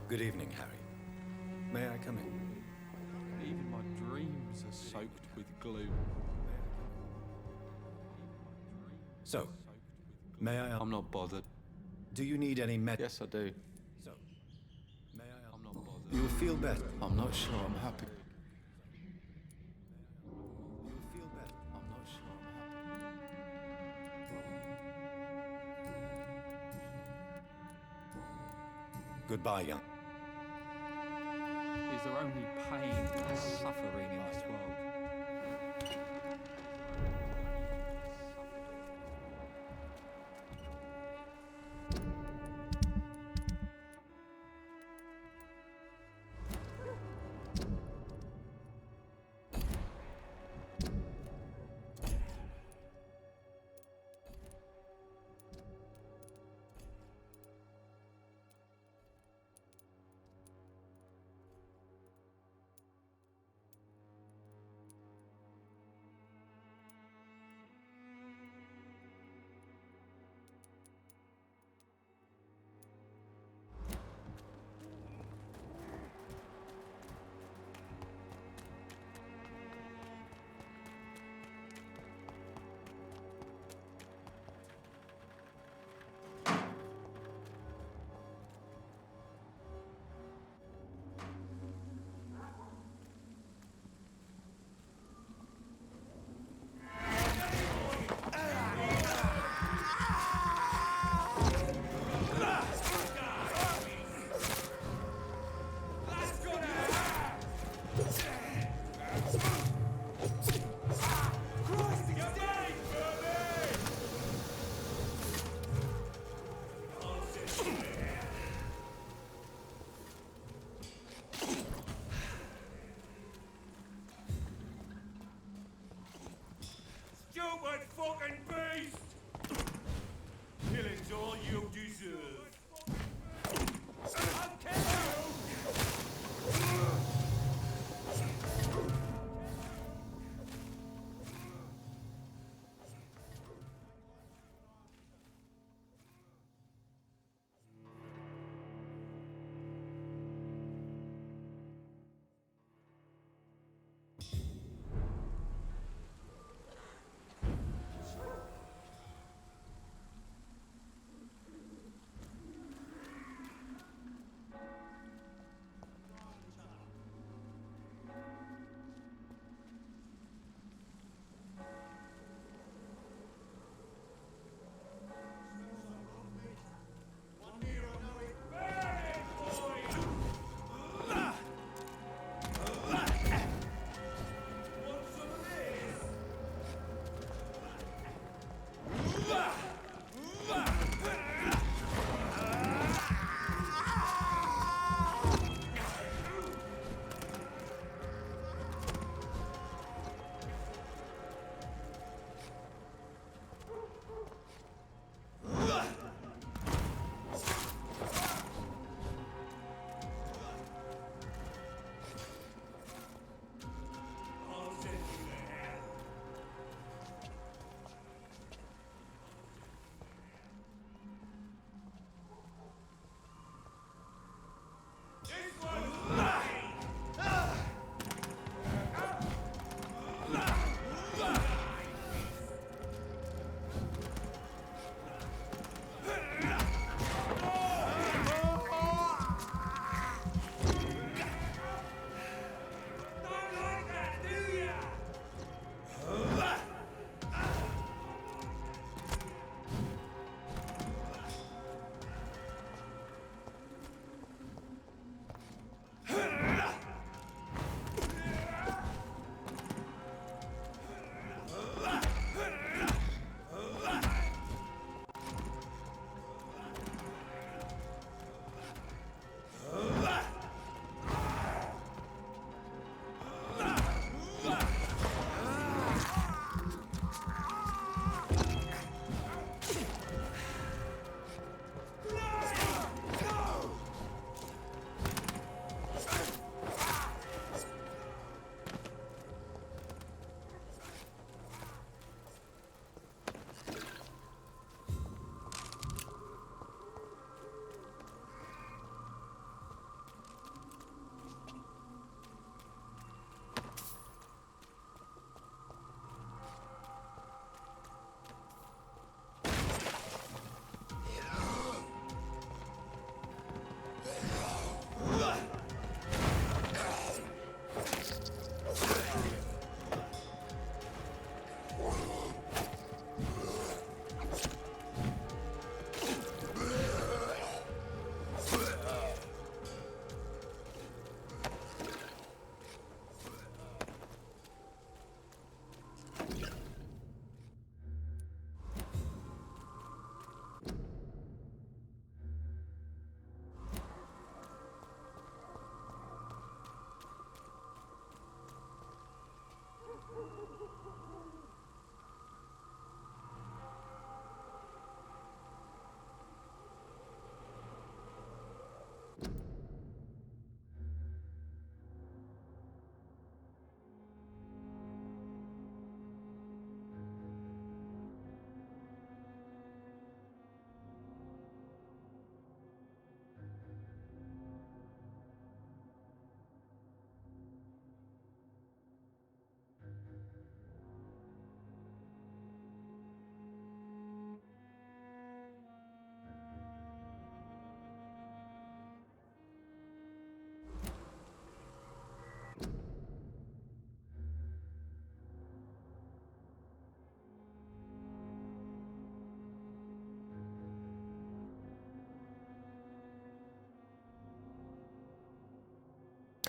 Good evening, Harry. May I come in? Even my dreams are soaked with gloom. So, may I ask, I'm not bothered. do you need any med? Yes, I do. So, may I ask? I'm not bothered. You'll feel better. I'm not sure I'm happy. You'll feel better. I'm not sure I'm happy. Goodbye, young. Is there only pain and suffering in this world?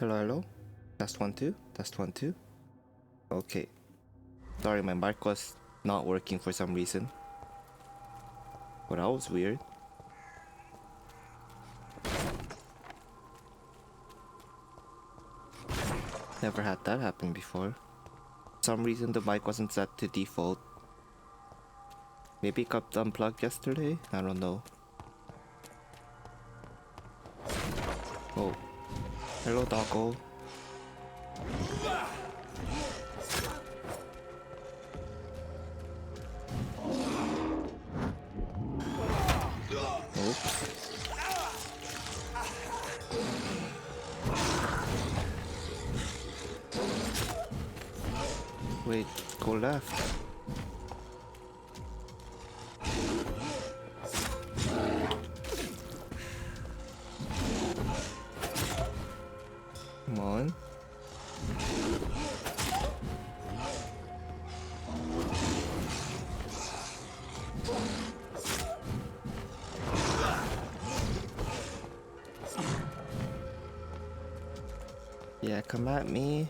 Hello, hello. Test 1 2. Test 1 2. Okay. Sorry, my mic was not working for some reason. But that was weird. Never had that happen before. For some reason the mic wasn't set to default. Maybe it got unplugged yesterday? I don't know. Oh. Hello, doggo. Oops. Wait, go left. Come on. Yeah, come at me.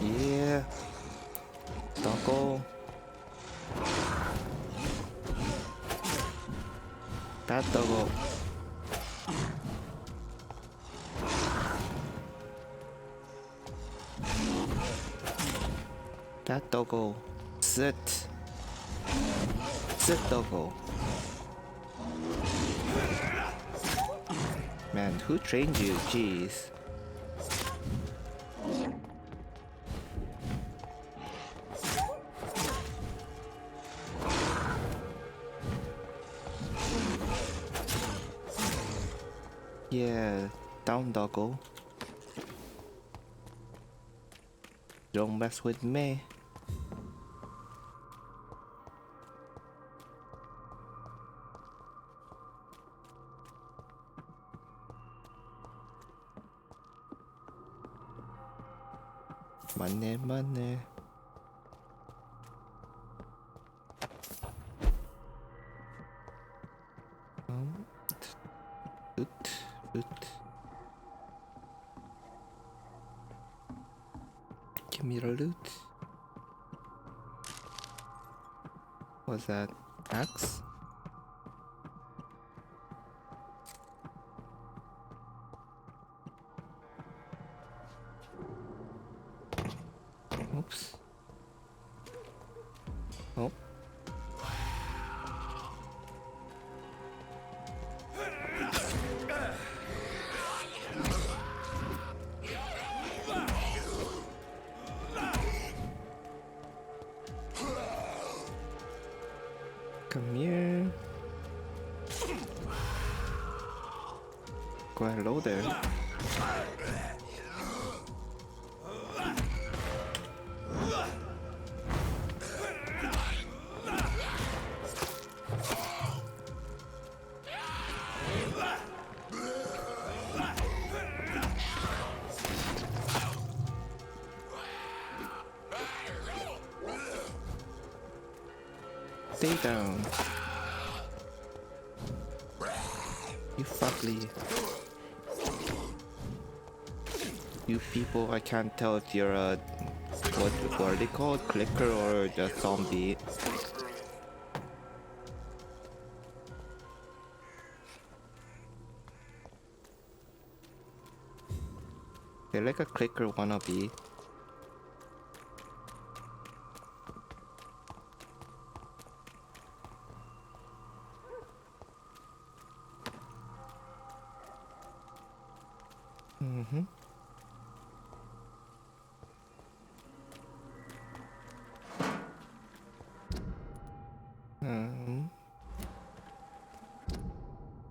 Yeah. Doggo. That doggo. That doggo. Sit. Sit, doggo. Man, who trained you? Jeez. Yeah, down, doggo. Don't mess with me. Money, money. Loot, loot. Give me the loot. What's that? Axe? Oops. Oh. Come here. Go hello there. Stay down. You fugly. You people, I can't tell if you're a... What are they called? Clicker or just zombie? They're like a clicker wannabe.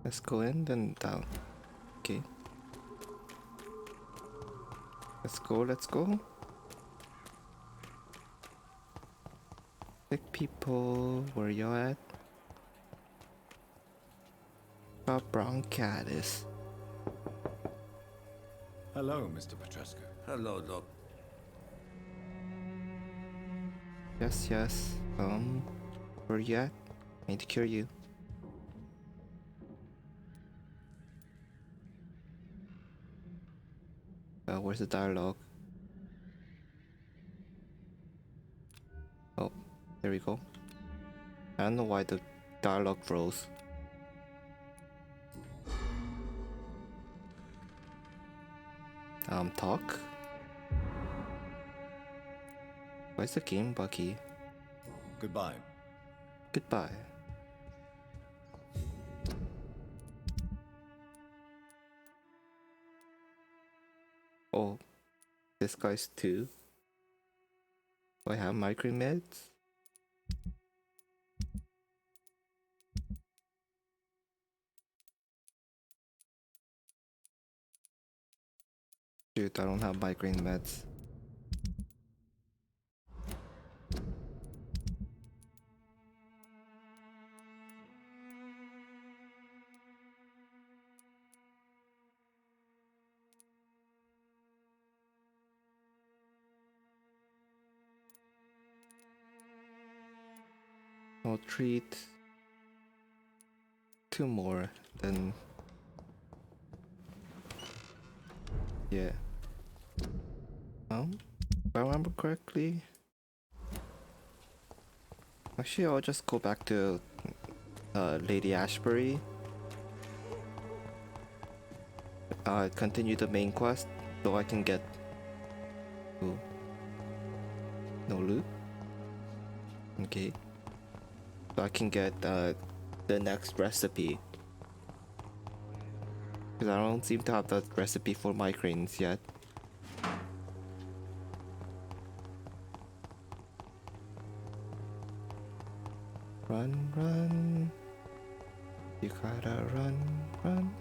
Let's go in, then down. Okay. Let's go, let's go. Sick people, where you at? A brown cat is. Hello, Mr. Petrescu. Hello, Doc. Yes, yes. Where you at? I need to cure you. Where's the dialogue? Oh, there we go. I don't know why the dialogue froze. Talk? Where's the game buggy? Goodbye. Goodbye. Oh, this guy's too. Do I have migraine meds? Dude, I don't have migraine meds. I'll treat 2 more, then yeah. If I remember correctly, actually I'll just go back to Lady Ashbury. Continue the main quest so I can get no loot. Okay. So I can get the next recipe. Because I don't seem to have that recipe for migraines yet. Run, run. You gotta run, run.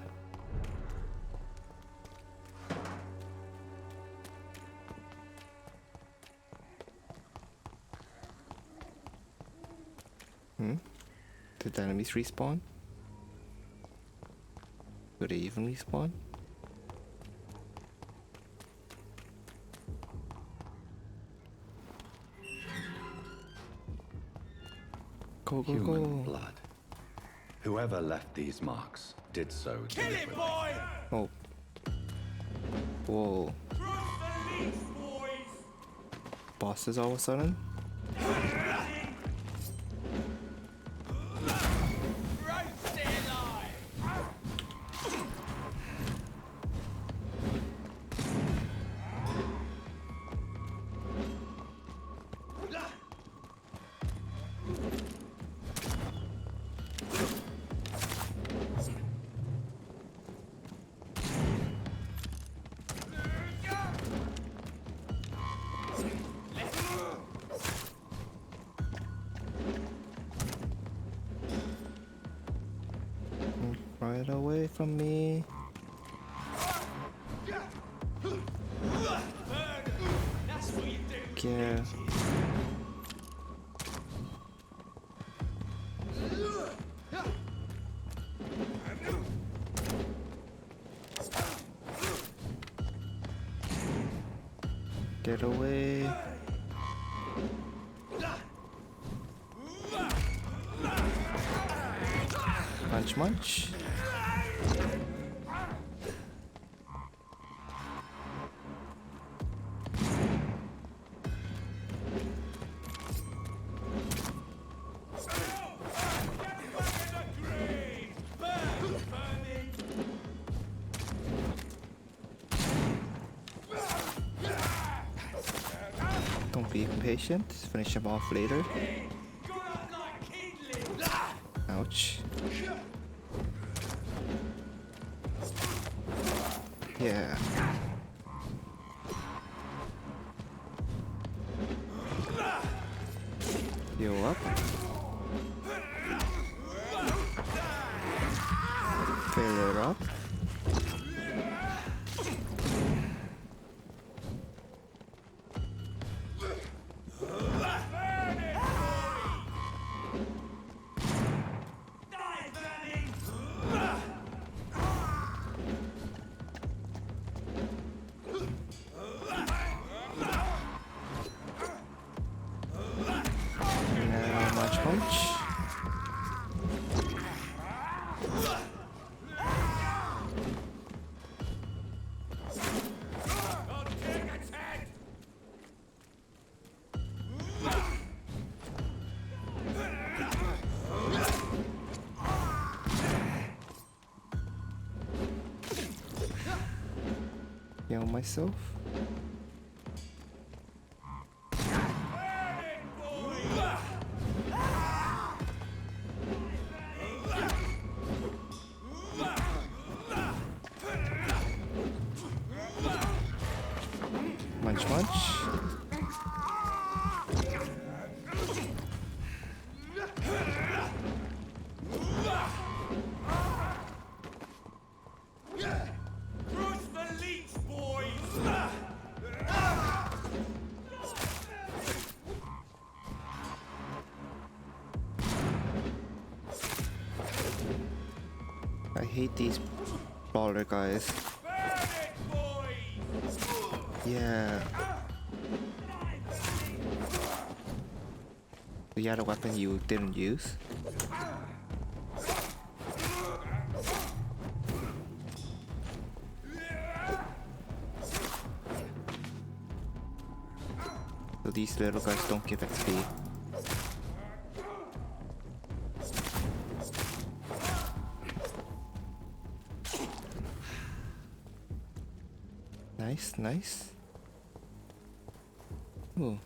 Did the enemies respawn? Do they even respawn? Go, go, Human go. blood. Whoever left these marks did so deliberately. Oh. Whoa. Bosses all of a sudden? Right away from me. Yeah. Get away. Munch, munch. Don't be impatient. Finish him off later. Ouch. Yeah. Heal up. Fill it up. Now, much punch. Heal myself. Munch munch. I hate these brawler guys. Yeah. You had a weapon you didn't use? So these little guys don't give XP. Nice, nice. Ooh.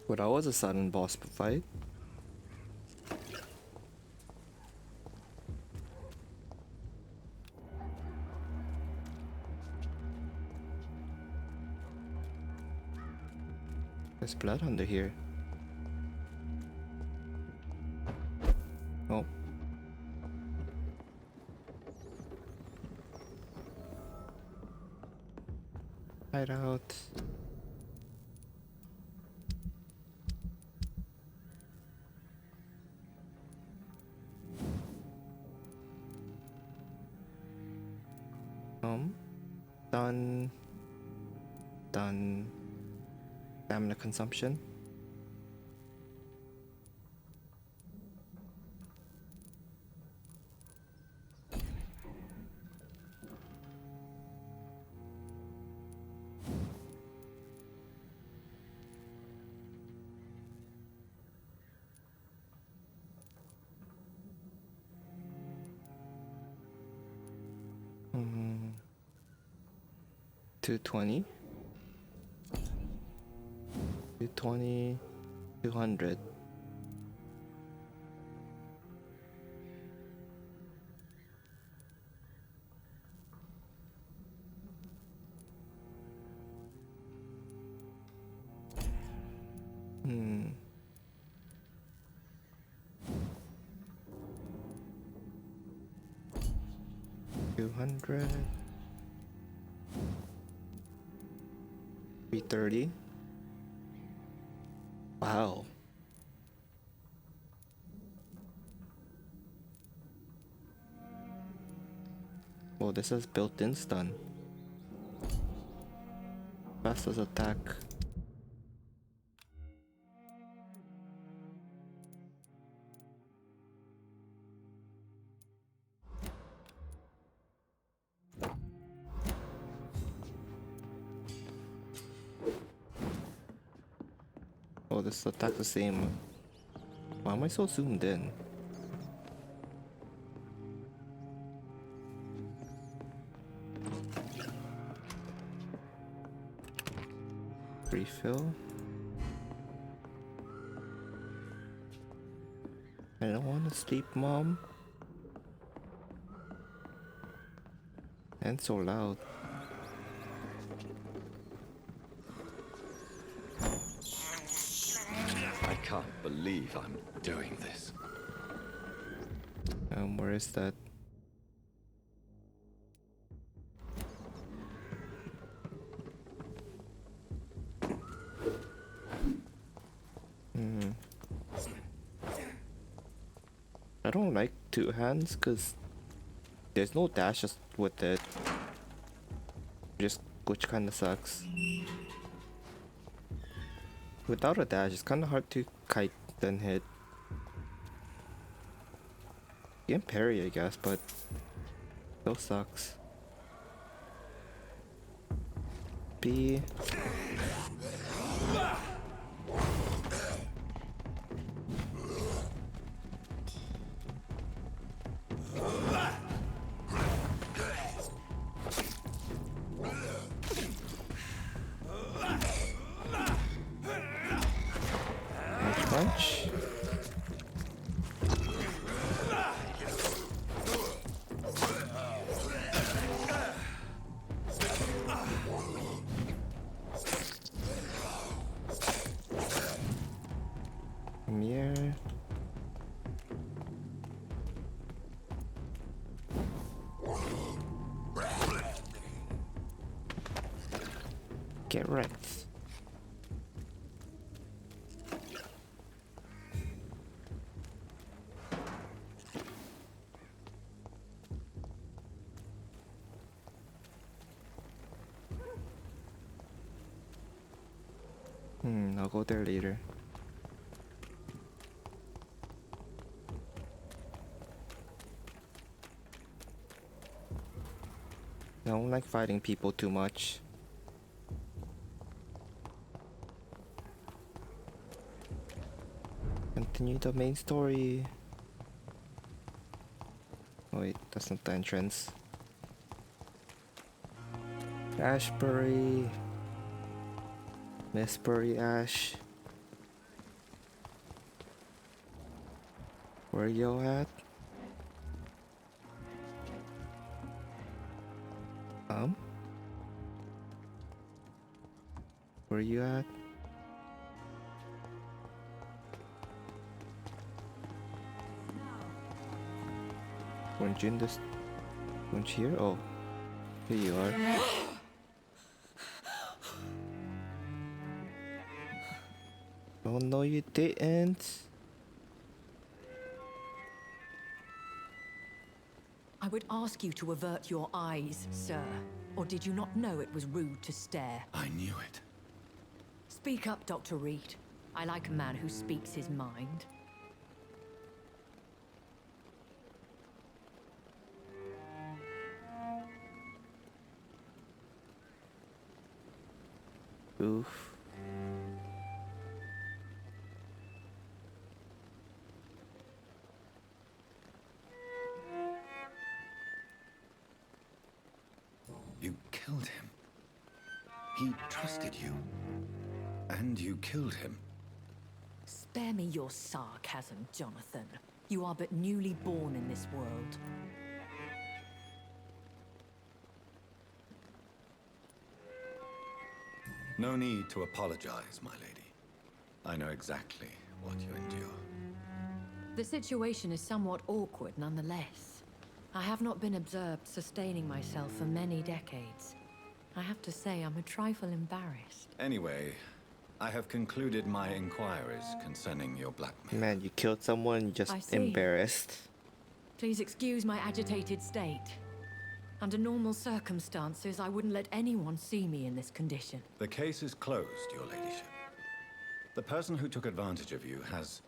Well, that was a sudden boss fight. There's blood under here. Oh. Hide out. Done. Done. Stamina consumption. Hmm. 220. 220. 200. Hmm. 200. 330. Wow. Oh, this is built-in stun. Fastest attack. Oh, this attack the same. Why am I so zoomed in? Refill. I don't want to sleep, Mom. And so loud. I can't believe I'm doing this. Where is that? I don't like two hands because there's no dashes with it. Just which kind of sucks. Without a dash, it's kind of hard to kite then hit. You can parry, I guess, but still sucks. B. Get wrecked. I'll go there later. I don't like fighting people too much. Continue the main story. Oh wait, that's not the entrance. Ashbury. Missbury Ash. Where you at? Where you at? Weren't you in this? Weren't you here? Oh, here you are. Oh no, you didn't. I would ask you to avert your eyes, sir. Or did you not know it was rude to stare? I knew it. Speak up, Dr. Reed. I like a man who speaks his mind. Oof. You killed him. He trusted you. And you killed him. Spare me your sarcasm, Jonathan. You are but newly born in this world. No need to apologize, my lady. I know exactly what you endure. The situation is somewhat awkward nonetheless. I have not been observed sustaining myself for many decades. I have to say I'm a trifle embarrassed. Anyway, I have concluded my inquiries concerning your blackmail. Man, you killed someone, I just see. embarrassed. Please excuse my agitated state. Under normal circumstances, I wouldn't let anyone see me in this condition. The case is closed, your ladyship. The person who took advantage of you has,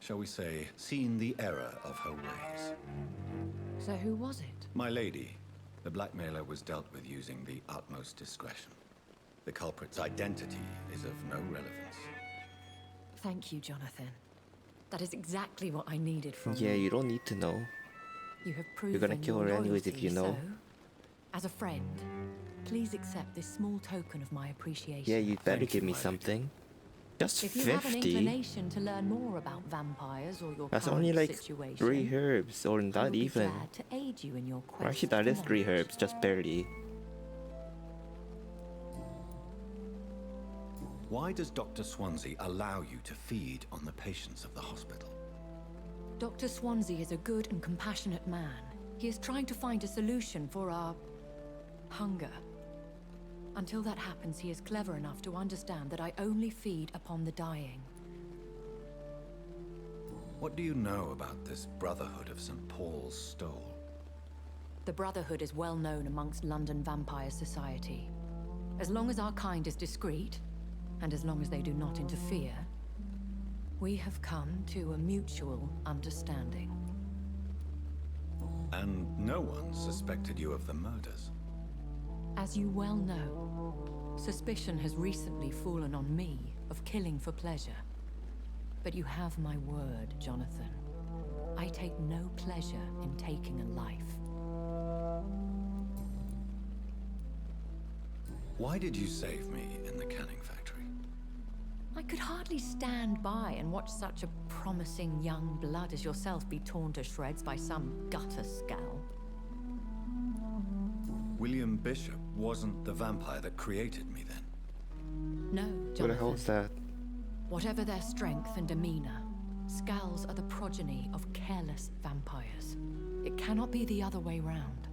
shall we say, seen the error of her ways. So who was it? My lady, the blackmailer was dealt with using the utmost discretion. The culprit's identity is of no relevance. Thank you, Jonathan. That is exactly what I needed from Yeah, you. you don't need to know. You have proven gonna kill your her anyways if loyalty, you know. So, as a friend, please accept this small token of my appreciation. Yeah, you'd better Thank give you, me my lady. something. Just If you have an 50? inclination to learn more about vampires or your That's current only like situation, 3 herbs, or I will not be even. glad to aid you in your quest Or actually, for that is 3 knowledge. herbs, just barely. Why does Dr. Swansea allow you to feed on the patients of the hospital? Dr. Swansea is a good and compassionate man. He is trying to find a solution for our hunger. Until that happens, he is clever enough to understand that I only feed upon the dying. What do you know about this Brotherhood of St. Paul's Stole? The Brotherhood is well known amongst London vampire society. As long as our kind is discreet, and as long as they do not interfere, we have come to a mutual understanding. And no one suspected you of the murders. As you well know, suspicion has recently fallen on me of killing for pleasure. But you have my word, Jonathan. I take no pleasure in taking a life. Why did you save me in the canning factory? I could hardly stand by and watch such a promising young blood as yourself be torn to shreds by some gutter scowl. William Bishop wasn't the vampire that created me then. No, What the hell is Jonathan. that? Whatever their strength and demeanor, Scowls are the progeny of careless vampires. It cannot be the other way round.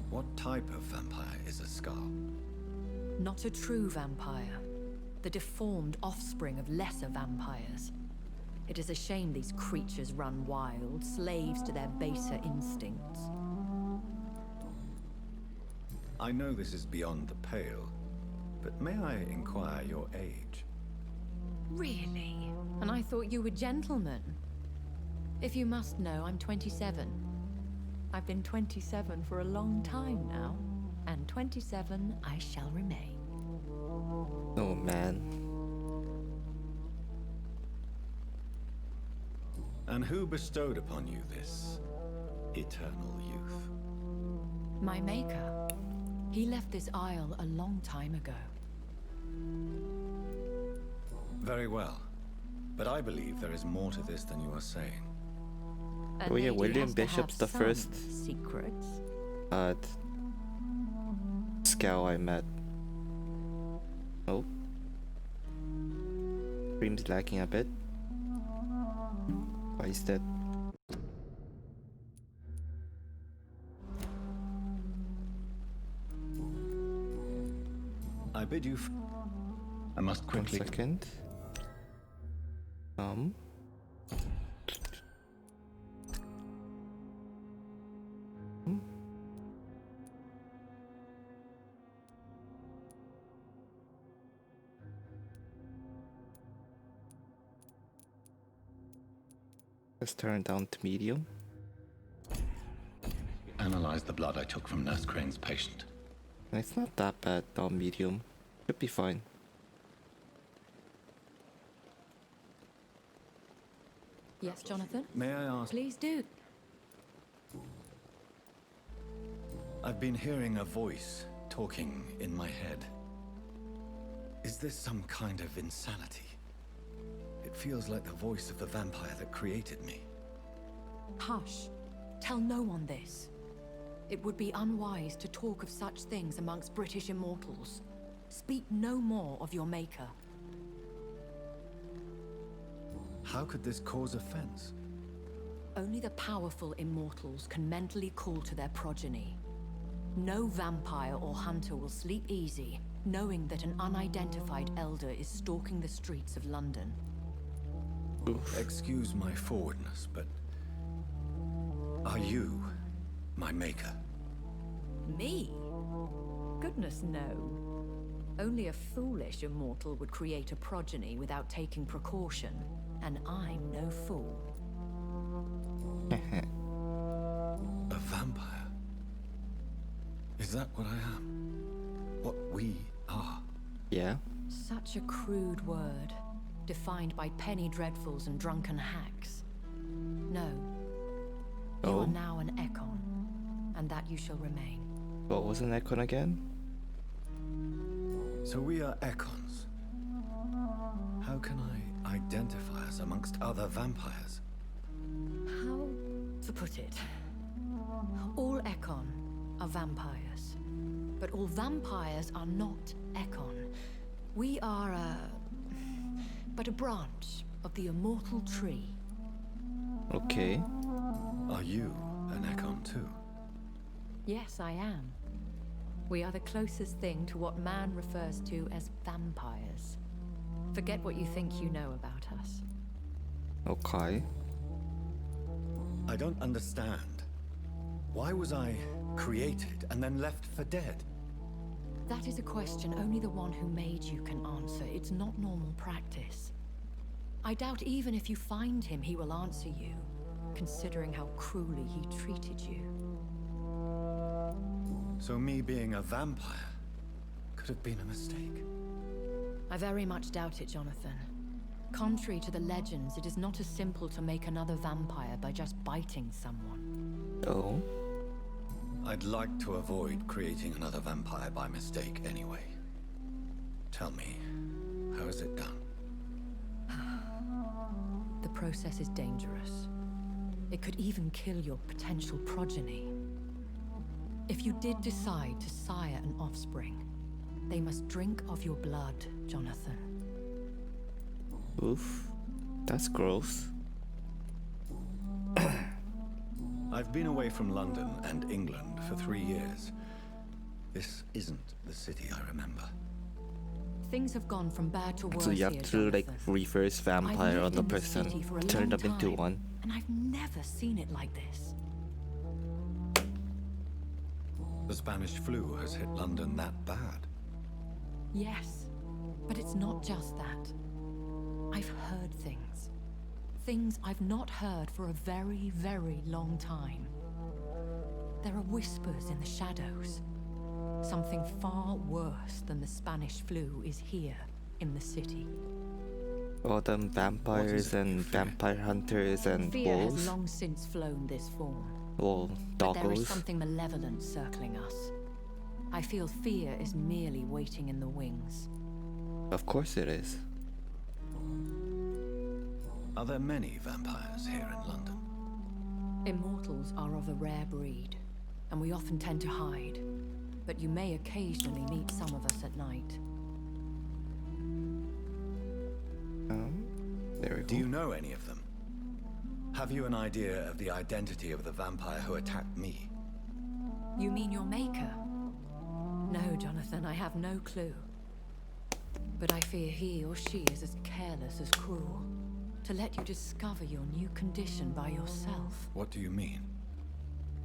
What type of vampire is a Skull? Not a true vampire. The deformed offspring of lesser vampires. It is a shame these creatures run wild, slaves to their baser instincts. I know this is beyond the pale, but may I inquire your age? Really? And I thought you were gentlemen. If you must know, I'm 27. I've been 27 for a long time now, and 27 I shall remain. Oh man. And who bestowed upon you this eternal youth? My maker. He left this isle a long time ago. Very well. But I believe there is more to this than you are saying. A Oh yeah, lady William has to Bishop's have the first some secrets. scout I met. Oh. Stream's lagging a bit. Why is that? I bid you I must 1 quickly... second. Let's turn it down to medium. Analyze the blood I took from Nurse Crane's patient. It's not that bad on medium. Should be fine. Yes, Jonathan? May I ask... Please do. I've been hearing a voice talking in my head. Is this some kind of insanity? It feels like the voice of the vampire that created me. Hush. Tell no one this. It would be unwise to talk of such things amongst British immortals. Speak no more of your maker. How could this cause offense? Only the powerful immortals can mentally call to their progeny. No vampire or hunter will sleep easy, knowing that an unidentified elder is stalking the streets of London. Excuse my forwardness, but... are you my maker? Me? Goodness, no. Only a foolish immortal would create a progeny without taking precaution, and I'm no fool. A vampire? Is that what I am? What we are? Yeah. Such a crude word, defined by penny dreadfuls and drunken hacks. No. You Oh. are now an Ekon, and that you shall remain. What was an icon again? So we are Ekons. How can I identify us amongst other vampires? How to put it? All Ekon are vampires, but all vampires are not Ekon. We are but a branch of the immortal tree. Okay. Are you an Ekon too? Yes, I am. We are the closest thing to what man refers to as vampires. Forget what you think you know about us. Okay. I don't understand. Why was I created and then left for dead? That is a question only the one who made you can answer. It's not normal practice. I doubt even if you find him, he will answer you, considering how cruelly he treated you. So me being a vampire could have been a mistake. I very much doubt it, Jonathan. Contrary to the legends, it is not as simple to make another vampire by just biting someone. Oh. I'd like to avoid creating another vampire by mistake anyway. Tell me, how is it done? The process is dangerous. It could even kill your potential progeny. If you did decide to sire an offspring, they must drink of your blood, Jonathan. Oof. That's gross. I've been away from London and England for 3 years. This isn't the city I remember. Things have gone from bad to worse So you have here, to like Jonathan. reverse I've vampire lived on the in this person, city for a turn long them into time, one. and I've never seen it like this. The Spanish flu has hit London that bad. Yes, but it's not just that. I've heard things. Things I've not heard for a very, very long time. There are whispers in the shadows. Something far worse than the Spanish flu is here in the city. All them vampires it you and fear? vampire hunters and Fear has wolves. long since flown this form. Well, But there is doggos. something malevolent circling us. I feel fear is merely waiting in the wings. Of course it is. Are there many vampires here in London? Immortals are of a rare breed, and we often tend to hide. But you may occasionally meet some of us at night. There we Do go. you know any of them? Have you an idea of the identity of the vampire who attacked me? You mean your maker? No, Jonathan, I have no clue. But I fear he or she is as careless as cruel. To let you discover your new condition by yourself. What do you mean?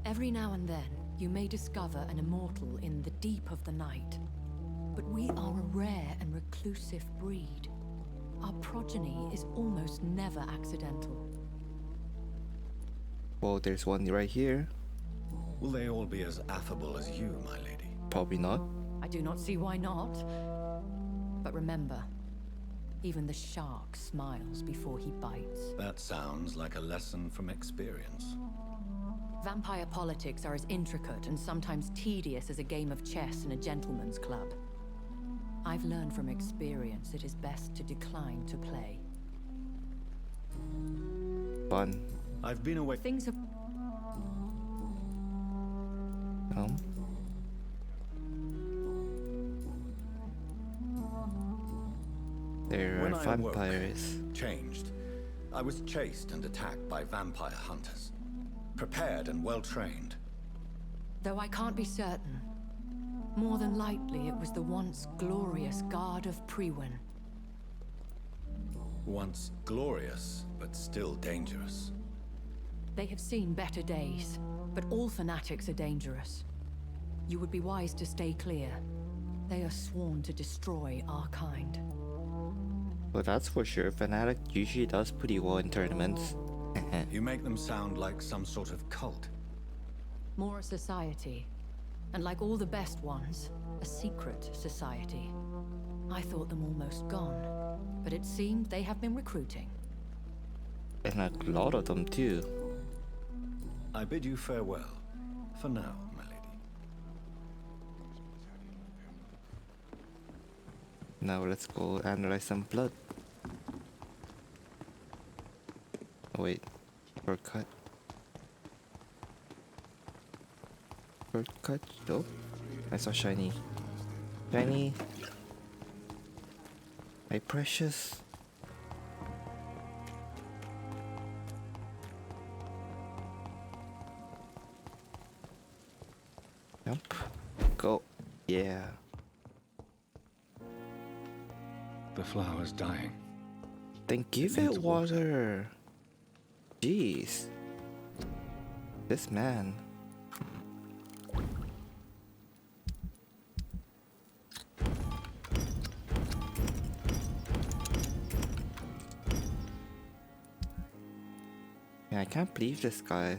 Every now and then, you may discover an immortal in the deep of the night. But we are a rare and reclusive breed. Our progeny is almost never accidental. Well, there's one right here. Will they all be as affable as you, my lady? Probably not. I do not see why not. But remember, even the shark smiles before he bites. That sounds like a lesson from experience. Vampire politics are as intricate and sometimes tedious as a game of chess in a gentleman's club. I've learned from experience it is best to decline to play. Fun. I've been away. Things have... There When are I awoke, vampires. changed. I was chased and attacked by vampire hunters. Prepared and well trained. Though I can't be certain, more than likely it was the once glorious Guard of Priwen. Once glorious, but still dangerous. They have seen better days, but all fanatics are dangerous. You would be wise to stay clear. They are sworn to destroy our kind. Well, that's for sure. Fnatic usually does pretty well in tournaments. You make them sound like some sort of cult. More a society, and like all the best ones, a secret society. I thought them almost gone, but it seemed they have been recruiting. And a lot of them too. I bid you farewell. For now, my lady. Now let's go analyze some blood. Oh wait, shortcut. Shortcut? Oh, I saw shiny. Shiny. My precious. Jump. Go. Yeah. The flower's dying. Then give needs it water. Jeez. This man. Yeah, I can't believe this guy.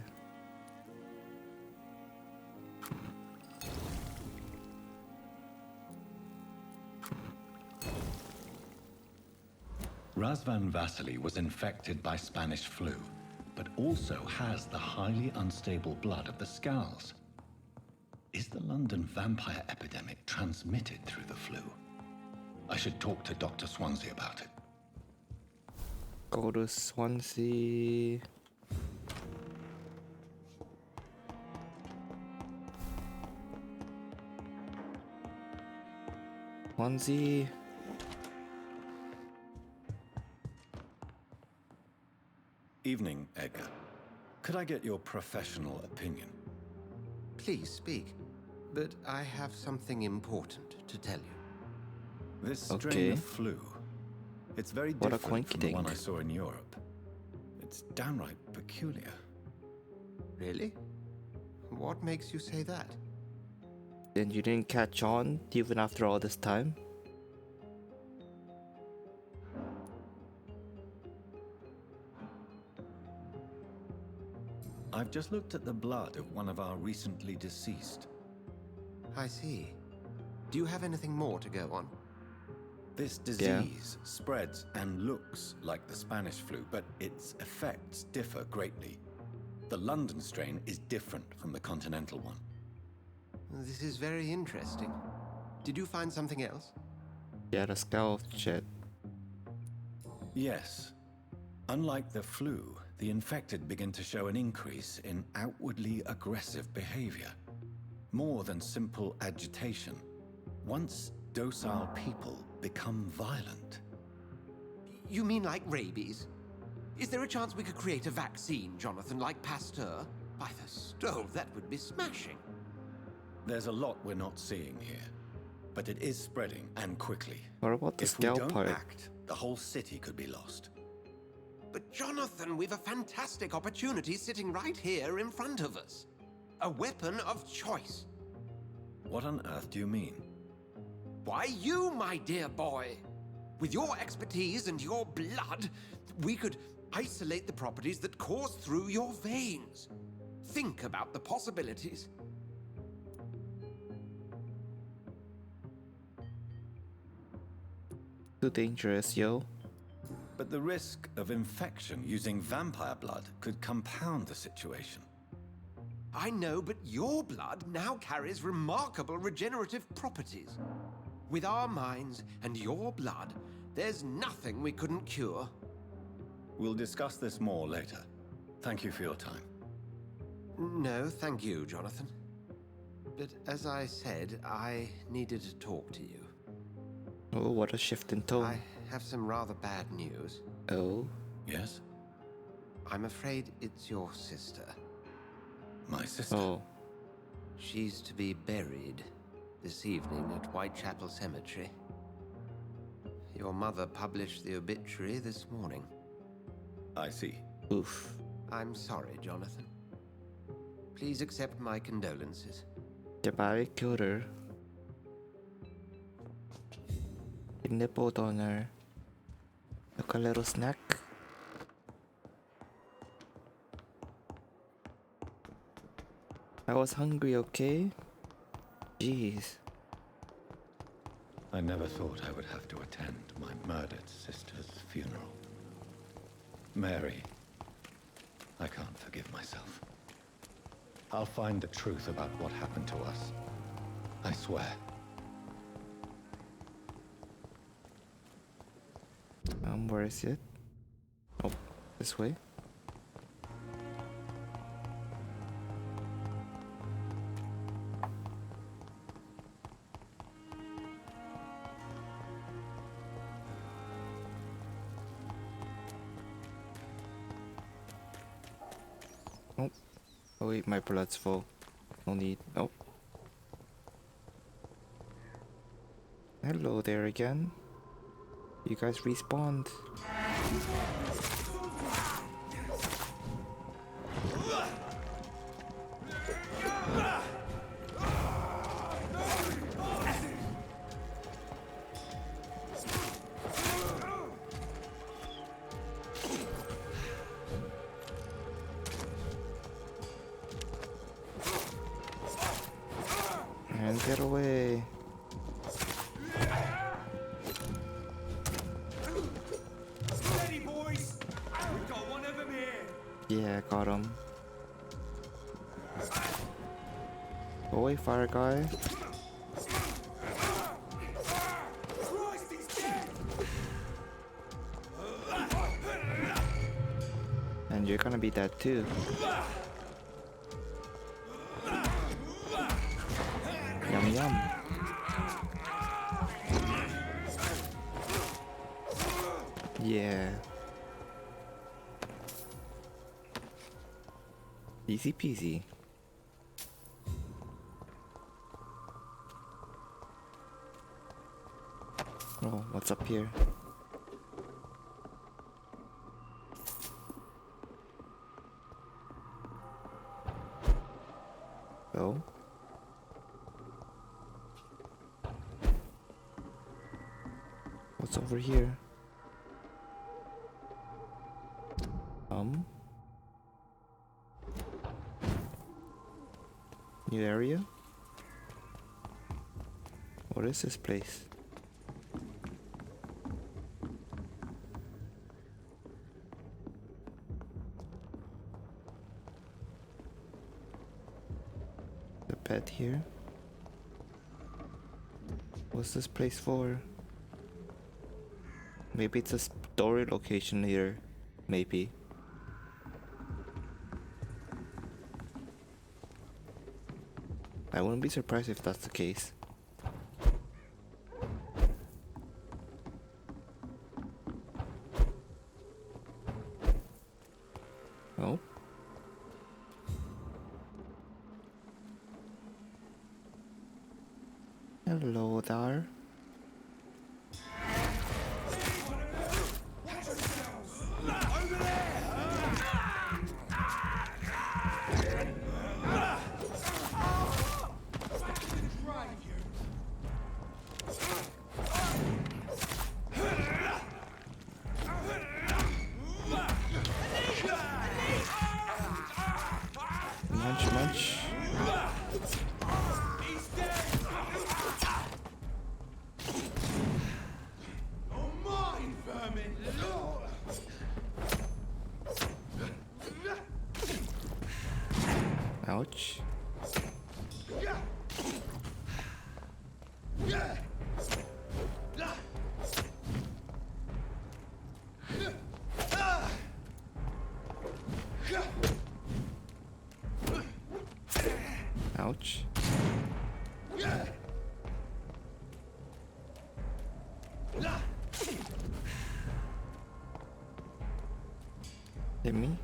Razvan Vasily was infected by Spanish flu, but also has the highly unstable blood of the Skulls. Is the London vampire epidemic transmitted through the flu? I should talk to Dr. Swansea about it. Go to Swansea. Swansea. Evening, Edgar. Could I get your professional opinion? Please speak, but I have something important to tell you. This strain Okay. of flu. It's very What a different from the one I coinkydink. saw in Europe. It's downright peculiar. Really? What makes you say that? Then you didn't catch on even after all this time? I've just looked at the blood of one of our recently deceased. I see. Do you have anything more to go on? This disease spreads and looks like the Spanish flu, but its effects differ greatly. The London strain is different from the continental one. This is very interesting. Did you find something else? Yeah, the skull shit. Yes. Unlike the flu, the infected begin to show an increase in outwardly aggressive behavior. More than simple agitation. Once docile people become violent. You mean like rabies? Is there a chance we could create a vaccine, Jonathan, like Pasteur? By the stove, that would be smashing. There's a lot we're not seeing here, but it is spreading and quickly. What about the If we skull don't part? act, the whole city could be lost. But Jonathan, we've a fantastic opportunity sitting right here in front of us. A weapon of choice. What on earth do you mean? Why, you, my dear boy. With your expertise and your blood, we could isolate the properties that course through your veins. Think about the possibilities. Too dangerous, yo. But the risk of infection using vampire blood could compound the situation. I know, but your blood now carries remarkable regenerative properties. With our minds and your blood, there's nothing we couldn't cure. We'll discuss this more later. Thank you for your time. No, thank you, Jonathan. But as I said, I needed to talk to you. Oh, what a shift in tone. I have some rather bad news. Oh, Yes? I'm afraid it's your sister. My sister? oh. She's to be buried this evening at Whitechapel Cemetery. Your mother published the obituary this morning. I see. Oof. I'm sorry, Jonathan. Please accept my condolences. The body killed her. He nibbled on her. Took a little snack. I was hungry, okay? Jeez. I never thought I would have to attend my murdered sister's funeral. Mary, I can't forgive myself. I'll find the truth about what happened to us. I swear. Where is it? Oh, this way. Oh, oh wait, my blood's full. No need. Oh. Hello there again. You guys respawned. And get away. Steady, boys! We've got one of them here! Yeah, got him. Go away, fire guy. Christ, he's dead! And you're gonna be dead too. Yum yum. Yeah. Easy peasy. What's up here? Oh. What's over here? New area? What is this place? The bed here? What's this place for? Maybe it's a story location here. Maybe. I wouldn't be surprised if that's the case. Oh. Hello there. Munch, munch. Ouch. Ouch. Hit me.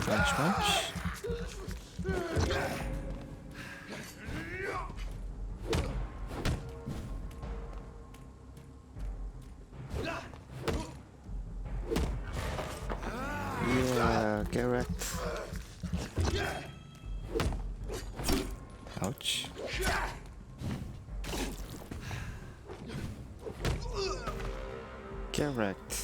Munch, munch. Yeah, get wrecked. Ouch. Get wrecked.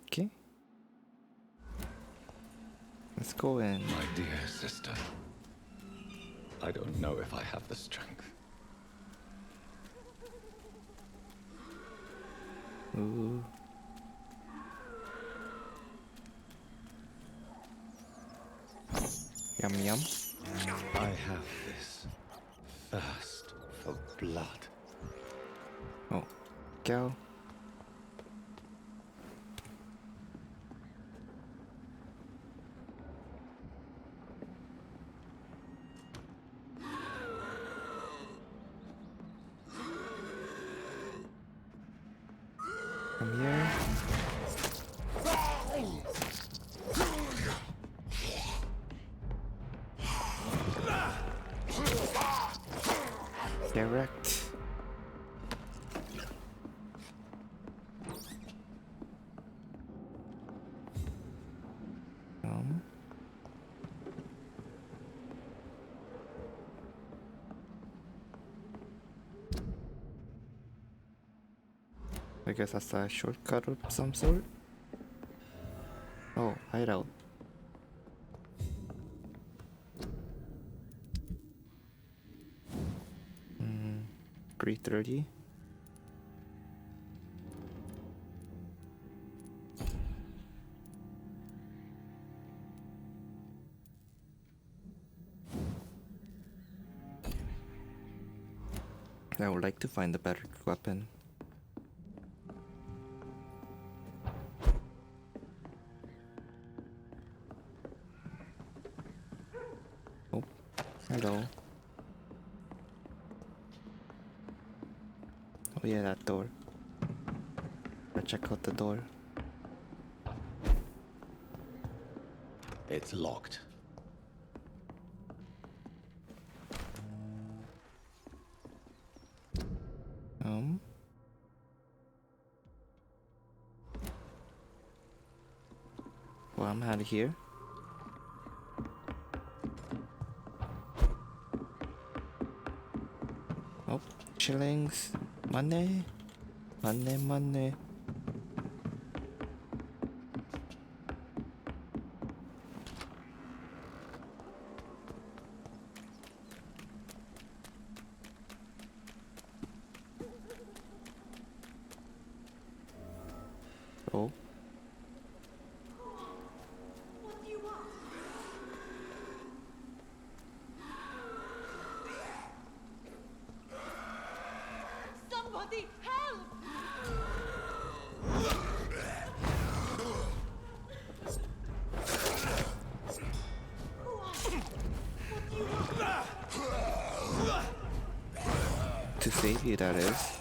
Okay. Let's go in. My dear sister, I don't know if I have the strength. Ooh. Yum yum. I have this thirst for blood. Oh, go. Come here. Direct. I guess that's a shortcut of some sort. Oh, hideout. 3:30. I would like to find a better weapon. Hello. Oh yeah, that door. Let's check out the door. It's locked. Well, I'm out of here. Oh, shillings. Money. Money, money. Oh. What do you want? Somebody help! To save you, that is.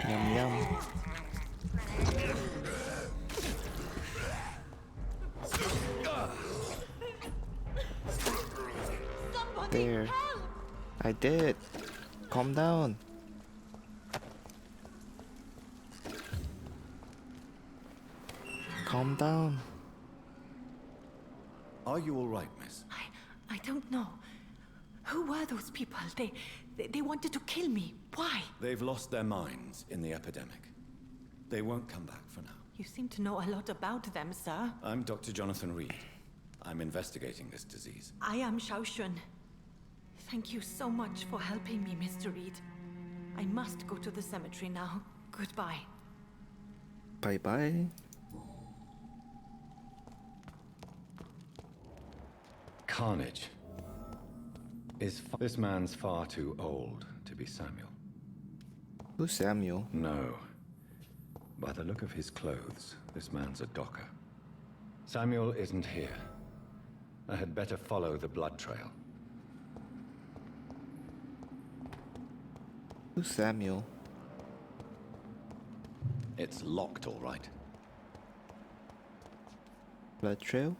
Yum yum. Somebody There. help! I did. Calm down. Calm down. Are you all right, miss? I don't know. Who were those people? They wanted to kill me. Why? They've lost their minds in the epidemic. They won't come back for now. You seem to know a lot about them, sir. I'm Dr. Jonathan Reed. I'm investigating this disease. I am Xiaoxun. Thank you so much for helping me, Mr. Reed. I must go to the cemetery now. Goodbye. Bye bye. Carnage. This man's far too old to be Samuel. Who's Samuel? No. By the look of his clothes, this man's a docker. Samuel isn't here. I had better follow the blood trail. Who's Samuel? It's locked, all right. Blood trail?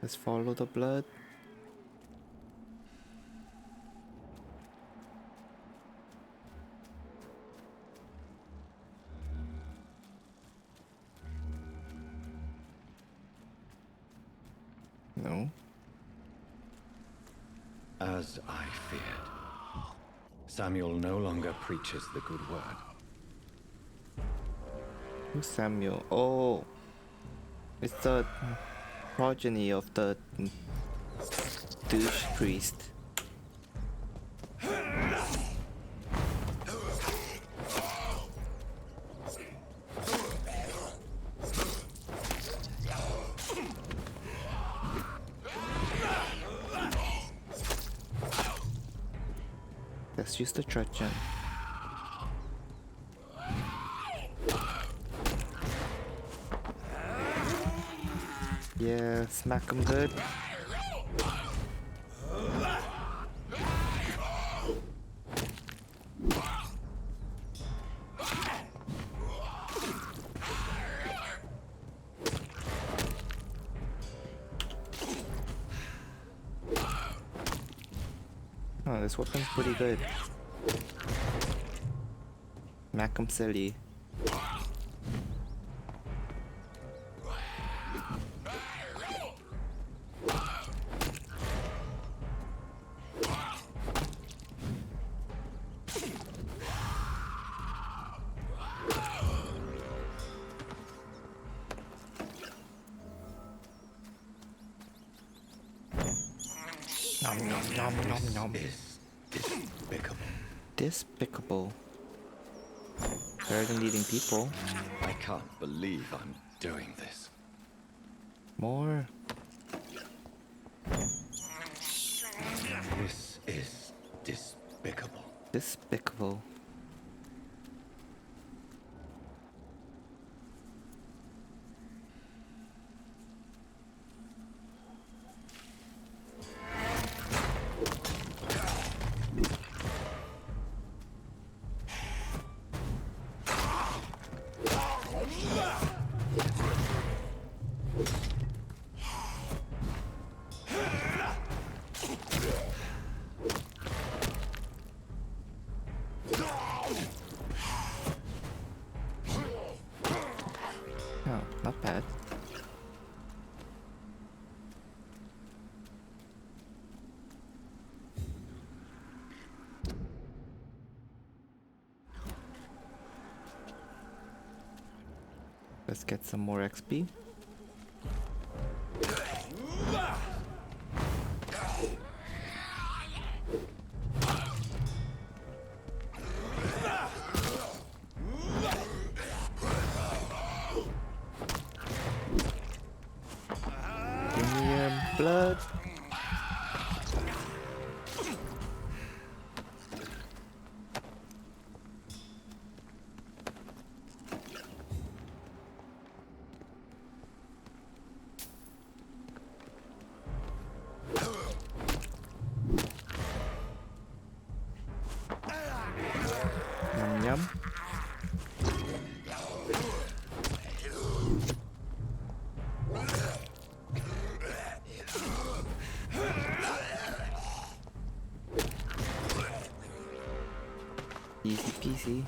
Let's follow the blood. No. As I feared. Samuel no longer preaches the good word. Who's Samuel? Oh, it's the progeny of the douche priest. Let's use the truncheon. Yeah, smack him good. Oh, this weapon's pretty good. Smack him silly. Nom nom nom nom nom. Is despicable. Despicable. Better than eating people. I can't believe I'm doing this. More. not bad. Let's get some more XP. Give me your blood. Yum yum. Easy peasy.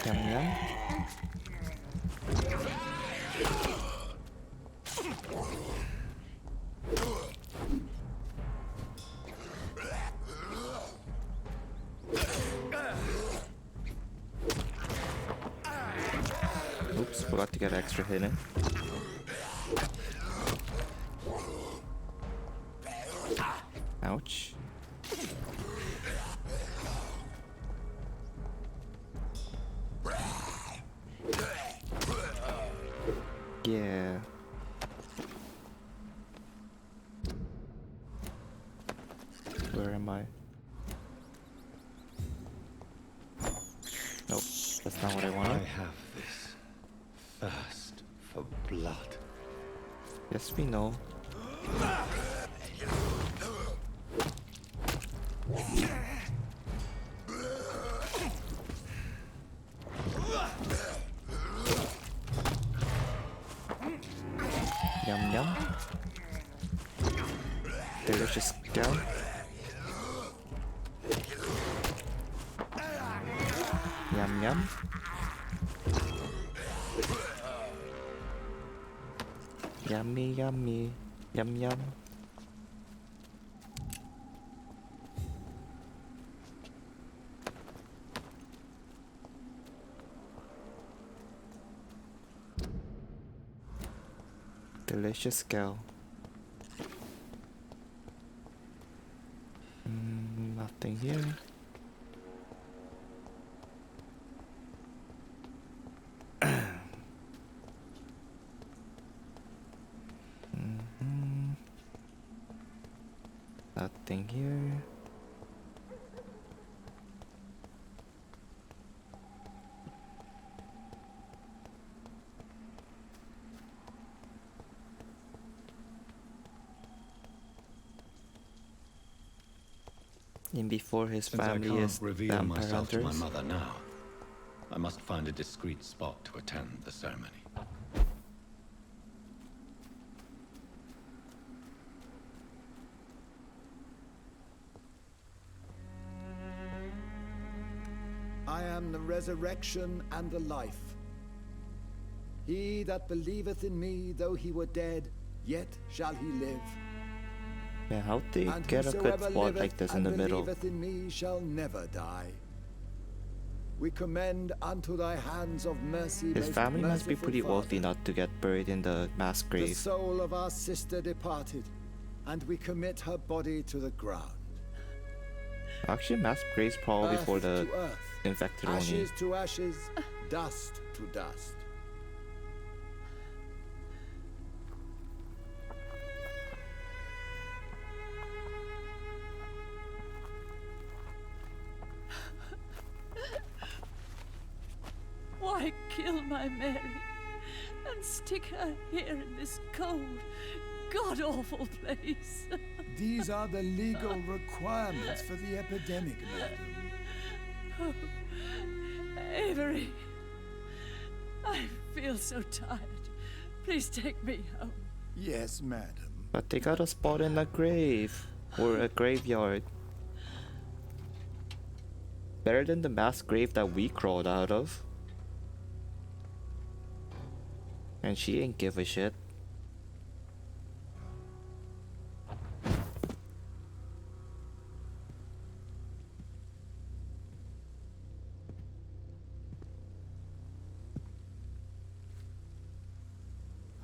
Yum yum. Oops, forgot to get extra hit in. Ouch. Yeah. Where am I? Nope, that's not what I I wanted. have this thirst for blood. Yes, we know. Yum yum. Delicious cow. Yum yum. Yummy yummy. Yum yum. Delicious cow. Nothing here. Nothing here. And before his Since I family can't is reveal vampire myself to my hunters. mother now, I must find a discreet spot to attend the ceremony. I am the resurrection and the life. He that believeth in me, though he were dead, yet shall he live. Yeah, how'd they And get a good whosoever spot liveth like this in and the middle? believeth in me shall never die. We commend unto thy hands of mercy. His most family must be merciful pretty wealthy Father. not to get buried in the mass The grave. soul of our sister departed, and we commit her body to the ground. Actually, mass graves probably Earth for the to earth, infected only. ashes to ashes, dust to dust. Why kill my Mary and stick her here in this cold, god-awful place? These are the legal requirements for the epidemic, madam. Avery. I feel so tired. Please take me home. Yes, madam. But they got a spot in a grave. Or a graveyard. Better than the mass grave that we crawled out of. And she ain't give a shit.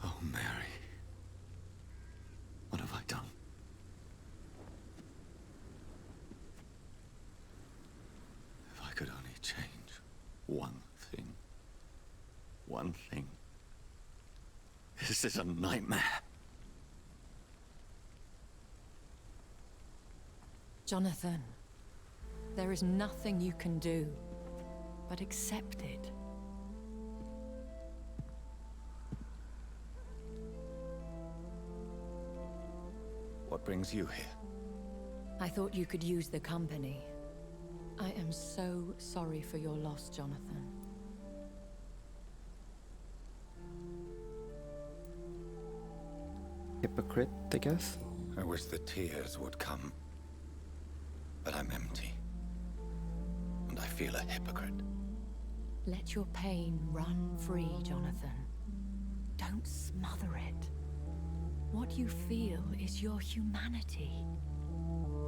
Oh, Mary. What have I done? If I could only change one thing. One thing. This is a nightmare. Jonathan, there is nothing you can do but accept it. What brings you here? I thought you could use the company. I am so sorry for your loss, Jonathan. Hypocrite, I guess? I wish the tears would come. But I'm empty. And I feel a hypocrite. Let your pain run free, Jonathan. Don't smother it. What you feel is your humanity.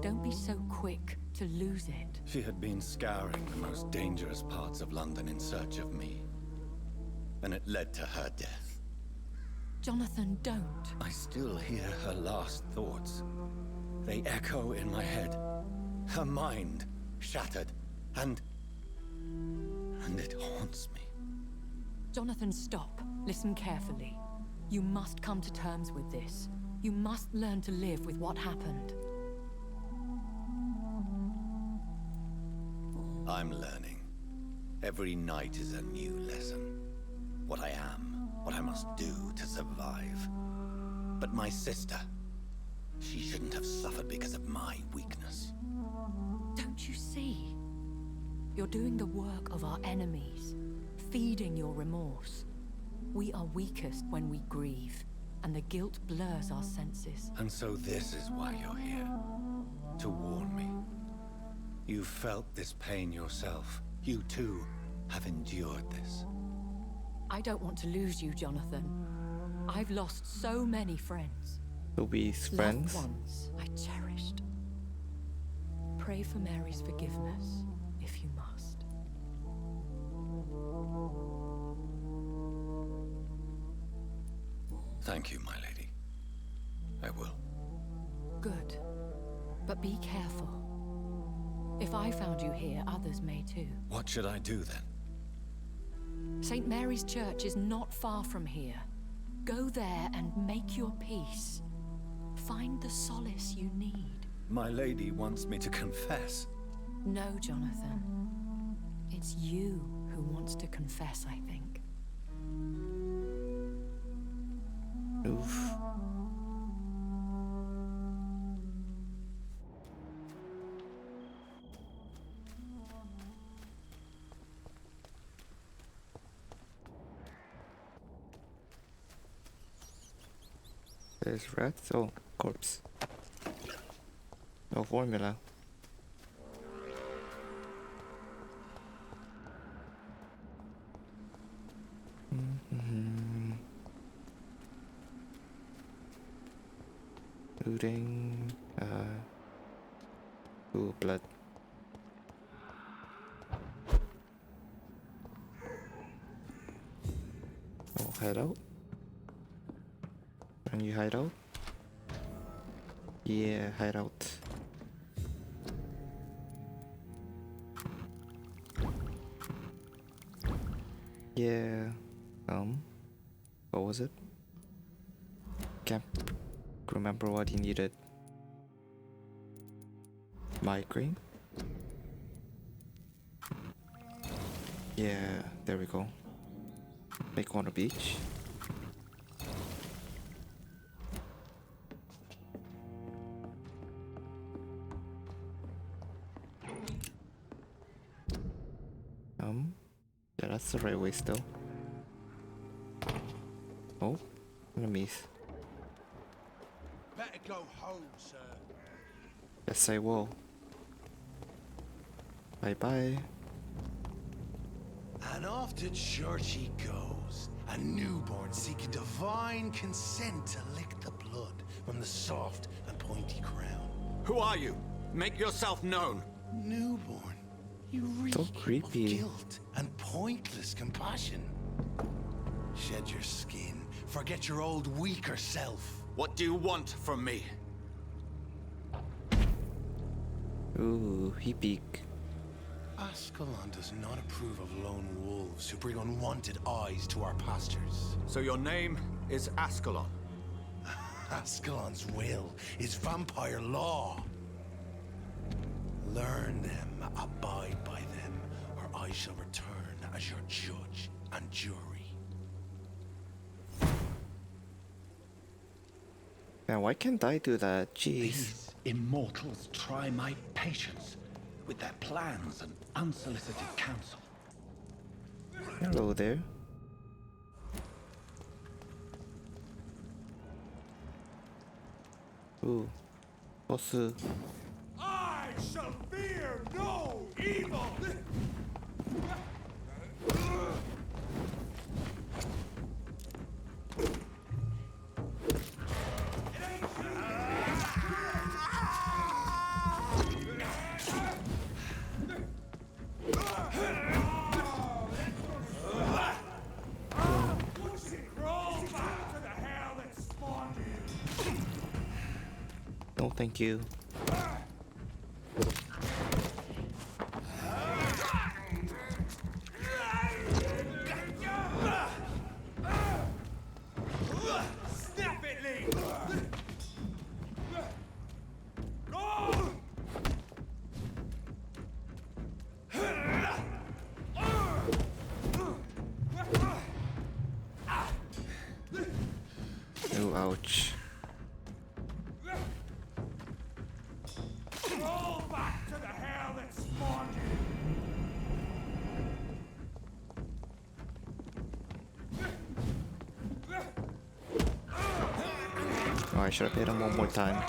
Don't be so quick to lose it. She had been scouring the most dangerous parts of London in search of me. And it led to her death. Jonathan, don't. I still hear her last thoughts. They echo in my head. Her mind shattered, and it haunts me. Jonathan, stop. Listen carefully. You must come to terms with this. You must learn to live with what happened. I'm learning. Every night is a new lesson. What I am, what I must do to survive. But my sister, she shouldn't have suffered because of my weakness. Don't you see? You're doing the work of our enemies, feeding your remorse. We are weakest when we grieve, and the guilt blurs our senses. And so this is why you're here. To warn me. You've felt this pain yourself. You too have endured this. I don't want to lose you, Jonathan. I've lost so many friends. Louise' friends? Loved ones I cherished. Pray for Mary's forgiveness, if you must. Thank you, my lady. I will. Good. But be careful. If I found you here, others may too. What should I do then? St. Mary's Church is not far from here. Go there and make your peace. Find the solace you need. My lady wants me to confess. No, Jonathan. It's you who wants to confess, I think. Oof. There's rats. Oh, corpse. No formula. Looting. Ooh, blood. Oh, hideout. Can you hide out? Yeah, hide out. Yeah. What was it? Can't remember what he needed. Migraine? Yeah, there we go. Lake Corner Beach. that's the right way still. Oh, enemies. Better go home, sir. Yes, I will. Bye bye. And off to church he goes, a newborn seeking divine consent to lick the blood from the soft and pointy crown. Who are you? Make yourself known. Newborn, you reek So creepy. of guilt and pointless compassion. Shed your skin, forget your old weaker self. What do you want from me? Ooh, he peek. Ascalon does not approve of lone wolves who bring unwanted eyes to our pastures. So your name is Ascalon. Ascalon's will is vampire law. Learn them, abide by them, or I shall return as your judge and jury. Man, why can't I do that? Jeez. These immortals try my patience with their plans and unsolicited counsel. Hello there. Ooh. Boss. I shall fear no evil! No, thank you. Snap it, Lee! Oh, ouch. Roll back to the hell that spawned you! Oh, I should have hit him one more time.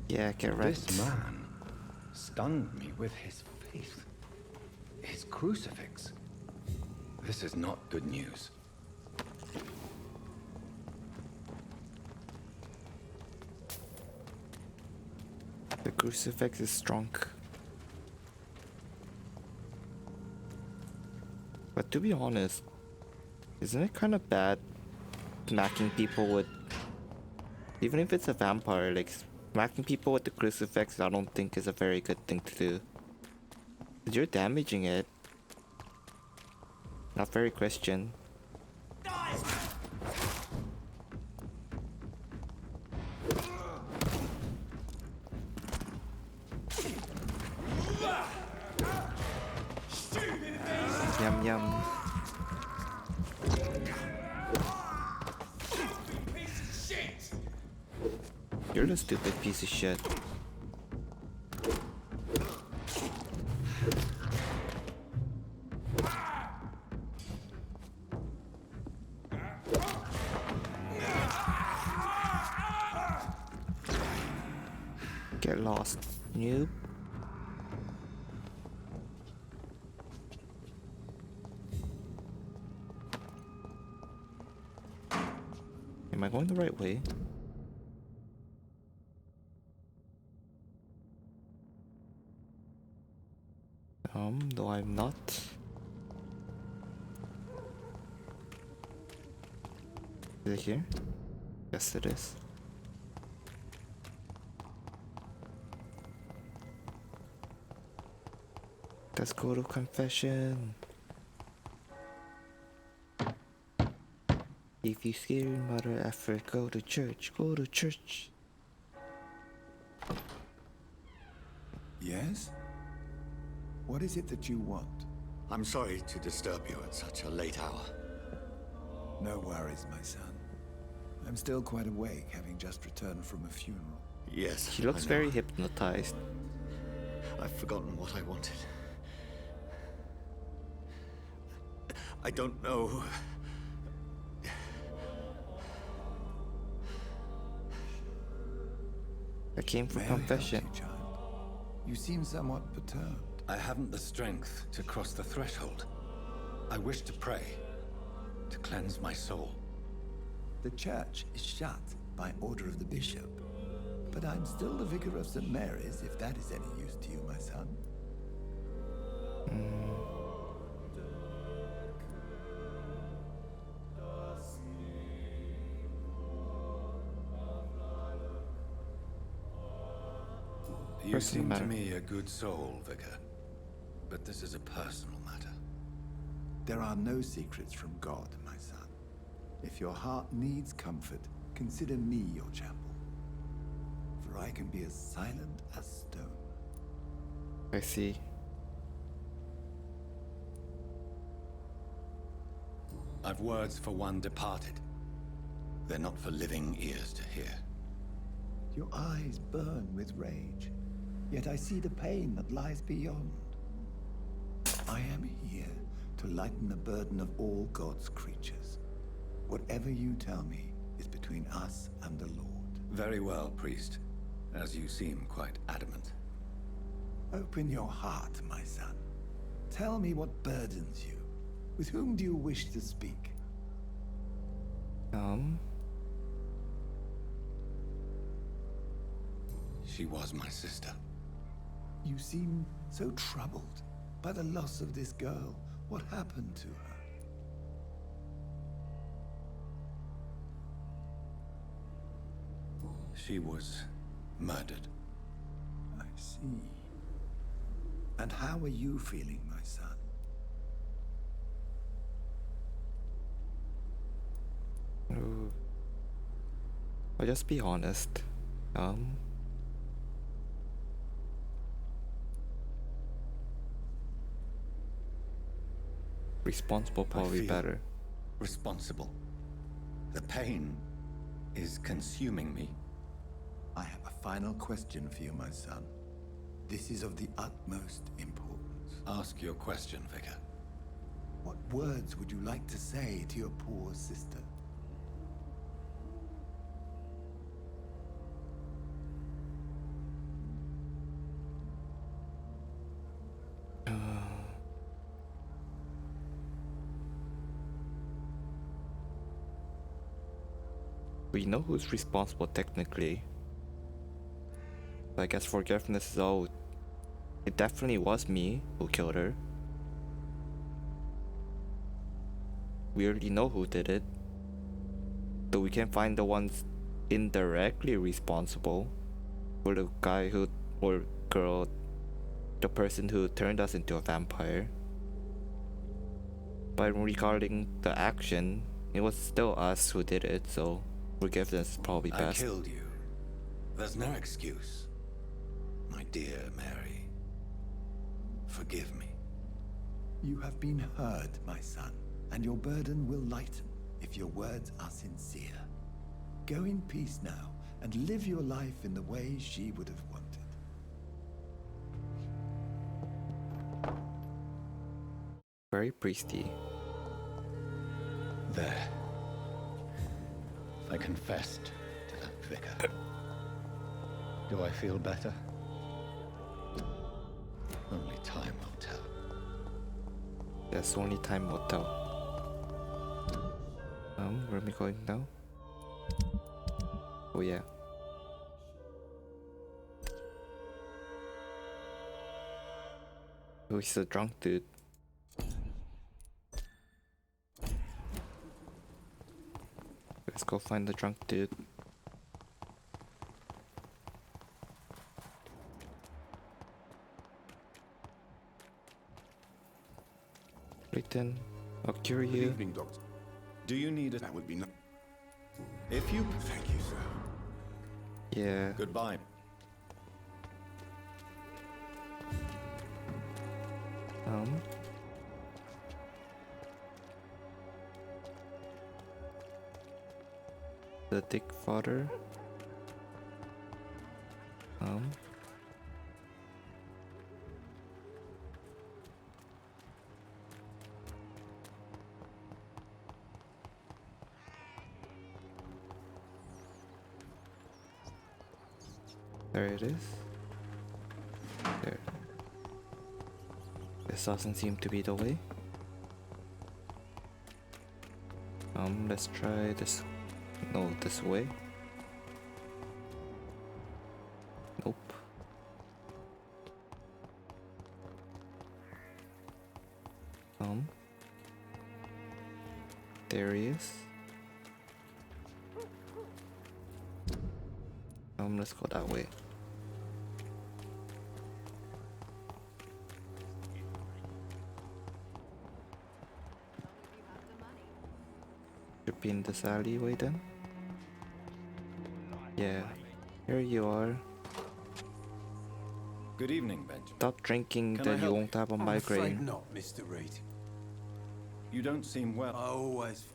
Yeah, get wrecked. This man stunned me with his faith. His crucifix. This is not good news. The crucifix is strong. But to be honest, isn't it kind of bad smacking people with... Even if it's a vampire, like smacking people with the crucifix I don't think is a very good thing to do. 'Cause you're damaging it. Not very Christian. Yum yum. You're the stupid piece of shit. Get lost, noob. Am I going the right way? No, I'm not. Is it here? Yes, it is. Let's go to confession. If you scare your mother after, go to church. Go to church. Yes? What is it that you want? I'm sorry to disturb you at such a late hour. No worries, my son. I'm still quite awake, having just returned from a funeral. Yes, He looks I know. very hypnotized. I've forgotten what I wanted. I don't know. I came for May I help confession. you, child? You seem somewhat perturbed. I haven't the strength to cross the threshold. I wish to pray, to cleanse my soul. The church is shut by order of the bishop. But I'm still the vicar of St. Mary's, if that is any use to you, my son. You Personal seem matter. to me a good soul, Vicar. But this is a personal matter. There are no secrets from God, my son. If your heart needs comfort, consider me your chapel. For I can be as silent as stone. I see. I've words for one departed. They're not for living ears to hear. Your eyes burn with rage, yet I see the pain that lies beyond. I am here to lighten the burden of all God's creatures. Whatever you tell me is between us and the Lord. Very well, priest. As you seem quite adamant. Open your heart, my son. Tell me what burdens you. With whom do you wish to speak? She was my sister. You seem so troubled by the loss of this girl. What happened to her? She was murdered. I see. And how are you feeling, my son? Ooh. I'll just be honest. Responsible probably feel- better. Responsible. The pain is consuming me. I have a final question for you, my son. This is of the utmost importance. Ask your question, Vicar. What words would you like to say to your poor sister? We know who's responsible technically. But I guess forgiveness is owed. It definitely was me who killed her. We already know who did it. Though we can't find the ones indirectly responsible. For the guy who, or girl, the person who turned us into a vampire. But regarding the action, it was still us who did it, so forgiveness is probably I best. killed you. There's no excuse. My dear Mary, forgive me. You have been heard, my son, and your burden will lighten if your words are sincere. Go in peace now, and live your life in the way she would have wanted. Very priesty. There. I confessed to that vicar. Do I feel better? Only time will tell. Yes, only time will tell. Where am I going now? Oh yeah. Oh, he's a drunk dude. Let's go find the drunk dude. Right then, I'll cure Good you. evening, Doctor. Do you need a... That would be no. If you... Thank you, sir. Yeah. Goodbye. Um. The dick fodder. There it is. There. This doesn't seem to be the way. Let's try this. No, this way. Nope. There he is. Let's go that way. Should be in this alleyway then. Yeah, here you are. Good evening, Benjamin. Stop drinking, Can I then you help won't have a I'm afraid migraine. not, Mr. Reed. You don't seem well. I always...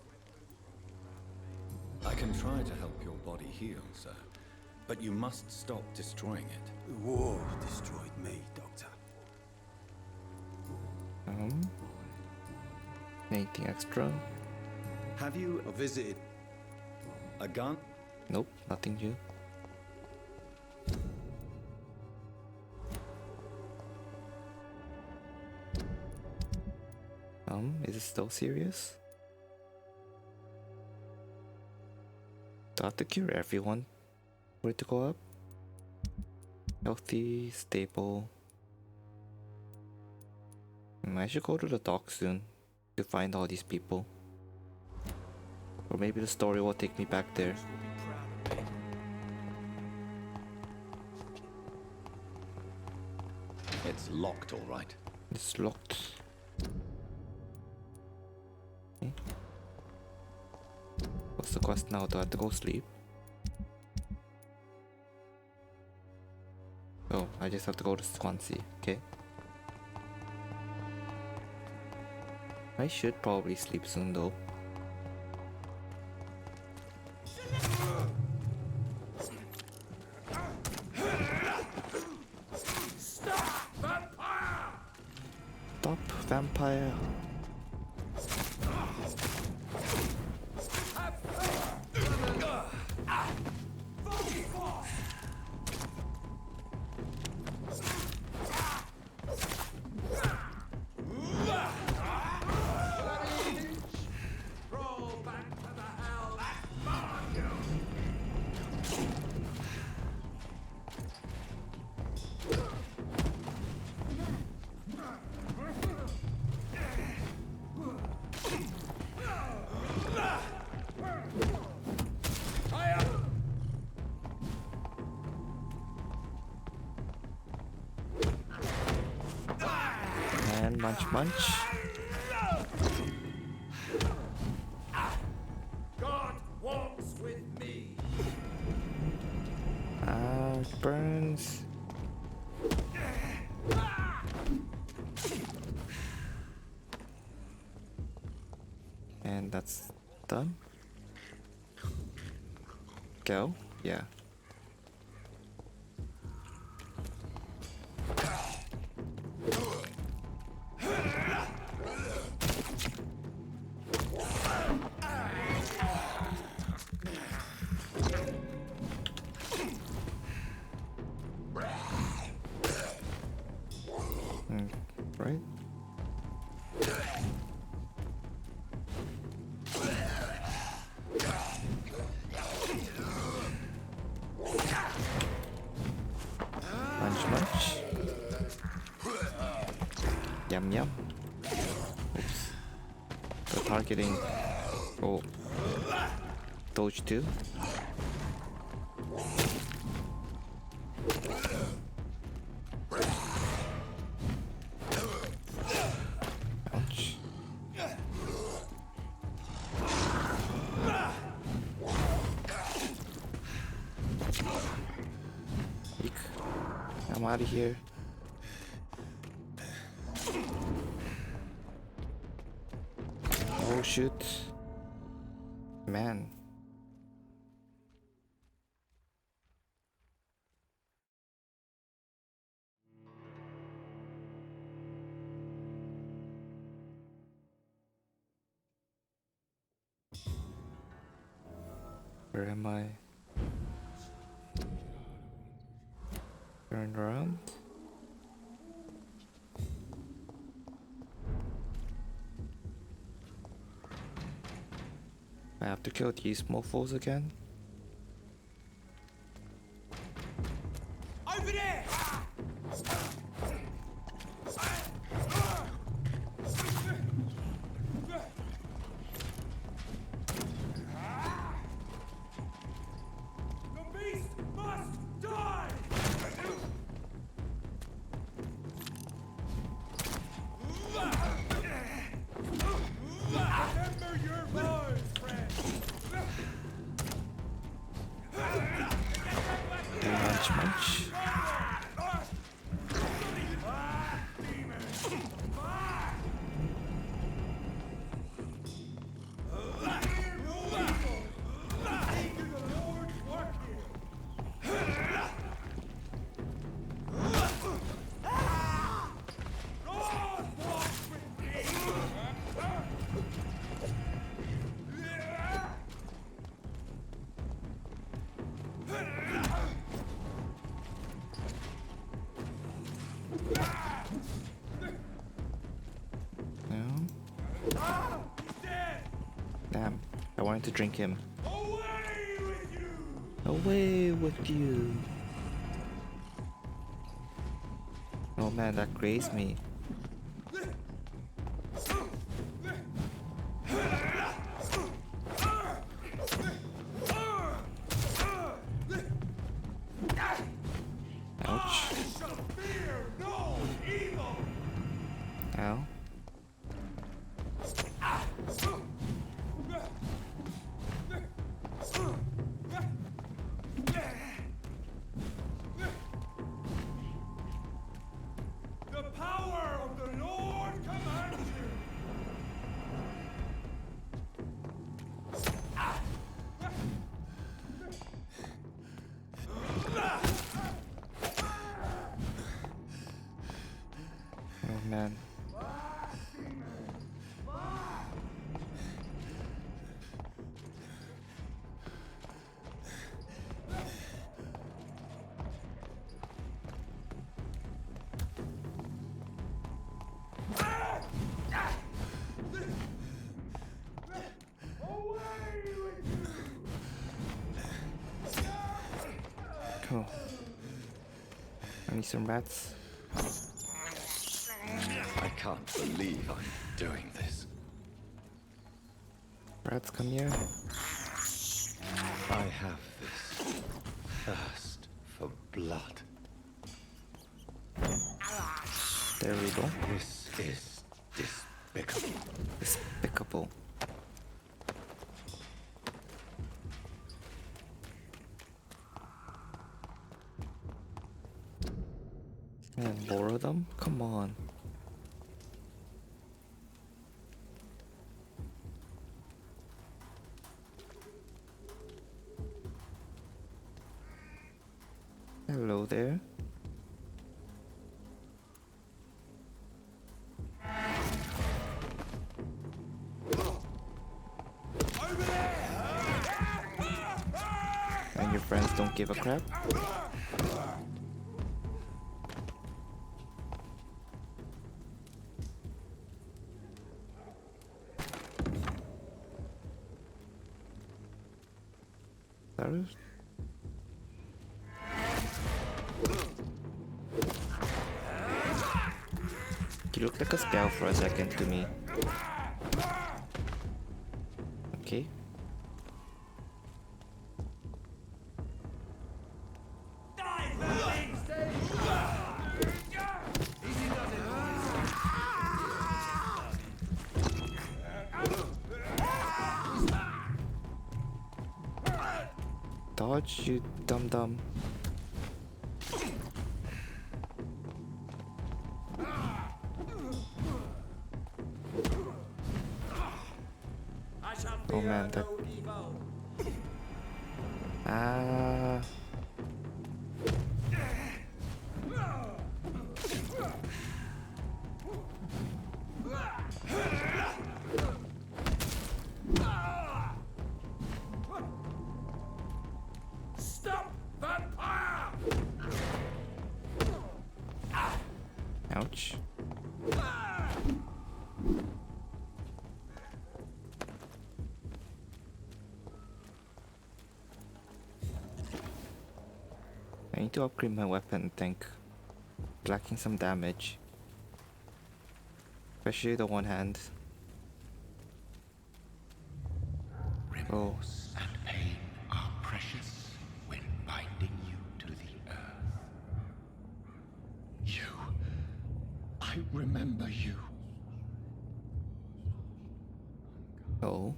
I can try to help your body heal, sir. But you must stop destroying it. The war destroyed me, Doctor. Anything extra? Have you I visited... a gun? Nope, nothing new. Is it still serious? Do I have to cure everyone for it to go up? Healthy, stable. I should go to the dock soon to find all these people. Or maybe the story will take me back there. It's locked, all right. It's locked. Okay. What's the quest now? Do I have to go sleep? Oh, I just have to go to Swansea. Okay. I should probably sleep soon though. Stop, vampire! And munch munch. God walks with me. It burns. And that's done. Go? Yeah. Right? Munch munch. Yum yum. Oops. The targeting. Oh. Dodge too. Ouch. Eek. I'm out of here. Oh shoot. Man. Where am I? Turn around. I have to kill these mofos again? Over there! The beast must die! Remember your words, friend! Munch munch. Damn, I wanted to drink him. Away with you! Away with you. Oh man, that grazed me. Ouch. Fear no evil! Ow. The power of the Lord commands you! Oh man. Cool. I need some rats. I can't believe I'm doing this. Rats, come here. I have this thirst for blood. There we go. This is despicable. Despicable. And borrow them? Come on. Hello there. And your friends don't give a crap? Sorry? You look like a scout for a second to me. Okay. Dodge, you dum-dum. Oh man, that. Ah. Stop, Vampyr! Ouch. I need to upgrade my weapon, I think. Lacking some damage. Especially the one hand. Remorse and pain are precious when binding you to the earth. You. I remember you. Oh.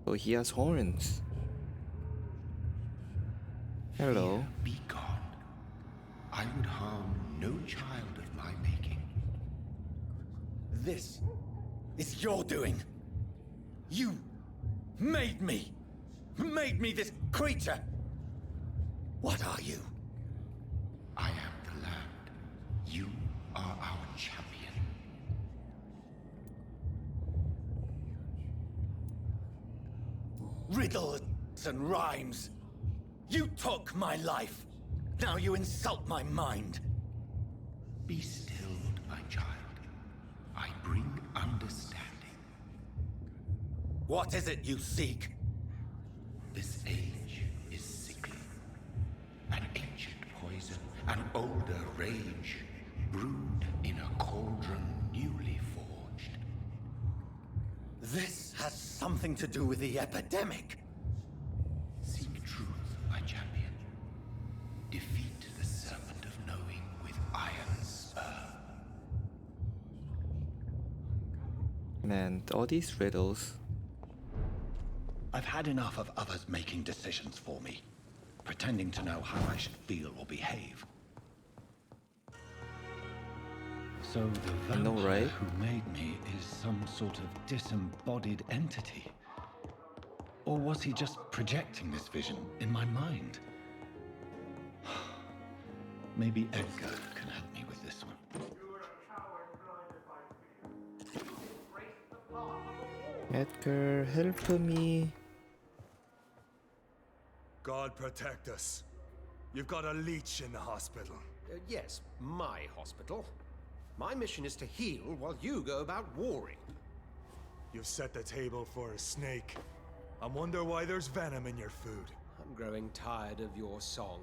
Oh, he has horns. Hello. Fear be gone. I would harm no child of my making. This is your doing. You made me. Made me this creature. What are you? I am the land. You are our champion. Riddles and rhymes. You took my life. Now you insult my mind. Be stilled, my child. I bring understanding. What is it you seek? This age is sickly. An ancient poison, an older rage, brewed in a cauldron newly forged. This has something to do with the epidemic. Seek truth, my champion. Defeat the serpent of knowing with iron spur. Man, all these riddles. I've had enough of others making decisions for me, pretending to know how I should feel or behave. So the I know, vampire right? who made me is some sort of disembodied entity? Or was he just projecting this vision in my mind? Maybe Edgar can help me with this one. Edgar, help me. God protect us. You've got a leech in the hospital. Yes, my hospital. My mission is to heal while you go about warring. You've set the table for a snake. I wonder why there's venom in your food. I'm growing tired of your song.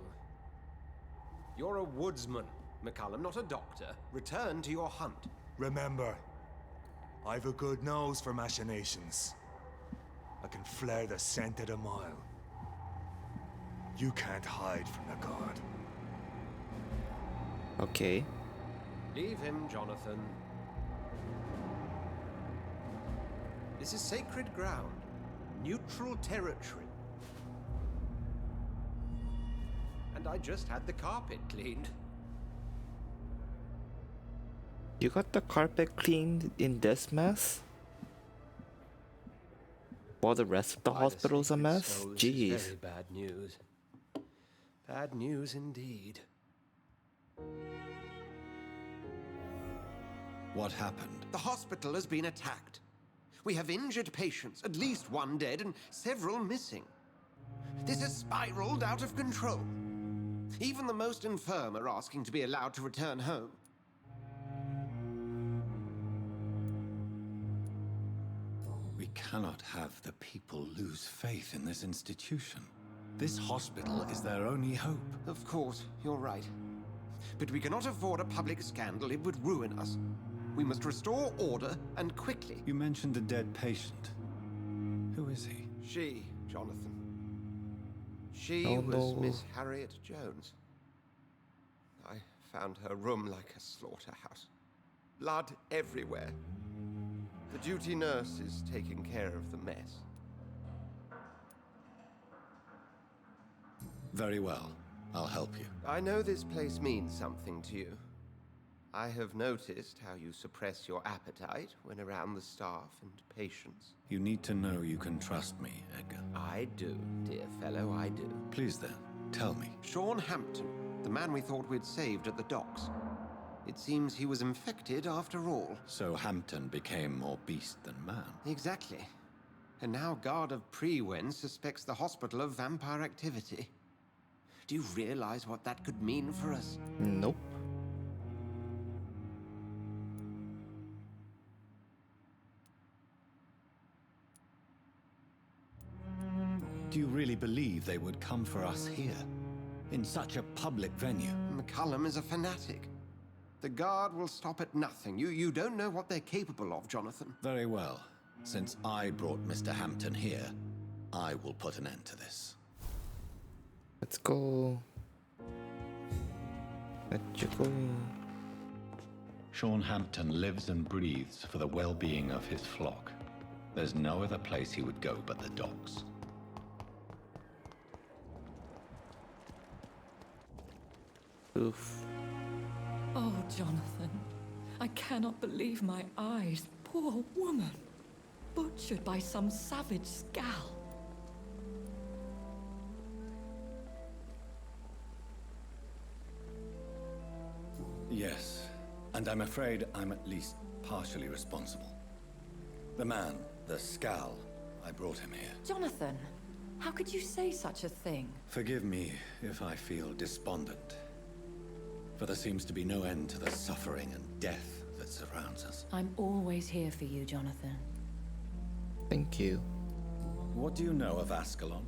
You're a woodsman, McCallum, not a doctor. Return to your hunt. Remember, I've a good nose for machinations. I can flare the scent at a mile. You can't hide from the god. Okay. Leave him, Jonathan. This is sacred ground. Neutral territory. And I just had the carpet cleaned. You got the carpet cleaned in this mess? While the rest of the hospital's a mess? Jeez. Very bad news. Bad news indeed. What happened? The hospital has been attacked. We have injured patients, at least one dead and several missing. This has spiraled out of control. Even the most infirm are asking to be allowed to return home. We cannot have the people lose faith in this institution. This hospital is their only hope. Of course, you're right. But we cannot afford a public scandal. It would ruin us. We must restore order, and quickly. You mentioned a dead patient. Who is he? She, Jonathan. She Oh, was no. Miss Harriet Jones. I found her room like a slaughterhouse. Blood everywhere. The duty nurse is taking care of the mess. Very well. I'll help you. I know this place means something to you. I have noticed how you suppress your appetite when around the staff and patients. You need to know you can trust me, Edgar. I do, dear fellow, I do. Please then, tell me. Sean Hampton, the man we thought we'd saved at the docks. It seems he was infected after all. So Hampton became more beast than man. Exactly. And now Guard of Prewen suspects the hospital of vampire activity. Do you realize what that could mean for us? Nope. Do you really believe they would come for us here? In such a public venue? McCullum is a fanatic. The Guard will stop at nothing. You don't know what they're capable of, Jonathan. Very well. Since I brought Mr. Hampton here, I will put an end to this. Let's go. Let you go. Sean Hampton lives and breathes for the well-being of his flock. There's no other place he would go but the docks. Oof. Oh, Jonathan, I cannot believe my eyes. Poor woman, butchered by some savage scowl. Yes, and I'm afraid I'm at least partially responsible. The man, the scowl, I brought him here. Jonathan, how could you say such a thing? Forgive me if I feel despondent, for there seems to be no end to the suffering and death that surrounds us. I'm always here for you, Jonathan. Thank you. What do you know of Ascalon?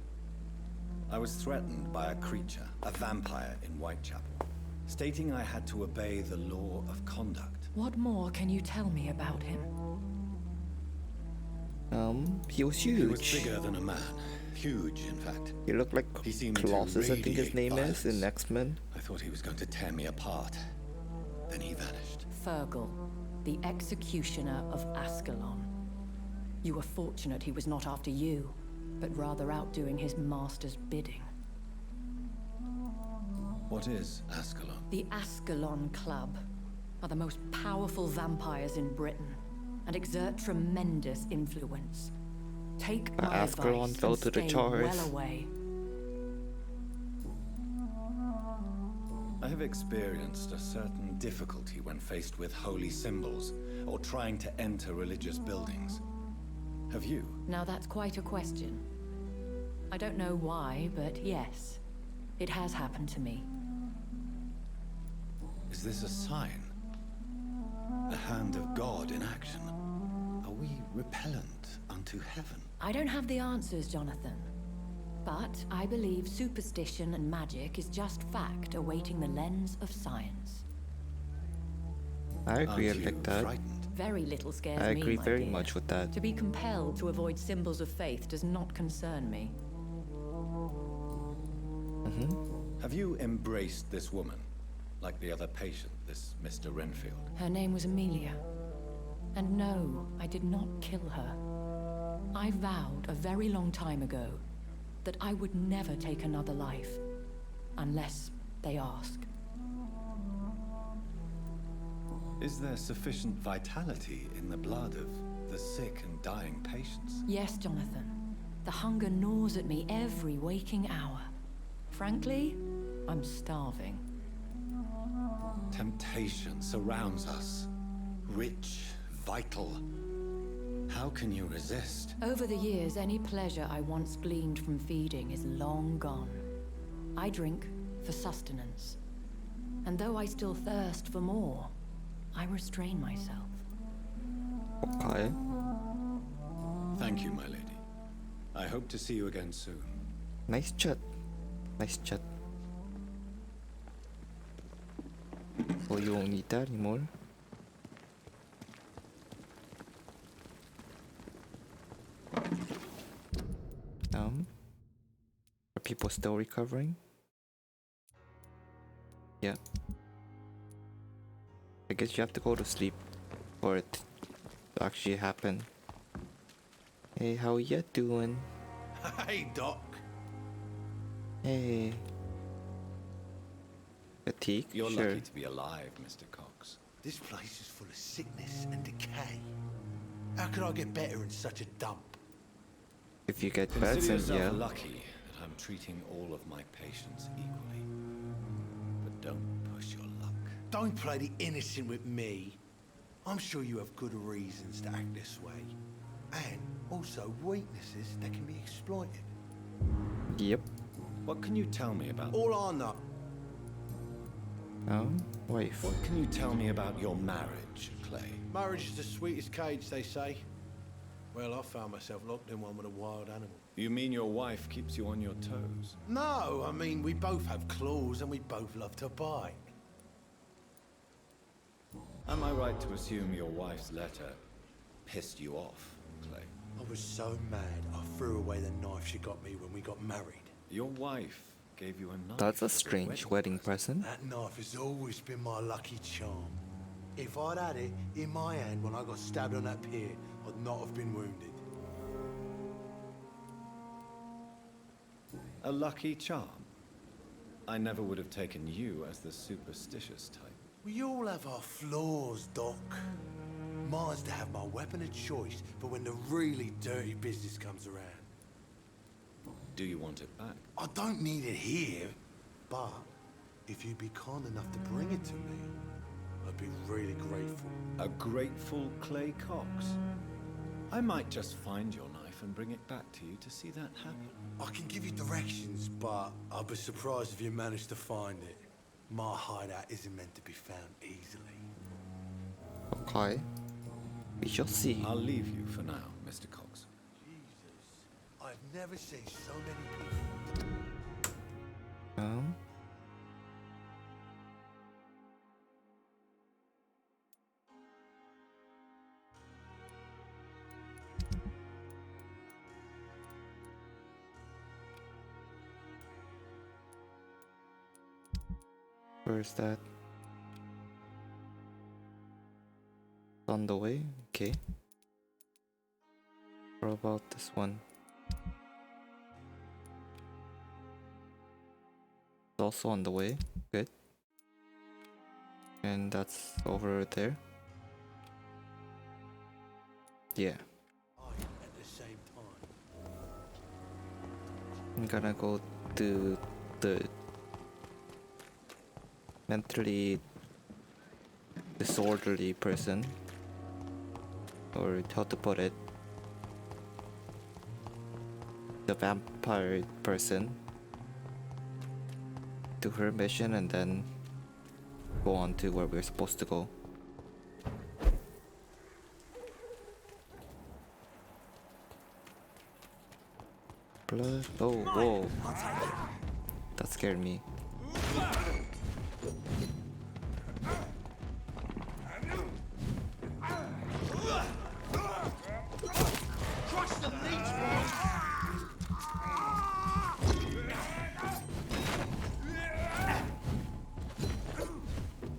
I was threatened by a creature, a vampire in Whitechapel, stating I had to obey the law of conduct. What more can you tell me about him? He was huge. He was bigger than a man. Huge, in fact. He looked like He seemed to Colossus, I think his radiate name is, in violence. X-Men. I thought he was going to tear me apart. Then he vanished. Fergal, the executioner of Ascalon. You were fortunate he was not after you, but rather out doing his master's bidding. What is Ascalon? The Ascalon Club are the most powerful vampires in Britain and exert tremendous influence. Take my Ascalon advice fell and to the stay charge. well away. I have experienced a certain difficulty when faced with holy symbols or trying to enter religious buildings. Have you? Now that's quite a question. I don't know why, but yes, it has happened to me. Is this a sign? The hand of God in action? Are we repellent unto heaven? I don't have the answers, Jonathan. But I believe superstition and magic is just fact awaiting the lens of science. I agree Aren't you like that. frightened? Very little scares I me, agree my very dear. much with that. To be compelled to avoid symbols of faith does not concern me. Have you embraced this woman? Like the other patient, this Mr. Renfield? Her name was Amelia. And no, I did not kill her. I vowed a very long time ago that I would never take another life, unless they ask. Is there sufficient vitality in the blood of the sick and dying patients? Yes, Jonathan. The hunger gnaws at me every waking hour. Frankly, I'm starving. Temptation surrounds us. Rich, vital. How can you resist? Over the years, any pleasure I once gleaned from feeding is long gone. I drink for sustenance. And though I still thirst for more, I restrain myself. Okay. Thank you, my lady. I hope to see you again soon. Nice chat. Nice chat. Oh, you won't need that anymore. Are people still recovering? Yeah. I guess you have to go to sleep for it to actually happen. Hey, how you doing? Hey, Doc. Hey. Fatigue? You're Sure. lucky to be alive, Mr. Cox. This place is full of sickness and decay. How could I get better in such a dump? If you get Consider beds, then yourself yeah. lucky that I'm treating all of my patients equally. But don't push your luck. Don't play the innocent with me. I'm sure you have good reasons to act this way. And also weaknesses that can be exploited. Yep. What can you tell me about... All I know. Wife. What can you tell me about your marriage, Clay? Marriage is the sweetest cage, they say. Well, I found myself locked in one with a wild animal. You mean your wife keeps you on your toes? No, I mean, we both have claws and we both love to bite. Am I right to assume your wife's letter pissed you off, Clay? I was so mad, I threw away the knife she got me when we got married. Your wife gave you a knife. That's a as strange wedding present. That knife has always been my lucky charm. If I'd had it in my hand when I got stabbed on that pier, I'd not have been wounded. A lucky charm? I never would have taken you as the superstitious type. We all have our flaws, Doc. Mine's to have my weapon of choice for when the really dirty business comes around. Do you want it back? I don't need it here, but if you'd be kind enough to bring it to me, I'd be really grateful. A grateful Clay Cox? I might just find your knife and bring it back to you to see that happen. I can give you directions, but I'd be surprised if you managed to find it. My hideout isn't meant to be found easily. Okay. We shall see. I'll leave you for now, Mr. Cox. Jesus, I've never seen so many people. Where is that? On the way? Okay. What about this one? It's also on the way. Good. And that's over there. Yeah. At the same time. I'm gonna go to the mentally disorderly person, or how to put it, the vampire person, do her mission and then go on to where we're supposed to go. Blood. Oh, whoa. That scared me.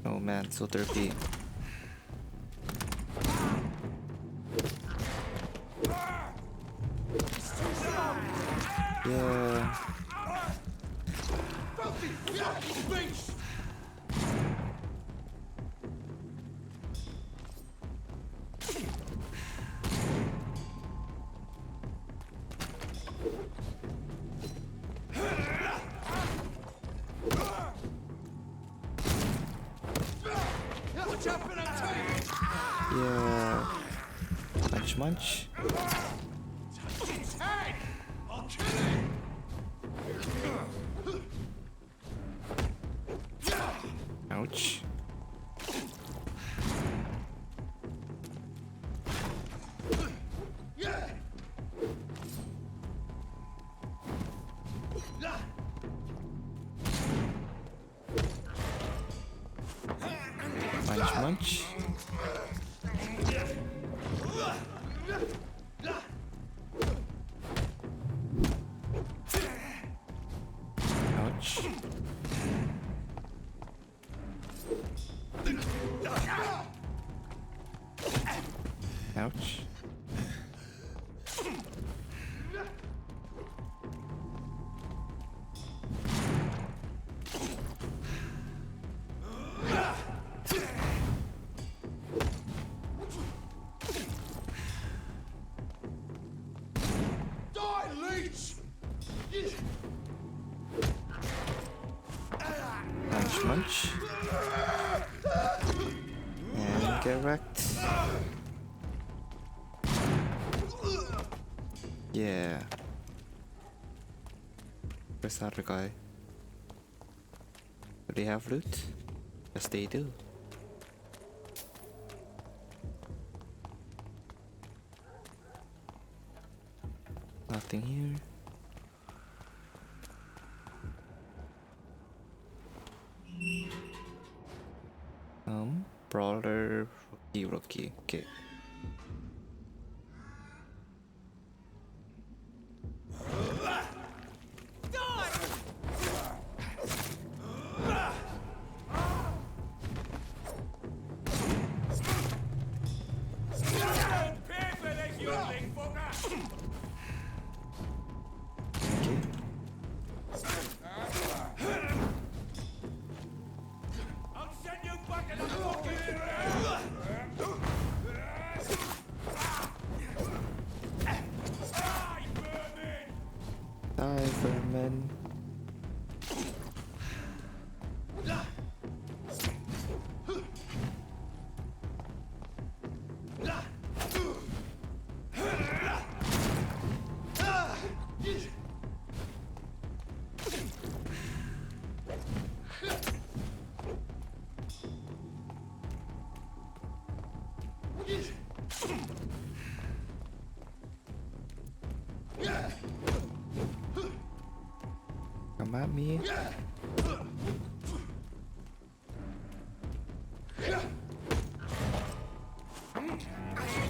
Oh man, so dirty. Yeah. Yeah. Munch munch. Ouch. Munch munch. Ouch. Ouch. Get wrecked. Yeah. Where's the other guy? Do they have loot? Yes, they do. Nothing here. Brawler, rookie. Okay. Die, vermin. Come at me.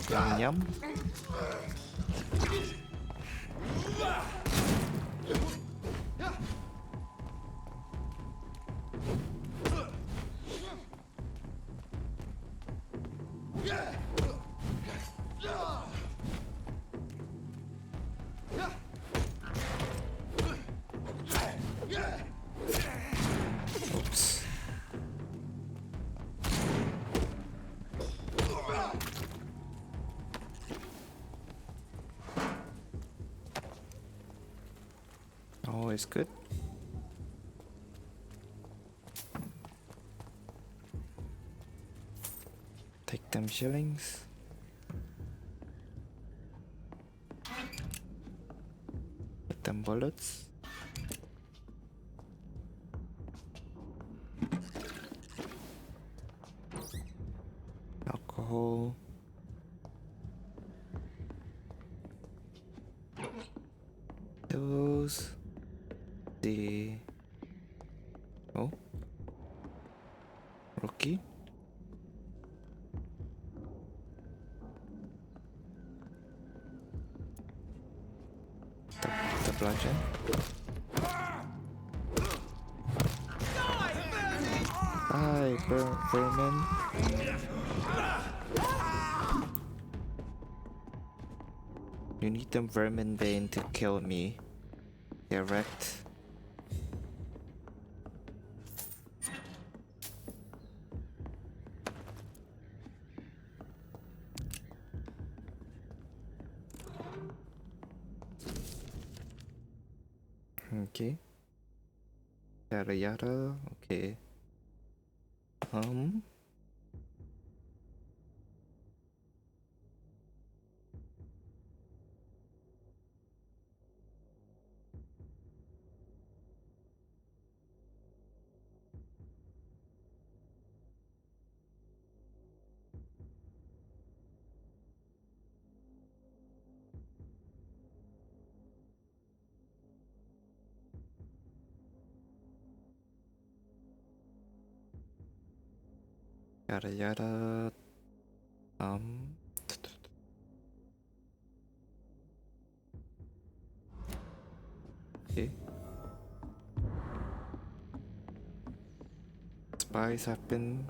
Yum yum. Oops. Always good. Take them shillings. Get them bullets. Alcohol. Those. The rookie. The bludgeon. Hi, vermin. You need them vermin bane to kill me. Get wrecked. Okay. Yada yada. Okay. Yada yada. Okay. Spies have been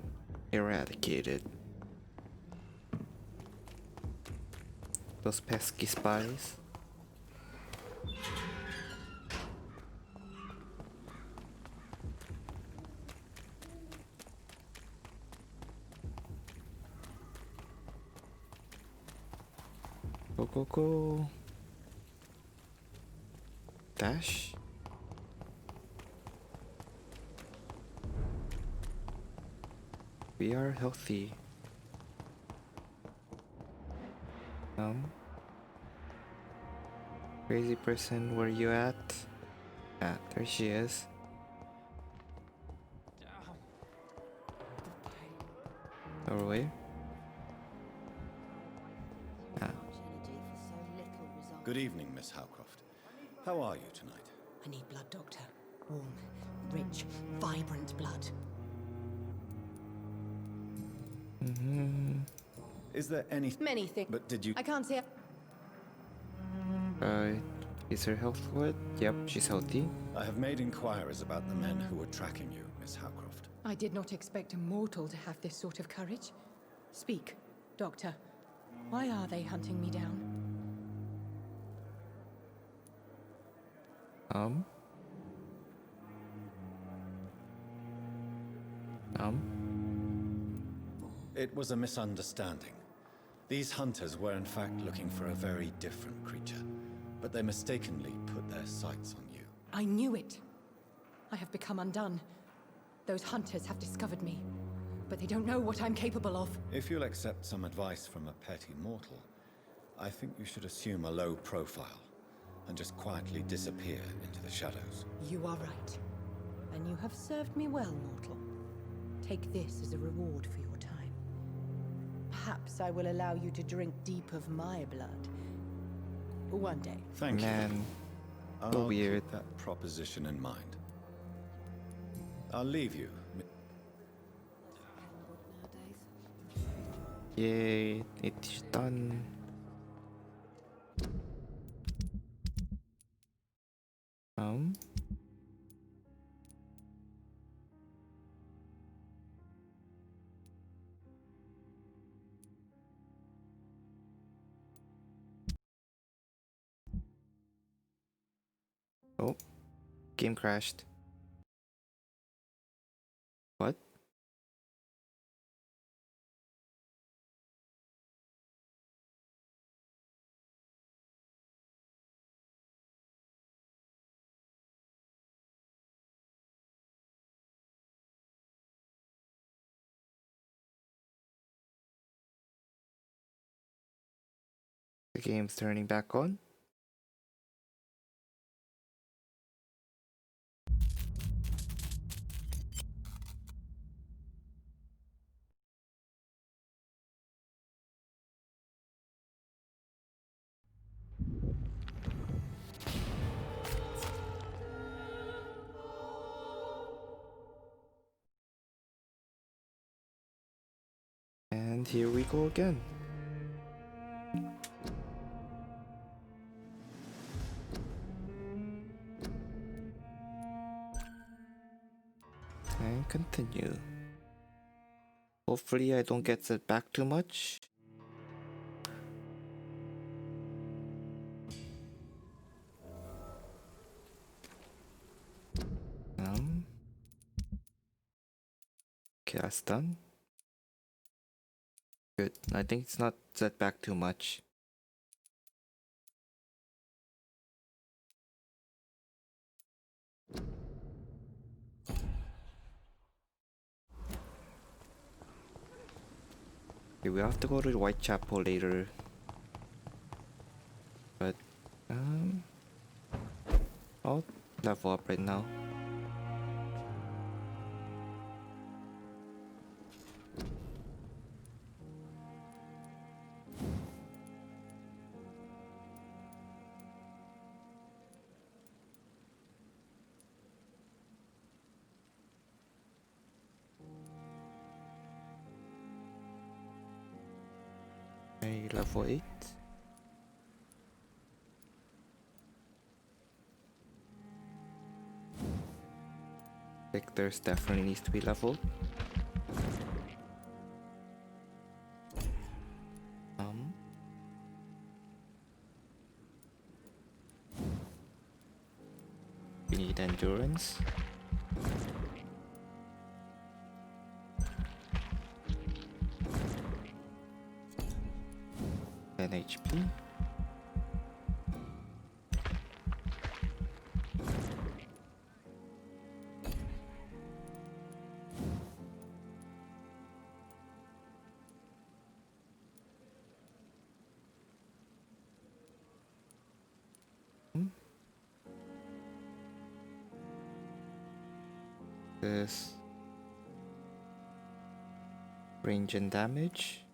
eradicated. Those pesky spies. Go, go, go. Dash. We are healthy. Crazy person, where you at? Ah, there she is. Doorway. Ah. Good evening, Miss Howcroft. How are you tonight? I need blood, Doctor. Warm, rich, vibrant blood. Is there any... Many things. But did you... I can't say. Is her health good? Yep, she's healthy. I have made inquiries about the men who were tracking you, Miss Howcroft. I did not expect a mortal to have this sort of courage. Speak, Doctor. Why are they hunting me down? It was a misunderstanding. These hunters were in fact looking for a very different creature, but they mistakenly put their sights on you. I knew it. I have become undone. Those hunters have discovered me, but they don't know what I'm capable of. If you'll accept some advice from a petty mortal, I think you should assume a low profile and just quietly disappear into the shadows. You are right. And you have served me well, mortal. Take this as a reward for your time. Perhaps I will allow you to drink deep of my blood. One day. Thank you. Man, I'll so weird. keep that proposition in mind. I'll leave you. Yay, it's done. Oh, game crashed. What? The game's turning back on. And here we go again. And continue. Hopefully I don't get set back too much. Okay, that's done. Good. I think it's not set back too much. Okay, we have to go to Whitechapel later. But I'll level up right now. Level 8. Victor's definitely needs to be leveled. We need endurance. HP. This range and damage.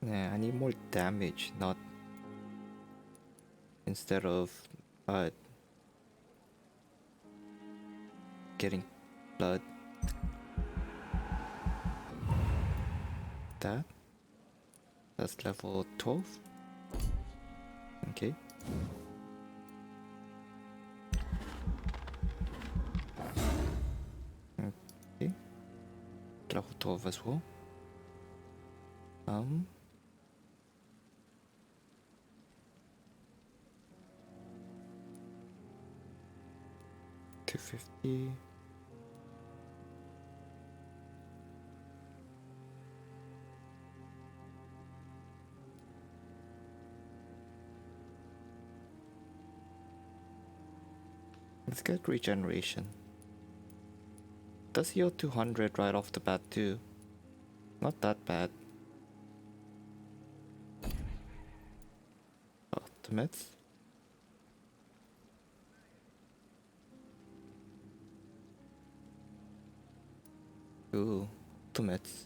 Yeah, I need more damage, not instead of getting blood. That's level 12. Okay. Okay. Level 12 as well. 250. Let's get regeneration. Does heal 200 right off the bat too. Not that bad. Ultimates. Ooh, ultimates.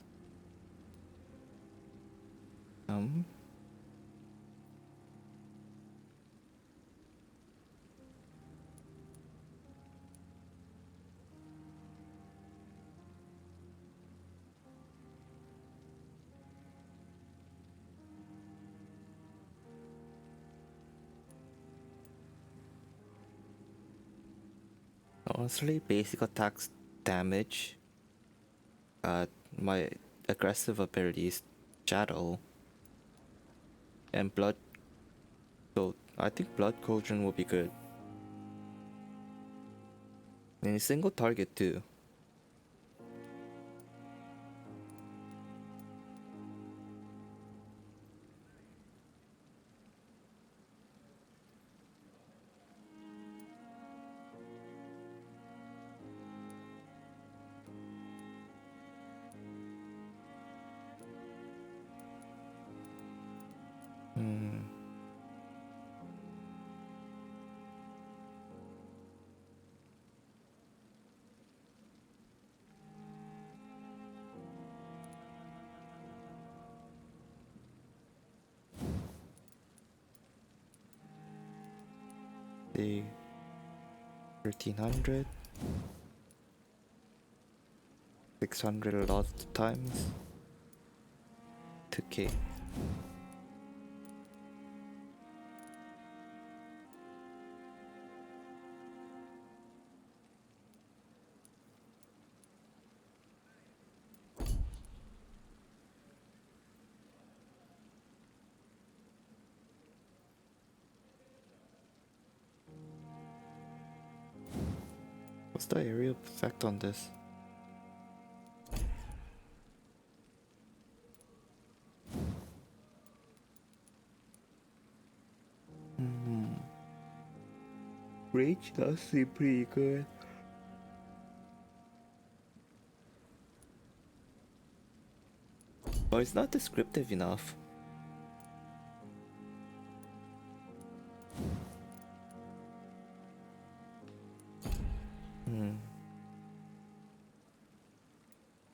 Honestly, basic attacks damage. My aggressive ability is Shadow and Blood. So I think Blood Cauldron will be good. And a single target too. The 1300, 600 a lot of times, 2k. What's the area effect on this? Rage does seem pretty good. But it's not descriptive enough.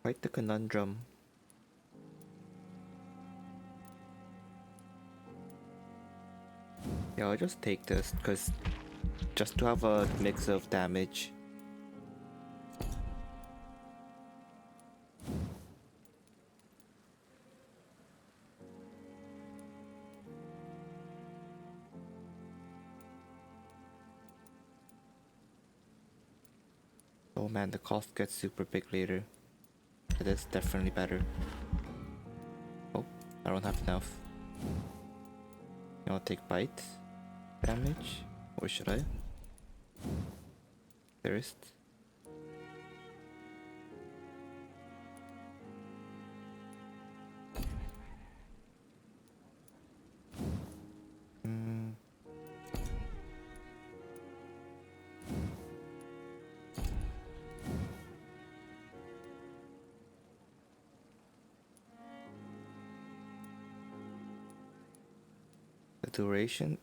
Quite the conundrum. Yeah, I'll just take this, cause just to have a mix of damage. Oh man, the cost gets super big later. It is definitely better. Oh, I don't have enough. I'll take bite damage, or should I? Thirst.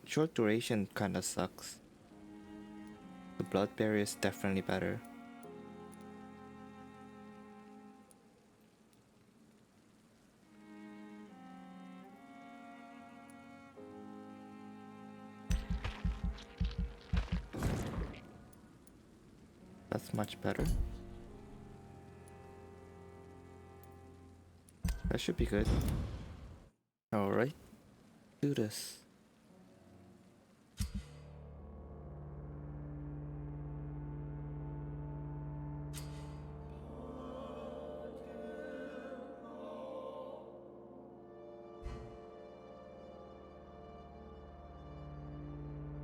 short duration kinda sucks. The blood barrier is definitely better. That's much better. That should be good. Alright. Do this.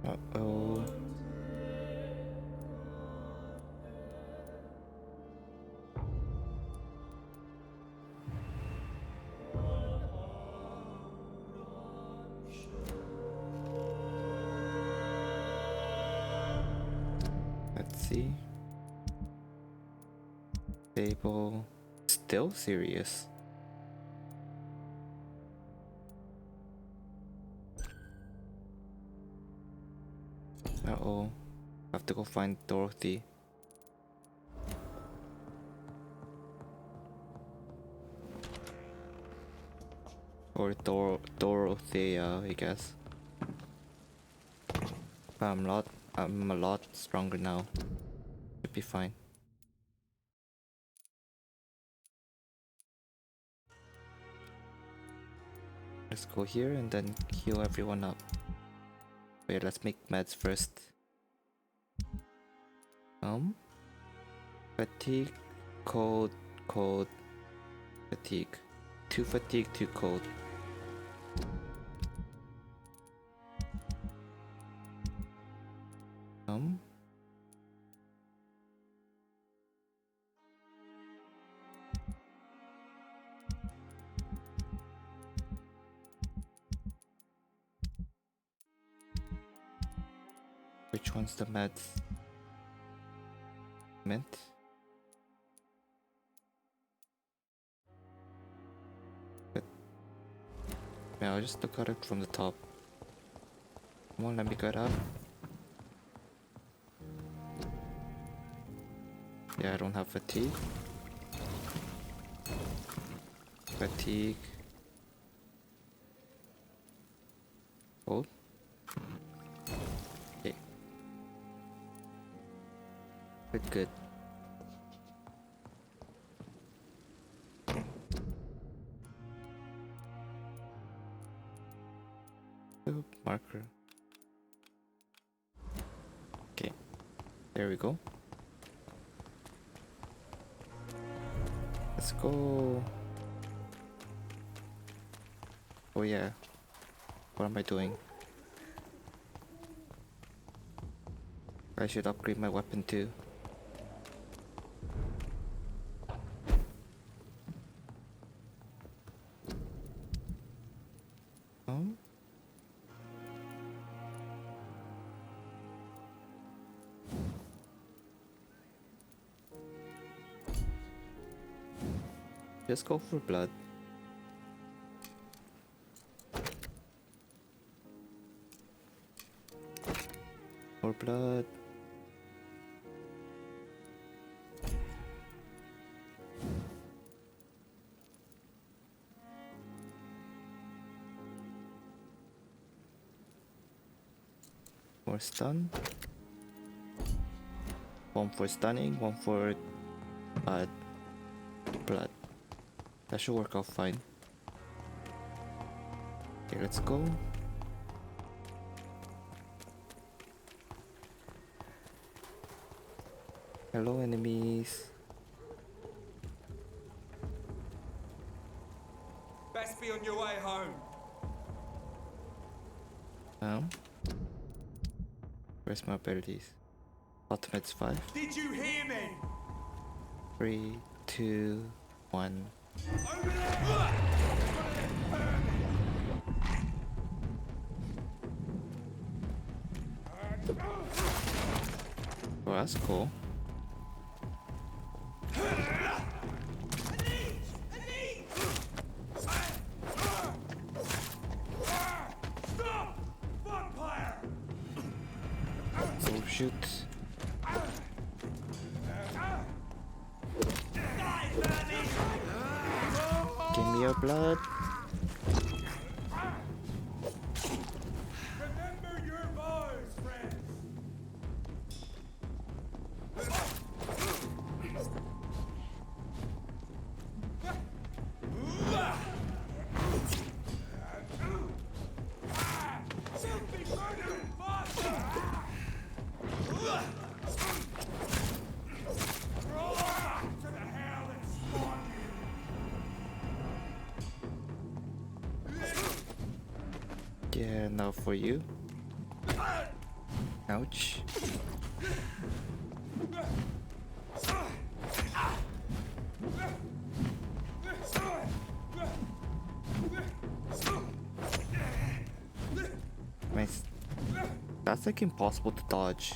Uh-oh. Let's see. Stable. Still serious. Uh-oh. Have to go find Dorothy. Or Dorothea, I guess. But I'm a lot stronger now. Should be fine. Let's go here and then heal everyone up. Wait, let's make meds first. Fatigue, cold, fatigue. 2 fatigue, 2 cold. Which one's the meds? Mint? Good. Yeah, I'll just look at it from the top. Come on, let me get up. Yeah, I don't have fatigue. Fatigue. Cold. Okay. Good. Oh, marker. Okay. There we go. Let's go. Oh yeah. What am I doing? I should upgrade my weapon too. Just go for blood. More blood. More stun. One for stunning, one for blood. That should work out fine. Okay, let's go. Hello, enemies. Best be on your way home. Where's my abilities? Ultimate's 5. Did you hear me? 3, 2, 1. Oh, that's cool. your blood. Remember your vows, friends. Something murdering faster. Roll back to the hell that spawned you. Yeah, now for you. Ouch. Nice. That's like impossible to dodge.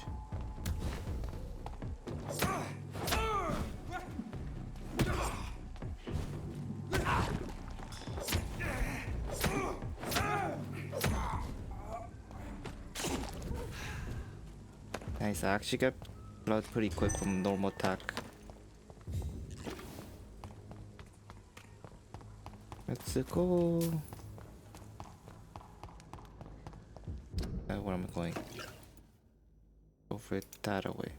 Nice, I actually got blood pretty quick from normal attack. Let's go. Where am I going? Over that way.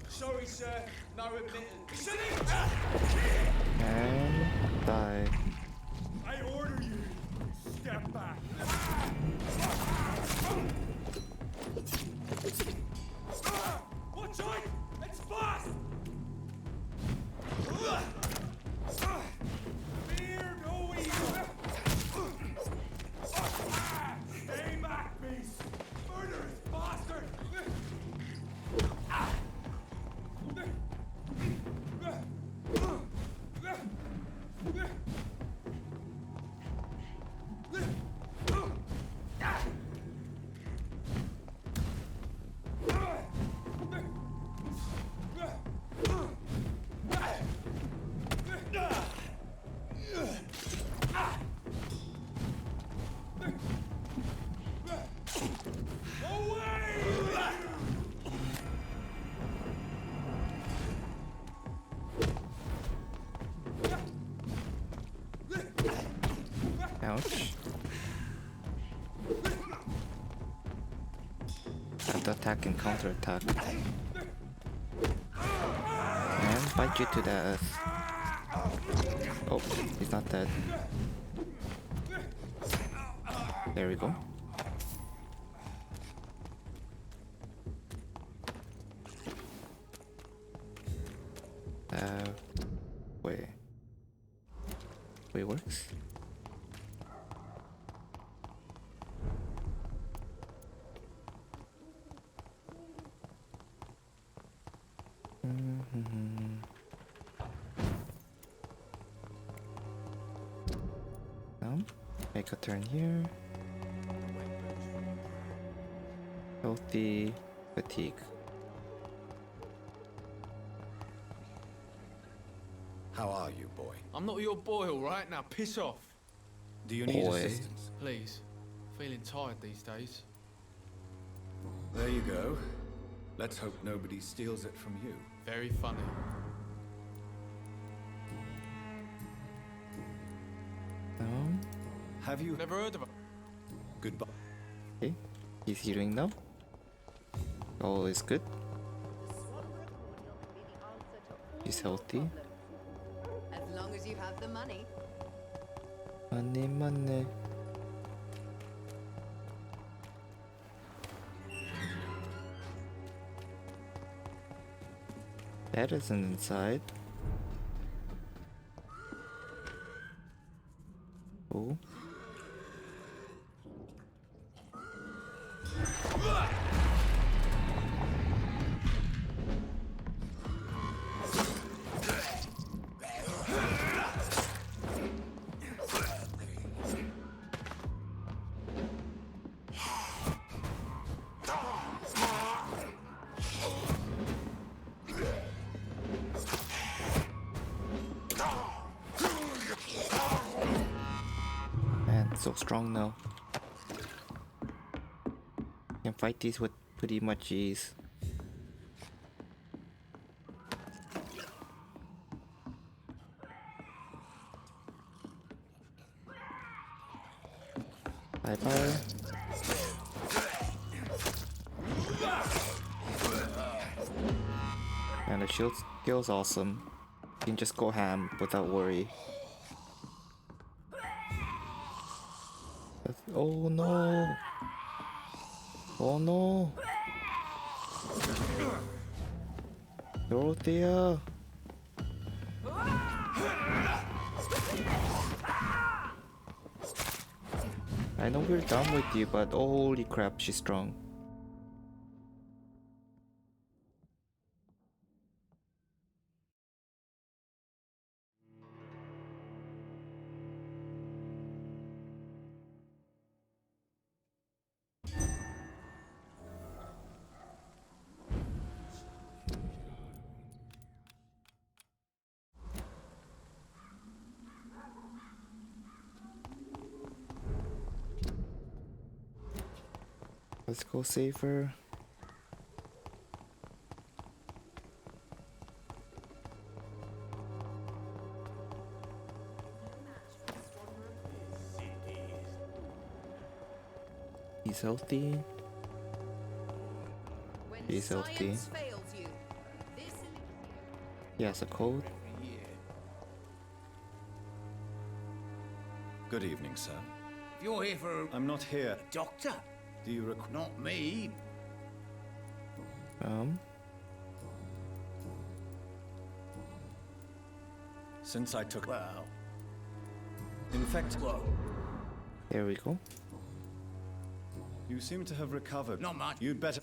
Sorry, sir. No admittance. And die. I order you. Step back. Watch out! It's fast! Fear no evil. Stay back, beast. Murderous bastard. Ouch. I have to attack and counter attack. And bite you to the earth. Oh, he's not dead. There we go. Wait. Wait, works? Make a turn here. Healthy fatigue. How are you, boy? I'm not your boy, all right? Now piss off. Do you need Boy. assistance? Please. Feeling tired these days. There you go. Let's hope nobody steals it from you. Very funny. Have you Never heard of it. Goodbye. Okay, he's healing now. All is good. He's healthy. As long as you have the money. Money, money. That isn't inside. Oh. So strong now. Can fight these with pretty much ease. Bye bye. And the shield skill's awesome. You can just go ham without worry. Oh no! Oh no! Dorothea! I know we're done with you, but holy crap, she's strong. Let's go save her. He's healthy. He's healthy. He has a code. Good evening, sir. If you're here for I'm not here. a doctor, Do you require? not me. Since I took. Well, In fact, There we go. you seem to have recovered. not much. You'd better.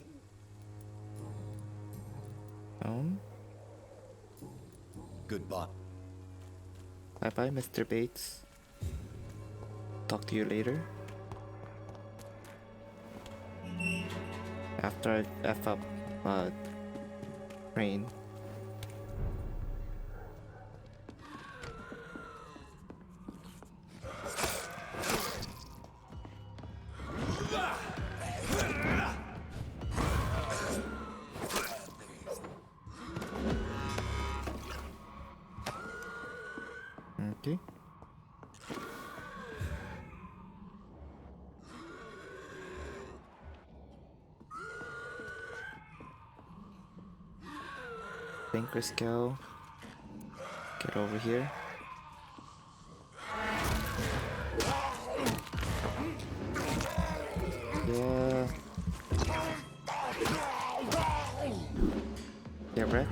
Goodbye. Bye bye, Mr. Bates. Talk to you later. After I F up, Rain. Okay. Banker Scout. Get over here. Yeah. Get wrecked.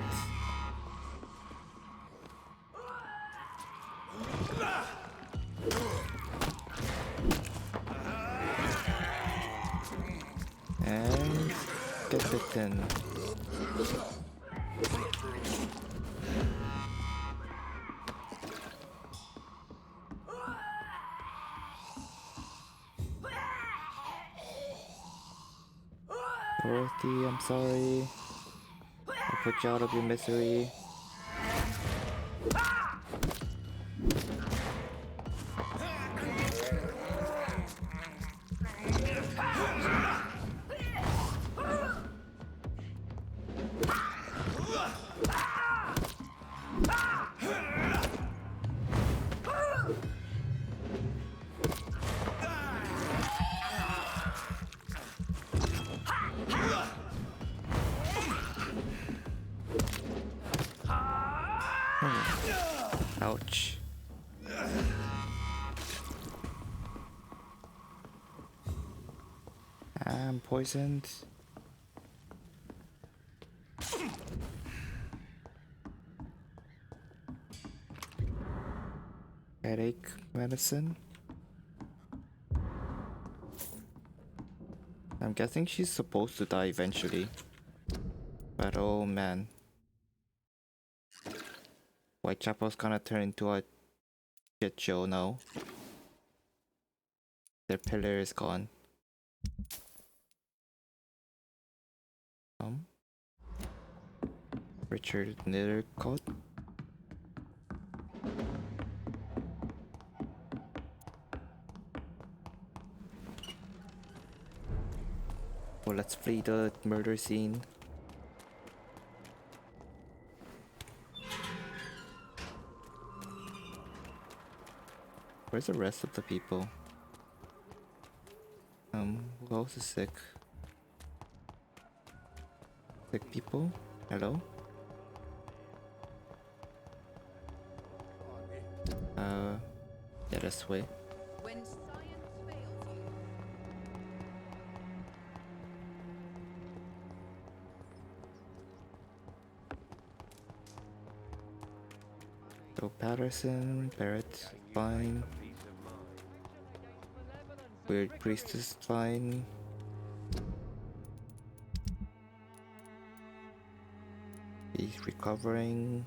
And get bitten. Dorothy, I'm sorry. I'll put you out of your misery. Ouch. I'm poisoned. Headache medicine. I'm guessing she's supposed to die eventually. But oh man. Whitechapel's gonna turn into a shit show now. Their pillar is gone. Richard Nethercott. Well, let's flee the murder scene. Where's the rest of the people? Who else is sick? Sick people? Hello? Yeah, this way. When science fails you, So Patterson, Barrett, fine. Weird Priest is fine. He's recovering.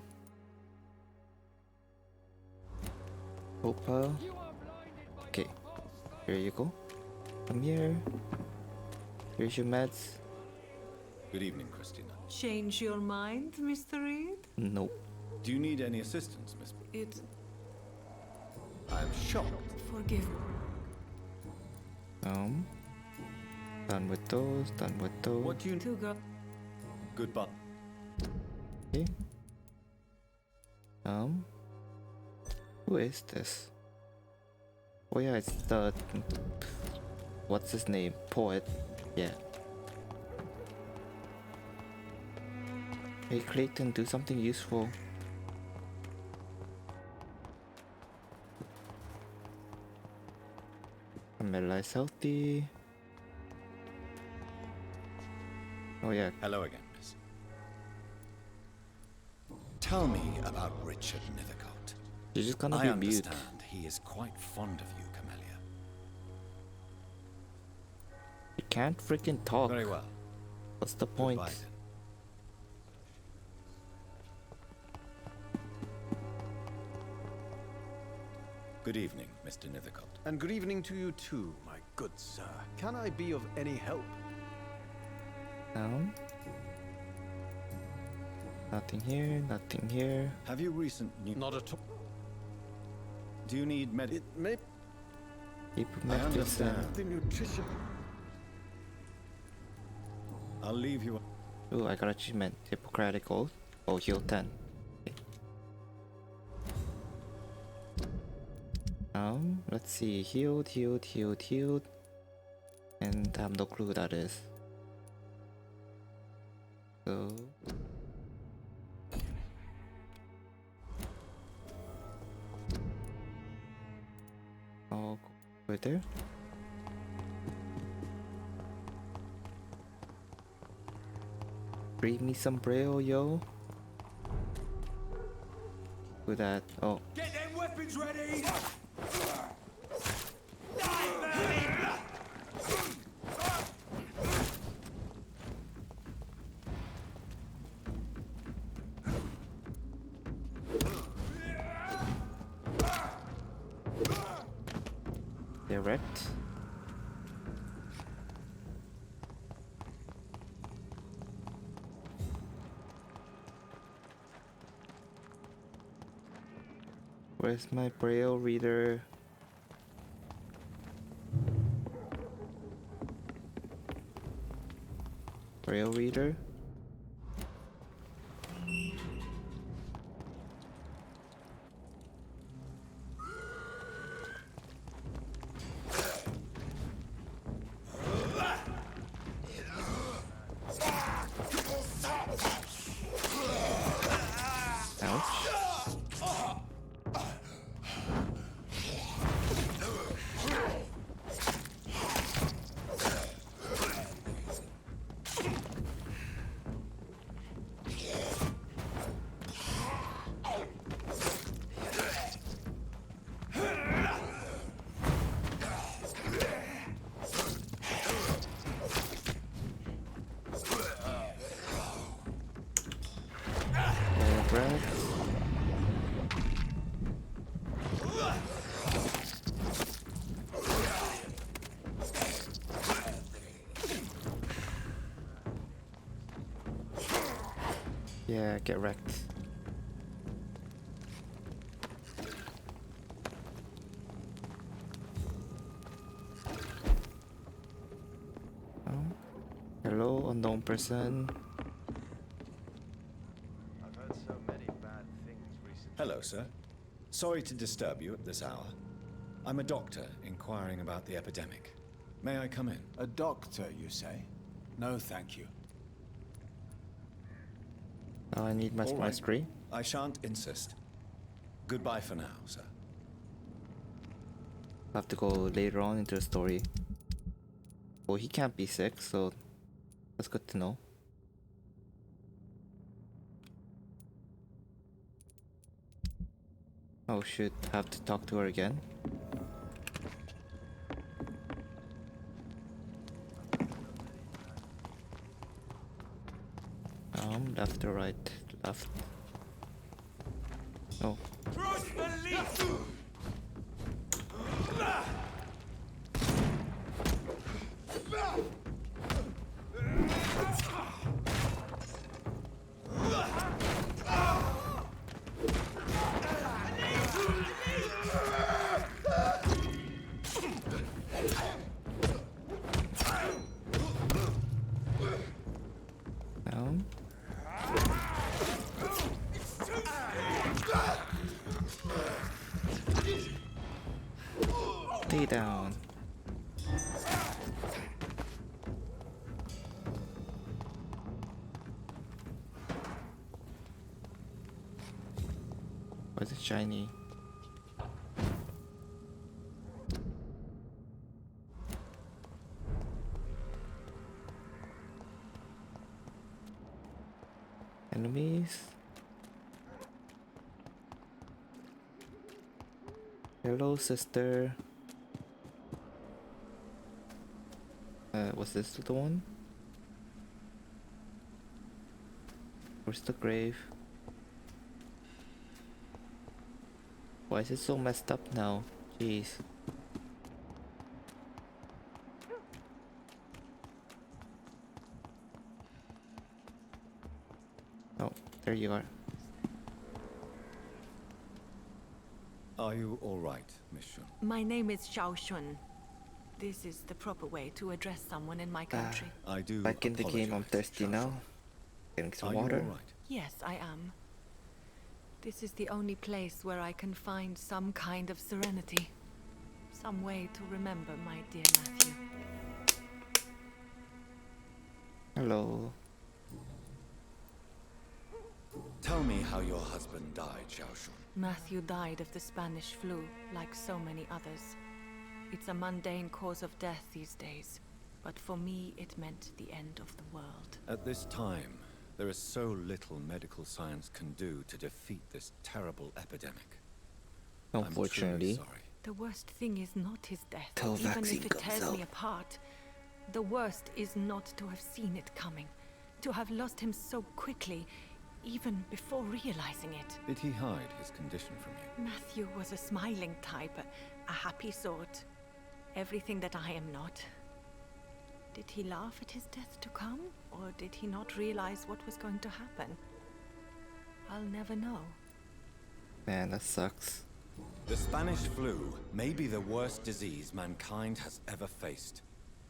Opa. Okay, here you go. Come here. Here's your meds. Good evening, Christina. Change your mind, Mr. Reed? Nope. Do you need any assistance, Miss? It... I'm shocked. Forgive me. Done with those, done with those. What do you... To go... Goodbye. Okay. Who is this? Oh yeah, it's the... What's his name? Poet. Yeah. Hey Clayton, do something useful. Camilla is healthy. Oh yeah. Hello again, Miss. Tell me about Richard Nethercott. You're just gonna I be mute. understand he is quite fond of you, Camellia. You can't freaking talk. Very well. What's the point? Goodbye, then. Good evening, Mr. Nethercott. And good evening to you too, my good sir. Can I be of any help? Nothing here, nothing here. Have you recent news? Not at all. Do you need med? It may... Keep I understand. The nutrition... I'll leave you. Ooh, I got achievement. Hippocratic Oath. Oh, heal 10. Okay. Let's see. Healed, healed, healed, healed. And I have no clue who that is. So... I'll go over there. Read me some braille, yo. Who that? Oh. Get them weapons ready! Direct. Where's my braille reader? Braille reader? Yeah, get wrecked. Hello, unknown person. I've heard so many bad things recently. Hello, sir. Sorry to disturb you at this hour. I'm a doctor inquiring about the epidemic. May I come in? A doctor, you say? No, thank you. I need my All right. mastery. I shan't insist. Goodbye for now, sir. I have to go later on into the story. Well, he can't be sick, so that's good to know. Oh shit, I have to talk to her again. Left or right? Left. Oh. Down. Stay down. Why is it shiny? Enemies? Hello, sister. Was this the one? Where's the grave? Why is it so messed up now? Jeez. Oh, there you are. Are you all right, Miss Shun? My name is Xiao Shun. This is the proper way to address someone in my country. I do. Back in the game, I'm thirsty now. Getting some Are water. you all right? Yes, I am. This is the only place where I can find some kind of serenity. Some way to remember my dear Matthew. Hello. Tell me how your husband died, Xiaoshun. Matthew died of the Spanish flu, like so many others. It's a mundane cause of death these days, but for me it meant the end of the world. At this time, there is so little medical science can do to defeat this terrible epidemic. Unfortunately. I'm truly sorry. The worst thing is not his death, Till even vaccine if it comes tears out. me apart. The worst is not to have seen it coming, to have lost him so quickly, even before realizing it. Did he hide his condition from you? Matthew was a smiling type, a happy sort. Everything that I am not. Did he laugh at his death to come, or did he not realize what was going to happen? I'll never know. Man, that sucks. The Spanish flu may be the worst disease mankind has ever faced.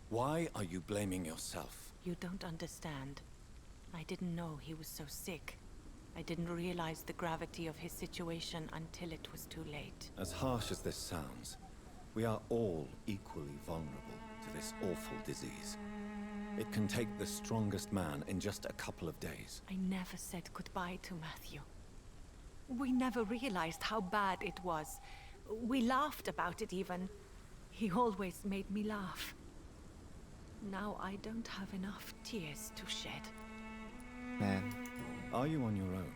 Why are you blaming yourself? You don't understand. I didn't know he was so sick. I didn't realize the gravity of his situation until it was too late. As harsh as this sounds, we are all equally vulnerable to this awful disease. It can take the strongest man in just a couple of days. I never said goodbye to Matthew. We never realized how bad it was. We laughed about it even. He always made me laugh. Now I don't have enough tears to shed. Man, Are you on your own?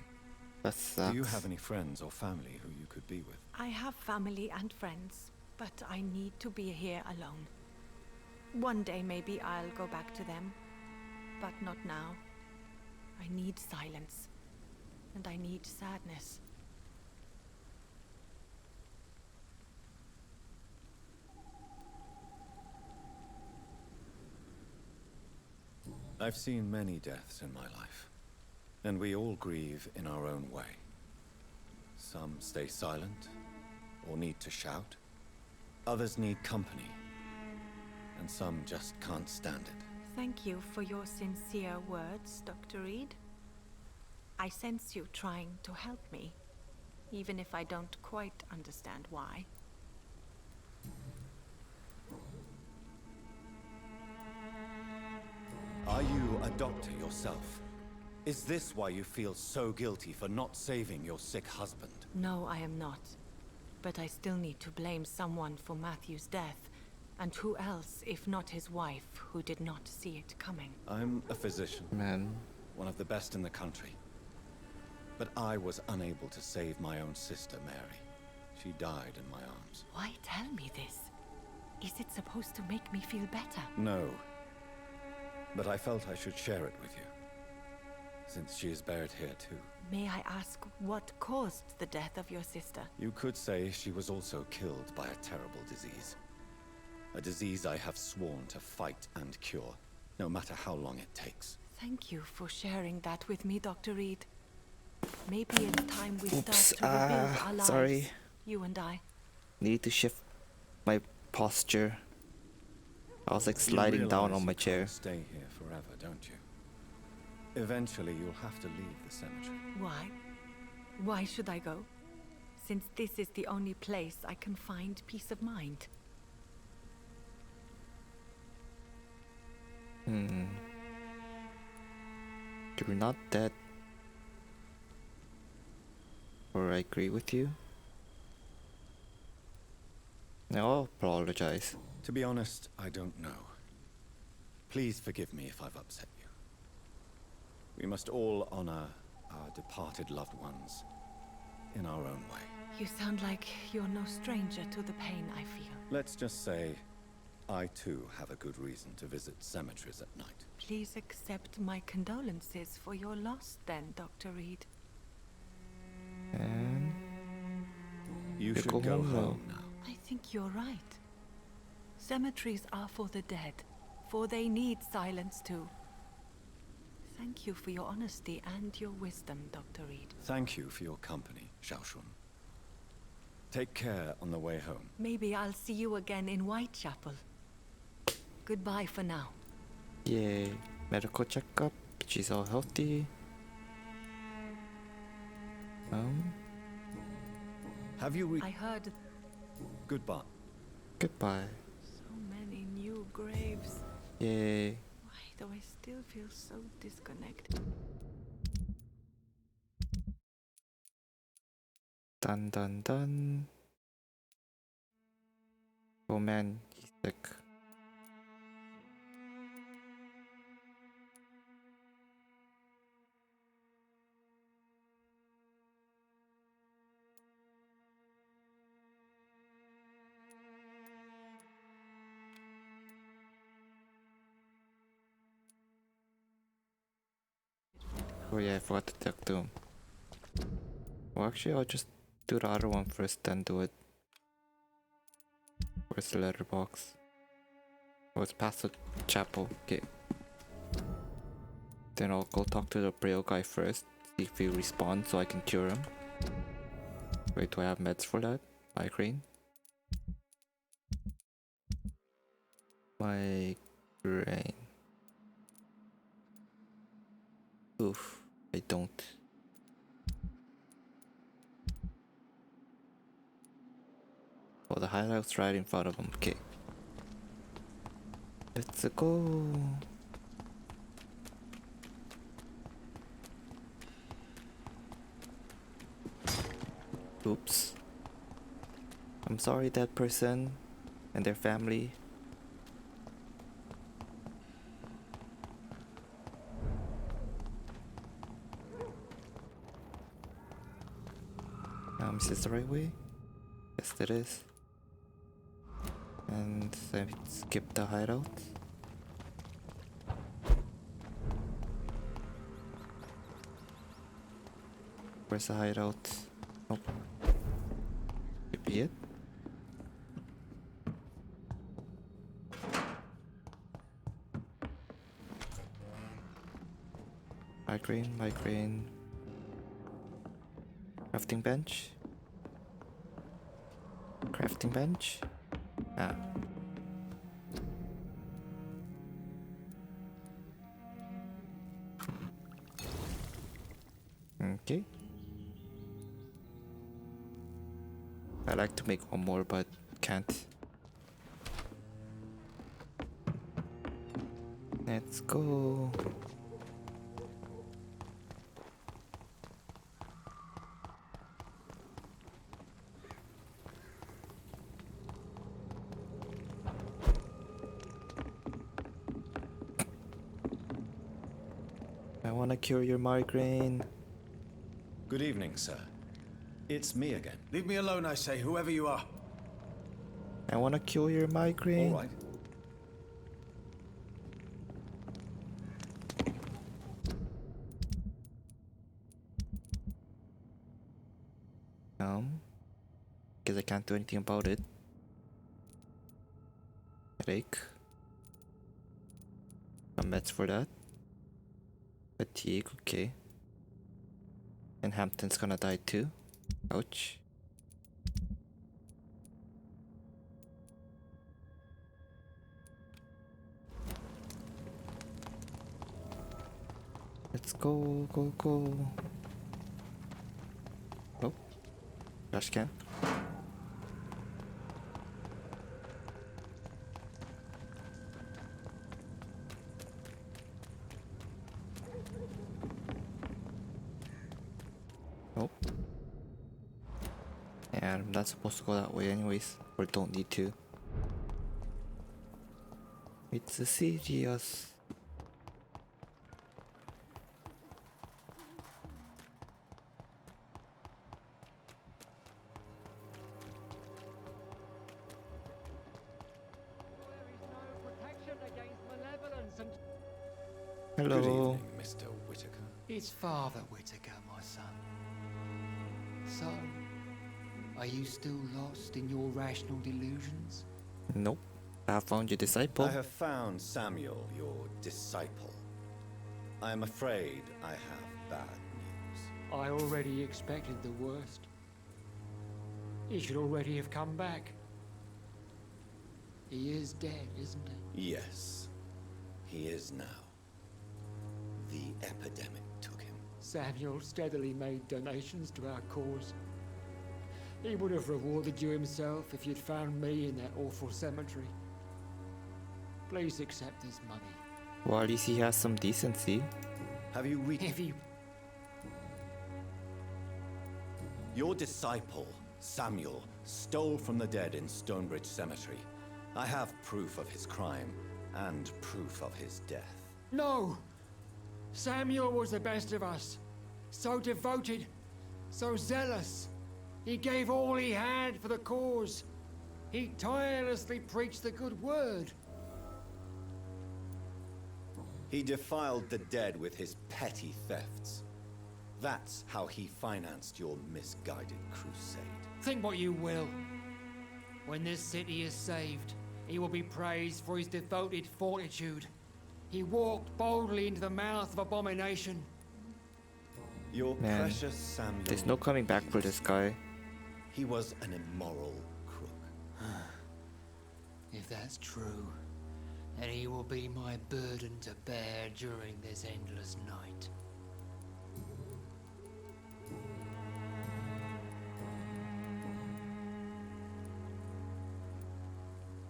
that sucks. Do you have any friends or family who you could be with? I have family and friends, but I need to be here alone. One day maybe I'll go back to them, but not now. I need silence, and I need sadness. I've seen many deaths in my life, and we all grieve in our own way. Some stay silent, or need to shout. Others need company, and some just can't stand it. Thank you for your sincere words, Dr. Reed. I sense you trying to help me, even if I don't quite understand why. you a doctor yourself? Is this why you feel so guilty for not saving your sick husband? No, I am not. But I still need to blame someone for Matthew's death. And who else, if not his wife, who did not see it coming? I'm a physician. Man. One of the best in the country. But I was unable to save my own sister, Mary. She died in my arms. Why tell me this? Is it supposed to make me feel better? No. But I felt I should share it with you. Since she is buried here too. May I ask what caused the death of your sister? You could say she was also killed by a terrible disease. A disease I have sworn to fight and cure, no matter how long it takes. Thank you for sharing that with me, Dr. Reed. Maybe it's time we Oops, start to rebuild our lives. sorry. You and I. Need to shift my posture. I was like sliding down on my chair. You stay here forever, don't you? Eventually, you'll have to leave the cemetery. Why? Why should I go? Since this is the only place I can find peace of mind. You're not dead. Or I agree with you. I'll apologize. To be honest, I don't know. Please forgive me if I've upset you. We must all honor our departed loved ones in our own way. You sound like you're no stranger to the pain I feel. Let's just say, I too have a good reason to visit cemeteries at night. Please accept my condolences for your loss then, Dr. Reed. And you should go home now. I think you're right. Cemeteries are for the dead, for they need silence too. Thank you for your honesty and your wisdom, Dr. Reed. Thank you for your company, Xiaoshun. Take care on the way home. Maybe I'll see you again in Whitechapel. Goodbye for now. Yay. Medical checkup. She's all healthy. Have you I heard Goodbye. Goodbye. so many new graves. Yay. Why do I still feel so disconnected? Dun dun dun. Oh man, he's sick. Oh yeah, I forgot to talk to him. Well, actually, I'll just do the other one first, then do it. Where's the letterbox? Oh, it's past the chapel. Okay. Then I'll go talk to the Braille guy first, see if he responds so I can cure him. Wait, do I have meds for that? Migraine? Migraine. Oof, I don't. Oh, the hideout's right in front of him. Okay. Let's go. Oops. I'm sorry, that person and their family. Is this the right way? Yes, it is. And I skip the hideout. Where's the hideout? Nope. Could be it. Migraine. Crafting bench. Crafting bench? Ah. Okay. I like to make one more, but can't. Let's go. I want to cure your migraine. Good evening, sir. It's me again. Leave me alone, I say, whoever you are. I want to cure your migraine. All right. Because I can't do anything about it. Headache. Some meds for that. Fatigue, okay. And Hampton's gonna die too. Ouch. Let's go, go, go. Oh, trash can. Oh. And I'm not supposed to go that way anyways, or don't need to. It's a serious. Hello. Good evening, Mr. Whitaker. It's Father Whitaker, my son. So, are you still lost in your rational delusions? Nope. I have found your disciple. I have found Samuel, your disciple. I am afraid I have bad news. I already expected the worst. He should already have come back. He is dead, isn't he? Yes, he is now. The epidemic took him. Samuel steadily made donations to our cause. He would have rewarded you himself if you'd found me in that awful cemetery. Please accept this money. Well, at least he has some decency. Have you If you... Your disciple, Samuel, stole from the dead in Stonebridge Cemetery. I have proof of his crime and proof of his death. No! Samuel was the best of us. So devoted, so zealous. He gave all he had for the cause. He tirelessly preached the good word. He defiled the dead with his petty thefts. That's how he financed your misguided crusade. Think what you will. When this city is saved, he will be praised for his devoted fortitude. He walked boldly into the mouth of abomination. Your Man, precious Samuel. there's no coming back for this guy. He was an immoral crook. If that's true, then he will be my burden to bear during this endless night.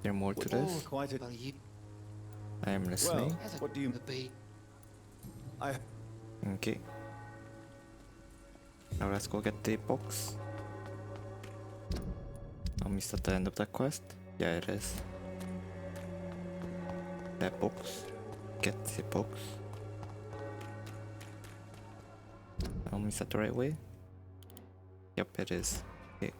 There's more to this. Quite a... I am listening. Well, what do you... Okay. Now let's go get the box. Is that the end of that quest? Yeah, it is. That box. Get the box. Is that the right way? Yep, it is. Okay.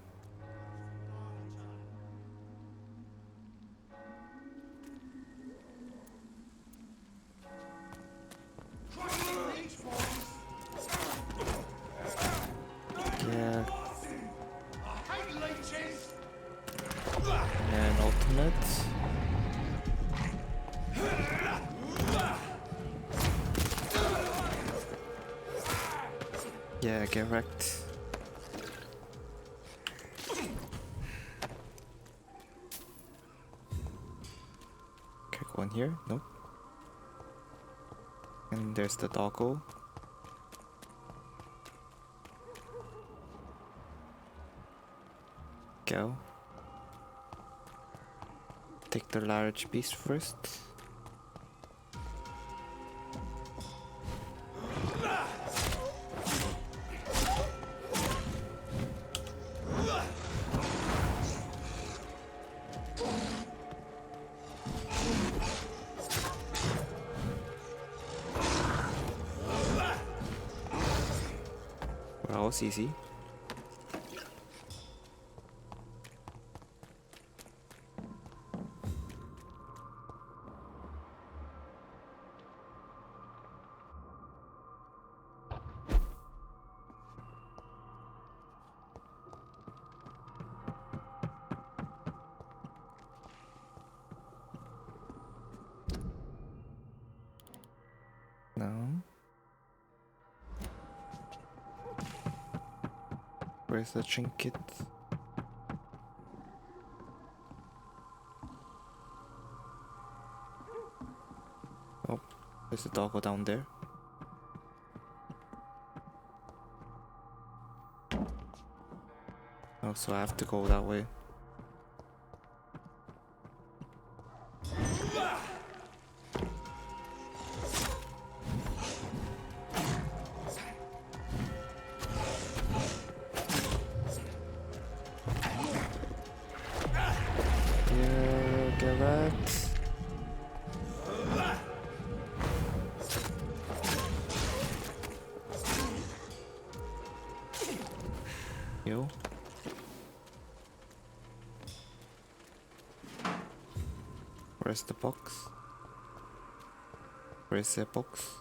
Yeah. And ultimate. Yeah, get wrecked. Okay, go in here. Nope. And there's the doggo. Go. Take the large beast first. That was easy. No. Where's the trinket? Oh, there's a doggo down there. Oh, so I have to go that way. Yeah, get wrecked. Yo. Where's the box? Where's the box?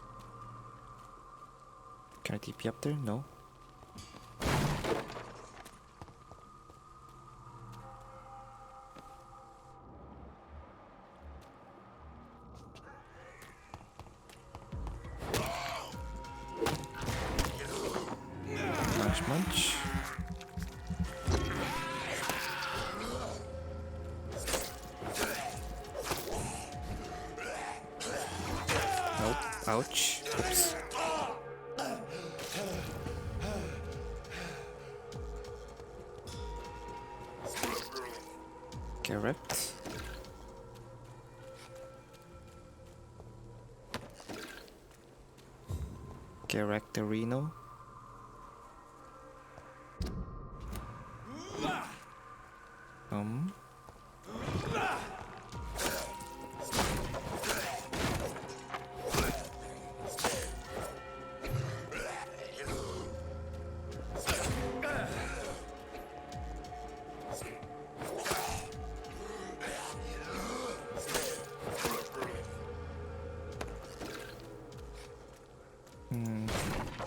Can I TP up there? No. Munch, munch. Nope. Ouch. Oops. Get wrecked. Get wrecked, Reno.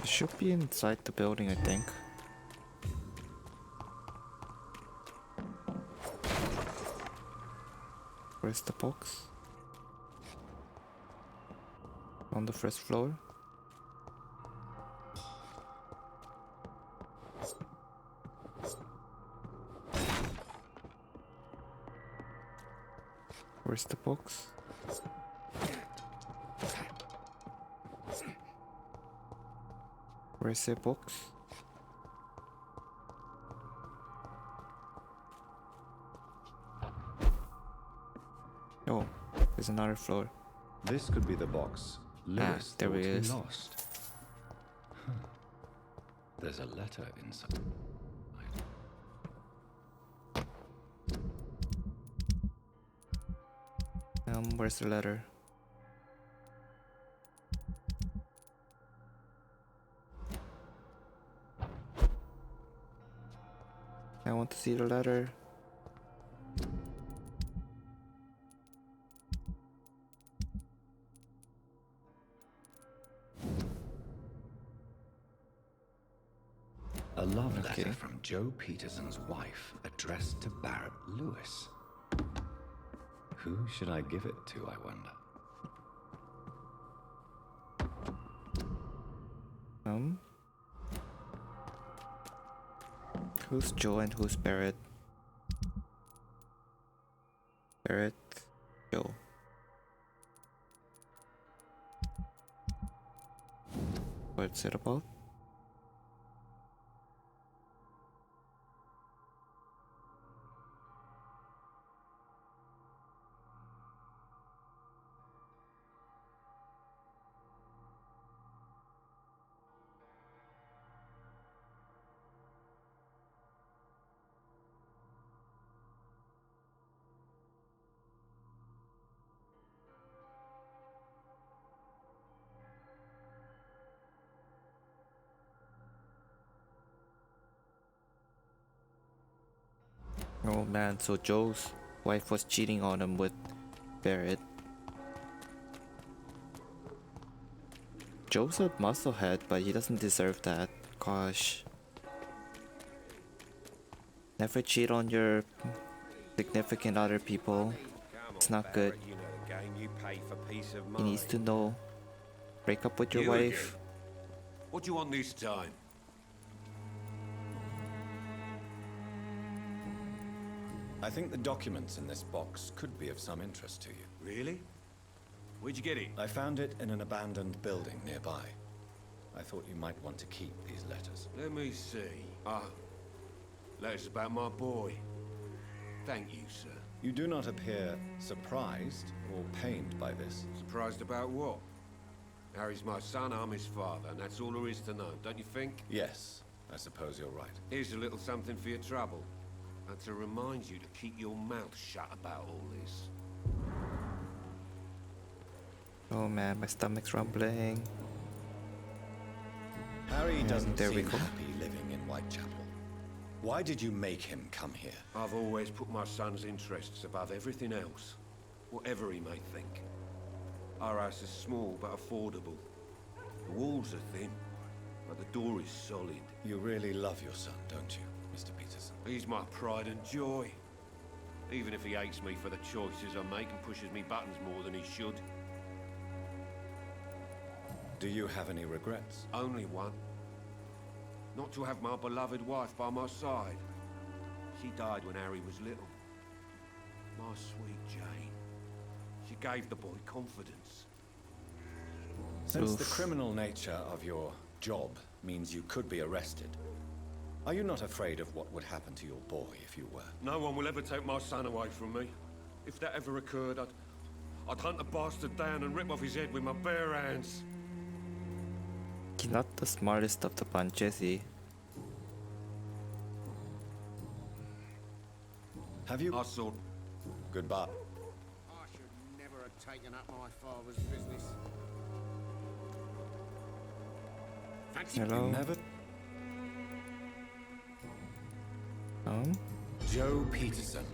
It should be inside the building, I think. Where's the box? On the first floor. Where's the box? Where's the box? Oh, there's another floor. This could be the box Lewis there thought he is. lost. Huh. There's a letter inside. Where's the letter? I want to see the letter. A love letter from Joe Peterson's wife, addressed to Barrett Lewis. Who should I give it to, I wonder? Who's Joe and who's Barrett? Barrett, Joe. What's it about? Oh man, so Joe's wife was cheating on him with Barrett. Joe's a musclehead, but he doesn't deserve that. Gosh. Never cheat on your significant other people. It's not good. You know the game, you pay for peace of He mind. needs to know. Break up with your You wife. again. What do you want this time? I think the documents in this box could be of some interest to you. Really? Where'd you get it? I found it in an abandoned building nearby. I thought you might want to keep these letters. Let me see. Letters about my boy. Thank you, sir. You do not appear surprised or pained by this. Surprised about what? Harry's my son, I'm his father, and that's all there is to know, don't you think? Yes, I suppose you're right. Here's a little something for your trouble. And to remind you to keep your mouth shut about all this. Oh man, my stomach's rumbling. Harry doesn't there we seem go. happy living in Whitechapel. Why did you make him come here? I've always put my son's interests above everything else, whatever he may think. Our house is small but affordable. The walls are thin, but the door is solid. You really love your son, don't you, Mr. Peterson? He's my pride and joy. Even if he hates me for the choices I make and pushes me buttons more than he should. Do you have any regrets? Only one. Not to have my beloved wife by my side. She died when Harry was little. My sweet Jane. She gave the boy confidence. Since the criminal nature of your job means you could be arrested, are you not afraid of what would happen to your boy if you were? No one will ever take my son away from me. If that ever occurred, I'd hunt the bastard down and rip off his head with my bare hands. He's not the smartest of the bunch, is he? Have you? I saw. Goodbye. I should never have taken up my father's business. Fancy Hello? Never. Joe Peterson.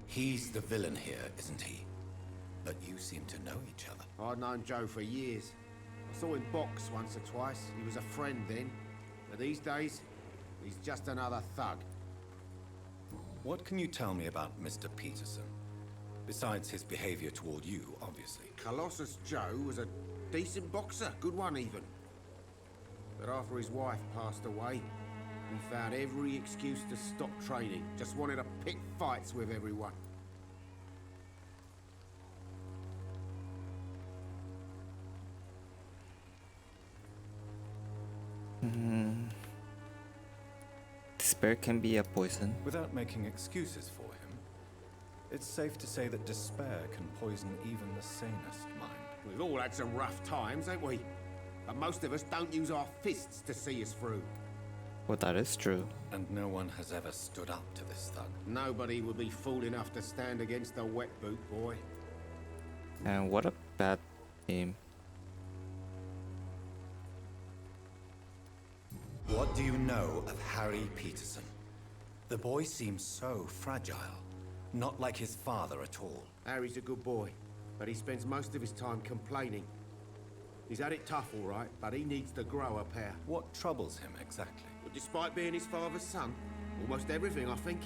He's the villain here, isn't he? But you seem to know each other. I'd known Joe for years. I saw him box once or twice. He was a friend then. But these days, he's just another thug. What can you tell me about Mr. Peterson? Besides his behavior toward you, obviously. Colossus Joe was a decent boxer, good one even. But after his wife passed away, he found every excuse to stop training. Just wanted to pick fights with everyone. Despair can be a poison. Without making excuses for him, it's safe to say that despair can poison even the sanest mind. We've all had some rough times, ain't we? But most of us don't use our fists to see us through. Well, that is true. And no one has ever stood up to this thug. Nobody would be fool enough to stand against a wet boot boy. And what a bad name. What do you know of Harry Peterson? The boy seems so fragile. Not like his father at all. Harry's a good boy, but he spends most of his time complaining. He's had it tough, all right, but he needs to grow a pair. What troubles him exactly? Well, despite being his father's son, almost everything, I think.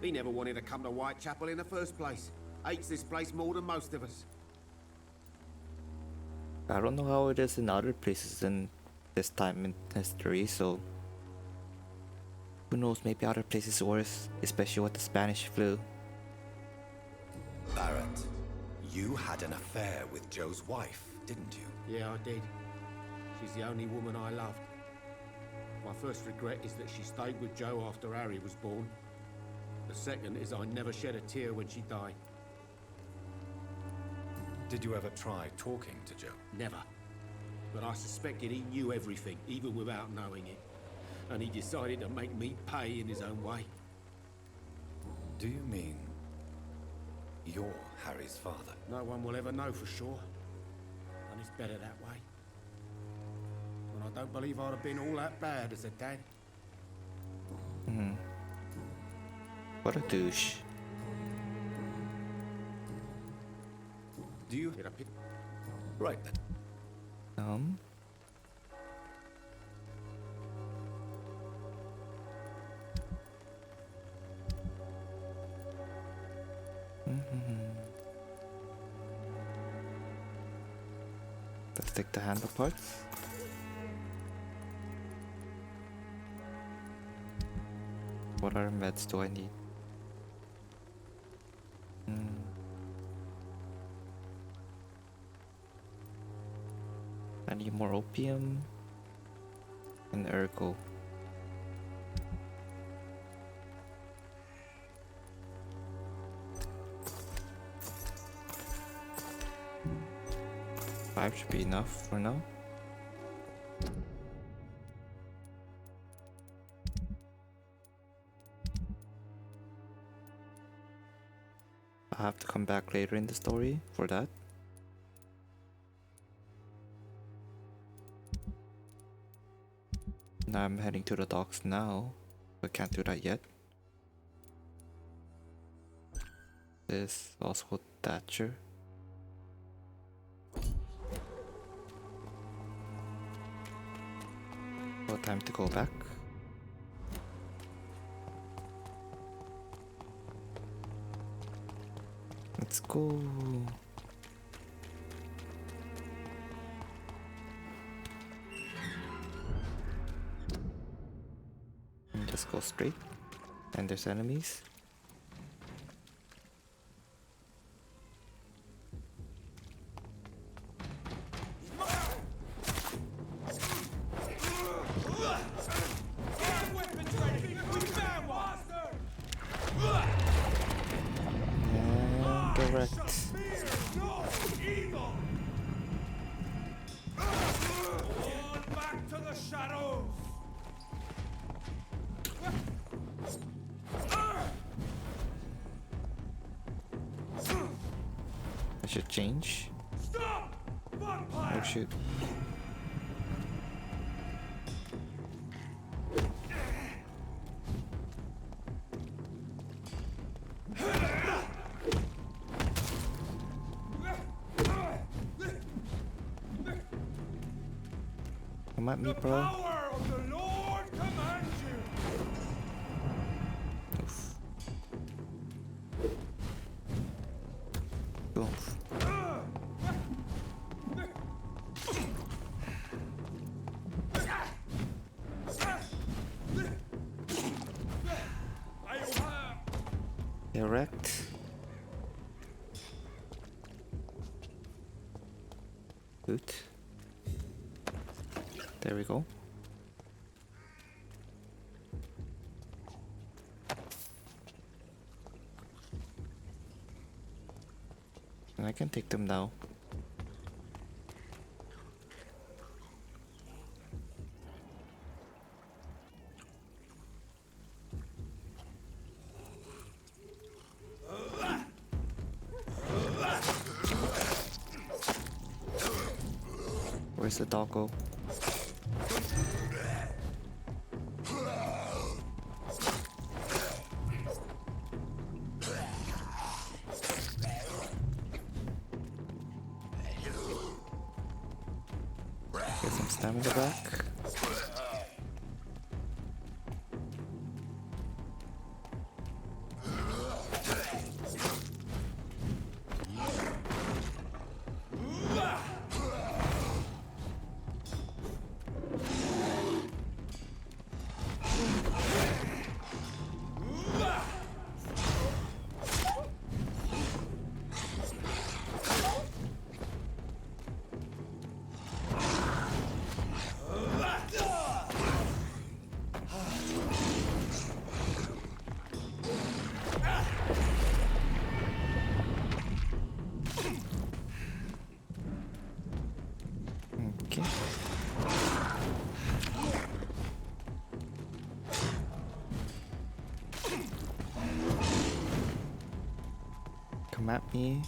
He never wanted to come to Whitechapel in the first place. Hates this place more than most of us. I don't know how it is in other places in this time in history, so who knows, maybe other places worse, especially with the Spanish flu. Barrett, you had an affair with Joe's wife, didn't you? Yeah, I did. She's the only woman I loved. My first regret is that she stayed with Joe after Harry was born. The second is I never shed a tear when she died. Did you ever try talking to Joe? Never. But I suspected he knew everything, even without knowing it. And he decided to make me pay in his own way. Do you mean you're Harry's father? No one will ever know for sure. And it's better that way. And I don't believe I'd have been all that bad as a dad. What a douche. Do you... Right then. Let's take the handle parts. What other meds do I need? I need more opium and ergo. Five should be enough for now. I'll have to come back later in the story for that. Now I'm heading to the docks now, but can't do that yet. This also Thatcher. Well, time to go back. Let's go. And just go straight. And there's enemies. I should change. Oh shoot. Come at me, bro. Oof. Oof. Direct. Good. There we go. And I can take them now. Where's the doggo? Get some stamina back. Okay. Come at me.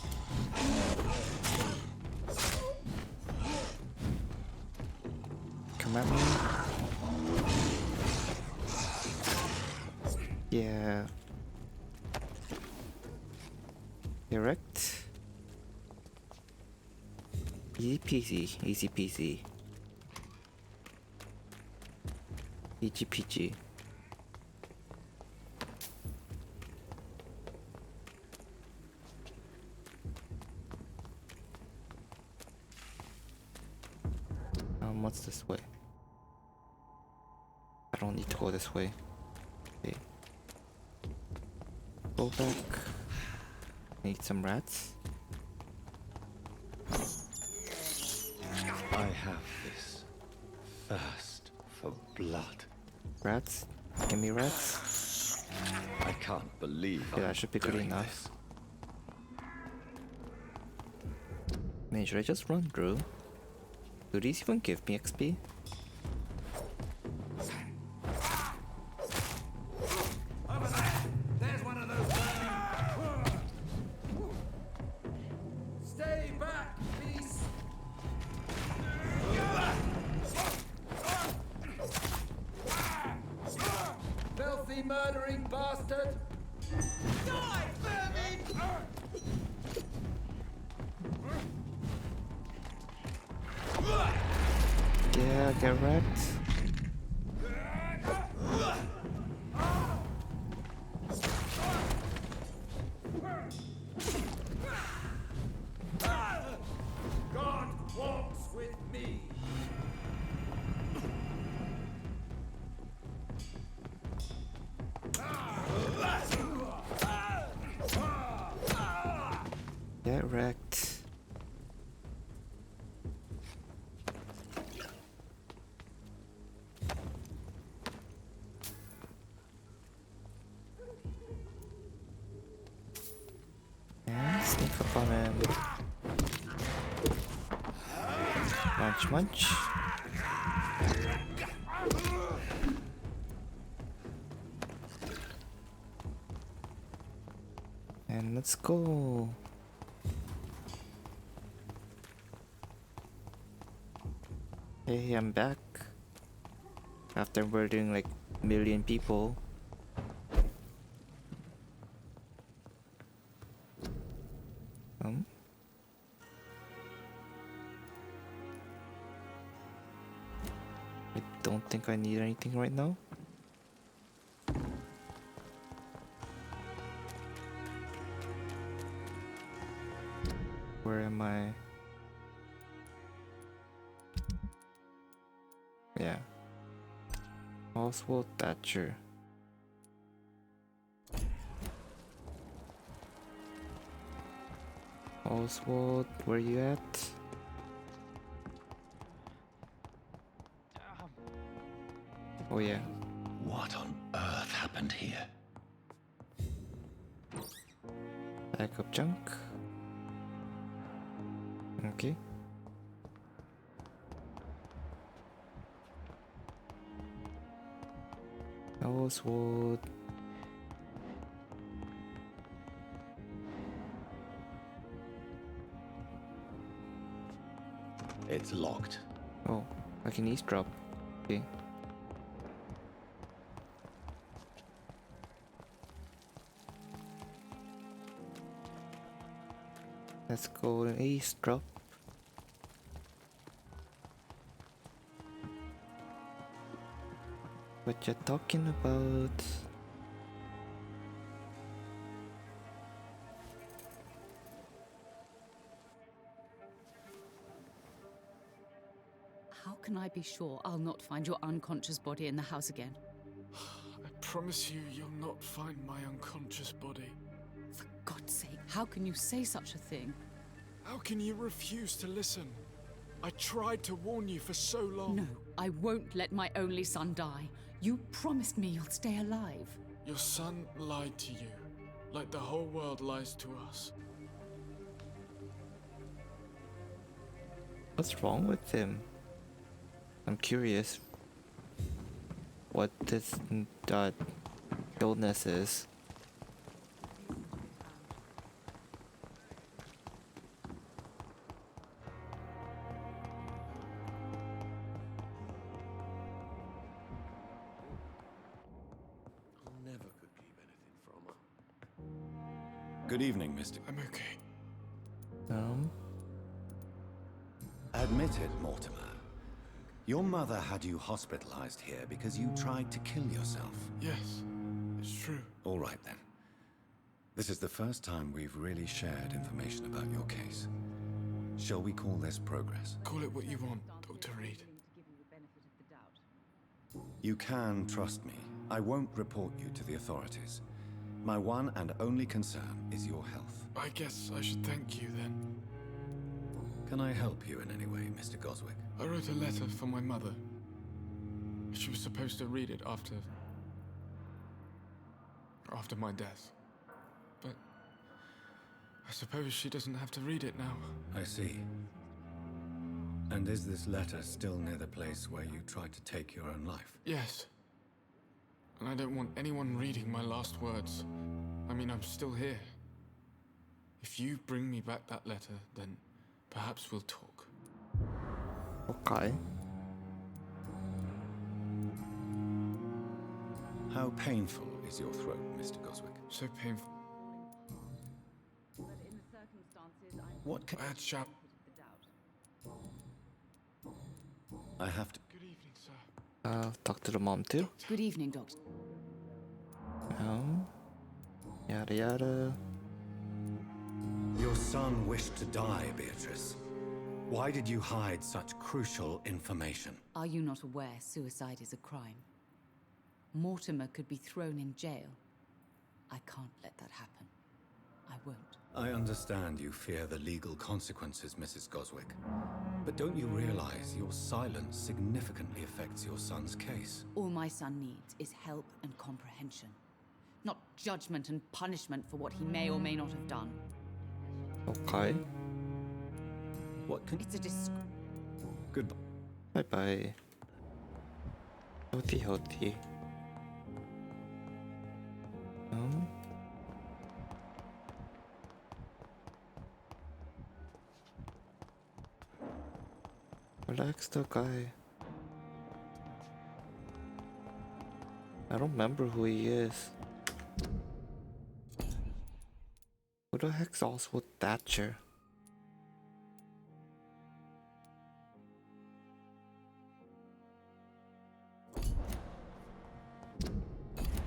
Come at me. Yeah. Erect. Easy peasy, easy peasy. Peachy peachy. What's this way? I don't need to go this way. Okay. Go back. Need some rats. I have this thirst for blood. Rats? Give me rats. I can't believe Yeah, I'm that should be good doing enough. this. Man, should I just run through? Do these even give me XP? There's one of those burning. Stay back, please. Filthy murdering bastard. Die, vermin! Yeah, get wrecked. God walks with me. Get wrecked. And sneak up on him. Munch munch. And let's go. Hey, I'm back. After murdering like a million people. I don't think I need anything right now. Where am I? Yeah. Oswald Thatcher. Oswald, where you at? Oh yeah. What on earth happened here? Backup junk. Okay. Oswald. It's locked. Oh, I can eavesdrop. Okay. Let's go and eavesdrop. What you talking about? How can I be sure I'll not find your unconscious body in the house again? I promise you, you'll not find my unconscious body. For God's sake, how can you say such a thing? How can you refuse to listen? I tried to warn you for so long. No, I won't let my only son die. You promised me you'll stay alive. Your son lied to you, like the whole world lies to us. What's wrong with him? I'm curious what this illness is. I never could keep anything from her. Good evening, Mr. I'm okay. Admit it, Mortimer. Your mother had you hospitalized here because you tried to kill yourself. Yes, it's true. All right, then. This is the first time we've really shared information about your case. Shall we call this progress? Call it what you want, Dr. Reed. You can trust me. I won't report you to the authorities. My one and only concern is your health. I guess I should thank you then. Can I help you in any way, Mr. Goswick? I wrote a letter for my mother. She was supposed to read it after my death. But I suppose she doesn't have to read it now. I see. And is this letter still near the place where you tried to take your own life? Yes. And I don't want anyone reading my last words. I mean, I'm still here. If you bring me back that letter, then perhaps we'll talk. Okay. How painful is your throat, Mr. Goswick? So painful. What can... Bad chap. I have to... Good evening, sir. Talk to the mom too. Good evening, Doctor. Yada yada. Your son wished to die, Beatrice. Why did you hide such crucial information? Are you not aware suicide is a crime? Mortimer could be thrown in jail. I can't let that happen. I won't. I understand you fear the legal consequences, Mrs. Goswick. But don't you realize your silence significantly affects your son's case? All my son needs is help and comprehension. Not judgment and punishment for what he may or may not have done. Okay. What can... It's a Goodbye. Bye-bye. Healthy. Relax the guy. I don't remember who he is. Who the heck's Oswald Thatcher?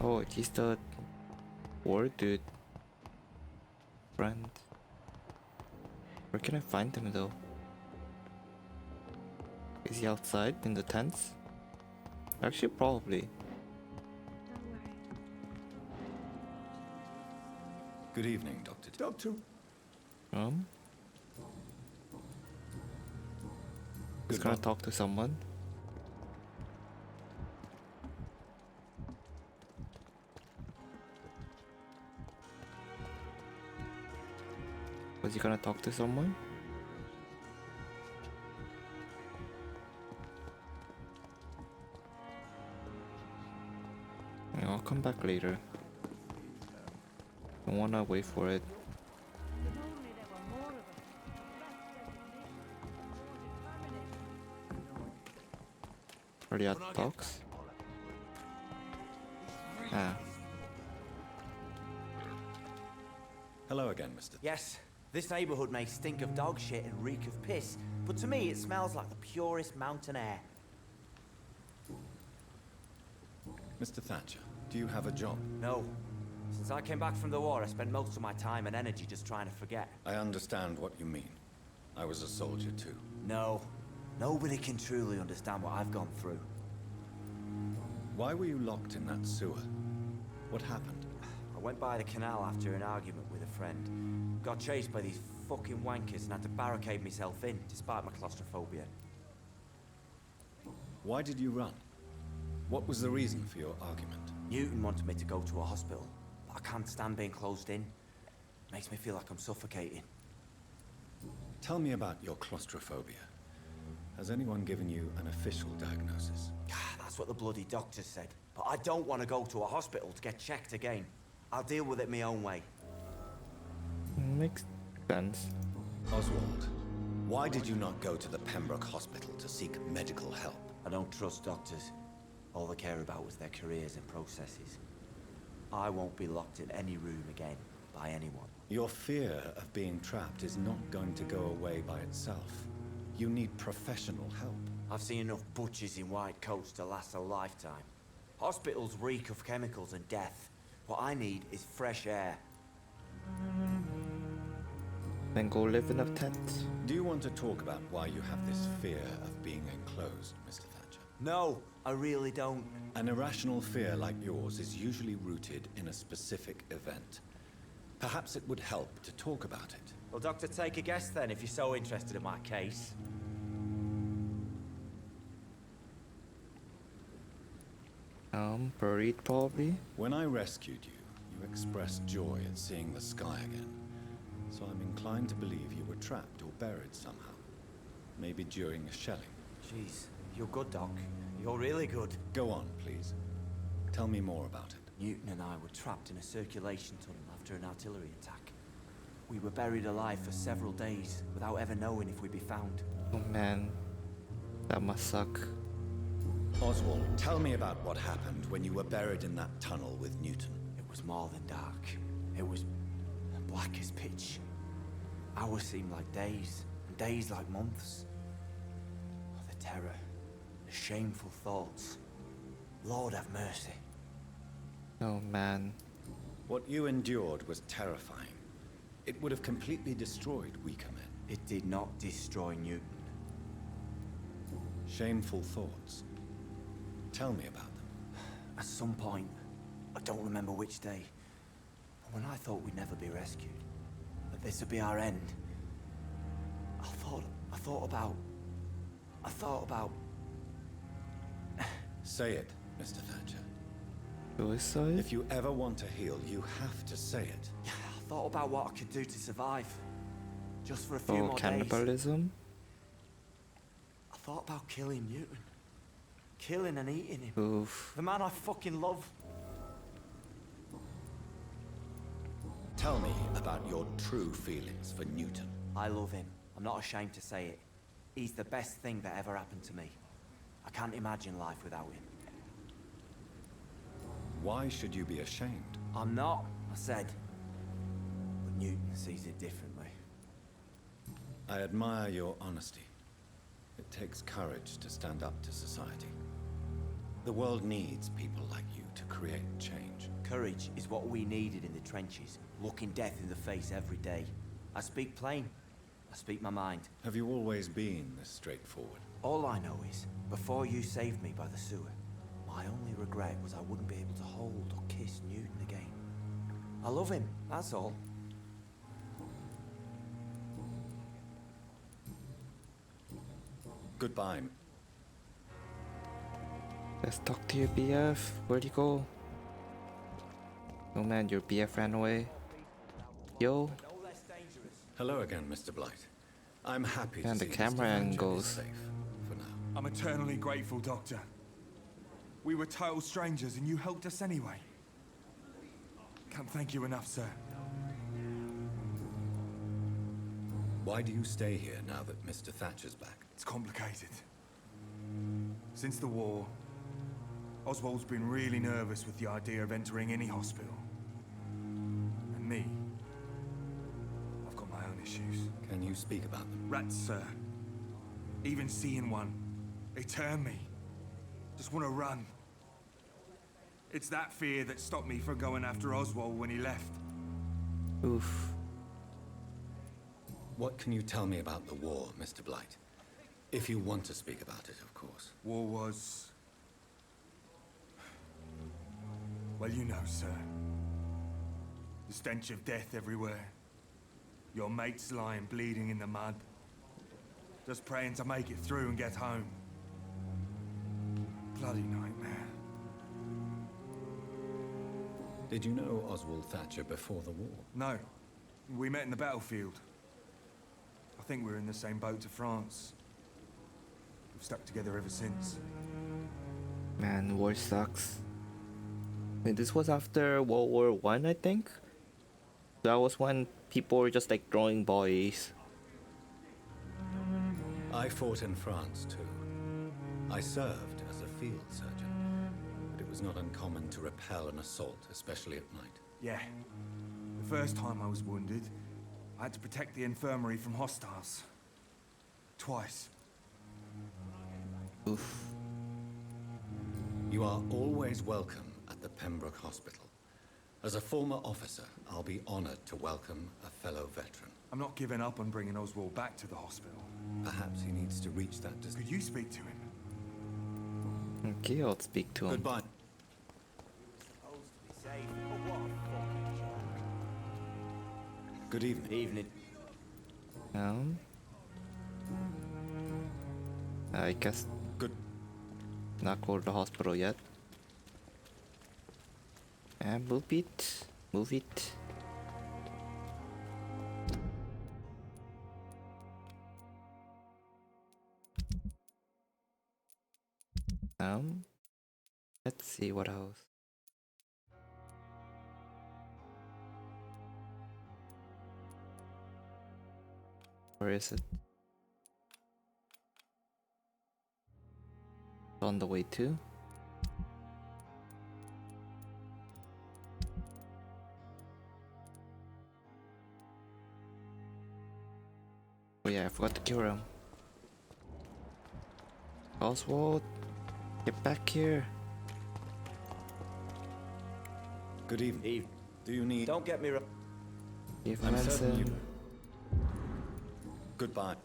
Oh, he's the war dude. Friend. Where can I find him though? Is he outside in the tents? Actually, probably. Good evening, Doctor. He's gonna talk to someone. Was he gonna talk to someone? Yeah, I'll come back later. I wanna wait for it. Are the other dogs? Ah. Hello again, Mr. Yes, this neighborhood may stink of dog shit and reek of piss, but to me it smells like the purest mountain air. Mr. Thatcher, do you have a job? No. Since I came back from the war, I spent most of my time and energy just trying to forget. I understand what you mean. I was a soldier too. No. Nobody can truly understand what I've gone through. Why were you locked in that sewer? What happened? I went by the canal after an argument with a friend. Got chased by these fucking wankers and had to barricade myself in, despite my claustrophobia. Why did you run? What was the reason for your argument? Newton wanted me to go to a hospital, but I can't stand being closed in. Makes me feel like I'm suffocating. Tell me about your claustrophobia. Has anyone given you an official diagnosis? That's what the bloody doctor said. But I don't want to go to a hospital to get checked again. I'll deal with it my own way. Makes sense. Oswald, why did you not go to the Pembroke Hospital to seek medical help? I don't trust doctors. All they care about was their careers and processes. I won't be locked in any room again by anyone. Your fear of being trapped is not going to go away by itself. You need professional help. I've seen enough butchers in white coats to last a lifetime. Hospitals reek of chemicals and death. What I need is fresh air. Then go live in a tent. Do you want to talk about why you have this fear of being enclosed, Mr. Thatcher? No, I really don't. An irrational fear like yours is usually rooted in a specific event. Perhaps it would help to talk about it. Well, Doctor, take a guess then, if you're so interested in my case. Buried probably? When I rescued you, you expressed joy at seeing the sky again. So I'm inclined to believe you were trapped or buried somehow. Maybe during a shelling. Jeez, you're good, Doc. You're really good. Go on, please. Tell me more about it. Newton and I were trapped in a circulation tunnel after an artillery attack. We were buried alive for several days without ever knowing if we'd be found. Oh man, that must suck. Oswald, tell me about what happened when you were buried in that tunnel with Newton. It was more than dark. It was black as pitch. Hours seemed like days, and days like months. Oh, the terror, the shameful thoughts. Lord have mercy. Oh man. What you endured was terrifying. It would have completely destroyed weaker men. It did not destroy Newton. Shameful thoughts. Tell me about them. At some point, I don't remember which day, but when I thought we'd never be rescued, that this would be our end, I thought about... Say it, Mr. Thatcher. Suicide? If you ever want to heal, you have to say it. I thought about what I could do to survive. Just for a few more cannibalism? days. I thought about killing Newton. Killing and eating him. Oof. The man I fucking love. Tell me about your true feelings for Newton. I love him. I'm not ashamed to say it. He's the best thing that ever happened to me. I can't imagine life without him. Why should you be ashamed? I'm not, I said. But Newton sees it differently. I admire your honesty. It takes courage to stand up to society. The world needs people like you to create change. Courage is what we needed in the trenches, looking death in the face every day. I speak plain. I speak my mind. Have you always been this straightforward? All I know is, before you saved me by the sewer, my only regret was I wouldn't be able to hold or kiss Newton again. I love him, that's all. Goodbye. Let's talk to your BF. Where'd he go? Oh man, your BF ran away. Yo. Hello again, Mr. Blight. I'm happy And to the see camera Mr. Thatcher angles. is safe for now. I'm eternally grateful, Doctor. We were total strangers and you helped us anyway. Can't thank you enough, sir. Why do you stay here now that Mr. Thatcher's back? It's complicated. Since the war, Oswald's been really nervous with the idea of entering any hospital. And me, I've got my own issues. Can you speak about them? Rats, sir. Even seeing one, they turn me. Just want to run. It's that fear that stopped me from going after Oswald when he left. Oof. What can you tell me about the war, Mr. Blight? If you want to speak about it, of course. War was... well, you know, sir. The stench of death everywhere. Your mates lying bleeding in the mud. Just praying to make it through and get home. Bloody nightmare. Did you know Oswald Thatcher before the war? No. We met in the battlefield. I think we're in the same boat to France. We've stuck together ever since. Man, war sucks. I mean, this was after World War I, I think. That was when people were just like throwing boys. I fought in France too. I served as a field surgeon, but it was not uncommon to repel an assault, especially at night. Yeah. The first time I was wounded, I had to protect the infirmary from hostiles. Twice. Oof. You are always welcome at the Pembroke Hospital. As a former officer, I'll be honored to welcome a fellow veteran. I'm not giving up on bringing Oswald back to the hospital. Perhaps he needs to reach that distance. Could you speak to him? Okay, I'll speak to him. Goodbye. Good evening. Evening. I guess good. Not go to the hospital yet. And move it. Move it. Let's see what else. Where is it? On the way to. Oh yeah, I forgot to cure him. Oswald, get back here. Good evening. Do you need... Don't get me wrong. Give I'm certain you... ransom. Goodbye.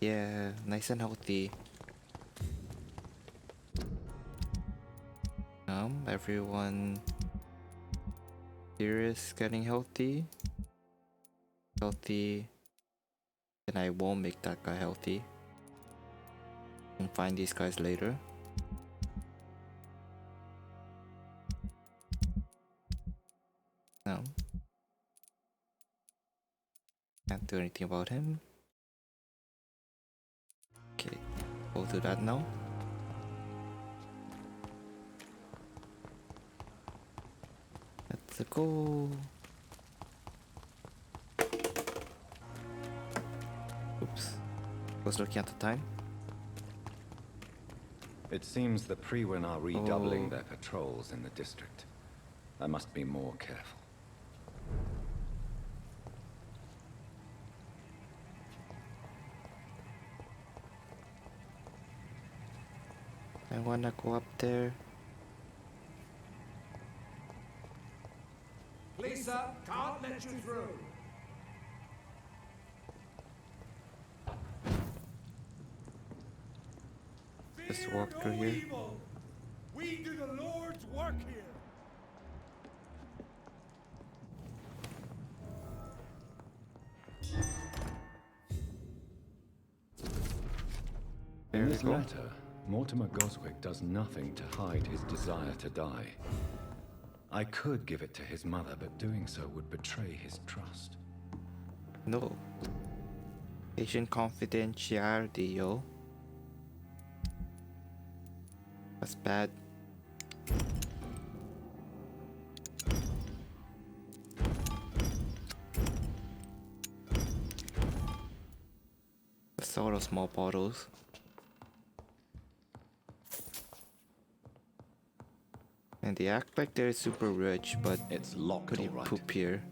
Yeah, nice and healthy. Everyone here is getting healthy. Healthy. And I won't make that guy healthy. And find these guys later. No. Can't do anything about him. Okay, we'll do that now. Let's go. Oops. Was looking at the time. It seems the Priwen are redoubling their patrols in the district. I must be more careful. I wanna go up there. Lisa, can't let you through. Just walk through here. Evil. We do the Lord's work here. In this letter, Mortimer Goswick does nothing to hide his desire to die. I could give it to his mother, but doing so would betray his trust. No. Patient confidentiality, yo. That's bad. That's all those small bottles. And they act like they're super rich, but it's locked pretty all right. poop here.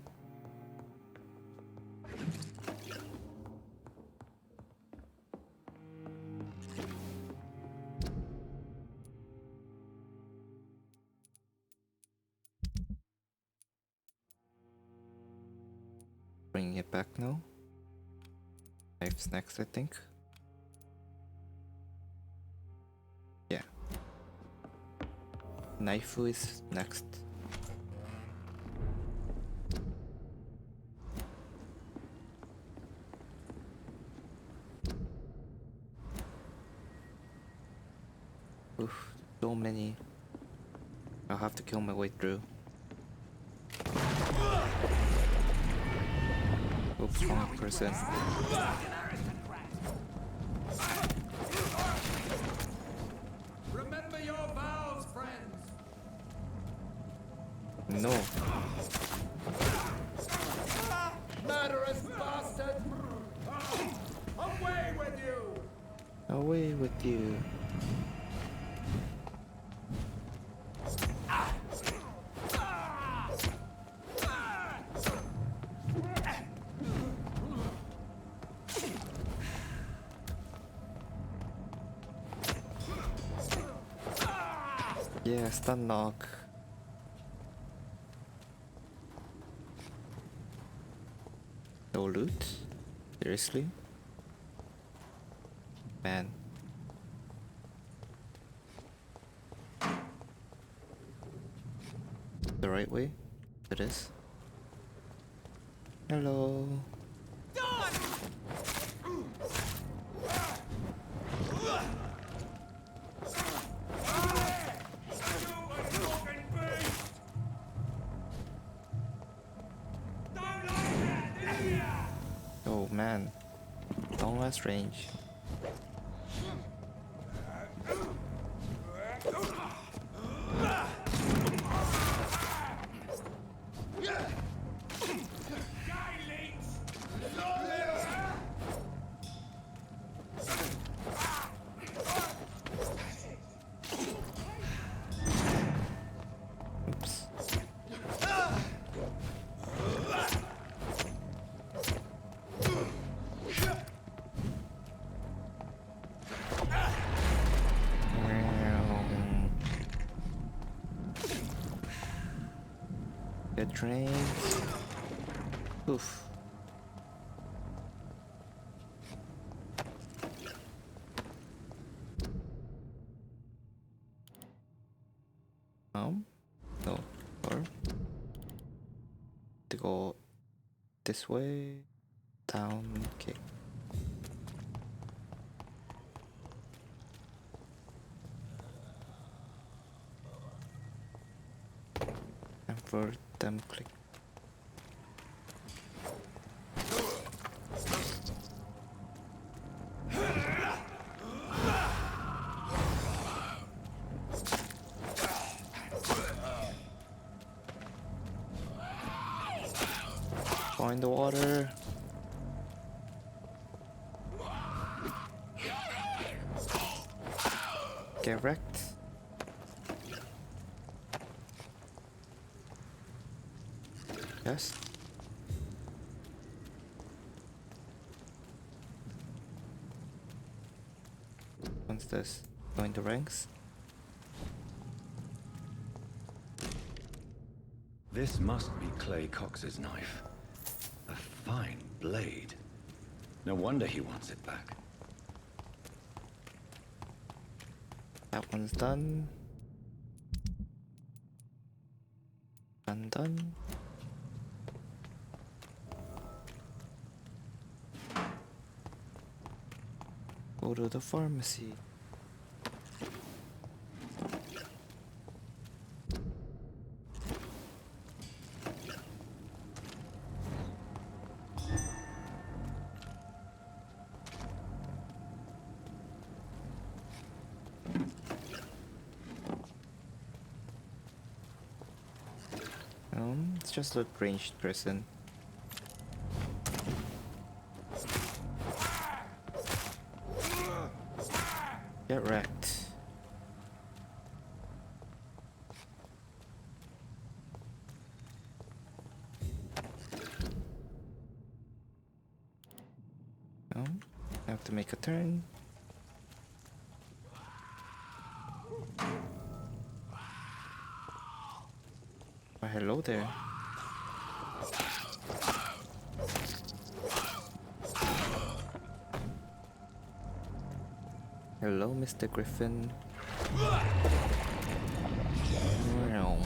Bringing it back now. Knife's next, I think. Yeah. Knifeu is next. Oof, so many. I'll have to kill my way through. Oops, wrong person. Remember your vows, friends. No. Murderous bastard! Away with you! Away with you. Yeah, stun knock. No loot? Seriously? Man. The right way? It is. Hello. Oh man. Long last range. Oops. Get drained. Oof. No. Or to go this way, down, okay. And for them click. Find the water. Get wrecked. Yes. What's this? Join the ranks. This must be Clay Cox's knife. A fine blade. No wonder he wants it back. That one's done. Done. Go to the pharmacy. It's just a ranged person. Get wrecked. No, I have to make a turn. Oh, hello there. Hello, Mr. Griffin. Meow.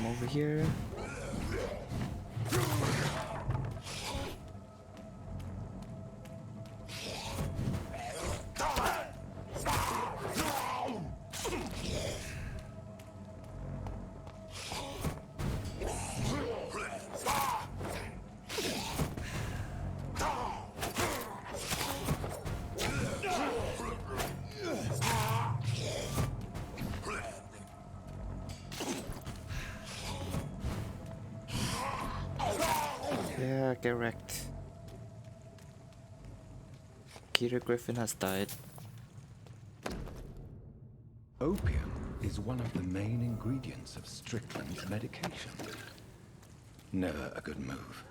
Over here. Yeah, get wrecked. Peter Griffin has died. Opium is one of the main ingredients of Strickland's medication. Never a good move.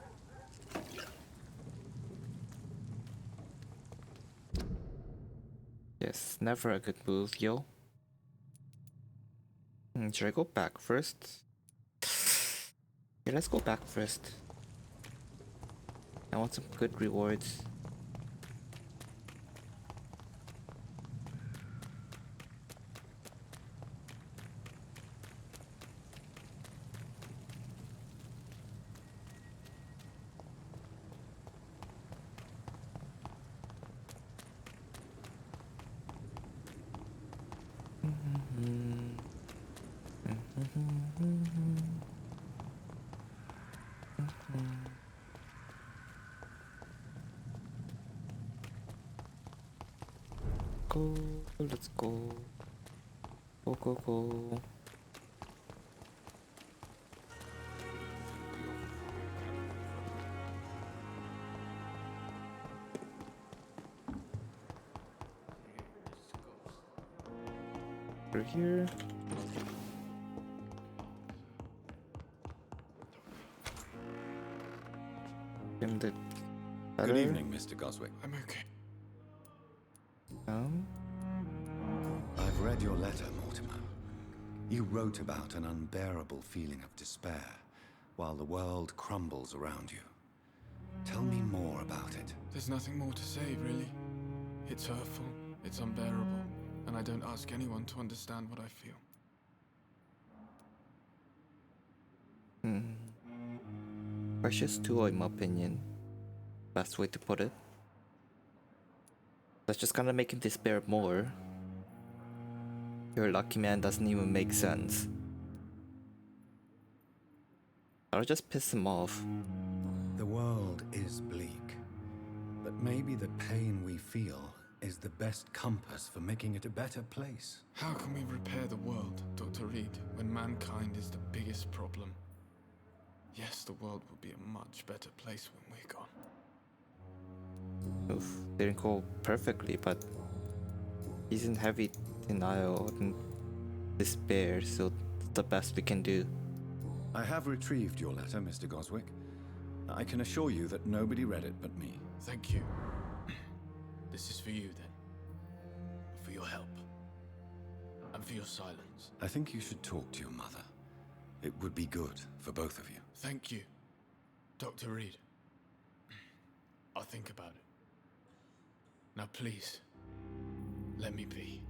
Yes, never a good move, yo. Should I go back first? Yeah, let's go back first. I want some good rewards. Go, let's go. Go, go, go. Through here. In the Good evening, Mr. Goswick. I'm okay. I've read your letter, Mortimer. You wrote about an unbearable feeling of despair while the world crumbles around you. Tell me more about it. There's nothing more to say, really. It's hurtful, it's unbearable, and I don't ask anyone to understand what I feel. Precious tool, in my opinion. Best way to put it. That's just gonna make him despair more. Your lucky man doesn't even make sense. I'll just piss him off. The world is bleak, but maybe the pain we feel is the best compass for making it a better place. How can we repair the world, Dr. Reed, when mankind is the biggest problem? Yes, the world will be a much better place when we're gone. Oof, didn't go perfectly, but he's in heavy denial and despair, so it's the best we can do. I have retrieved your letter, Mr. Goswick. I can assure you that nobody read it but me. Thank you. This is for you, then. For your help. And for your silence. I think you should talk to your mother. It would be good for both of you. Thank you, Dr. Reed. I'll think about it. Now please, let me be.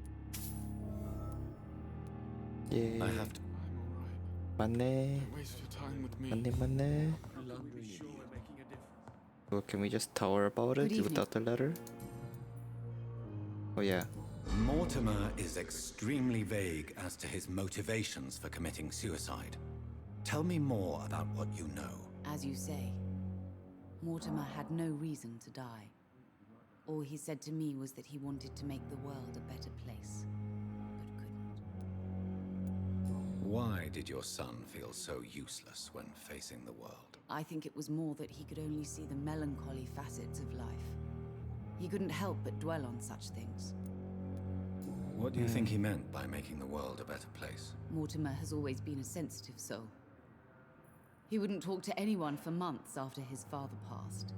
Yeah. I have to. Money. Don't waste your time with me. Money. Or can we just tower about it without the letter? Oh yeah. Mortimer is extremely vague as to his motivations for committing suicide. Tell me more about what you know. As you say, Mortimer had no reason to die. All he said to me was that he wanted to make the world a better place, but couldn't. Why did your son feel so useless when facing the world? I think it was more that he could only see the melancholy facets of life. He couldn't help but dwell on such things. What do you think he meant by making the world a better place? Mortimer has always been a sensitive soul. He wouldn't talk to anyone for months after his father passed.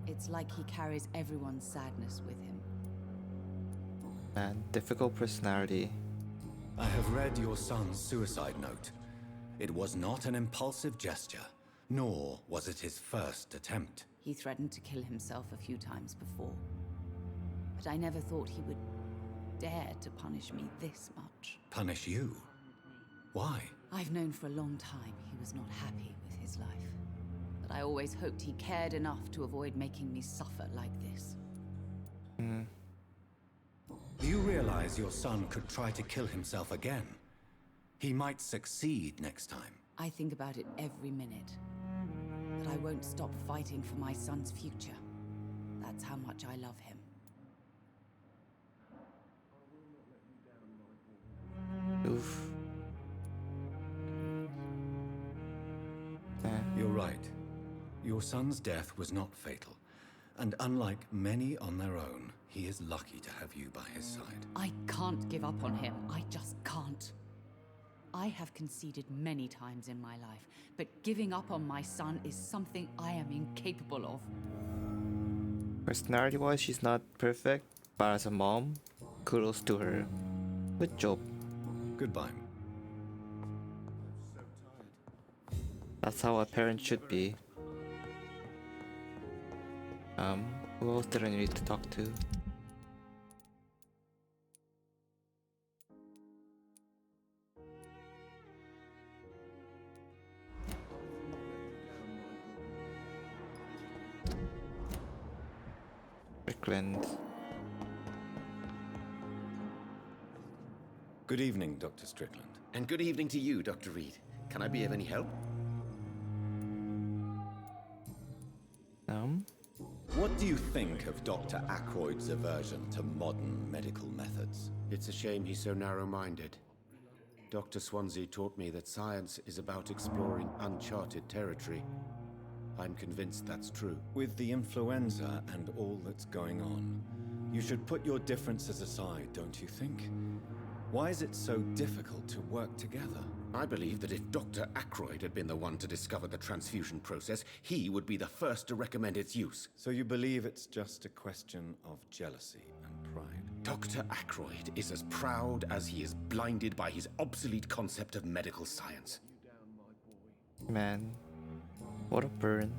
It's like he carries everyone's sadness with him. Man, difficult personality. I have read your son's suicide note. It was not an impulsive gesture, nor was it his first attempt. He threatened to kill himself a few times before. But I never thought he would dare to punish me this much. Punish you? Why? I've known for a long time he was not happy with his life. But I always hoped he cared enough to avoid making me suffer like this. Do you realize your son could try to kill himself again? He might succeed next time. I think about it every minute. But I won't stop fighting for my son's future. That's how much I love him. Oof. You're right. Your son's death was not fatal, and unlike many on their own, he is lucky to have you by his side. I can't give up on him. I just can't. I have conceded many times in my life, but giving up on my son is something I am incapable of. Personality-wise, she's not perfect, but as a mom, kudos to her. Good job. Goodbye. That's how a parent should be. Who else did I need to talk to? Strickland. Good evening, Dr. Strickland. And good evening to you, Dr. Reed. Can I be of any help? What do you think of Dr. Ackroyd's aversion to modern medical methods? It's a shame he's so narrow-minded. Dr. Swansea taught me that science is about exploring uncharted territory. I'm convinced that's true. With the influenza and all that's going on, you should put your differences aside, don't you think? Why is it so difficult to work together? I believe that if Dr. Ackroyd had been the one to discover the transfusion process, he would be the first to recommend its use. So you believe it's just a question of jealousy and pride? Dr. Ackroyd is as proud as he is blinded by his obsolete concept of medical science. Man, what a burn.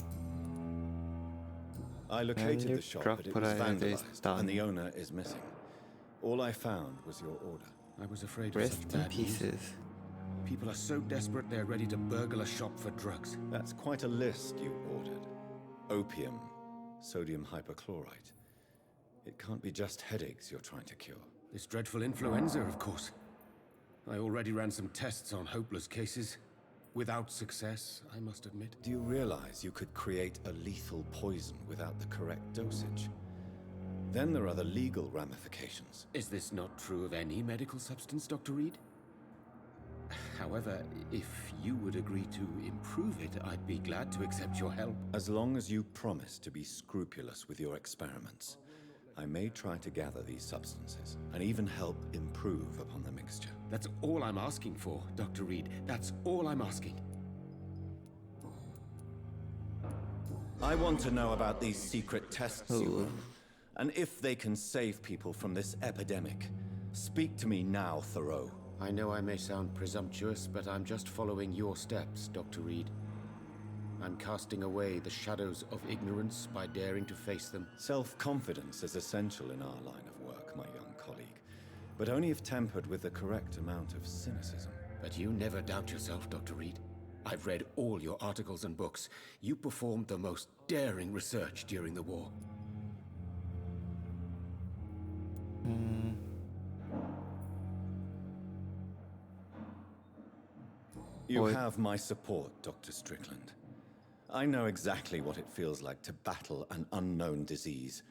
I located the shop, but it was vandalized, and the done. owner is missing. All I found was your order. I was afraid of Rest such in bad news. pieces. People are so desperate they're ready to burgle a shop for drugs. That's quite a list you ordered. Opium, sodium hypochlorite. It can't be just headaches you're trying to cure. This dreadful influenza, of course. I already ran some tests on hopeless cases. Without success, I must admit. Do you realize you could create a lethal poison without the correct dosage? Then there are the legal ramifications. Is this not true of any medical substance, Dr. Reed? However, if you would agree to improve it, I'd be glad to accept your help. As long as you promise to be scrupulous with your experiments, I may try to gather these substances and even help improve upon the mixture. That's all I'm asking for, Dr. Reed. That's all I'm asking. I want to know about these secret tests you run, and if they can save people from this epidemic. Speak to me now, Thoreau. I know I may sound presumptuous, but I'm just following your steps, Dr. Reed. I'm casting away the shadows of ignorance by daring to face them. Self-confidence is essential in our line of work, my young colleague, but only if tempered with the correct amount of cynicism. But you never doubt yourself, Dr. Reed. I've read all your articles and books. You performed the most daring research during the war. You have my support, Dr. Strickland. I know exactly what it feels like to battle an unknown disease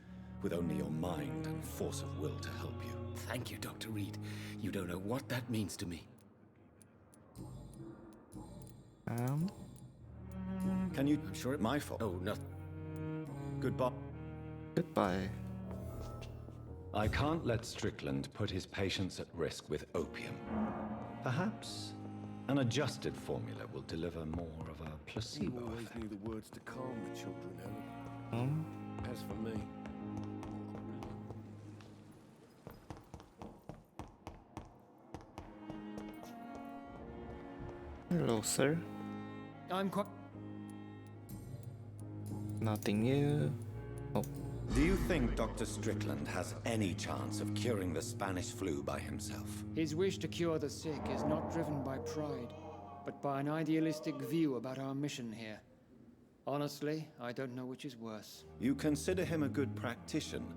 with only your mind and force of will to help you. Thank you, Dr. Reed. You don't know what that means to me. Can you... I'm sure it's my fault. Oh, no. Goodbye. Goodbye. I can't let Strickland put his patients at risk with opium. Perhaps an adjusted formula will deliver more of a placebo You always effect. knew the words to calm the children, Ellen. As for me, Hello, sir. I'm quite... Nothing new. Oh. Do you think Dr. Strickland has any chance of curing the Spanish flu by himself? His wish to cure the sick is not driven by pride, but by an idealistic view about our mission here. Honestly, I don't know which is worse. You consider him a good practitioner,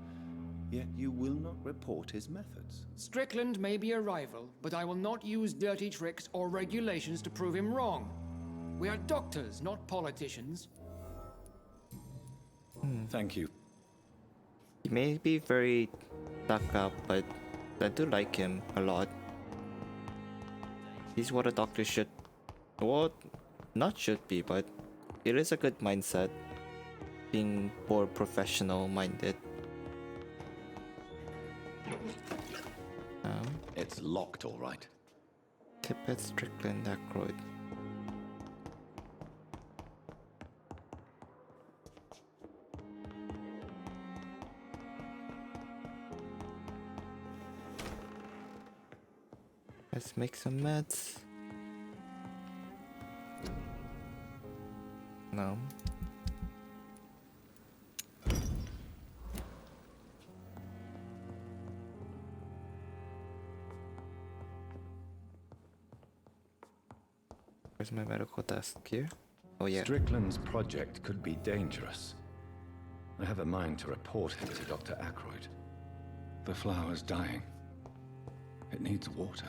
yet you will not report his methods. Strickland may be a rival, but I will not use dirty tricks or regulations to prove him wrong. We are doctors, not politicians. Thank you. He may be very stuck up, but I do like him a lot. He's what a doctor should... Well, not should be, but it is a good mindset. being more professional minded. It's locked, all right. Tippett, Strickland, Ackroyd. Let's make some meds. No. Where's my medical desk here? Oh yeah. Strickland's project could be dangerous. I have a mind to report it to Dr. Ackroyd. The flower's dying. It needs water.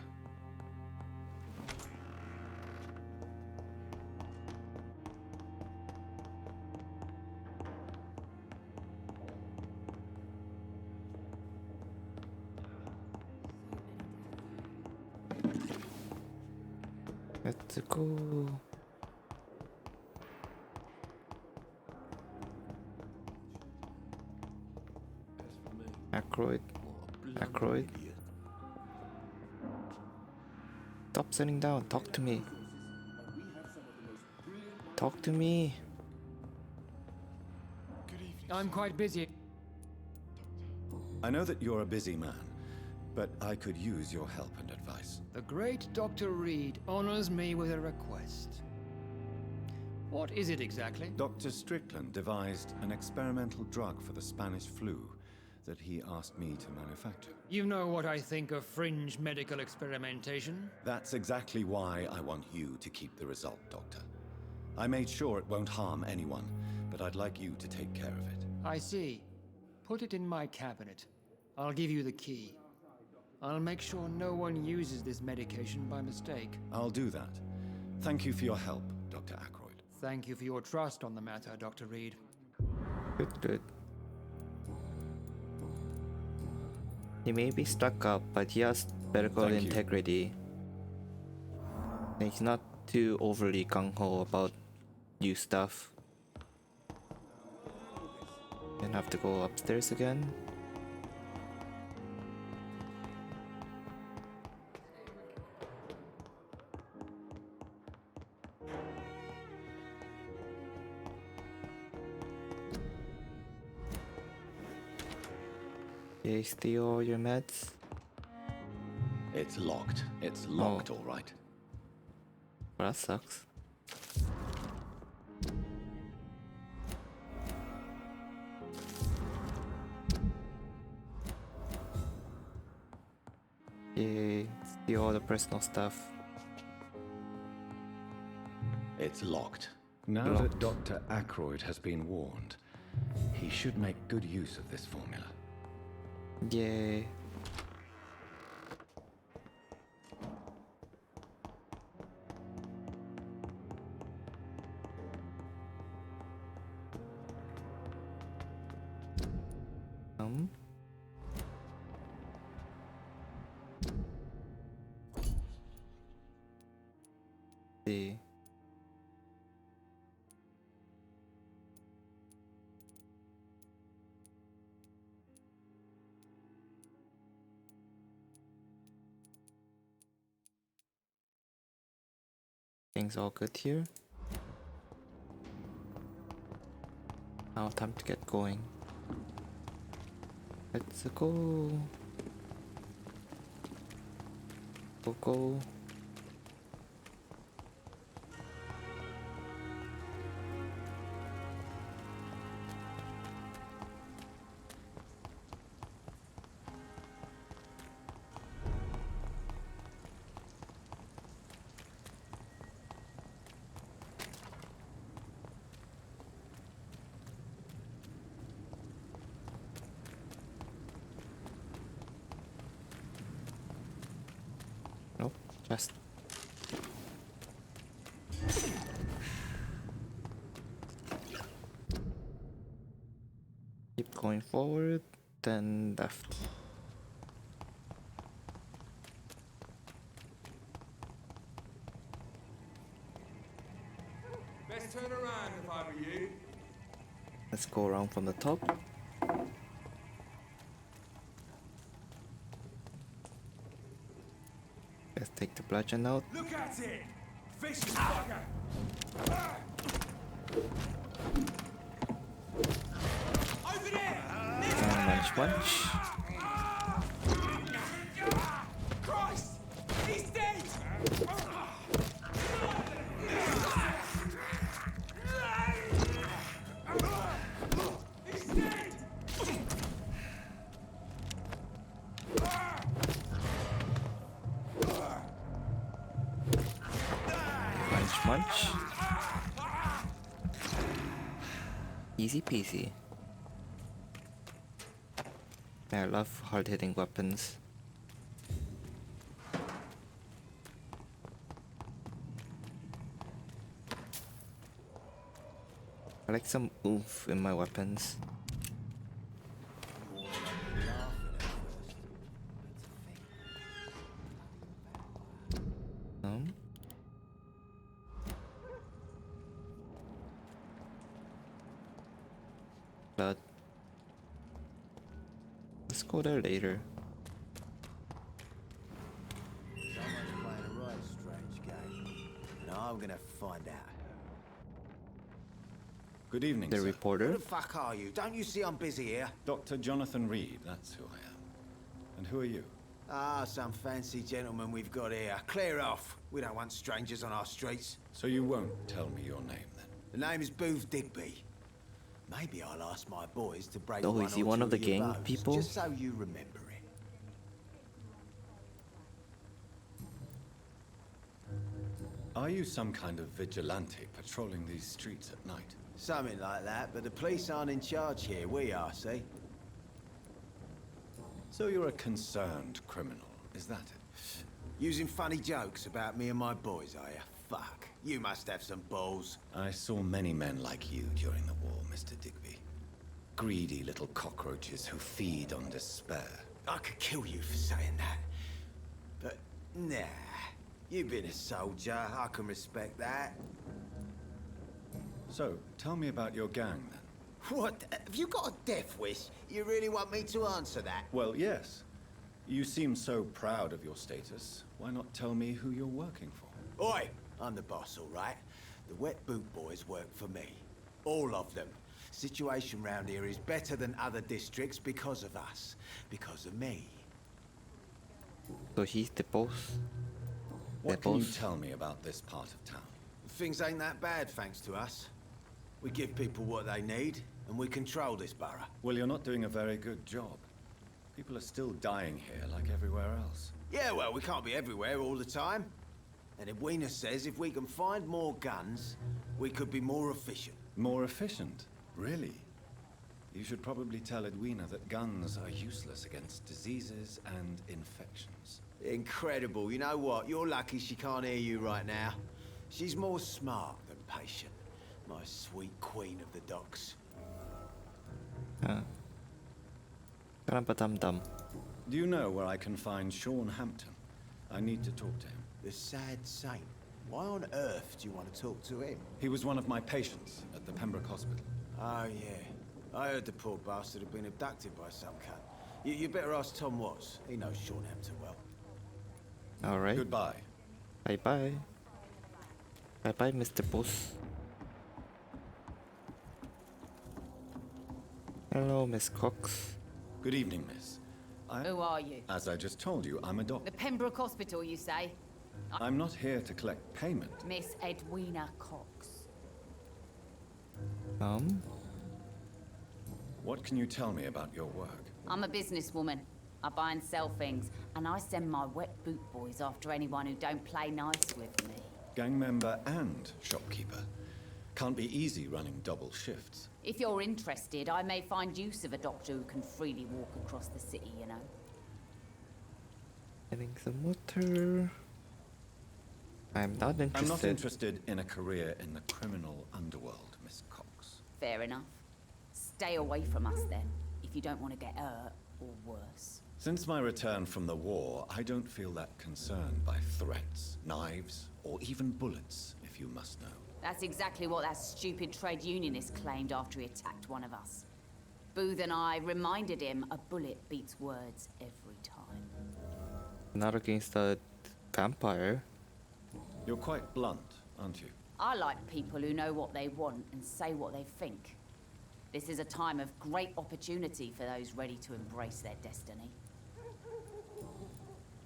Let's go. Ackroyd. Ackroyd. Stop sitting down. Talk to me. Talk to me. I'm quite busy. I know that you're a busy man, but I could use your help and advice. The great Dr. Reed honors me with a request. What is it exactly? Dr. Strickland devised an experimental drug for the Spanish flu that he asked me to manufacture. You know what I think of fringe medical experimentation? That's exactly why I want you to keep the result, Doctor. I made sure it won't harm anyone, but I'd like you to take care of it. I see. Put it in my cabinet. I'll give you the key. I'll make sure no one uses this medication by mistake. I'll do that. Thank you for your help, Dr. Ackroyd. Thank you for your trust on the matter, Dr. Reed. Good. He may be stuck up, but he has medical integrity. And he's not too overly gung-ho about new stuff. Then have to go upstairs again. Okay, steal all your meds. It's locked. It's locked, all right. Well, that sucks. Okay, steal all the personal stuff. It's locked. Now that Dr. Ackroyd has been warned, he should make good use of this formula. Yay. See. Things all good here. Now time to get going. Let's go. Go. Nope, just keep going forward, then left. Best turn around if I were you. Let's go around from the top. Let's take the bludgeon out. Look at it! Vicious bugger! Over there! Munch, munch. Christ! He's dead! He's dead! Munch, munch. Easy peasy. I love hard-hitting weapons. I like some oomph in my weapons. Blood. Let's go there later. Someone's playing a right strange game, and I'm gonna find out. Good evening, The sir. reporter. Who the fuck are you? Don't you see I'm busy here? Dr. Jonathan Reed, that's who I am. And who are you? Ah, some fancy gentleman we've got here. Clear off. We don't want strangers on our streets. So you won't tell me your name, then? The name is Booth Digby. Maybe I'll ask my boys to break Oh, one is he or one two of the your gang bones, people? just so you remember it. Are you some kind of vigilante patrolling these streets at night? Something like that, but the police aren't in charge here. We are, see? So you're a concerned criminal, is that it? Using funny jokes about me and my boys, are you? Fuck. You must have some balls. I saw many men like you during the war, Mr. Digby. Greedy little cockroaches who feed on despair. I could kill you for saying that. But, nah. You've been a soldier. I can respect that. So, tell me about your gang, then. What? Have you got a death wish? You really want me to answer that? Well, yes. You seem so proud of your status. Why not tell me who you're working for? Oi! I'm the boss, all right? The Wet Boot Boys work for me. All of them. Situation round here is better than other districts because of us. Because of me. So he's the boss. What The can you boss. tell me about this part of town? Things ain't that bad, thanks to us. We give people what they need, and we control this borough. Well, you're not doing a very good job. People are still dying here like everywhere else. Yeah, well, we can't be everywhere all the time. And Edwina says if we can find more guns, we could be more efficient. More efficient? Really? You should probably tell Edwina that guns are useless against diseases and infections. Incredible. You know what? You're lucky she can't hear you right now. She's more smart than patient. My sweet queen of the docks. Huh. Kenapa dum-dum? Do you know where I can find Sean Hampton? I need to talk to him. The sad saint. Why on earth do you want to talk to him? He was one of my patients at the Pembroke Hospital. Oh, yeah. I heard the poor bastard had been abducted by some cunt. You better ask Tom Watts. He knows Sean Hampton well. Alright. Goodbye. Bye-bye. Bye-bye, Mr. Boss. Hello, Miss Cox. Good evening, miss. Who are you? As I just told you, I'm a doctor. The Pembroke Hospital, you say? I'm not here to collect payment. Miss Edwina Cox. What can you tell me about your work? I'm a businesswoman. I buy and sell things, and I send my Wet Boot Boys after anyone who don't play nice with me. Gang member and shopkeeper. Can't be easy running double shifts. If you're interested, I may find use of a doctor who can freely walk across the city, you know. Getting some water. I'm not interested. I'm not interested in a career in the criminal underworld, Miss Cox. Fair enough. Stay away from us then, if you don't want to get hurt or worse. Since my return from the war, I don't feel that concerned by threats, knives, or even bullets, if you must know. That's exactly what that stupid trade unionist claimed after he attacked one of us. Booth and I reminded him a bullet beats words every time. Not against a vampire. You're quite blunt, aren't you? I like people who know what they want and say what they think. This is a time of great opportunity for those ready to embrace their destiny.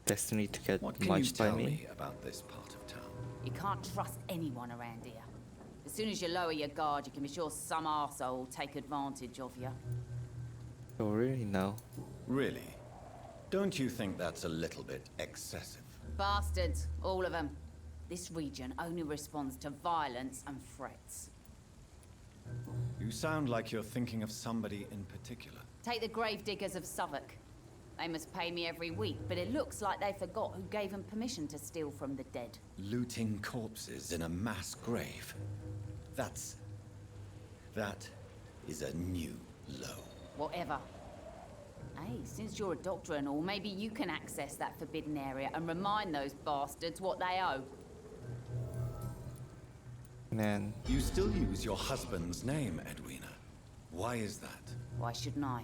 Destiny to get What can you munched by tell me? me about this part of town? You can't trust anyone around here. As soon as you lower your guard, you can be sure some arsehole will take advantage of you. Oh, really? No. Really? Don't you think that's a little bit excessive? Bastards, all of them. This region only responds to violence and threats. You sound like you're thinking of somebody in particular. Take the gravediggers of Southwark. They must pay me every week, but it looks like they forgot who gave them permission to steal from the dead. Looting corpses in a mass grave. That is a new low. Whatever. Hey, since you're a doctor and all, maybe you can access that forbidden area and remind those bastards what they owe. Man. You still use your husband's name, Edwina. Why is that? Why shouldn't I?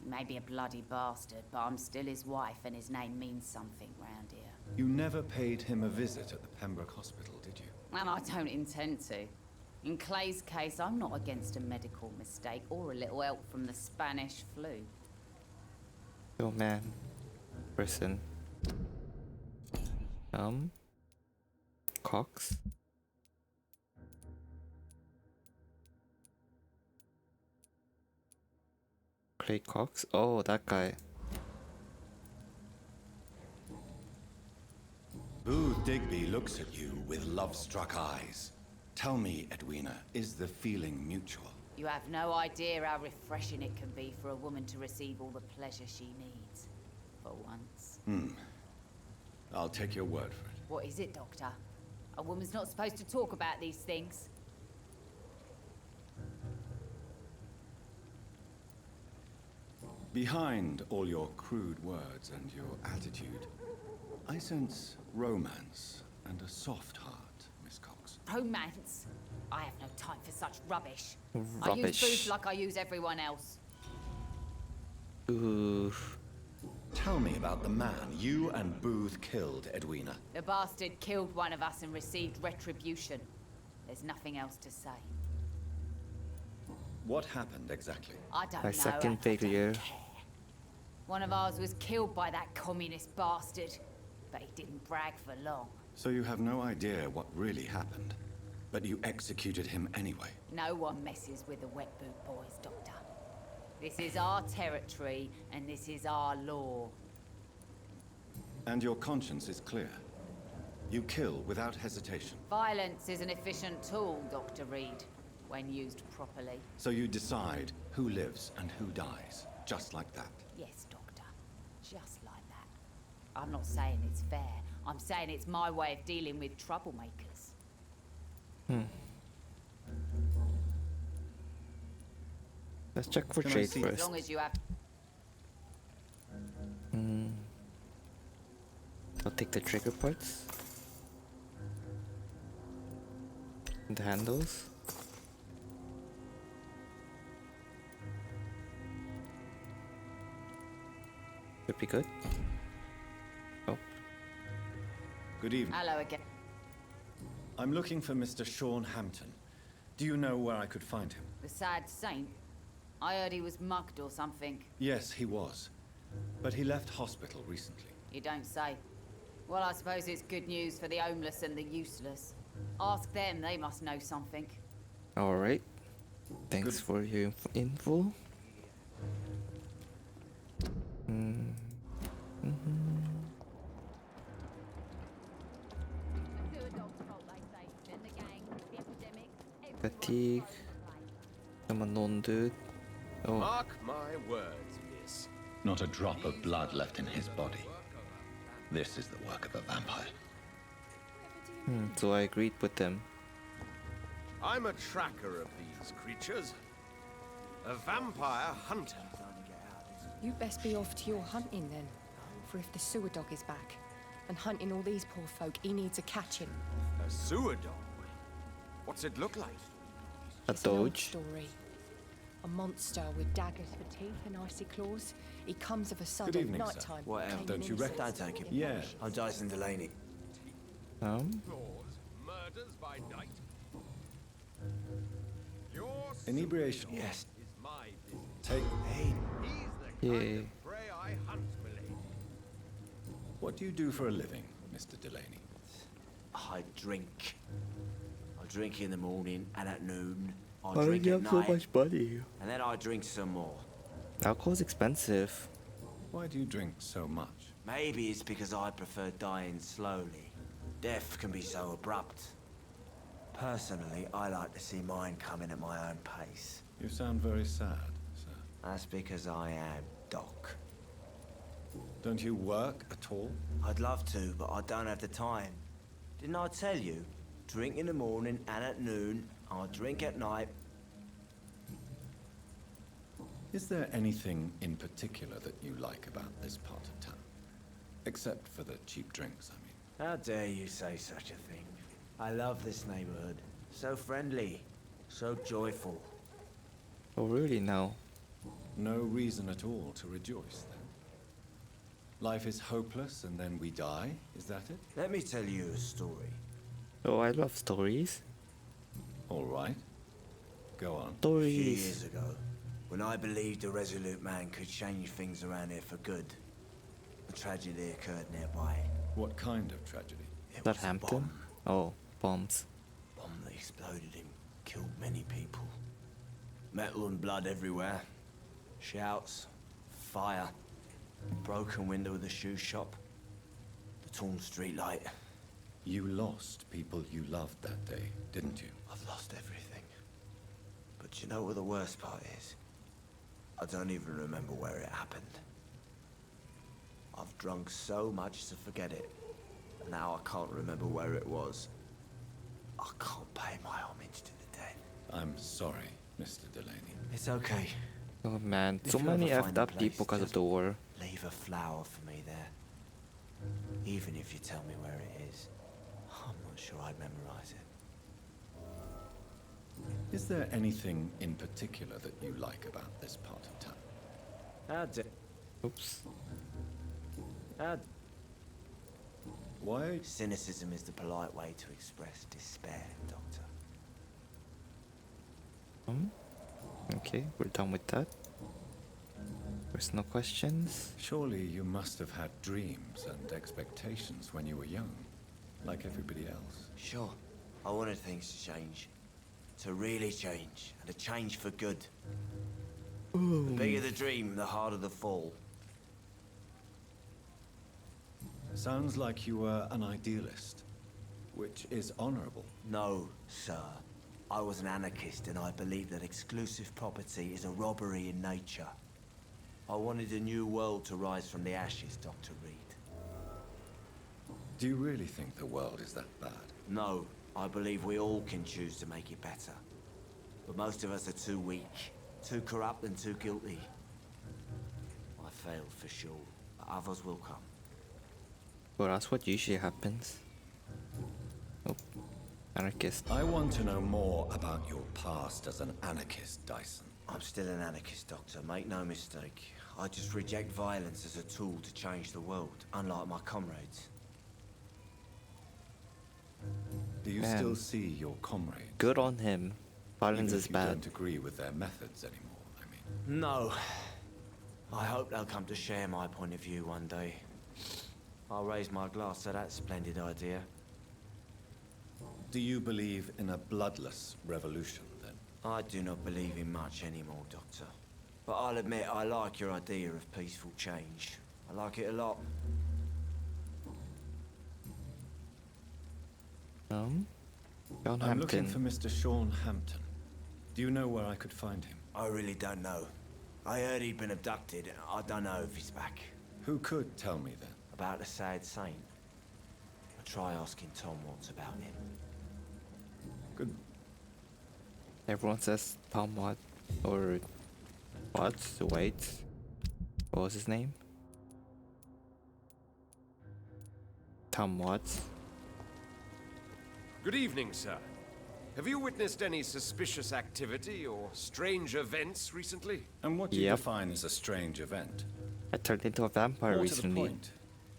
He may be a bloody bastard, but I'm still his wife and his name means something round here. You never paid him a visit at the Pembroke Hospital, did you? And I don't intend to. In Clay's case, I'm not against a medical mistake or a little help from the Spanish flu. Oh man. Person. Cox. Clay Cox? Oh, that guy. Booth Digby looks at you with love-struck eyes. Tell me, Edwina, is the feeling mutual? You have no idea how refreshing it can be for a woman to receive all the pleasure she needs. For once. I'll take your word for it. What is it, Doctor? A woman's not supposed to talk about these things. Behind all your crude words and your attitude, I sense romance and a soft heart, Miss Cox. Romance? I have no time for such rubbish. I Rubbish. use Booth like I use everyone else. Oof. Tell me about the man you and Booth killed, Edwina. The bastard killed one of us and received retribution. There's nothing else to say. What happened exactly? I don't My know. second I don't failure. care. One of ours was killed by that communist bastard, but he didn't brag for long. So you have no idea what really happened, but you executed him anyway. No one messes with the wet boot boys, Doctor. This is our territory, and this is our law. And your conscience is clear. You kill without hesitation. Violence is an efficient tool, Dr. Reed, when used properly. So you decide who lives and who dies, just like that. Yes, Doctor. Just like that. I'm not saying it's fair. I'm saying it's my way of dealing with troublemakers. Let's check for Can I trade see- As first. long as you have... I'll take the trigger parts. The handles. Should be good. Oh. Good evening. Hello again. I'm looking for Mr. Sean Hampton. Do you know where I could find him? The sad saint? I heard he was mugged or something. Yes, he was. But he left hospital recently. You don't say. Well, I suppose it's good news for the homeless and the useless. Ask them, they must know something. Alright. Thanks for your info. Fatigue. I'm a known dude. Oh, Mark my words, miss. Not a drop of blood left in his body. This is the work of a vampire. so I agreed with them. I'm a tracker of these creatures. A vampire hunter. You'd best be off to your hunting then. For if the sewer dog is back and hunting all these poor folk, he needs a catching. A sewer dog? What's it look like? A It's an old doge? story. A monster with daggers for teeth and icy claws. He comes of a sudden evening, sir. nighttime. What else? claiming Don't you innocence. reckon? Don't take it. Yeah. I'm Dyson Delaney. Murders by night. Your Inebriation. Yes. is my business. Take. Hey. He's the Yeah. kind of prey I hunt, milady. What do you do for a living, Mr. Delaney? I drink. I drink in the morning and at noon. I Why do drink you at have so night. much money? And then I drink some more. Alcohol's expensive. Why do you drink so much? Maybe it's because I prefer dying slowly. Death can be so abrupt. Personally, I like to see mine coming at my own pace. You sound very sad, sir. That's because I am Doc. Don't you work at all? I'd love to, but I don't have the time. Didn't I tell you? Drink in the morning and at noon. I drink at night. Is there anything in particular that you like about this part of town? Except for the cheap drinks, I mean. How dare you say such a thing? I love this neighborhood. So friendly. So joyful. Oh, really now? No reason at all to rejoice, then. Life is hopeless and then we die, is that it? Let me tell you a story. Oh, I love stories. All right. Go on. A few Stories. years ago, when I believed a resolute man could change things around here for good, a tragedy occurred nearby. What kind of tragedy? It That was a Hampton? Oh, bombs. bomb that exploded and killed many people. Metal and blood everywhere. Shouts, fire, broken window of the shoe shop, the torn street light. You lost people you loved that day, didn't you? I've lost everything. But you know what the worst part is? I don't even remember where it happened. I've drunk so much to forget it. And now I can't remember where it was. I can't pay my homage to the dead. I'm sorry, Mr. Delaney. It's okay. Oh man, If so you many ever find effed a up place, people because of just the war. Leave a flower for me there. Even if you tell me where it is, I'm not sure I'd memorize it. Is there anything in particular that you like about this part of town? How dare... Oops. Why? Cynicism is the polite way to express despair, Doctor. Okay, we're done with that. There's no questions. Surely you must have had dreams and expectations when you were young, like everybody else. Sure, I wanted things to change. To really change, and to change for good. The bigger the dream, the harder the fall. Sounds like you were an idealist, which is honorable. No, sir. I was an anarchist and I believed that exclusive property is a robbery in nature. I wanted a new world to rise from the ashes, Dr. Reed. Do you really think the world is that bad? No, I believe we all can choose to make it better. But most of us are too weak, too corrupt and too guilty. I failed for sure, but others will come. Well, that's what usually happens. Oh, anarchist. I want to know more about your past as an anarchist, Dyson. I'm still an anarchist, Doctor. Make no mistake. I just reject violence as a tool to change the world, unlike my comrades. Do you Man. still see your comrades? Good on him. Violence Even is if you bad. don't agree with their methods anymore, I mean. No. I hope they'll come to share my point of view one day. I'll raise my glass to that splendid idea. Do you believe in a bloodless revolution, then? I do not believe in much anymore, Doctor. But I'll admit I like your idea of peaceful change. I like it a lot. John I'm looking Hampton. for Mr. Sean Hampton. Do you know where I could find him? I really don't know. I heard he'd been abducted. I don't know if he's back. Who could tell me then? About the sad saint. I'll try asking Tom what's about him. Good. Everyone says Tom what? Or what? Wait. What was his name? Tom Watts. Good evening, sir. Have you witnessed any suspicious activity or strange events recently? And what do you define as a strange event? I turned into a vampire More to the recently. point,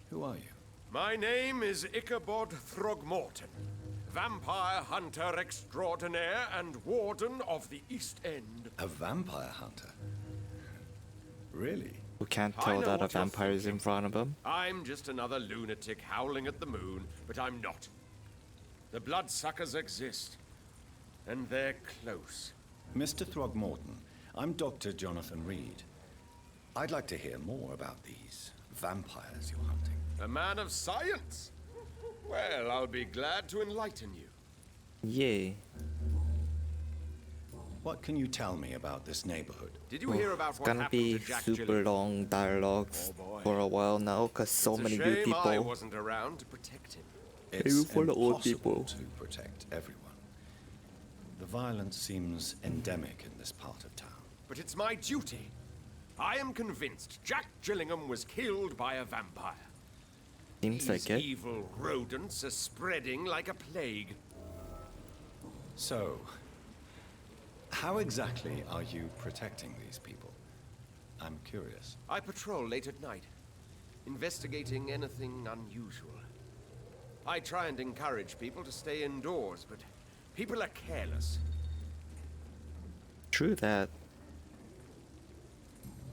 who are you? My name is Ichabod Throgmorton, vampire hunter extraordinaire and warden of the East End. A vampire hunter? Really? Who can't I tell know that a what you're vampire is in front of him? I'm just another lunatic howling at the moon, but I'm not. The bloodsuckers exist, and they're close. Mr. Throgmorton, I'm Dr. Jonathan Reed. I'd like to hear more about these vampires you're hunting. A man of science? Well, I'll be glad to enlighten you. Yay. What can you tell me about this neighborhood? Did you hear about It's what gonna happened be to Jack super Gilligan? long dialogues for a while now, cause so It's many a new shame people. I wasn't around to protect him. It's Even for the old impossible people. to protect everyone. The violence seems endemic in this part of town. But it's my duty. I am convinced Jack Gillingham was killed by a vampire. Seems These like it. evil rodents are spreading like a plague. So, how exactly are you protecting these people? I'm curious. I patrol late at night, investigating anything unusual. I try and encourage people to stay indoors, but people are careless. True that.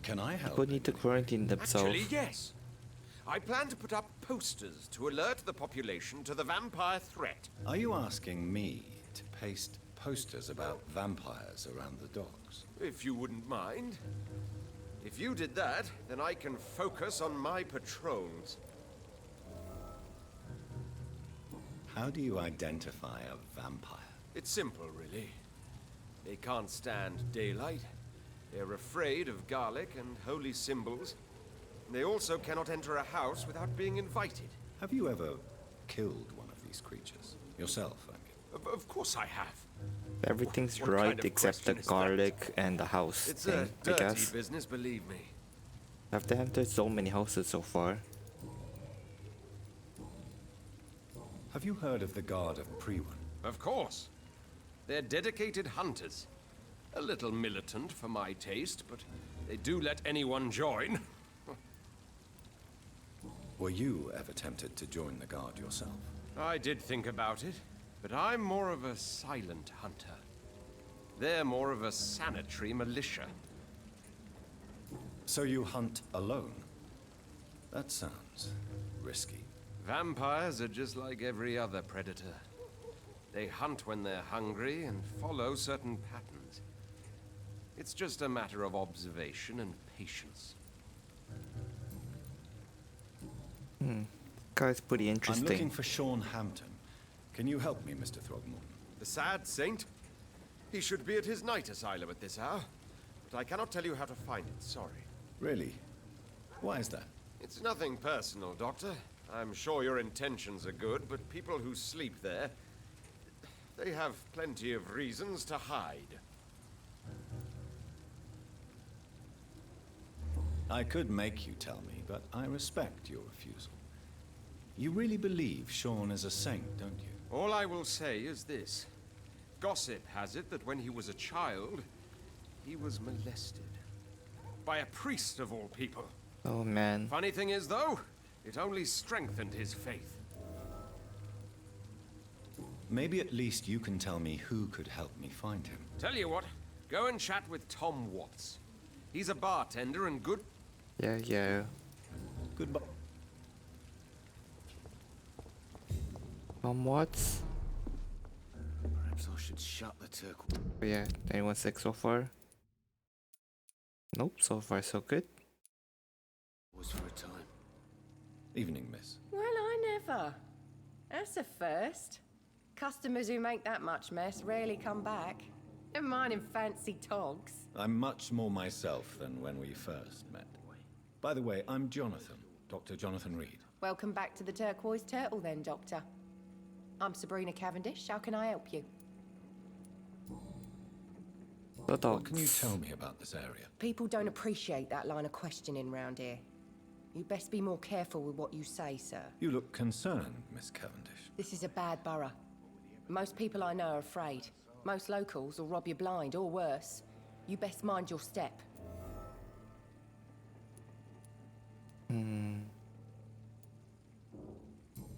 Can I help? People need to quarantine themselves. Actually, yes. I plan to put up posters to alert the population to the vampire threat. Are you asking me to paste posters about vampires around the docks? If you wouldn't mind. If you did that, then I can focus on my patrols. How do you identify a vampire? It's simple, really. They can't stand daylight. They're afraid of garlic and holy symbols. They also cannot enter a house without being invited. Have you ever killed one of these creatures? Yourself, I mean. Of course I have. Everything's What right kind of except the question is that? garlic and the house It's thing, a I dirty guess. business, believe me. I've entered so many houses so far. Have you heard of the Guard of Priwen? Of course. They're dedicated hunters. A little militant for my taste, but they do let anyone join. Were you ever tempted to join the Guard yourself? I did think about it, but I'm more of a silent hunter. They're more of a sanitary militia. So you hunt alone? That sounds risky. Vampires are just like every other predator. They hunt when they're hungry and follow certain patterns. It's just a matter of observation and patience. Guy's pretty interesting. I'm looking for Sean Hampton. Can you help me, Mr. Throgmorton? The sad saint? He should be at his night asylum at this hour. But I cannot tell you how to find it, sorry. Really? Why is that? It's nothing personal, Doctor. I'm sure your intentions are good, but people who sleep there, they have plenty of reasons to hide. I could make you tell me, but I respect your refusal. You really believe Sean is a saint, don't you? All I will say is this. Gossip has it that when he was a child, he was molested. By a priest of all people. Oh man. Funny thing is, though, it only strengthened his faith. Maybe at least you can tell me who could help me find him. Tell you what, go and chat with Tom Watts. He's a bartender and good... Yeah. Goodbye. Watts? Perhaps I should shut the turquoise. Oh yeah, anyone sick so far? Nope, so far so good. Was for a time. Evening, miss. Well, I never. That's a first. Customers who make that much mess rarely come back. Never mind in fancy togs. I'm much more myself than when we first met. By the way, I'm Jonathan, Dr. Jonathan Reed. Welcome back to the Turquoise Turtle then, Doctor. I'm Sabrina Cavendish. How can I help you? What can you tell me about this area? People don't appreciate that line of questioning round here. You best be more careful with what you say, sir. You look concerned, Miss Cavendish. This is a bad borough. Most people I know are afraid. Most locals will rob you blind, or worse. You best mind your step.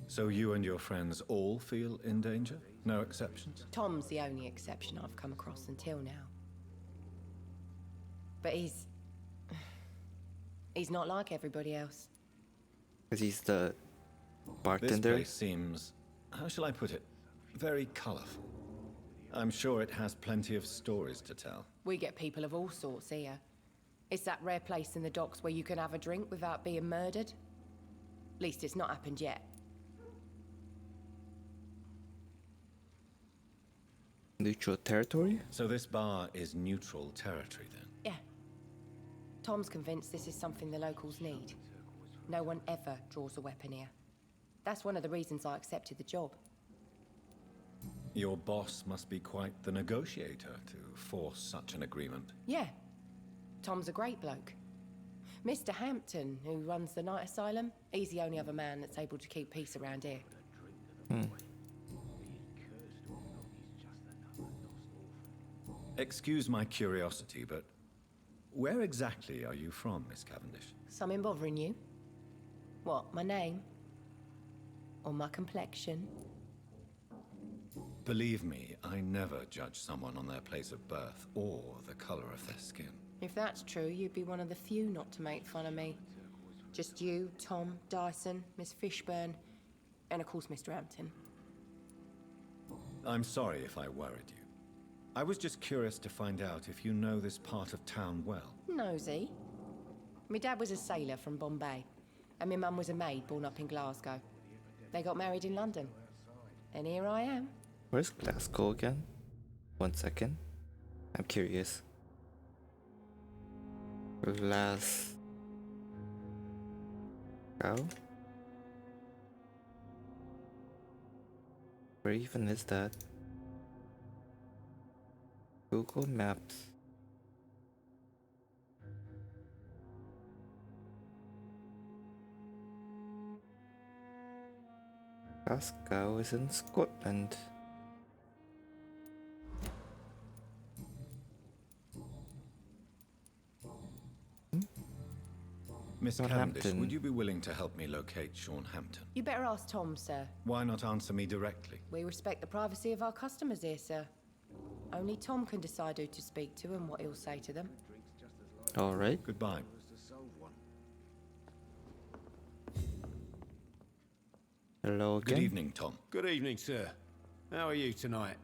So you and your friends all feel in danger? No exceptions? Tom's the only exception I've come across until now. But he's not like everybody else. Because he's the This bartender. place seems, how shall I put it, very colorful. I'm sure it has plenty of stories to tell. We get people of all sorts here. It's that rare place in the docks where you can have a drink without being murdered. At least it's not happened yet. Neutral territory? So this bar is neutral territory then? Yeah. Tom's convinced this is something the locals need. No one ever draws a weapon here. That's one of the reasons I accepted the job. Your boss must be quite the negotiator to force such an agreement. Yeah. Tom's a great bloke. Mr. Hampton, who runs the night asylum, he's the only other man that's able to keep peace around here. Excuse my curiosity, but where exactly are you from, Miss Cavendish? Something bothering you? What, my name? Or my complexion? Believe me, I never judge someone on their place of birth or the color of their skin. If that's true, you'd be one of the few not to make fun of me. Just you, Tom, Dyson, Miss Fishburne, and of course Mr. Hampton. I'm sorry if I worried you. I was just curious to find out if you know this part of town well. Nosy. My dad was a sailor from Bombay, and my mum was a maid born up in Glasgow. They got married in London, and here I am. Where's Glasgow again? 1 second. I'm curious. Glasgow? Where even is that? Google Maps. Glasgow is in Scotland. Miss Sean Cavendish, Hampton. would you be willing to help me locate Sean Hampton? You better ask Tom, sir. Why not answer me directly? We respect the privacy of our customers here, sir. Only Tom can decide who to speak to and what he'll say to them. Alright. Goodbye. Hello again. Good evening, Tom. Good evening, sir. How are you tonight?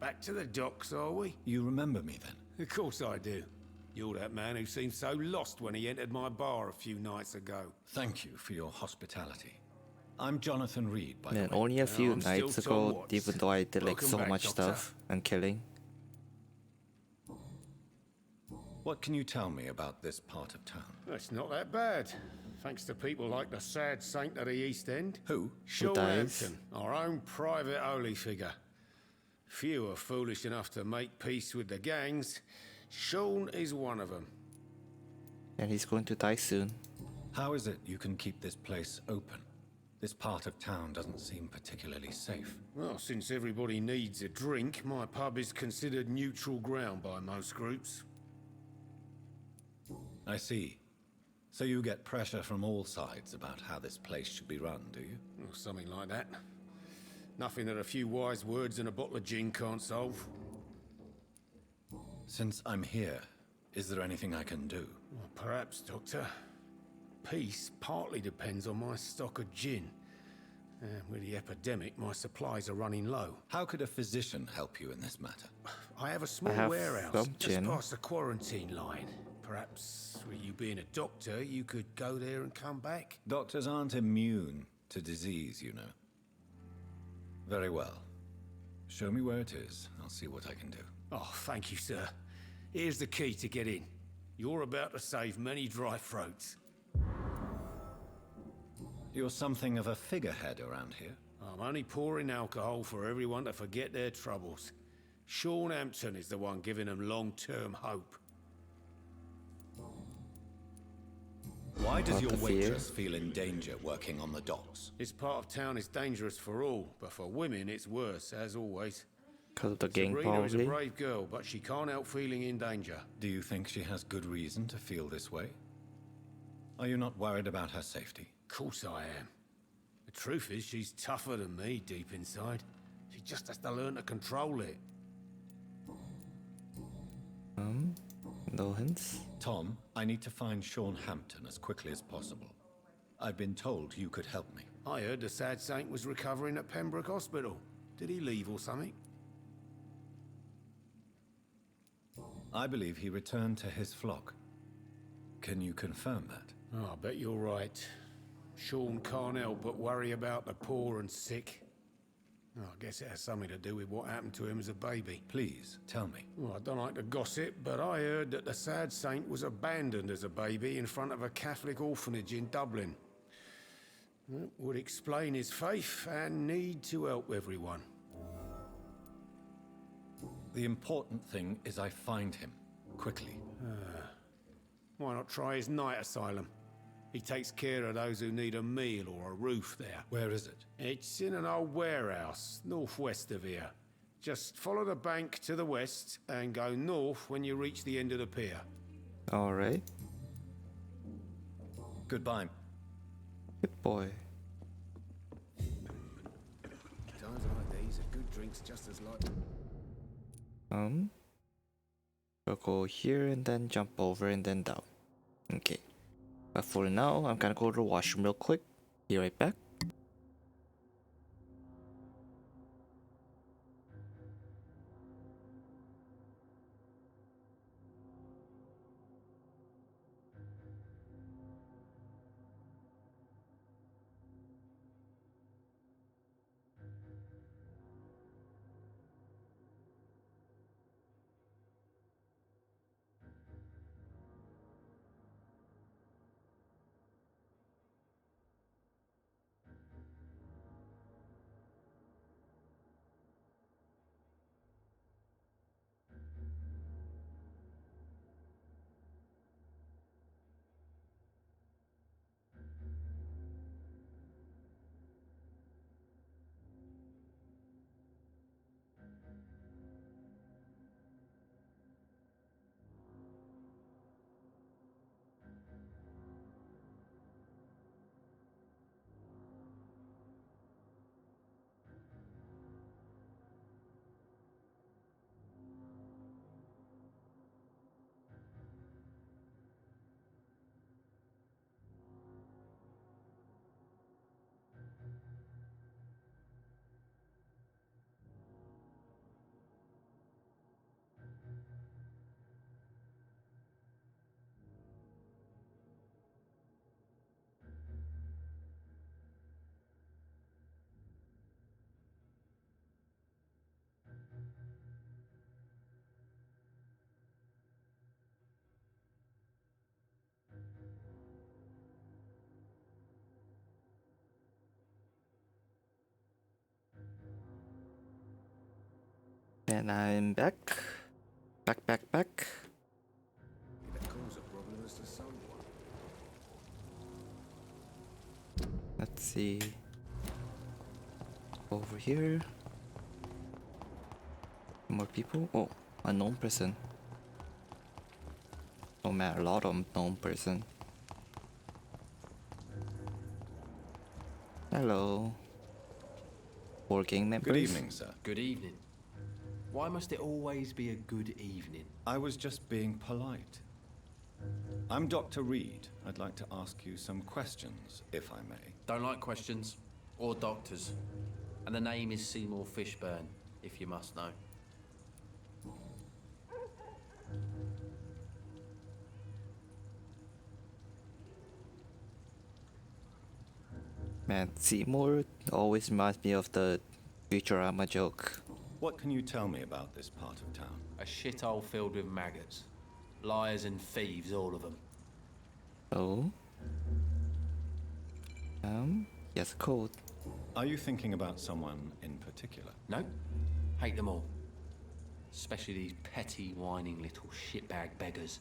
Back to the docks, are we? You remember me then? Of course I do. You're that man who seemed so lost when he entered my bar a few nights ago. Thank you for your hospitality. I'm Jonathan Reed, by the Man, way. only a few I'm still nights Tom ago, Watts. even though I did like Welcome so back, much Doctor. stuff and killing. What can you tell me about this part of town? It's not that bad. Thanks to people like the sad saint of the East End. Who? Sean dies? Hampton, our own private holy figure. Few are foolish enough to make peace with the gangs. Sean is one of them. And he's going to die soon. How is it you can keep this place open? This part of town doesn't seem particularly safe. Well, since everybody needs a drink, my pub is considered neutral ground by most groups. I see. So you get pressure from all sides about how this place should be run, do you? Or something like that. Nothing that a few wise words and a bottle of gin can't solve. Since I'm here, is there anything I can do? Well, perhaps, Doctor. Peace partly depends on my stock of gin. With the epidemic, my supplies are running low. How could a physician help you in this matter? I have a small have warehouse some just gin. past the quarantine line. Perhaps, with you being a doctor, you could go there and come back? Doctors aren't immune to disease, you know. Very well. Show me where it is. I'll see what I can do. Oh, thank you, sir. Here's the key to get in. You're about to save many dry throats. You're something of a figurehead around here. I'm only pouring alcohol for everyone to forget their troubles. Sean Hampton is the one giving them long-term hope. Why does About your the fear? waitress feel in danger working on the docks? This part of town is dangerous for all, but for women it's worse, as always. Because of the gang, Sabrina is a probably. brave girl, but she can't help feeling in danger. Do you think she has good reason to feel this way? Are you not worried about her safety? Of course I am. The truth is, she's tougher than me deep inside. She just has to learn to control it. No hints. Tom, I need to find Sean Hampton as quickly as possible. I've been told you could help me. I heard the sad saint was recovering at Pembroke Hospital. Did he leave or something? I believe he returned to his flock. Can you confirm that? Oh, I bet you're right. Sean can't help but worry about the poor and sick. Oh, I guess it has something to do with what happened to him as a baby. Please, tell me. Well, I don't like to gossip, but I heard that the sad saint was abandoned as a baby in front of a Catholic orphanage in Dublin. That would explain his faith and need to help everyone. The important thing is I find him, quickly. Why not try his night asylum? He takes care of those who need a meal or a roof there. Where is it? It's in an old warehouse, northwest of here. Just follow the bank to the west and go north when you reach the end of the pier. Alright. Goodbye. Good boy. Times like these, a good drink's just as like... We'll go here and then jump over and then down. Okay. But for now, I'm gonna go to the washroom real quick. Be right back. And I'm back. Back. That cause a problem as to someone. Let's see. Over here. More people. Oh, unknown person. Oh man, a lot of unknown person. Hello. Four gang members. Good evening, sir. Good evening. Why must it always be a good evening? I was just being polite. I'm Dr. Reed. I'd like to ask you some questions, if I may. Don't like questions or doctors. And the name is Seymour Fishburne, if you must know. Man, Seymour always reminds me of the Futurama joke. What can you tell me about this part of town? A shithole filled with maggots. Liars and thieves, all of them. Oh? Yes, code. Are you thinking about someone in particular? No. Hate them all. Especially these petty, whining little shitbag beggars.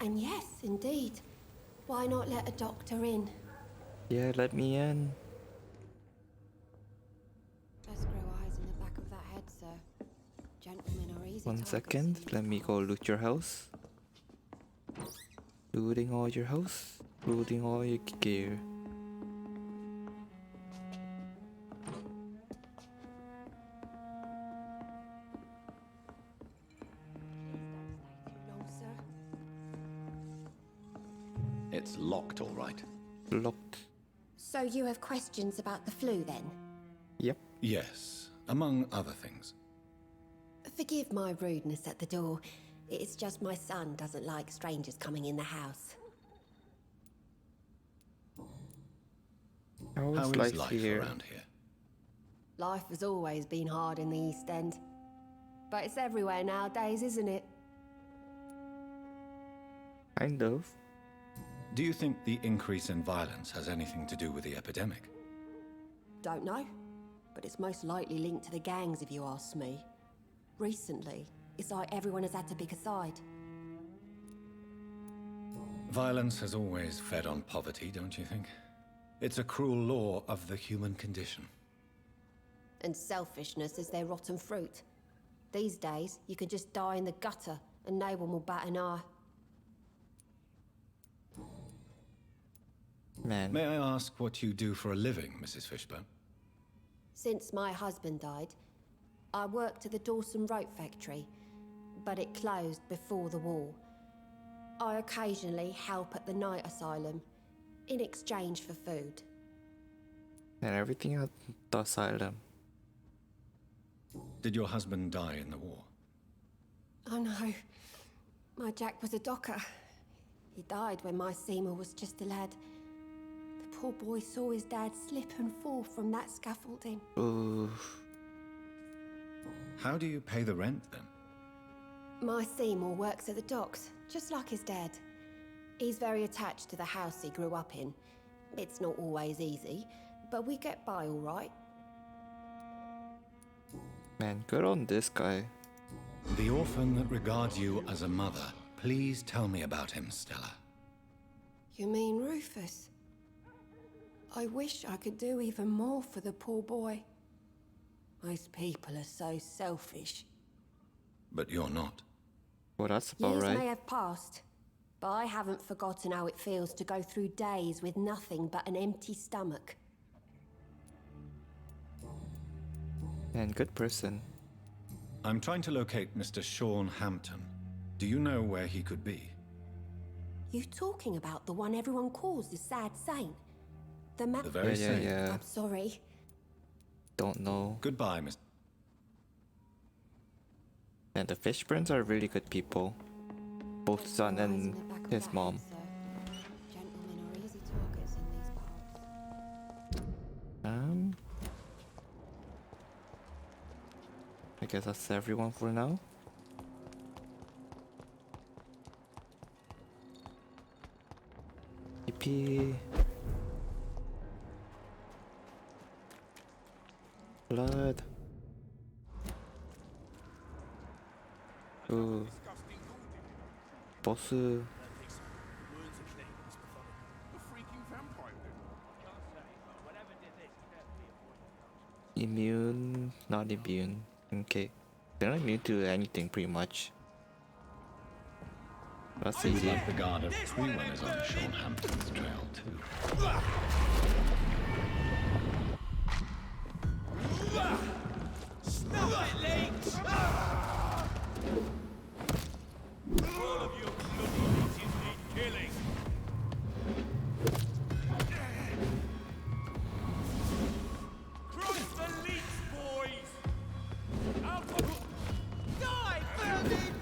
And yes, indeed. Why not let a doctor in? Yeah, let me in. Just grow eyes in the back of that head, sir. Gentlemen are easy 1 targets second, in let me go loot your house. Looting all your house, looting all your gear. It's locked, all right. Locked. So you have questions about the flu, then? Yep. Yes, among other things. Forgive my rudeness at the door. It's just my son doesn't like strangers coming in the house. How How is is life life here? around here? Life has always been hard in the East End. But it's everywhere nowadays, isn't it? Kind of. Do you think the increase in violence has anything to do with the epidemic? Don't know. But it's most likely linked to the gangs, if you ask me. Recently, it's like everyone has had to pick a side. Violence has always fed on poverty, don't you think? It's a cruel law of the human condition. And selfishness is their rotten fruit. These days, you can just die in the gutter, and no one will bat an eye. Man. May I ask what you do for a living, Mrs. Fishburne? Since my husband died, I worked at the Dawson Rope factory, but it closed before the war. I occasionally help at the night asylum, in exchange for food. And everything at the asylum. Did your husband die in the war? Oh no, my Jack was a docker. He died when my Seymour was just a lad. The poor boy saw his dad slip and fall from that scaffolding. Oof. How do you pay the rent, then? My Seymour works at the docks, just like his dad. He's very attached to the house he grew up in. It's not always easy, but we get by all right. Man, good on this guy. The orphan that regards you as a mother. Please tell me about him, Stella. You mean Rufus? I wish I could do even more for the poor boy. Most people are so selfish. But you're not. Well, that's about Years right. may have passed, but I haven't forgotten how it feels to go through days with nothing but an empty stomach. Man, good person. I'm trying to locate Mr. Sean Hampton. Do you know where he could be? You talking about the one everyone calls the sad saint? The very same. Yeah. I'm sorry. Don't know. Goodbye, Miss. And the Fishburns are really good people. Both son and his mom. Gentlemen are easy targets in these parts. I guess that's everyone for now. EP. Blood. Ooh. Boss. Immune, not immune. Okay. They're not immune to anything pretty much. That's Seems easy. like the guard of Freeman is on Sean Hampton's trail too. Stop it, Leaks! All of you bloody bitches need killing! Cross the Leaks, boys! Out of... Die, vermin!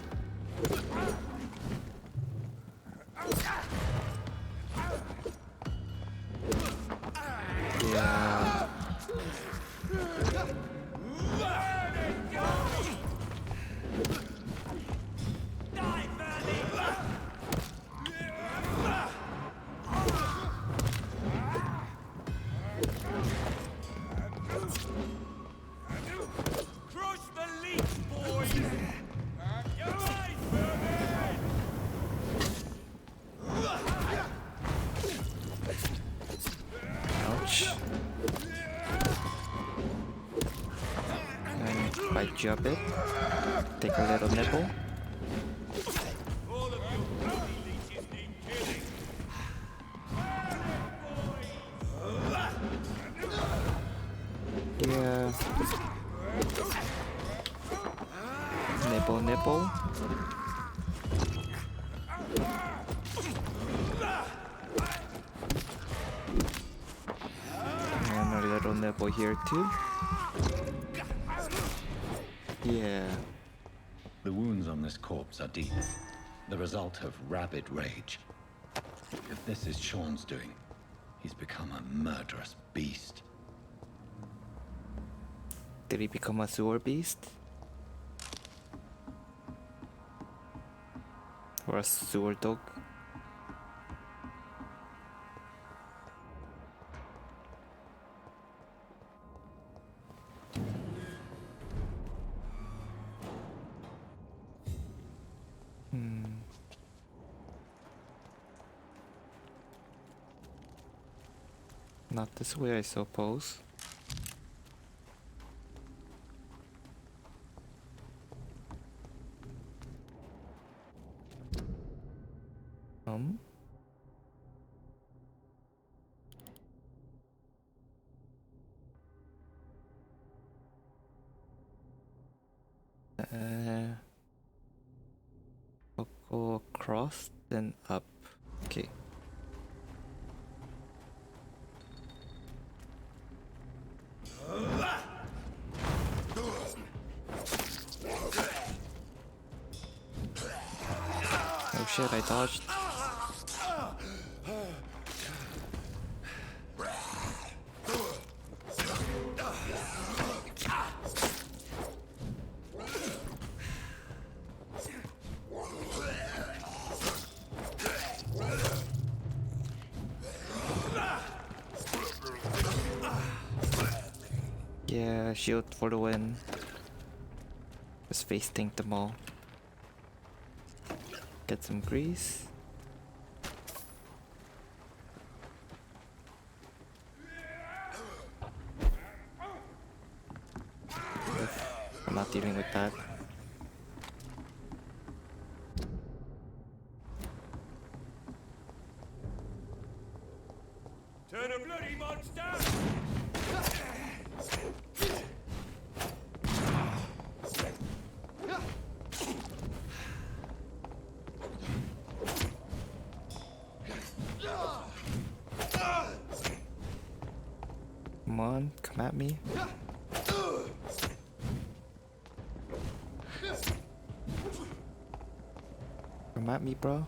bite you a bit. Take a little nibble. Yeah. Nibble, nibble. And a little nibble here too. Yeah. The wounds on this corpse are deep, the result of rabid rage. If this is Sean's doing, he's become a murderous beast. Did he become a sewer beast? Or a sewer dog? Not this way, I suppose. I'll go across, then up. Okay. Oh shit, I dodged. Yeah, shield for the win. Just face tank them all. Get some grease. I'm not dealing with that. Turn a bloody monster! Come on, come at me. Come at me, bro.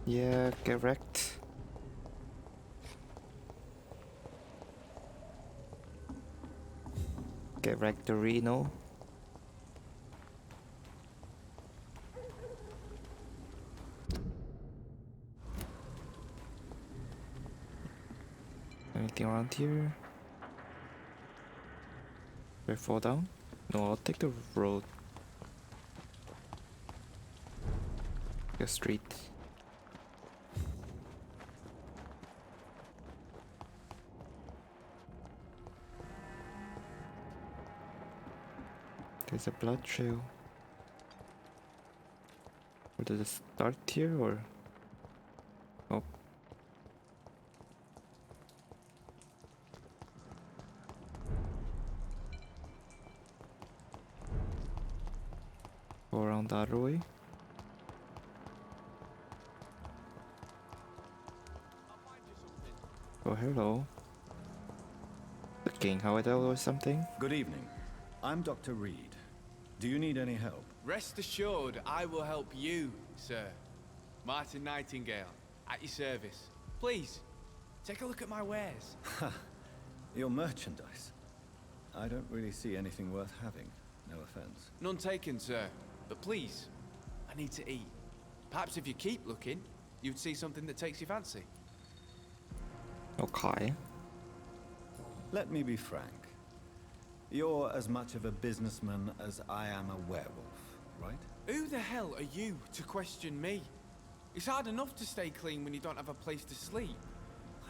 Yeah, get wrecked. Get wrecked, Reno. Anything around here? Did I fall down? No, I'll take the road. The street. There's a blood trail. Or does it start here or? Oh. Go around the other way. Oh, hello. The king, how I tell or something? Good evening. I'm Dr. Reed. Do you need any help? Rest assured, I will help you, sir. Martin Nightingale, at your service. Please, take a look at my wares. Your merchandise. I don't really see anything worth having. No offense. None taken, sir. But please, I need to eat. Perhaps if you keep looking, you'd see something that takes your fancy. Okay. Let me be frank. You're as much of a businessman as I am a werewolf, right? Who the hell are you to question me? It's hard enough to stay clean when you don't have a place to sleep.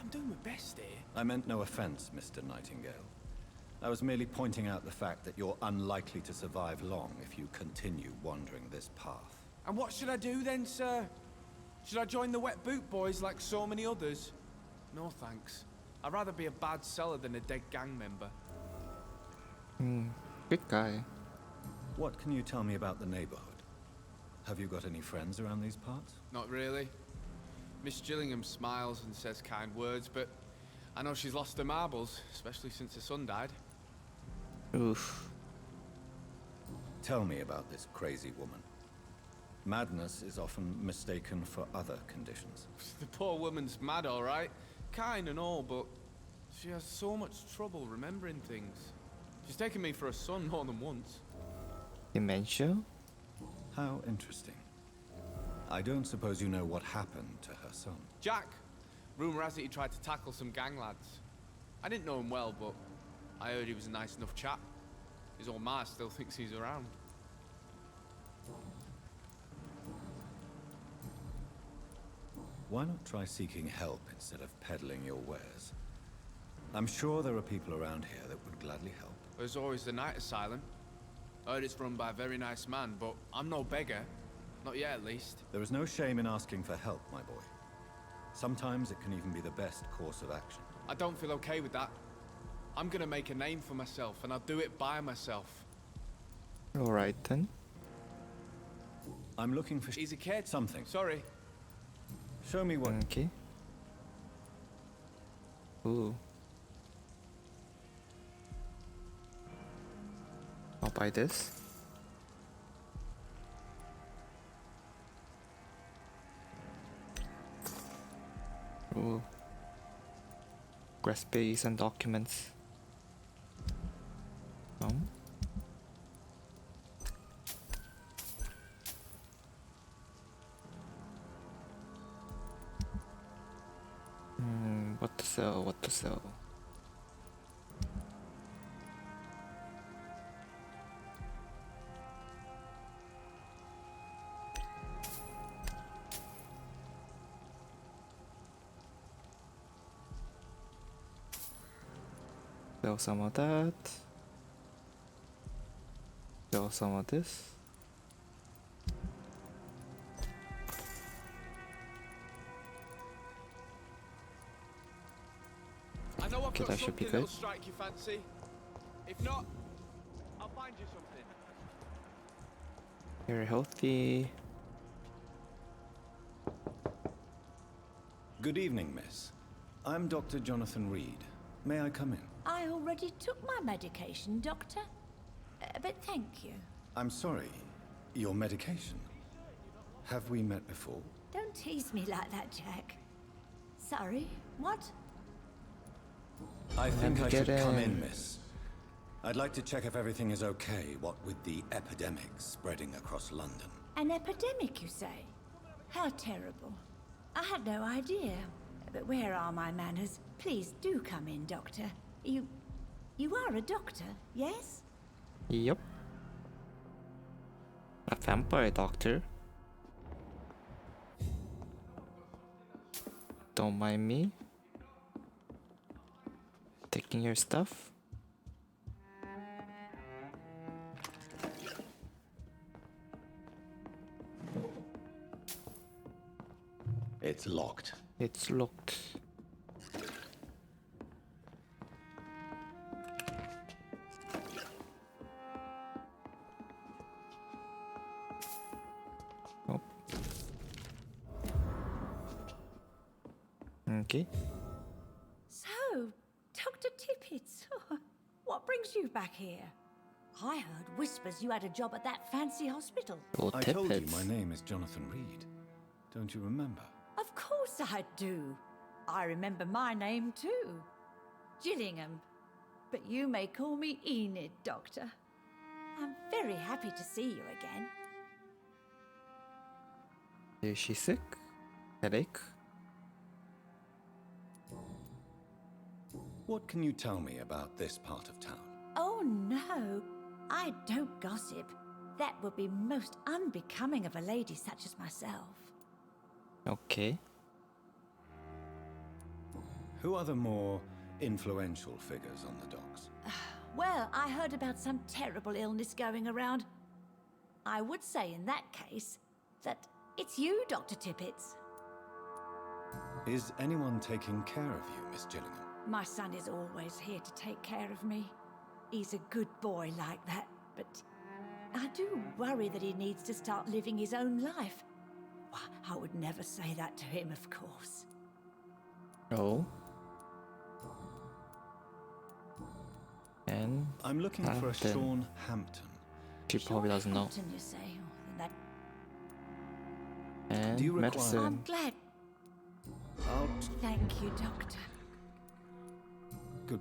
I'm doing my best here. I meant no offense, Mr. Nightingale. I was merely pointing out the fact that you're unlikely to survive long if you continue wandering this path. And what should I do then, sir? Should I join the Wet Boot Boys like so many others? No thanks. I'd rather be a bad seller than a dead gang member. Good guy. What can you tell me about the neighborhood? Have you got any friends around these parts? Not really. Miss Gillingham smiles and says kind words, but I know she's lost her marbles, especially since her son died. Oof. Tell me about this crazy woman. Madness is often mistaken for other conditions. The poor woman's mad, all right. Kind and all, but she has so much trouble remembering things. She's taken me for a son more than once. Dementia? How interesting. I don't suppose you know what happened to her son. Jack. Rumor has it he tried to tackle some gang lads. I didn't know him well, but I heard he was a nice enough chap. His old ma still thinks he's around. Why not try seeking help instead of peddling your wares? I'm sure there are people around here that would gladly help. There's always the night asylum. I heard it's run by a very nice man, but I'm no beggar. Not yet, at least. There is no shame in asking for help, my boy. Sometimes it can even be the best course of action. I don't feel okay with that. I'm gonna make a name for myself, and I'll do it by myself. Alright then. I'm looking for... He's a kid. Something. Sorry. Show me what... Okay. Ooh. I'll buy this. Ooh. Recipes and documents. What to sell? What to sell? Sell some of that. Sell some of this. I know I've Okay, got that should be something good. that'll strike your fancy. If not, I'll find you something. Very healthy. Good evening, miss. I'm Dr. Jonathan Reed. May I come in? I already took my medication, Doctor. But thank you. I'm sorry. Your medication? Have we met before? Don't tease me like that, Jack. Sorry, what? I think I should get come in. in, miss. I'd like to check if everything is okay, what with the epidemic spreading across London. An epidemic, you say? How terrible. I had no idea. But where are my manners? Please do come in, Doctor. You are a doctor, yes? Yep. A vampire doctor. Don't mind me taking your stuff. It's locked. It's locked. Oh. Okay. So, Dr. Tippett, what brings you back here? I heard whispers you had a job at that fancy hospital. I told you my name is Jonathan Reed. Don't you remember? Of course I do. I remember my name too. Gillingham. But you may call me Enid, Doctor. I'm very happy to see you again. Is she sick? Headache? What can you tell me about this part of town? Oh no, I don't gossip. That would be most unbecoming of a lady such as myself. Okay. Who are the more influential figures on the docks? Well, I heard about some terrible illness going around. I would say in that case that it's you, Dr. Tippett. Is anyone taking care of you, Miss Gillingham? My son is always here to take care of me. He's a good boy like that, but I do worry that he needs to start living his own life. Well, I would never say that to him, of course. Oh. And I'm looking for a Sean Hampton. She probably doesn't know. Hampton, you say? Oh, then that... And Do you require- medicine. I'm glad. Thank you, Doctor. Good.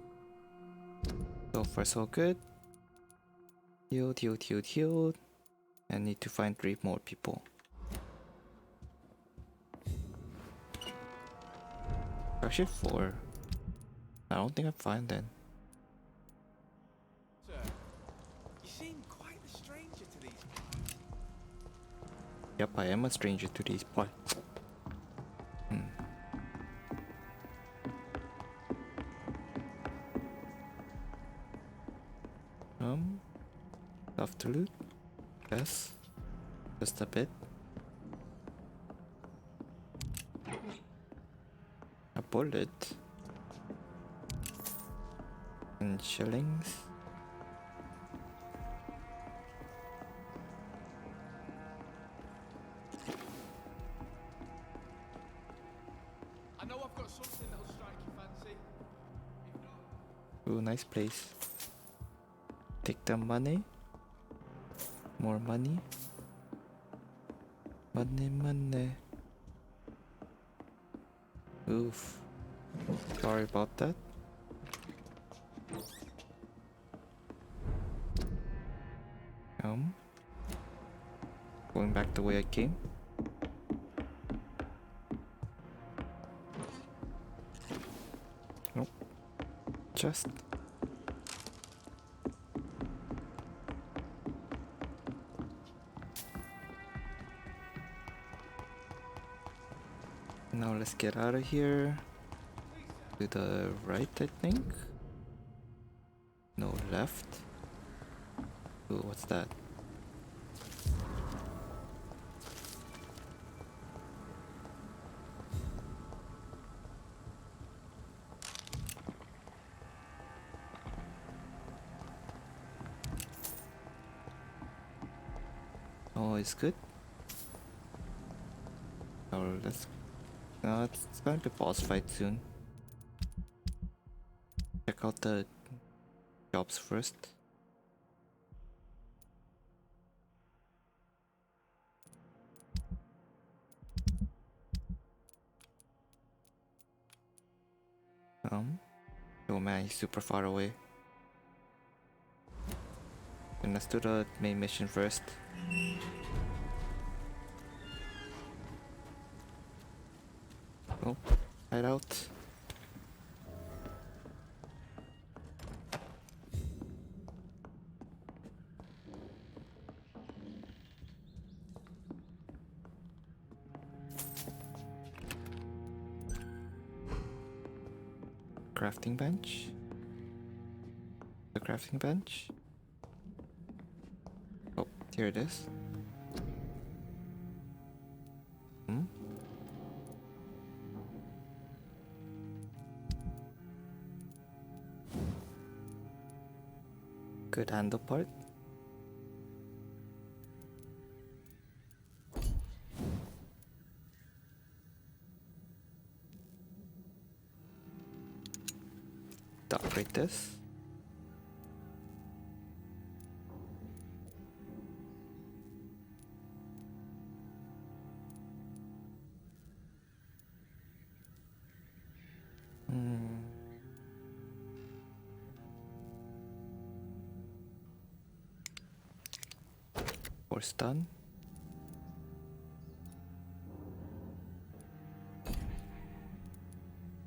So far so good. Healed, healed, healed, healed. And need to find 3 more people. Actually 4. I don't think I'm fine then. Sir, you seem quite the stranger to these parts. Yep, I am a stranger to these parts. Stuff to loot? Yes. Just a bit. A bullet. And shillings. I know I've got something that'll strike your fancy. Ooh, nice place. Take the money. More money. Money, money. Oof. Sorry about that. Going back the way I came. Nope. Just. Now let's get out of here. To the right, I think. No, left. Ooh, what's that? Oh, it's good. Oh, let's. No, it's gonna be boss fight soon. Check out the jobs first. Oh man, he's super far away. And let's do the main mission first. Oh, hide out. Crafting bench. The crafting bench. Oh, here it is. Good handle part. To upgrade this. Or stun.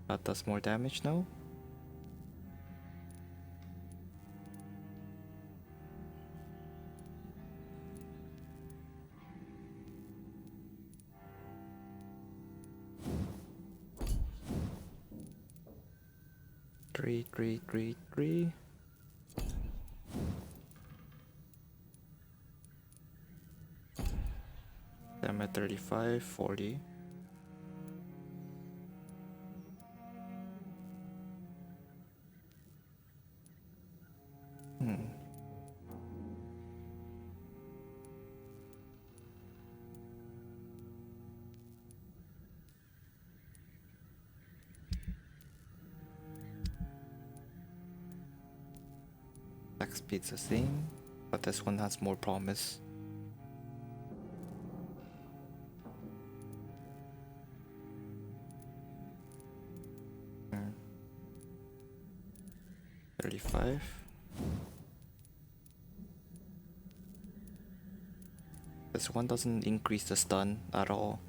That does more damage now. 3. I'm at 35, 40. Attack speed's the same, but this one has more promise. Hmm. 35. This one doesn't increase the stun at all.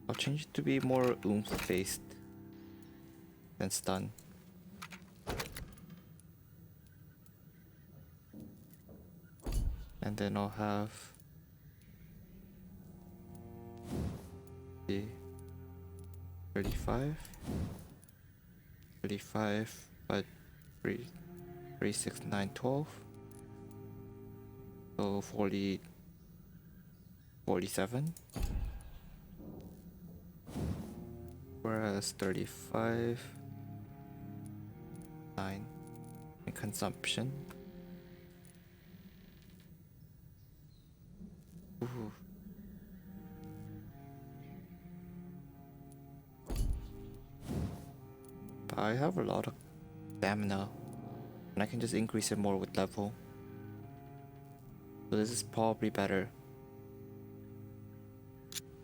I'll change it to be more oomph based than stun. And then I'll have the 35, but 3, 6, 9, 12. So 40, 47. Whereas 35, 9 in consumption. Ooh. But I have a lot of stamina, and I can just increase it more with level. So this is probably better.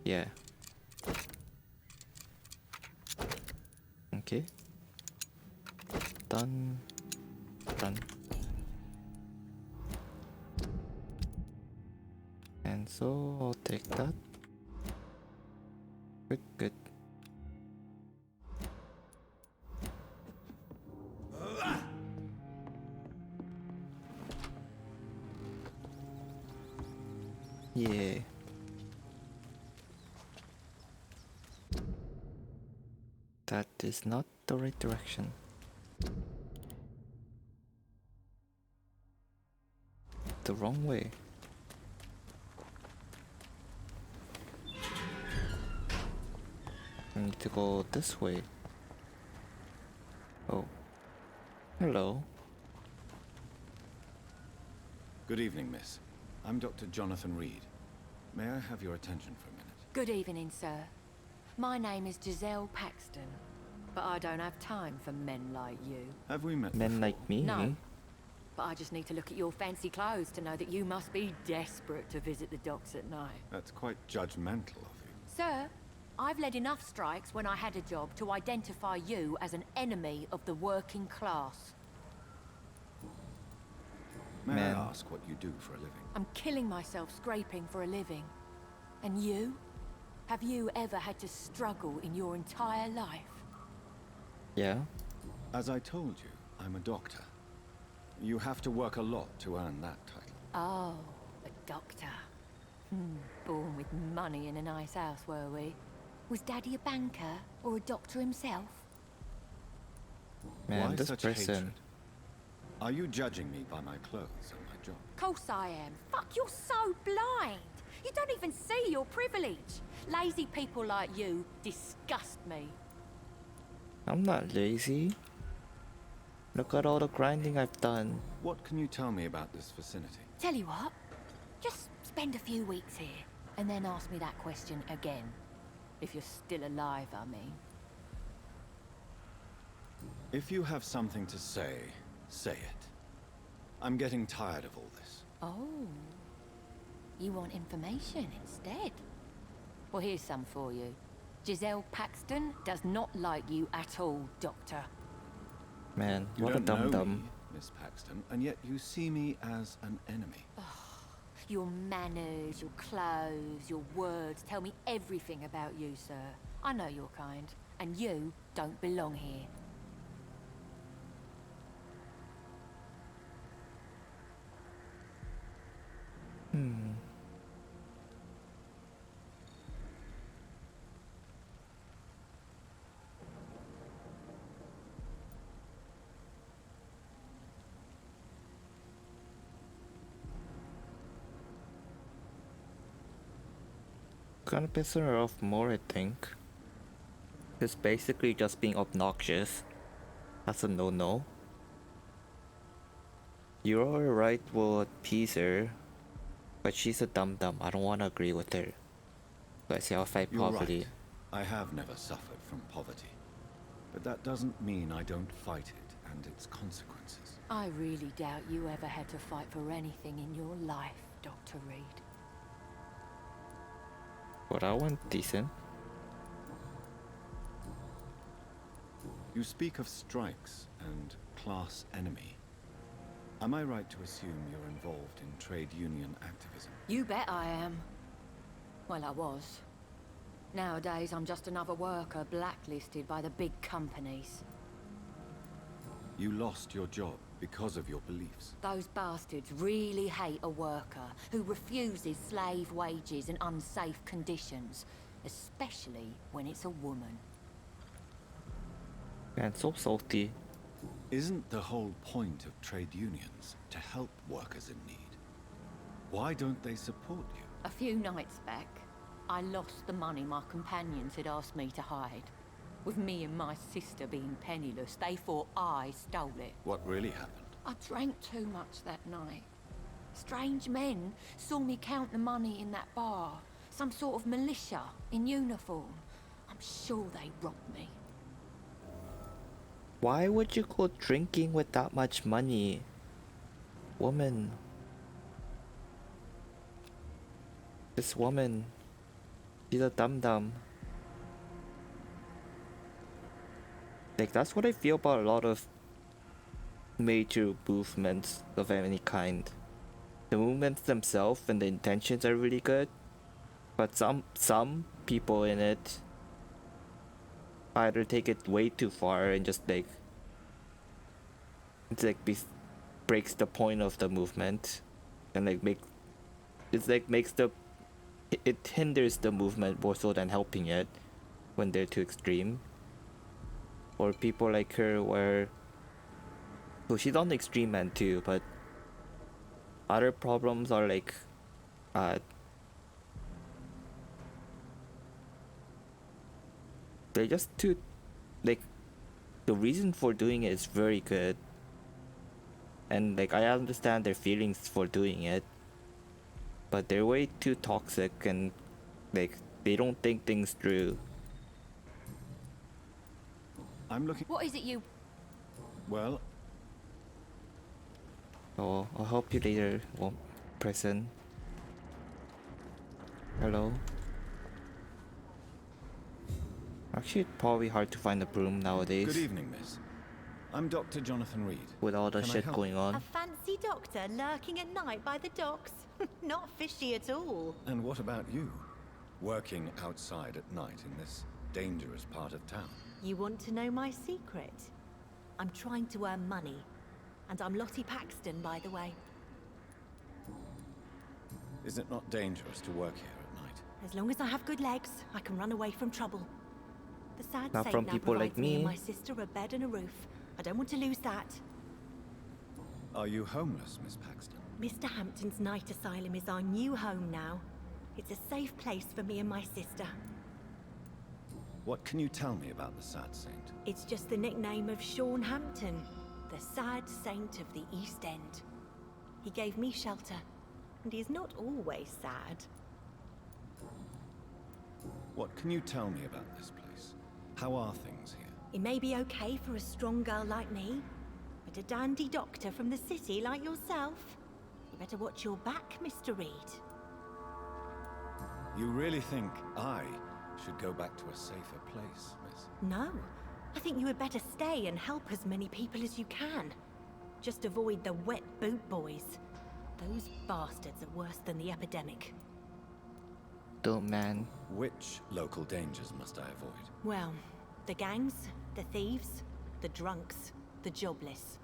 Yeah. Okay. Done. And so I'll take that. Good. Yeah. That is not the right direction. The wrong way. I need to go this way. Oh. Hello. Good evening, miss. I'm Dr. Jonathan Reed. May I have your attention for a minute? Good evening, sir. My name is Giselle Paxton, but I don't have time for men like you. Have we met Men before? like me? No. But I just need to look at your fancy clothes to know that you must be desperate to visit the docks at night. That's quite judgmental of you. Sir, I've led enough strikes when I had a job to identify you as an enemy of the working class. May I ask what you do for a living? I'm killing myself scraping for a living. And you? Have you ever had to struggle in your entire life? Yeah. As I told you, I'm a doctor. You have to work a lot to earn that title. Oh, a doctor. Born with money in a nice house, were we? Was Daddy a banker or a doctor himself? Man, Why this such person. hatred? Are you judging me by my clothes and my job? Course I am. Fuck, you're so blind. You don't even see your privilege. Lazy people like you disgust me. I'm not lazy. Look at all the grinding I've done. What can you tell me about this vicinity? Tell you what, just spend a few weeks here, and then ask me that question again. If you're still alive, I mean. If you have something to say, say it. I'm getting tired of all this. Oh. You want information instead? Well, here's some for you. Giselle Paxton does not like you at all, Doctor. Man, You what a don't know dum-dum. me, Miss Paxton, and yet you see me as an enemy. Your manners, your clothes, your words tell me everything about you, sir. I know your kind, and you don't belong here. Gonna piss her off more, I think. It's basically just being obnoxious. That's a no-no. You're alright with Peacer, but she's a dum-dum. I don't want to agree with her. But see, I'll fight You're poverty. right. I have never suffered from poverty. But that doesn't mean I don't fight it and its consequences. I really doubt you ever had to fight for anything in your life, Dr. Reed. But I went decent. You speak of strikes and class enemy. Am I right to assume you're involved in trade union activism? You bet I am. Well, I was. Nowadays, I'm just another worker blacklisted by the big companies. You lost your job because of your beliefs. Those bastards really hate a worker who refuses slave wages and unsafe conditions, especially when it's a woman. Man, so salty. Isn't the whole point of trade unions to help workers in need? Why don't they support you? A few nights back, I lost the money my companions had asked me to hide. With me and my sister being penniless, they thought I stole it. What really happened? I drank too much that night. Strange men saw me count the money in that bar. Some sort of militia in uniform. I'm sure they robbed me. Why would you go drinking with that much money? Woman. This woman. She's a dum-dum. Like, that's what I feel about a lot of major movements of any kind. The movements themselves and the intentions are really good, but some people in it either take it way too far and just like it's like breaks the point of the movement, and like it hinders the movement more so than helping it when they're too extreme. Or people like her where, well, she's on the extreme end too, but other problems are like they're just too, like, the reason for doing it is very good, and like I understand their feelings for doing it, but they're way too toxic and like they don't think things through. I'm looking. What is it you... Well... Oh, I'll help you later, person. Hello? Actually, it's probably hard to find a broom nowadays. Good evening, miss. I'm Dr. Jonathan Reed. With all the shit going on. A fancy doctor lurking at night by the docks? Not fishy at all. And what about you? Working outside at night in this dangerous part of town? You want to know my secret? I'm trying to earn money. And I'm Lottie Paxton, by the way. Is it not dangerous to work here at night? As long as I have good legs, I can run away from trouble. The sad Not saint from now people provides like me and me. my sister a bed and a roof. I don't want to lose that. Are you homeless, Miss Paxton? Mr. Hampton's night asylum is our new home now. It's a safe place for me and my sister. What can you tell me about the Sad Saint? It's just the nickname of Sean Hampton, the sad saint of the East End. He gave me shelter, and he's not always sad. What can you tell me about this place? How are things here? It may be okay for a strong girl like me, but a dandy doctor from the city like yourself, you better watch your back, Mr. Reed. You really think I should go back to a safer place, miss? No. I think you had better stay and help as many people as you can. Just avoid the wet boot boys. Those bastards are worse than the epidemic. Don't, man. Which local dangers must I avoid? Well, the gangs, the thieves, the drunks, the jobless.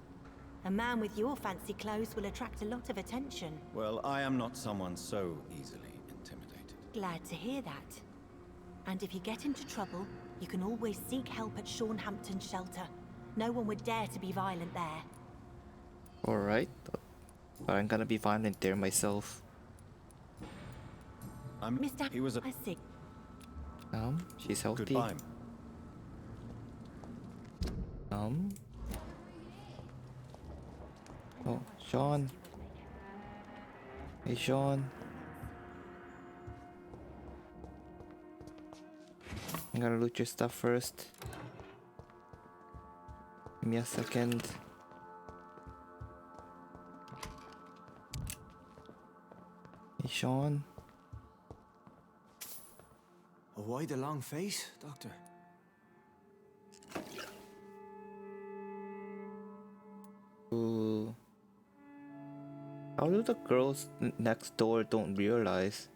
A man with your fancy clothes will attract a lot of attention. Well, I am not someone so easily intimidated. Glad to hear that. And if you get into trouble, you can always seek help at Shornhampton Shelter. No one would dare to be violent there. Alright. But I'm gonna be violent there myself. Mr. He was a... I see. She's healthy. Goodbye. Oh, Sean. Hey, Sean. I'm gonna loot your stuff first. Give me a second. Hey, Sean. Why the long face, Doctor? Ooh. How do the girls next door don't realize?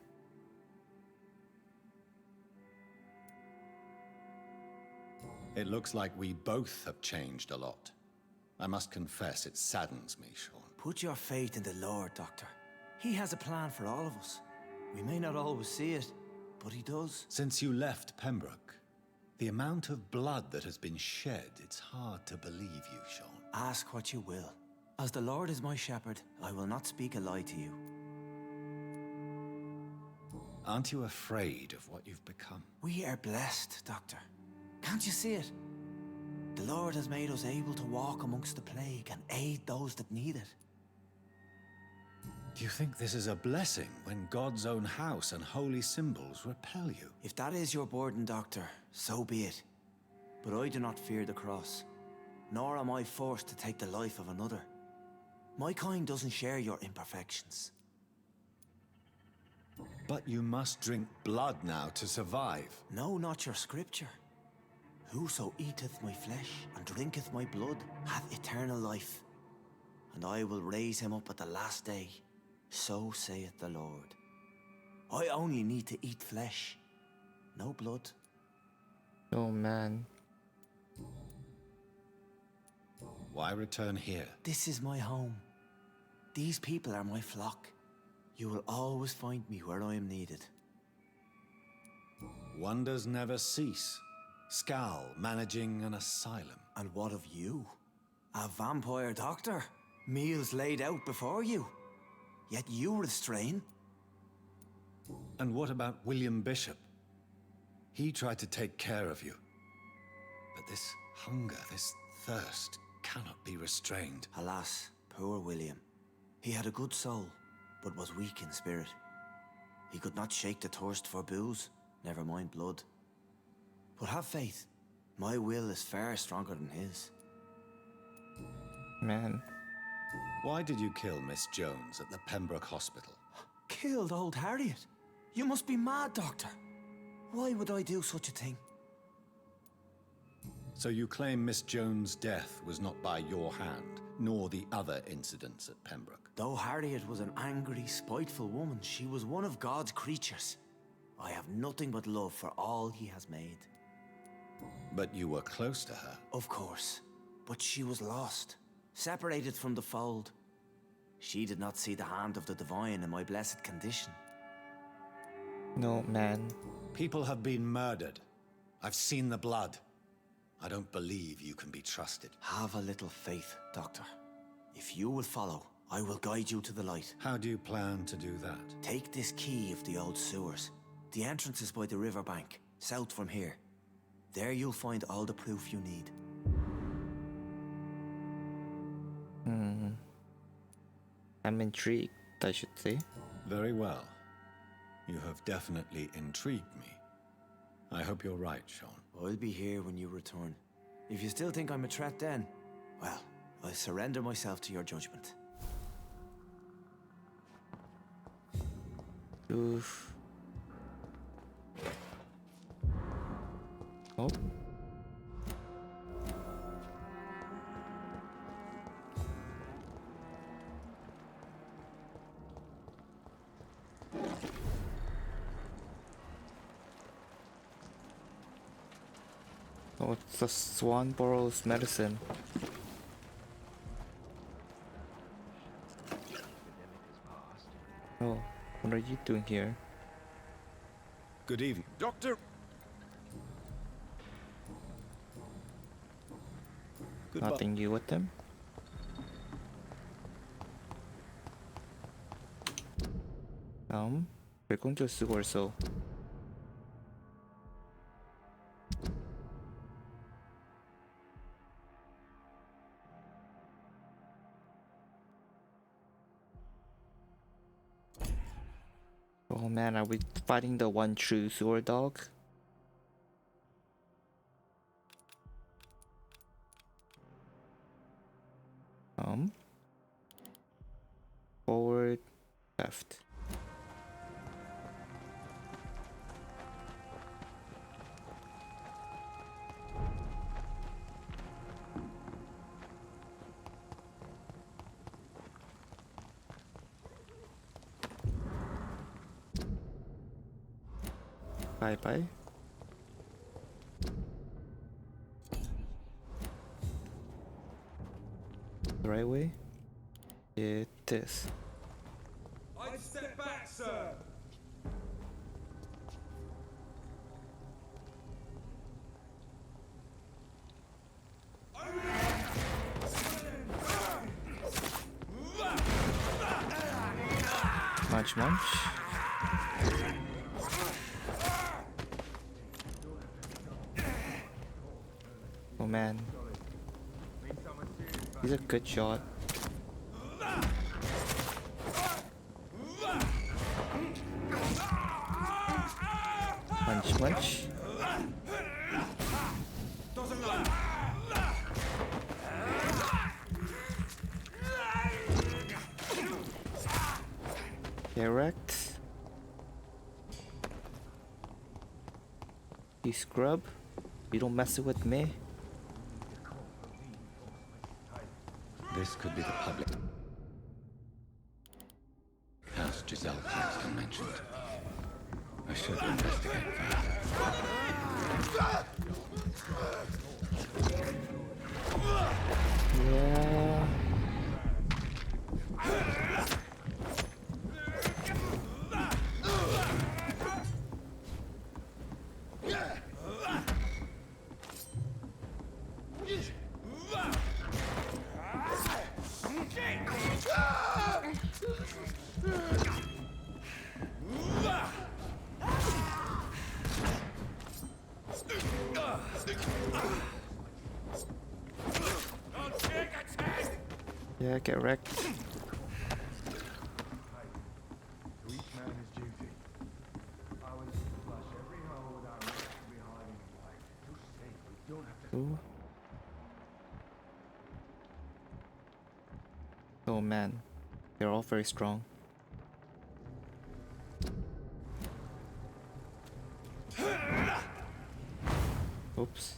It looks like we both have changed a lot. I must confess, it saddens me, Sean. Put your faith in the Lord, Doctor. He has a plan for all of us. We may not always see it, but he does. Since you left Pembroke, the amount of blood that has been shed, it's hard to believe you, Sean. Ask what you will. As the Lord is my shepherd, I will not speak a lie to you. Aren't you afraid of what you've become? We are blessed, Doctor. Can't you see it? The Lord has made us able to walk amongst the plague and aid those that need it. Do you think this is a blessing when God's own house and holy symbols repel you? If that is your burden, Doctor, so be it. But I do not fear the cross, nor am I forced to take the life of another. My kind doesn't share your imperfections. But you must drink blood now to survive. No, not your scripture. Whoso eateth my flesh and drinketh my blood hath eternal life, and I will raise him up at the last day. So saith the Lord. I only need to eat flesh, no blood. Oh man. Why return here? This is my home. These people are my flock. You will always find me where I am needed. Wonders never cease. Scal managing an asylum. And what of you? A vampire doctor? Meals laid out before you. Yet you restrain. And what about William Bishop? He tried to take care of you. But this hunger, this thirst, cannot be restrained. Alas, poor William. He had a good soul, but was weak in spirit. He could not shake the thirst for booze, never mind blood. But have faith. My will is far stronger than his. Man. Why did you kill Miss Jones at the Pembroke Hospital? Killed old Harriet? You must be mad, Doctor. Why would I do such a thing? So you claim Miss Jones' death was not by your hand, nor the other incidents at Pembroke? Though Harriet was an angry, spiteful woman, she was one of God's creatures. I have nothing but love for all he has made. But you were close to her. Of course. But she was lost, separated from the fold. She did not see the hand of the divine in my blessed condition. No, man. People have been murdered. I've seen the blood. I don't believe you can be trusted. Have a little faith, Doctor. If you will follow, I will guide you to the light. How do you plan to do that? Take this key of the old sewers. The entrance is by the riverbank, south from here. There you'll find all the proof you need. I'm intrigued, I should say. Very well. You have definitely intrigued me. I hope you're right, Sean. I'll be here when you return. If you still think I'm a threat then, well, I surrender myself to your judgment. Oof. Oh. Oh, it's the Swanborough's medicine. What are you doing here? Good evening. Doctor... Goodbye. Nothing new with them? 별공주 쓰고 벌써. Oh man, are we fighting the one true sewer dog? Forward, left. Bye bye. The right way? It is. I'd step back, sir. Munch munch. Oh man. He's a good shot. Munch munch. Correct. You scrub. You don't mess with me. This could be the public. House Giselle Claxton mentioned. I should investigate further. Yeah. Yeah, get wrecked. To each man his duty. I will flush every hole without to be hiding away. You're safe. We don't have to. Ooh. Oh man, they're all very strong. Oops.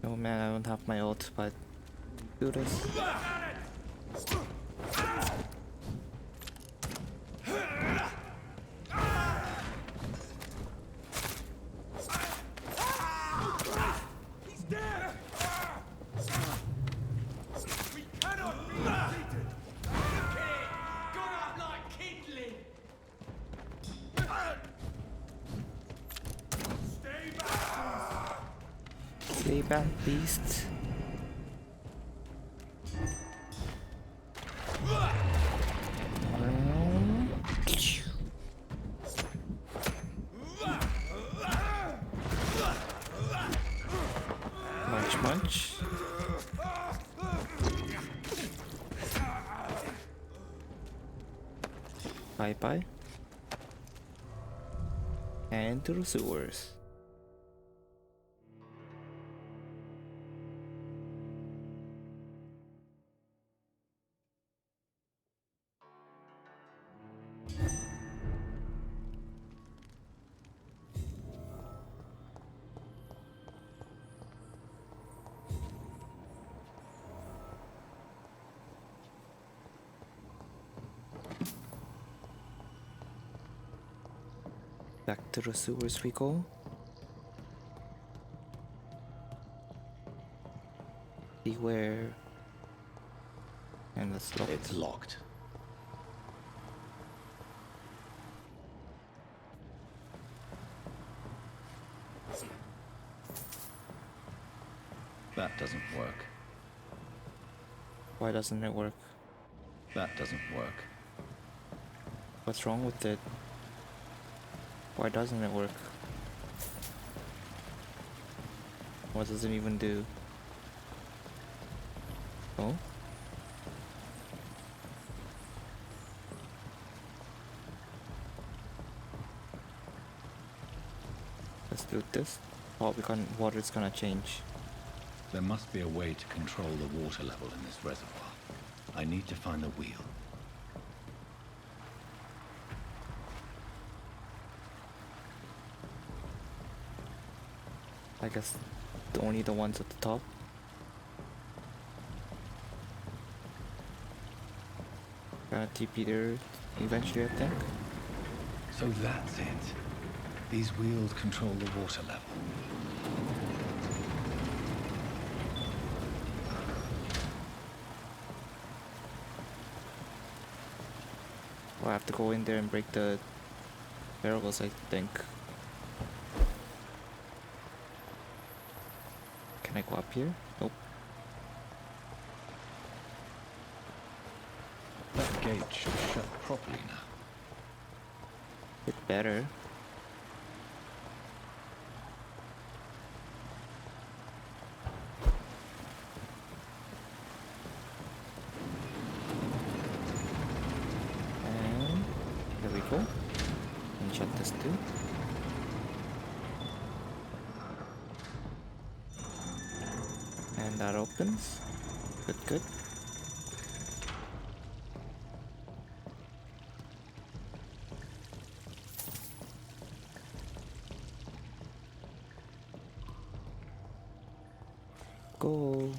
Oh man, I don't have my ult, but do this. He's dead. We cannot be defeated. Okay, gone up like kindling. Stay back. Stay back, beast. Munch munch. Bye bye. And to the sewers. Back to the sewers we go. anywhere. And it's locked. It's locked. That doesn't work. Why doesn't it work? That doesn't work. What's wrong with it? Why doesn't it work? What does it even do? Oh? Let's do this. Oh, water's gonna change. There must be a way to control the water level in this reservoir. I need to find the wheel. I guess only the ones at the top. Gonna TP there eventually, I think. So that's it. These wheels control the water level. Well, I have to go in there and break the barrels, I think. Can I go up here? Nope. That gate should shut properly now. It better. And there we go. And shut this too. And that opens. Good, good. Go.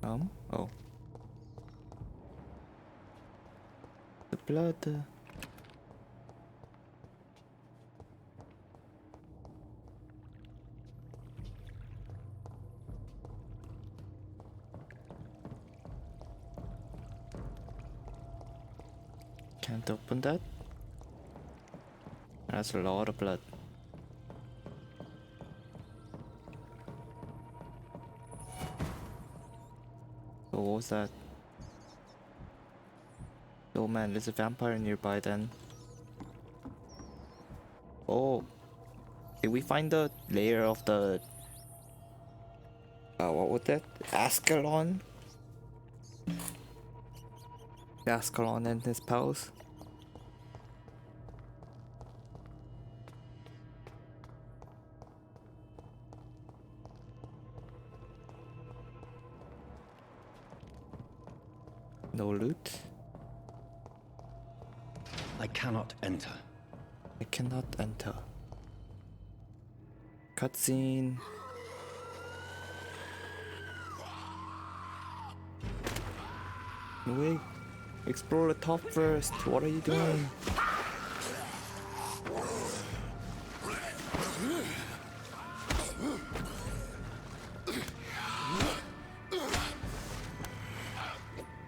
Oh. The blood. Can't open that. That's a lot of blood. So what was that? Oh man, there's a vampire nearby then. Oh. Did we find the layer of the... what was that? Ascalon? Ascalon and his pals. No loot. I cannot enter. I cannot enter. Cutscene. Wait. Explore the top first. What are you doing?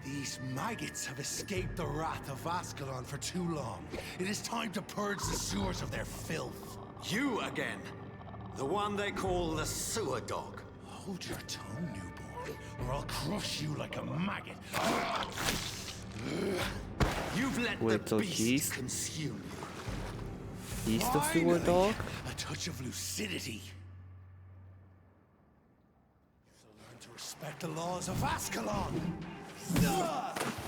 These maggots have escaped the wrath of Ascalon for too long. It is time to purge the sewers of their filth. You again. The one they call the sewer dog. Hold your tongue, newborn, or I'll crush you like a maggot. You've let Wait, the so beast consume you. He's the sewer dog? A touch of lucidity. You'll learn to respect the laws of Ascalon.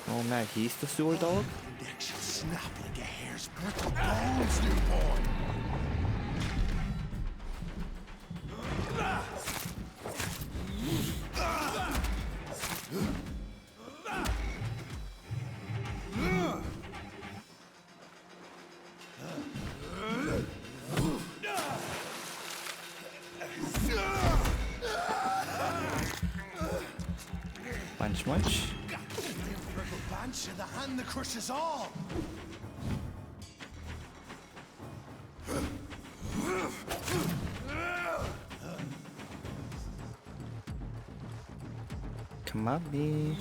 Oh man, he's the sewer dog? Your neck shall snap like a hare's brittle bones, newborn. Munch munch. Banshee, the hand that crushes all. Might be.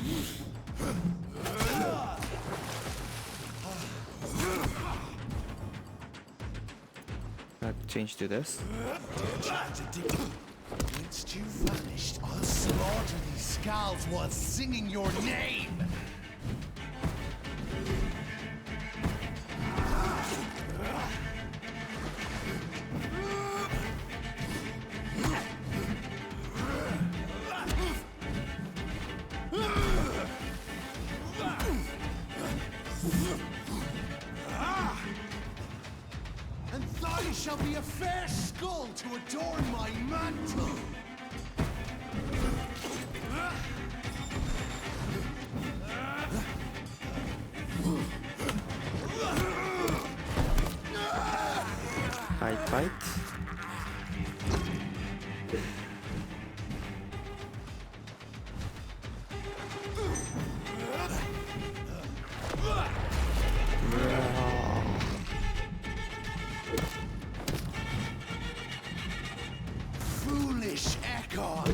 Change to this. Once you vanished, I'll slaughter these skulls while singing your name! And thine shall be a fair skull to adorn my mantle! Fight. Foolish Ekon!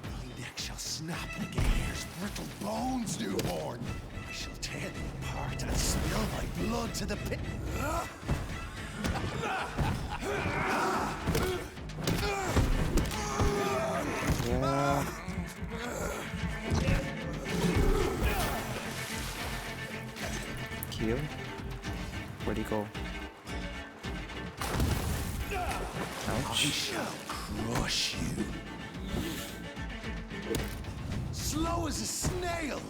Thy neck shall snap like a hare's brittle bones, newborn! I shall tear thee apart and spill thy blood to the pit. Yeah. Kill. Where'd he go? I shall crush you. Slow as a snail.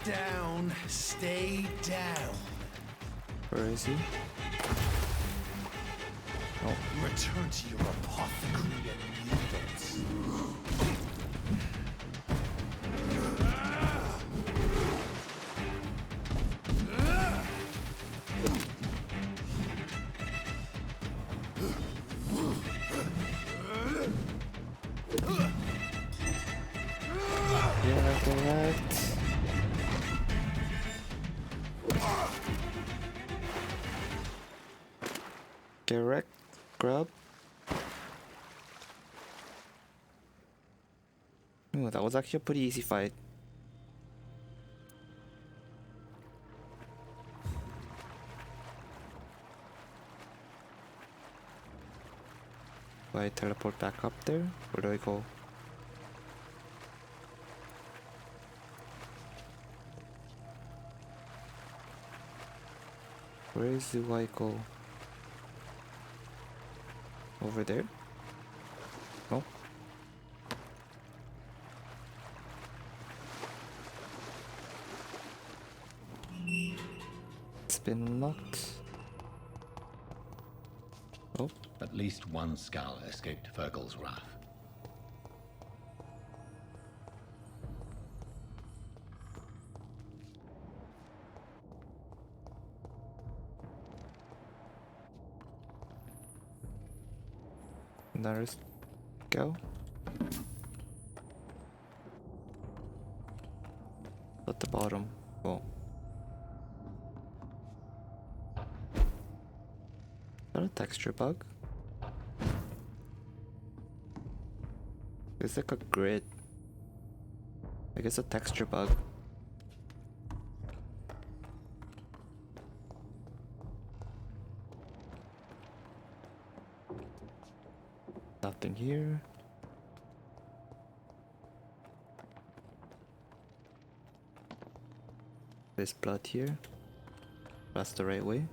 Down, stay down. Where is he? Oh. Return to your apothecary and needles. Yeah, correct. Correct, grub. Ooh, that was actually a pretty easy fight. Do I teleport back up there? Where do I go? Where do I go? Over there? No? It's been unlocked. Oh. At least one skull escaped Fergal's wrath. Let's go. At the bottom. Oh. Is that a texture bug? It's like a grid. I guess a texture bug. Nothing here. There's blood here. That's the right way.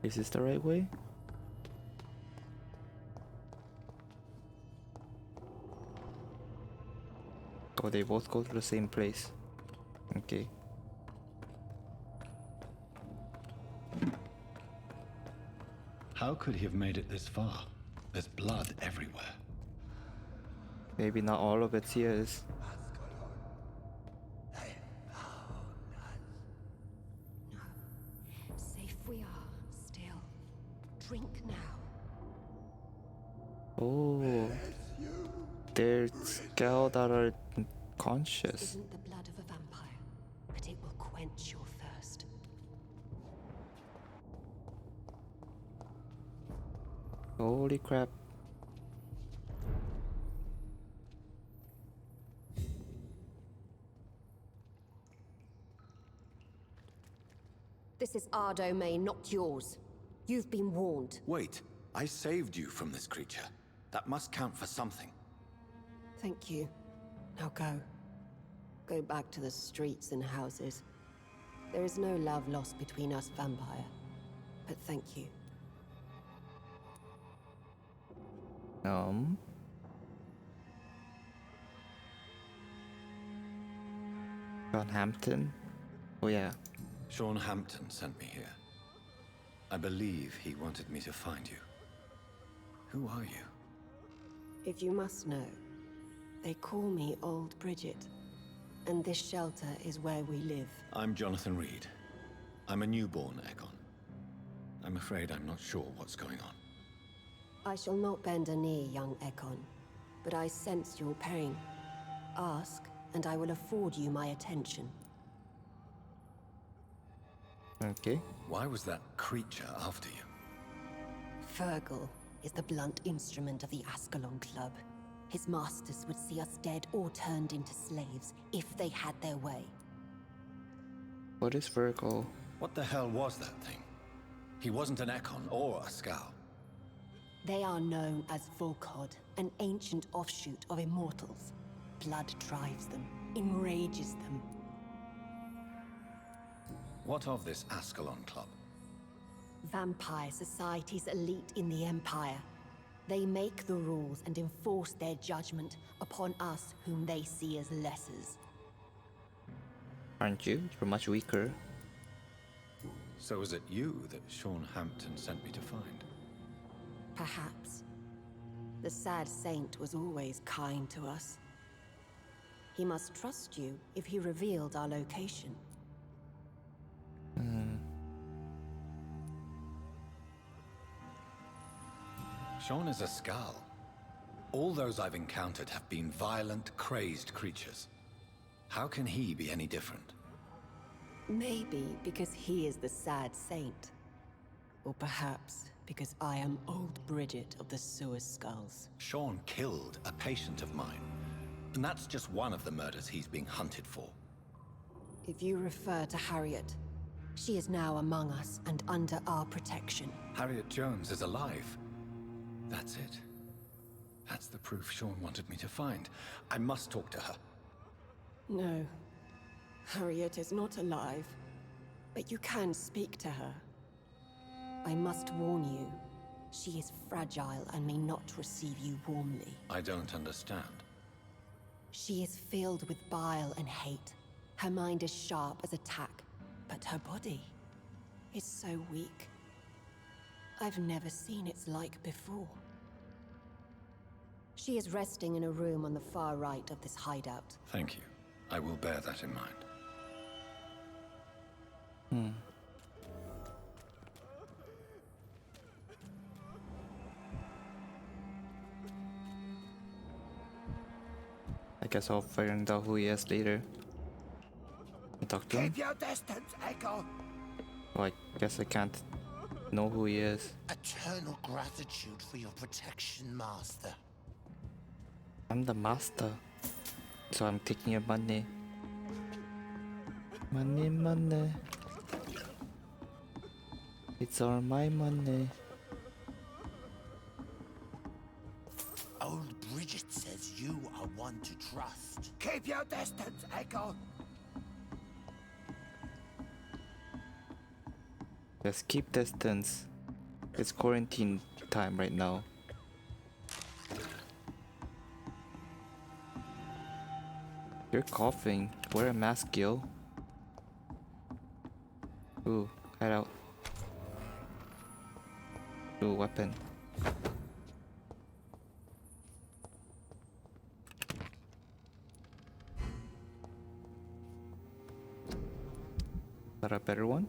Is this the right way? Oh, they both go to the same place. Okay. How could he have made it this far? There's blood everywhere. Maybe not all of it's his. Safe we are, still. Drink now. Oh. They're skull that are conscious. Isn't the blood of a vampire, but it will quench your thirst. Holy crap. This is our domain, not yours. You've been warned. Wait, I saved you from this creature. That must count for something. Thank you. Now go. Go back to the streets and houses. There is no love lost between us, Vampire. But thank you. John Hampton? Oh yeah. Sean Hampton sent me here. I believe he wanted me to find you. Who are you? If you must know, they call me Old Bridget. And this shelter is where we live. I'm Jonathan Reed. I'm a newborn Egon. I'm afraid I'm not sure what's going on. I shall not bend a knee, young Ekon, but I sense your pain. Ask, and I will afford you my attention. Okay. Why was that creature after you? Fergal is the blunt instrument of the Ascalon Club. His masters would see us dead or turned into slaves if they had their way. What is Virgo? What the hell was that thing? He wasn't an Ekon or a Scowl. They are known as Volkod, an ancient offshoot of immortals. Blood drives them, enrages them. What of this Ascalon Club? Vampire Society's elite in the Empire. They make the rules and enforce their judgment upon us whom they see as lessers. Aren't you? You're much weaker. So is it you that Sean Hampton sent me to find? Perhaps. The sad saint was always kind to us. He must trust you if he revealed our location. Sean is a Scowl. All those I've encountered have been violent, crazed creatures. How can he be any different? Maybe because he is the sad saint. Or perhaps because I am Old Bridget of the Sewer Skulls. Sean killed a patient of mine. And that's just one of the murders he's being hunted for. If you refer to Harriet, she is now among us and under our protection. Harriet Jones is alive. That's it. That's the proof Sean wanted me to find. I must talk to her. No. Harriet is not alive. But you can speak to her. I must warn you, she is fragile and may not receive you warmly. I don't understand. She is filled with bile and hate. Her mind is sharp as a tack, but her body is so weak. I've never seen its like before. She is resting in a room on the far right of this hideout. Thank you. I will bear that in mind. I guess I'll find out who he is later. And talk to him. Keep your distance, Echo. Oh, I guess I can't know who he is. Eternal gratitude for your protection, Master. I'm the master. So I'm taking your money. Money, money. It's all my money. Old Bridget says you are one to trust. Keep your distance, Echo. Just keep distance. It's quarantine time right now. You're coughing. Wear a mask, Gil. Ooh, hide out. Ooh, weapon. Is that a better one?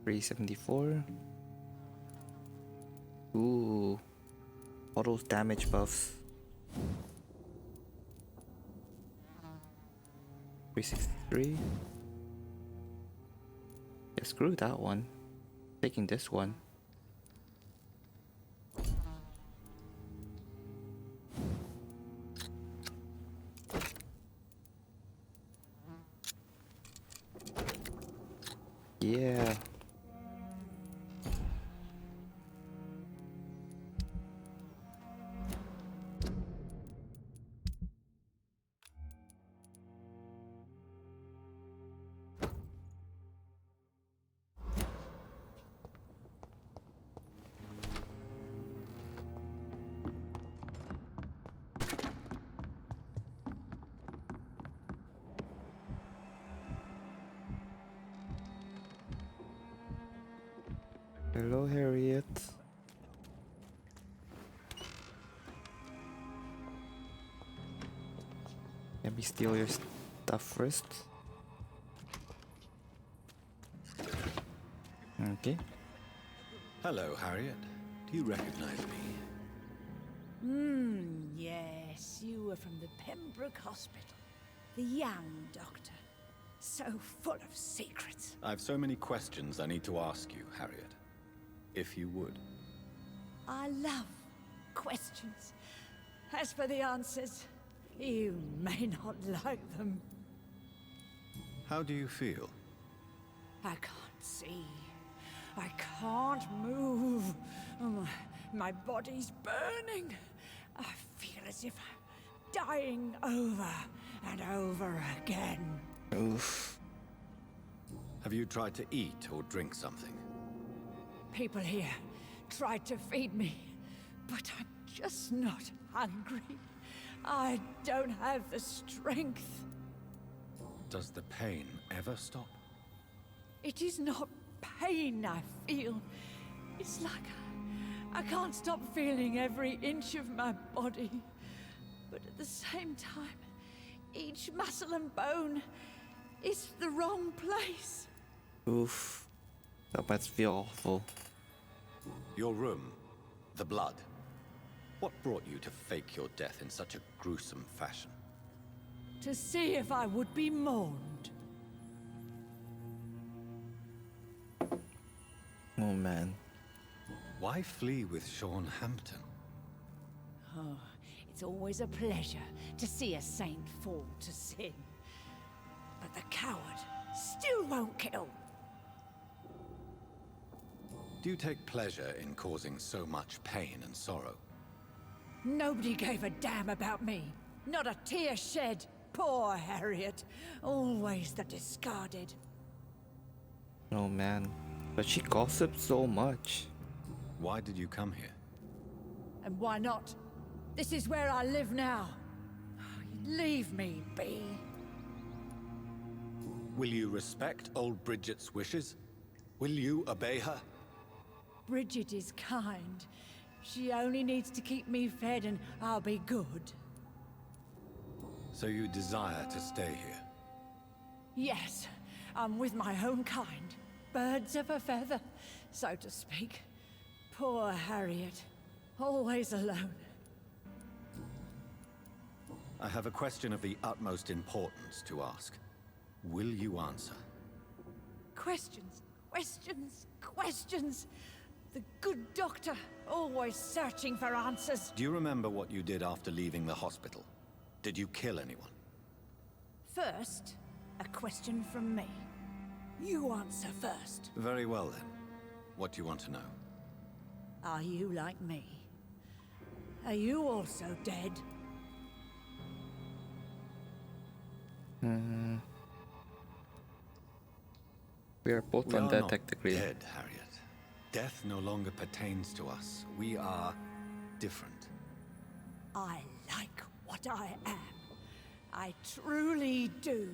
$374. Ooh, all those damage buffs. 363. Yeah, screw that one. Taking this one. Yeah. Hello, Harriet. Let me steal your stuff first. Okay. Hello, Harriet. Do you recognize me? Yes, you were from the Pembroke Hospital. The young doctor. So full of secrets. I've so many questions I need to ask you, Harriet. If you would. I love questions. As for the answers, you may not like them. How do you feel? I can't see. I can't move. My body's burning. I feel as if I'm dying over and over again. Oof. Have you tried to eat or drink something? People here tried to feed me, but I'm just not hungry. I don't have the strength. Does the pain ever stop? It is not pain I feel. It's like I can't stop feeling every inch of my body. But at the same time, each muscle and bone is the wrong place. Oof. That must feel awful. Your room, the blood. What brought you to fake your death in such a gruesome fashion? To see if I would be mourned. Oh man. Why flee with Sean Hampton? Oh, it's always a pleasure to see a saint fall to sin. But the coward still won't kill. Do you take pleasure in causing so much pain and sorrow? Nobody gave a damn about me. Not a tear shed. Poor Harriet. Always the discarded. Oh man. But she gossips so much. Why did you come here? And why not? This is where I live now. Leave me be. Will you respect old Bridget's wishes? Will you obey her? Bridget is kind. She only needs to keep me fed and I'll be good. So you desire to stay here? Yes, I'm with my own kind. Birds of a feather, so to speak. Poor Harriet. Always alone. I have a question of the utmost importance to ask. Will you answer? Questions, questions, questions. The good doctor, always searching for answers. Do you remember what you did after leaving the hospital? Did you kill anyone? First, a question from me. You answer first. Very well then. What do you want to know? Are you like me? Are you also dead? We are both We are undead not technically. dead, Harriet. Death no longer pertains to us. We are different. I like what I am. I truly do.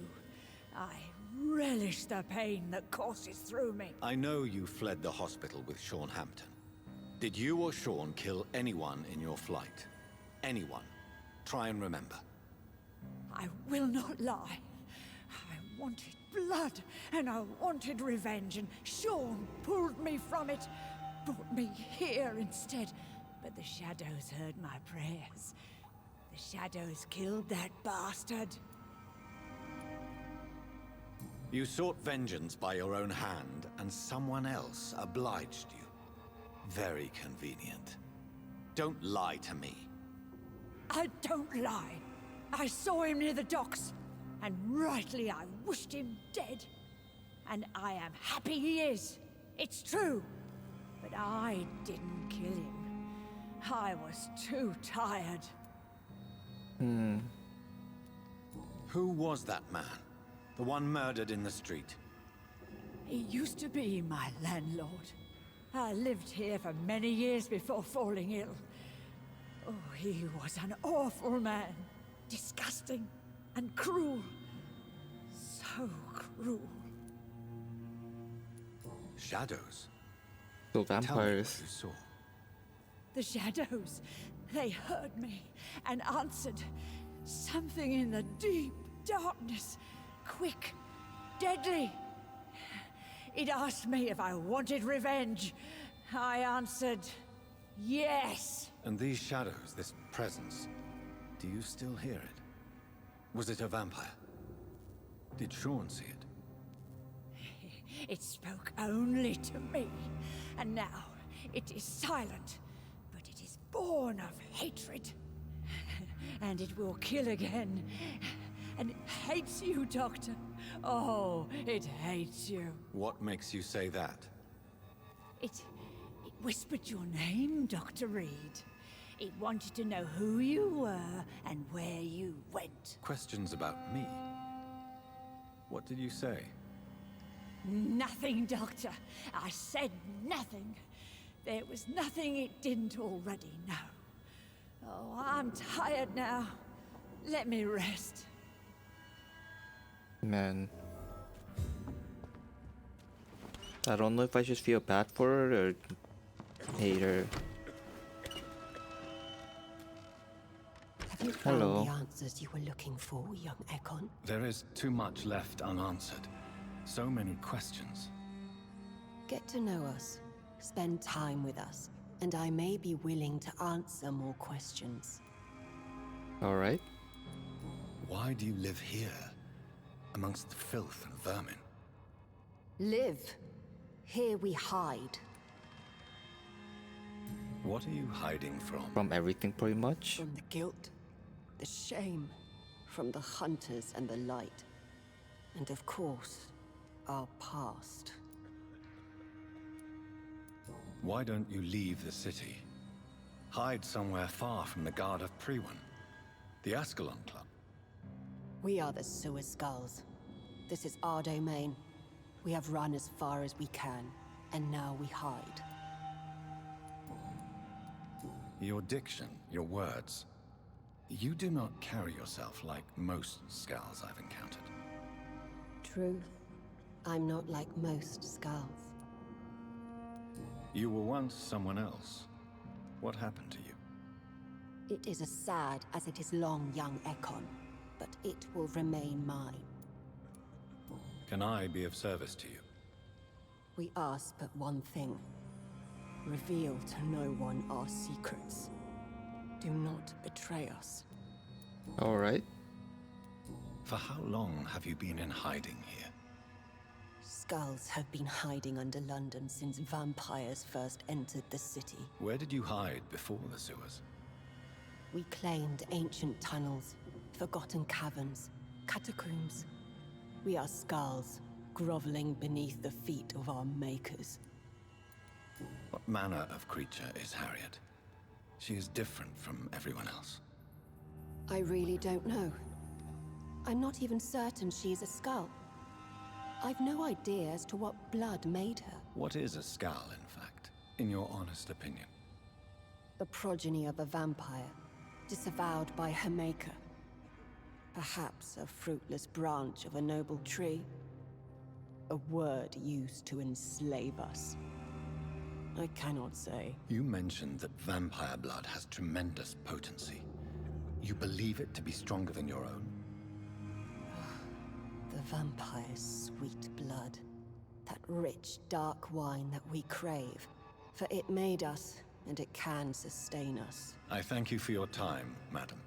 I relish the pain that courses through me. I know you fled the hospital with Sean Hampton. Did you or Sean kill anyone in your flight? Anyone? Try and remember. I will not lie. I wanted blood, and I wanted revenge, and Sean pulled me from it, brought me here instead. But the shadows heard my prayers. The shadows killed that bastard. You sought vengeance by your own hand, and someone else obliged you. Very convenient. Don't lie to me. I don't lie. I saw him near the docks, and rightly I wished him dead. And I am happy he is. It's true. But I didn't kill him. I was too tired. Who was that man? The one murdered in the street? He used to be my landlord. I lived here for many years before falling ill. Oh, he was an awful man. Disgusting and cruel. So cruel. Shadows? So Tell me vampires. what you saw. The shadows, they heard me and answered. Something in the deep darkness. Quick, deadly. It asked me if I wanted revenge. I answered, yes. And these shadows, this presence, do you still hear it? Was it a vampire? Did Sean see it? It spoke only to me, and now it is silent, but it is born of hatred. And it will kill again. And it hates you, Doctor. Oh, it hates you. What makes you say that? It whispered your name, Dr. Reed. It wanted to know who you were and where you went. Questions about me? What did you say? Nothing, Doctor. I said nothing. There was nothing it didn't already know. Oh, I'm tired now. Let me rest. Man. I don't know if I should feel bad for her or hate her. Have you found Hello. the answers you were looking for, young Ekon? There is too much left unanswered. So many questions. Get to know us. Spend time with us. And I may be willing to answer more questions. Alright. Why do you live here, amongst the filth and vermin? Live. Here we hide. What are you hiding from? From everything pretty much. From the guilt, the shame, from the hunters and the light. And of course, our past. Why don't you leave the city? Hide somewhere far from the guard of Priwen, the Ascalon Club. We are the Sewer Skulls. This is our domain. We have run as far as we can, and now we hide. Your diction, your words. You do not carry yourself like most Skulls I've encountered. True. I'm not like most Skulls. You were once someone else. What happened to you? It is as sad as it is long, young Ekon, but it will remain mine. Can I be of service to you? We ask but one thing. Reveal to no one our secrets. Do not betray us. Alright. For how long have you been in hiding here? Skulls have been hiding under London since vampires first entered the city. Where did you hide before the sewers? We claimed ancient tunnels, forgotten caverns, catacombs. We are Skulls, groveling beneath the feet of our makers. What manner of creature is Harriet? She is different from everyone else. I really don't know. I'm not even certain she's a skull. I've no idea as to what blood made her. What is a skull, in fact, in your honest opinion? The progeny of a vampire, disavowed by her maker. Perhaps a fruitless branch of a noble tree. A word used to enslave us. I cannot say. You mentioned that vampire blood has tremendous potency. You believe it to be stronger than your own? The vampire's sweet blood. That rich, dark wine that we crave. For it made us, and it can sustain us. I thank you for your time, madam.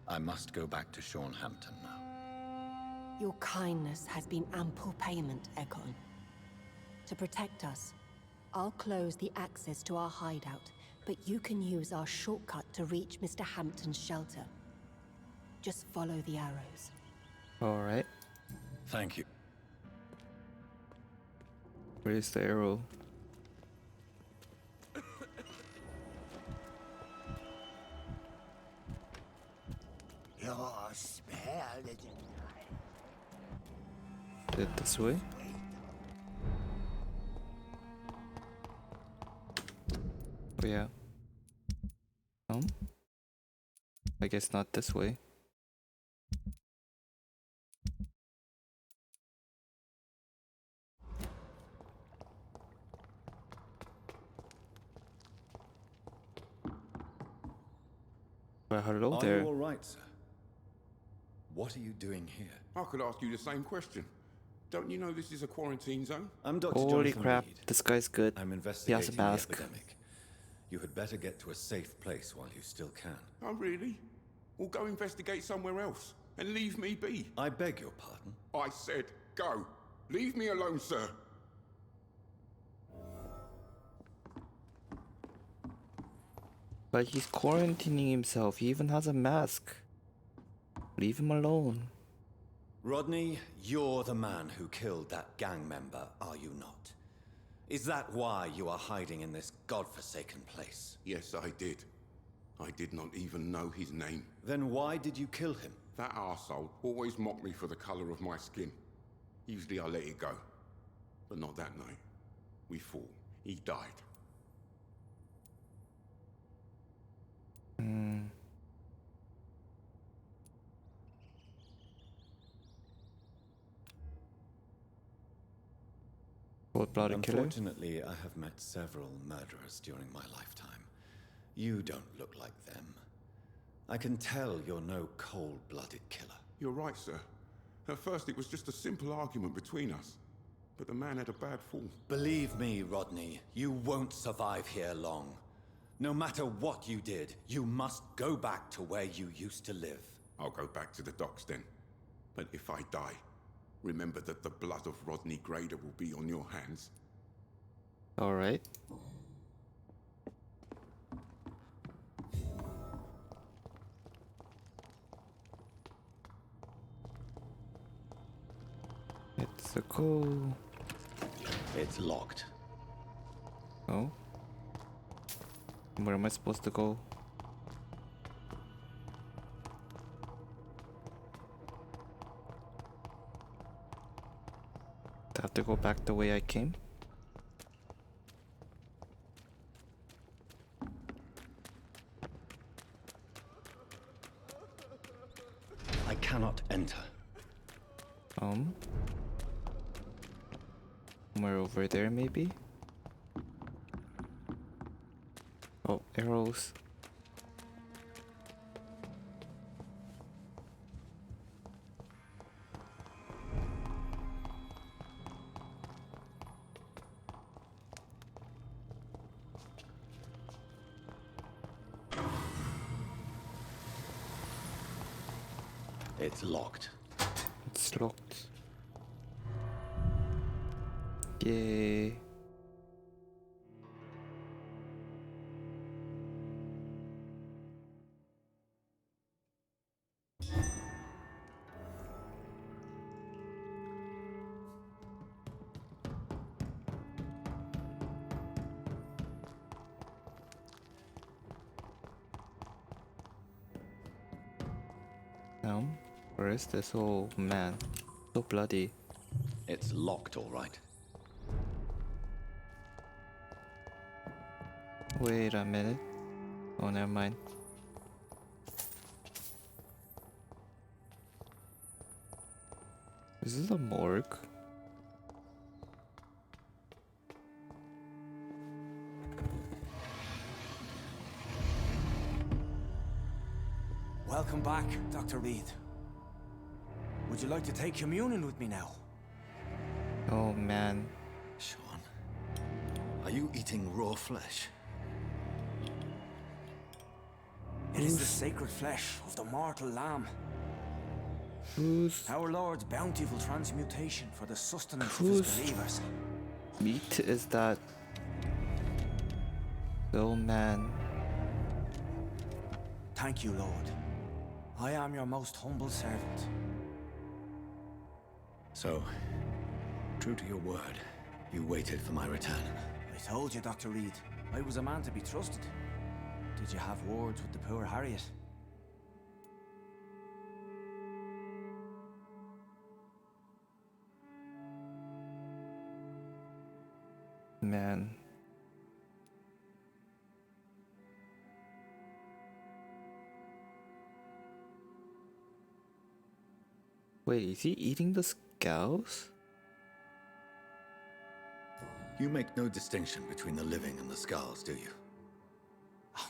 I must go back to Hampton now. Your kindness has been ample payment, Egon. To protect us, I'll close the access to our hideout, but you can use our shortcut to reach Mr. Hampton's shelter. Just follow the arrows. Alright. Thank you. Where's the arrow? Your spell is Is it this way? Oh yeah. I guess not this way. Well, hello there. Are you all right, sir? What are you doing here? I could ask you the same question. Don't you know this is a quarantine zone? I'm Dr. Holy Jonathan crap, Reed. this guy's good. I'm He investigating has a mask. the epidemic. You had better get to a safe place while you still can. Oh, really? Well, go investigate somewhere else and leave me be. I beg your pardon? I said go. Leave me alone, sir. But he's quarantining himself. He even has a mask. Leave him alone. Rodney, you're the man who killed that gang member, are you not? Is that why you are hiding in this godforsaken place? Yes, I did. I did not even know his name. Then why did you kill him? That arsehole always mocked me for the color of my skin. Usually I let it go. But not that night. We fought. He died. Cold-blooded killer? Unfortunately, I have met several murderers during my lifetime. You don't look like them. I can tell you're no cold-blooded killer. You're right, sir. At first it was just a simple argument between us. But the man had a bad fall. Believe me, Rodney, you won't survive here long. No matter what you did, you must go back to where you used to live. I'll go back to the docks then. But if I die, remember that the blood of Rodney Grader will be on your hands. Alright. It's a go. It's locked. Oh? Where am I supposed to go? Do I have to go back the way I came? I cannot enter. Somewhere over there maybe? Oh, arrows. It's locked. It's locked. Yay. Where is this? Oh man, so bloody. It's locked, all right. Wait a minute. Oh, never mind. Is this a morgue? Welcome back, Dr. Reed. Would you like to take communion with me now? Oh man. Sean, are you eating raw flesh? It is the sacred flesh of the mortal lamb. Whose Our Lord's bountiful transmutation for the sustenance of his believers. meat is that? Oh man. Thank you, Lord. I am your most humble servant. So, true to your word, you waited for my return. I told you, Dr. Reed, I was a man to be trusted. Did you have words with the poor Harriet? Man. Wait, is he eating the skulls? You make no distinction between the living and the skulls, do you?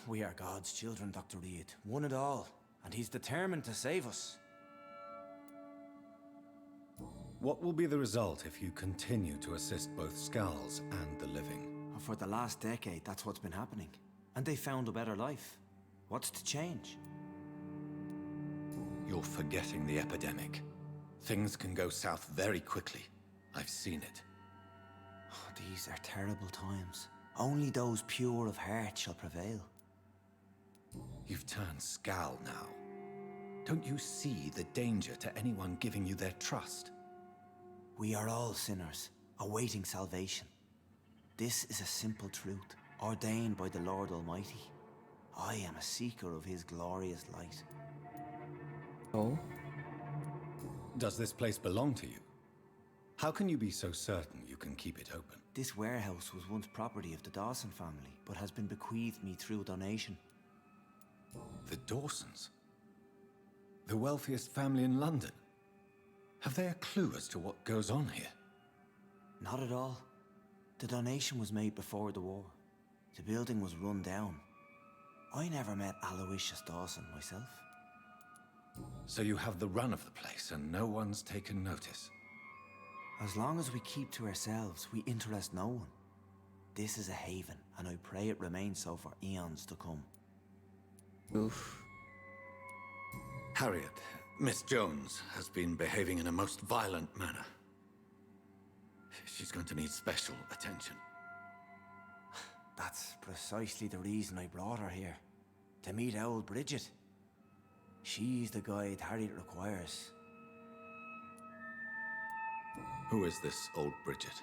We are God's children, Dr. Reed. One and all. And he's determined to save us. What will be the result if you continue to assist both skulls and the living? For the last decade, that's what's been happening. And they found a better life. What's to change? You're forgetting the epidemic. Things can go south very quickly. I've seen it. Oh, these are terrible times. Only those pure of heart shall prevail. You've turned Skal now. Don't you see the danger to anyone giving you their trust? We are all sinners, awaiting salvation. This is a simple truth, ordained by the Lord Almighty. I am a seeker of his glorious light. Oh? Does this place belong to you? How can you be so certain you can keep it open? This warehouse was once property of the Dawson family, but has been bequeathed me through donation. The Dawsons? The wealthiest family in London? Have they a clue as to what goes on here? Not at all. The donation was made before the war. The building was run down. I never met Aloysius Dawson myself. So you have the run of the place and no one's taken notice? As long as we keep to ourselves, we interest no one. This is a haven, and I pray it remains so for eons to come. Oof. Harriet, Miss Jones has been behaving in a most violent manner. She's going to need special attention. That's precisely the reason I brought her here. To meet old Bridget. She's the guide Harriet requires. Who is this old Bridget?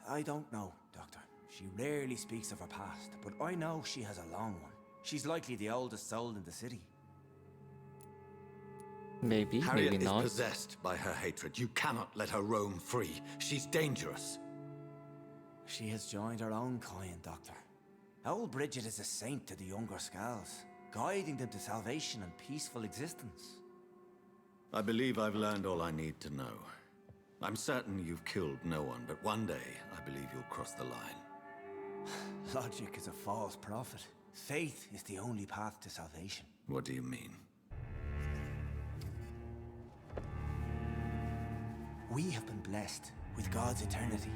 I don't know, Doctor. She rarely speaks of her past, but I know she has a long one. She's likely the oldest soul in the city. Maybe, Harriet maybe not. is possessed by her hatred. You cannot let her roam free. She's dangerous. She has joined her own kind, Doctor. Old Bridget is a saint to the younger Skals, guiding them to salvation and peaceful existence. I believe I've learned all I need to know. I'm certain you've killed no one, but one day I believe you'll cross the line. Logic is a false prophet. Faith is the only path to salvation. What do you mean? We have been blessed with God's eternity.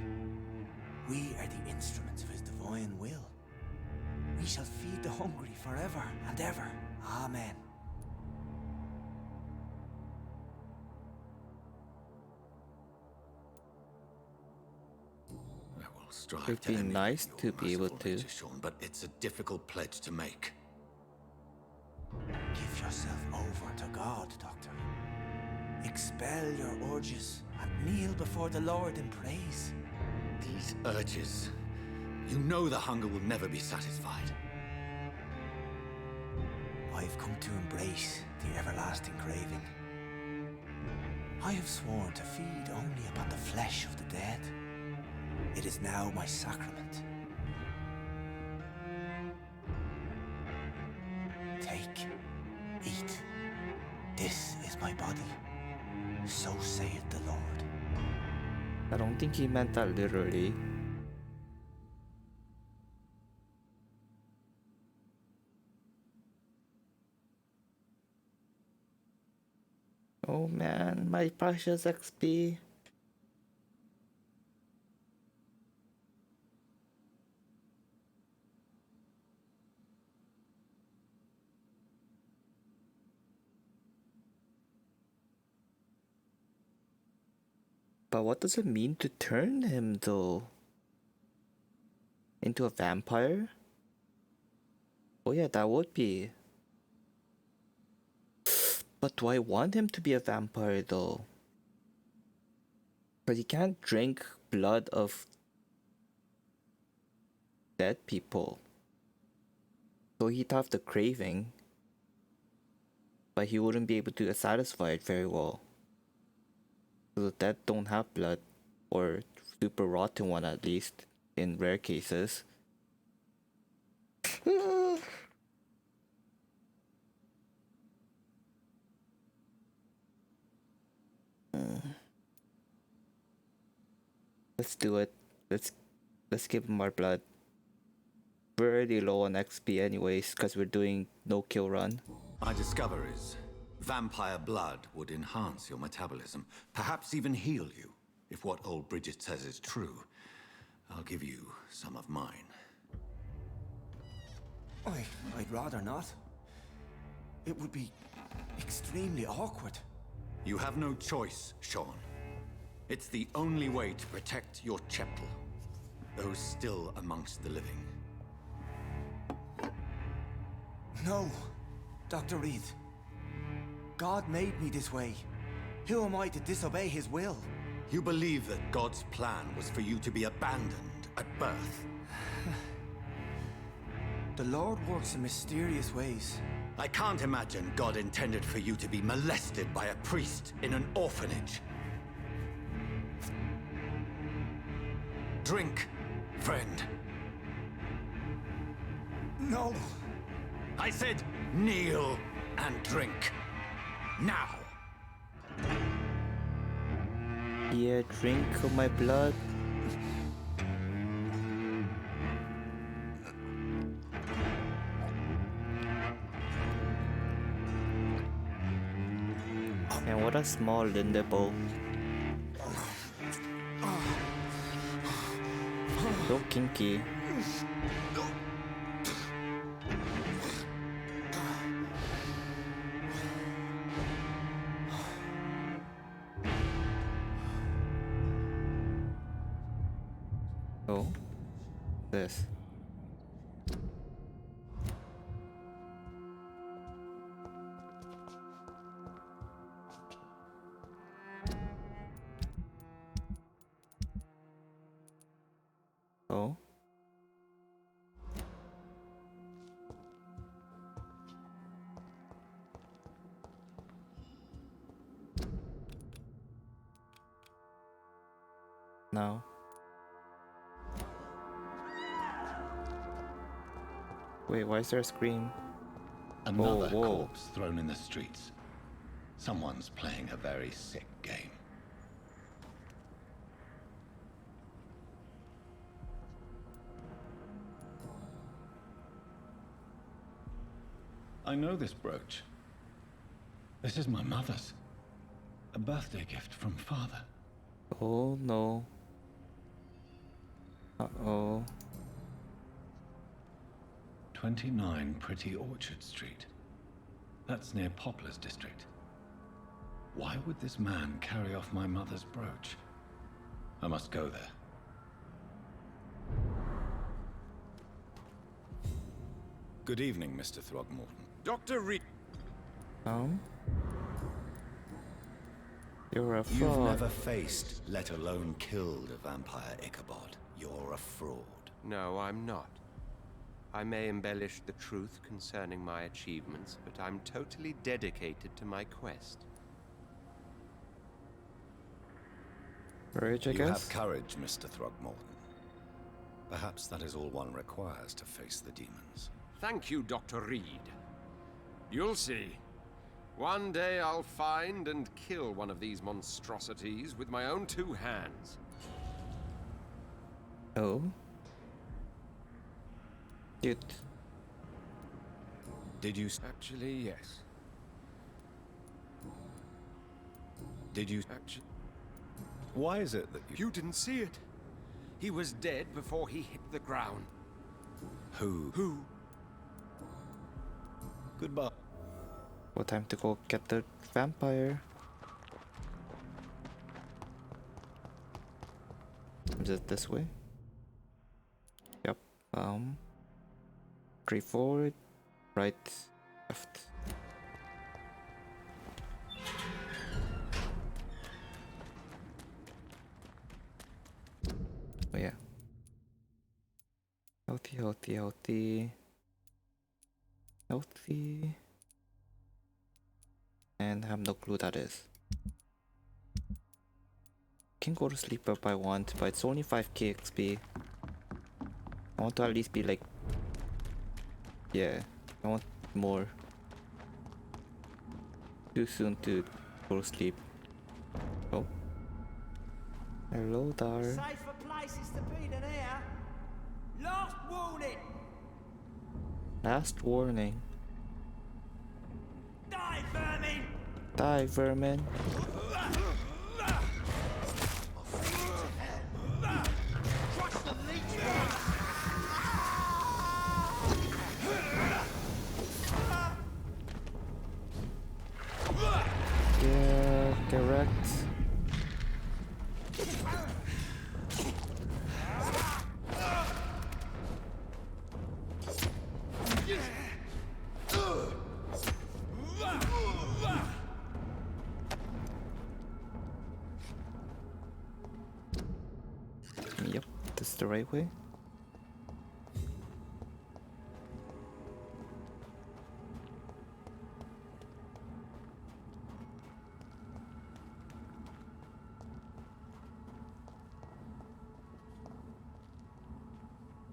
We are the instruments of his divine will. We shall feed the hungry forever and ever. Amen. Strive It'd be nice to be able to. Sean, but it's a difficult pledge to make. Give yourself over to God, Doctor. Expel your urges and kneel before the Lord in praise. These urges. You know the hunger will never be satisfied. I I've come to embrace the everlasting craving. I have sworn to feed only upon the flesh of the dead. It is now my sacrament. Take, eat. This is my body. So saith the Lord. I don't think he meant that literally. Oh man, my precious XP. But what does it mean to turn him though? Into a vampire? Oh yeah, that would be. But do I want him to be a vampire though? Because he can't drink blood of dead people. So he'd have the craving. But he wouldn't be able to satisfy it very well. So the dead don't have blood. Or super rotten one at least. In rare cases. Let's do it. Let's give him our blood. We're already low on XP anyways, because we're doing no kill run. My discoveries. Vampire blood would enhance your metabolism, perhaps even heal you. If what old Bridget says is true, I'll give you some of mine. I'd rather not. It would be extremely awkward. You have no choice, Sean. It's the only way to protect your cheptel, those still amongst the living. No, Dr. Reed. God made me this way. Who am I to disobey his will? You believe that God's plan was for you to be abandoned at birth? The Lord works in mysterious ways. I can't imagine God intended for you to be molested by a priest in an orphanage. Drink, friend. No. I said kneel and drink. Now. Yeah, drink of my blood. And what a small Lindable. So kinky. Oh, this. Oh. No. Wait, why is there a scream? Another whoa. corpse thrown in the streets. Someone's playing a very sick game. I know this brooch. This is my mother's. A birthday gift from father. Oh no. Uh-oh. 29 Pretty Orchard Street. That's near Poplar's district. Why would this man carry off my mother's brooch? I must go there. Good evening, Mr. Throgmorton. Dr. Reed. You're a fraud. You've never faced, let alone killed a vampire, Ichabod. You're a fraud. No, I'm not. I may embellish the truth concerning my achievements, but I'm totally dedicated to my quest. Courage, I You guess? have courage, Mr. Throgmorton. Perhaps that is all one requires to face the demons. Thank you, Dr. Reed. You'll see. One day I'll find and kill one of these monstrosities with my own 2 hands. Oh. Cute. Did you... Actually, yes. Did you... Actually... Why is it that you... You didn't see it. He was dead before he hit the ground. Who? Who? Goodbye. Well, time to go get the vampire. Is it this way? Yep. 3 forward, right, left. Oh yeah. Healthy, healthy, healthy. Healthy. And I have no clue that is. Can go to sleep if I want, but it's only 5k XP. I want to at least be like... Yeah, I want more. Too soon to go to sleep. Oh. Hello there. Safer places to be than here. Last warning. Last warning. Die, vermin. Die, vermin. Trust the leech. Yeah, correct. Yep, this is the right way.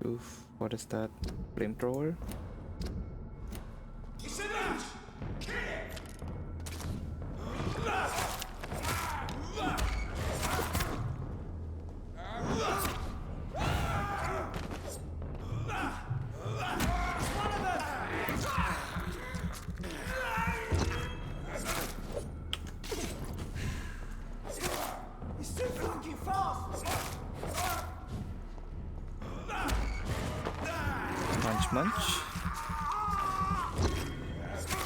Oof, what is that? Flamethrower? It's a leech. Kill it. He's too fucking fast. Munch, munch.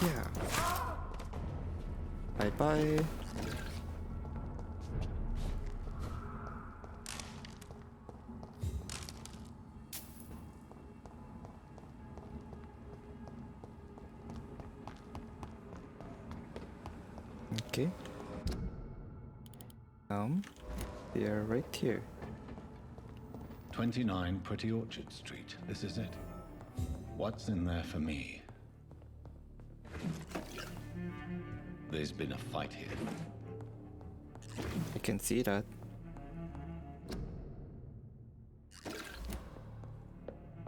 Yeah. Bye bye. Okay. They are right here. 29 Pretty Orchard Street. This is it. What's in there for me? There's been a fight here. I can see that.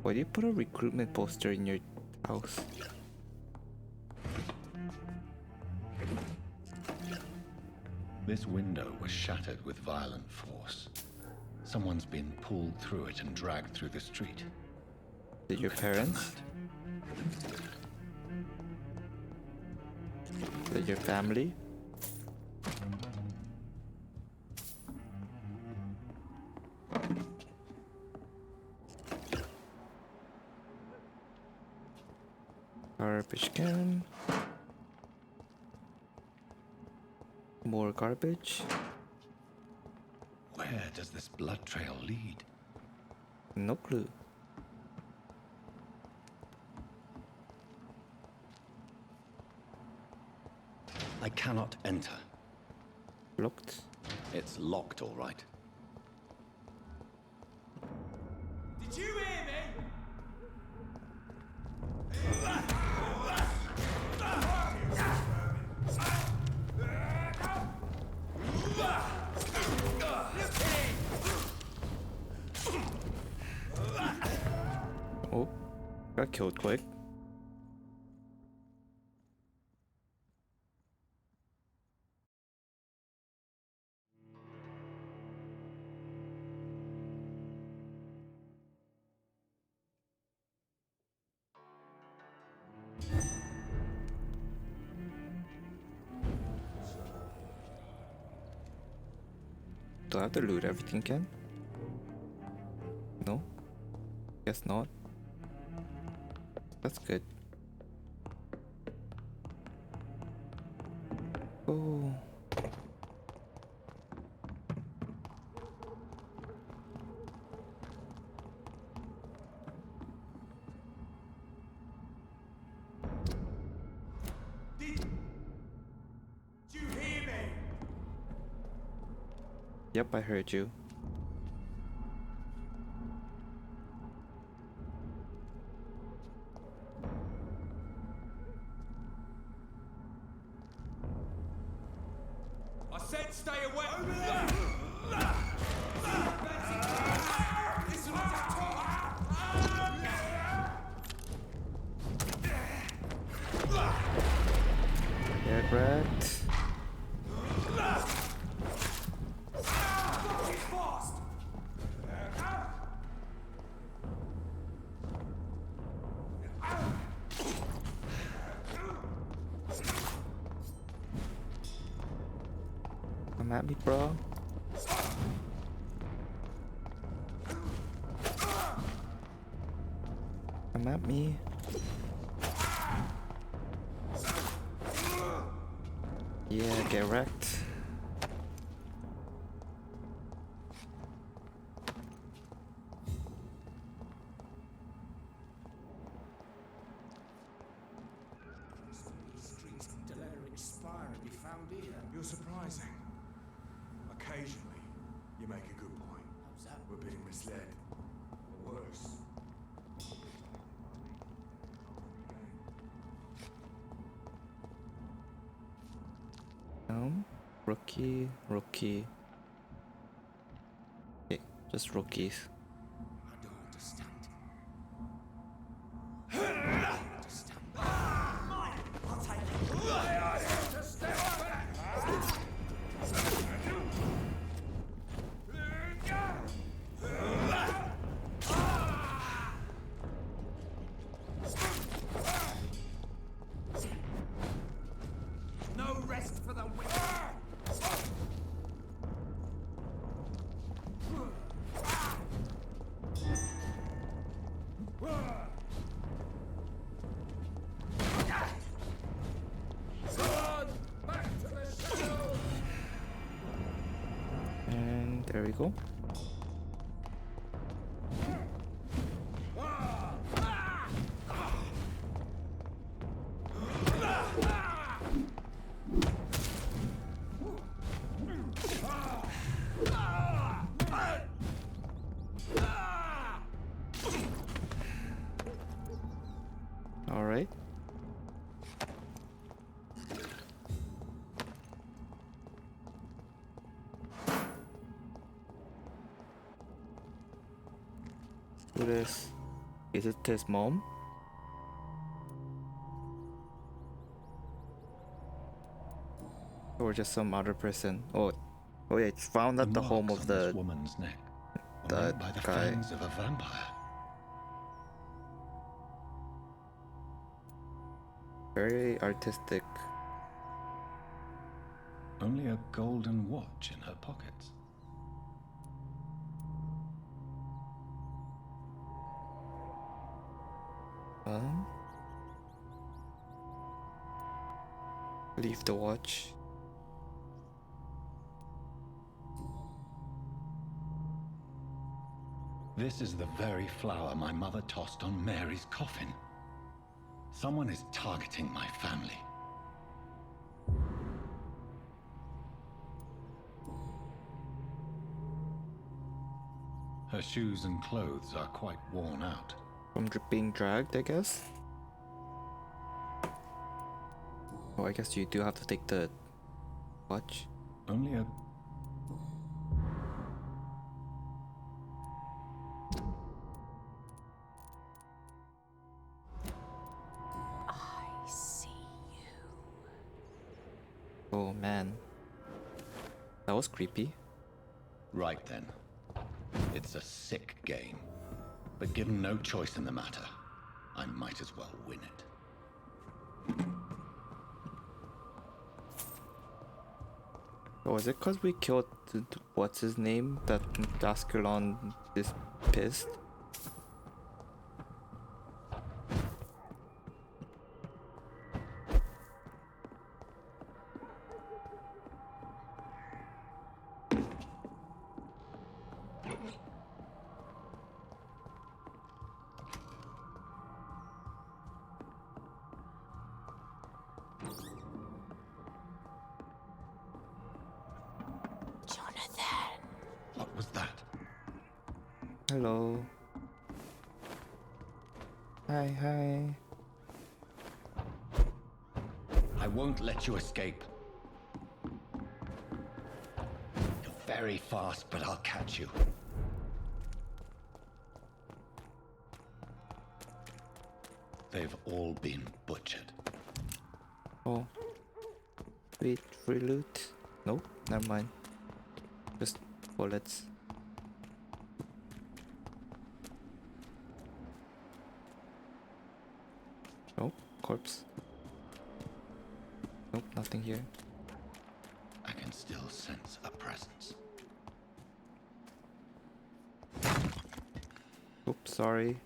Why do you put a recruitment poster in your house? This window was shattered with violent force. Someone's been pulled through it and dragged through the street. Did your parents? Did your family? Garbage can. More garbage. Where does this blood trail lead? No clue. I cannot enter. Locked. It's locked, all right. Did you hear me? got killed quick. Do I have to loot everything again? No? Guess not. That's good. Oh. Did you hear me? Yep, I heard you. I said stay away. Listen to Get wrecked. Come at me, bro. Come at me. Yeah, get wrecked. streets Delaring Spire and be found here. You're surprising. Occasionally, you make a good point. We're being misled. Or worse. Rookie. Okay, just rookies. I don't understand. No rest for the wicked. And there we go. All right. Who this? Is it his mom? Or just some other person? Oh yeah, it's found at the home marks of on this the woman's neck were made by the guy. fangs of a vampire. Very artistic. Only a golden watch in her pockets. Leave the watch. This is the very flower my mother tossed on Mary's coffin. Someone is targeting my family. Her shoes and clothes are quite worn out. From being dragged, I guess. Oh, I guess you do have to take the watch. Only a... Oh man. That was creepy. Right then. It's a sick game. But given no choice in the matter, I might as well win it. Oh, is it because we killed what's his name that Ascalon is pissed? What was that? Hello. Hi, hi. I won't let you escape. You're very fast, but I'll catch you. They've all been butchered. Oh. Wait, free loot? Nope, never mind. Just bullets. Nope, corpse. Nope, nothing here. I can still sense a presence. Oops, sorry.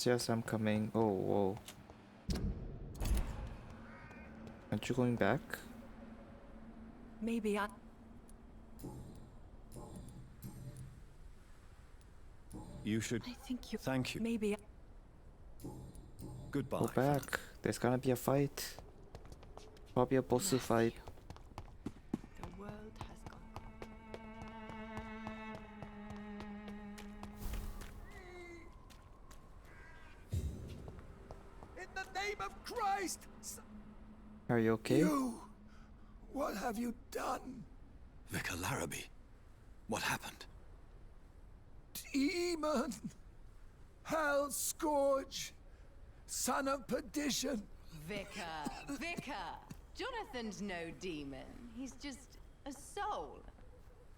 Yes, I'm coming. Oh, whoa. Aren't you going back? Maybe I... You should... I think you... Thank you. Maybe... Goodbye. Go back. There's gonna be a fight. Probably a boss fight. The world has gone. In the name of Christ! Are you okay? You! What have you done? Vicar Larrabee. What happened? Demon! Hell Scourge! Son of perdition! Vicar! Jonathan's no demon. He's just a soul.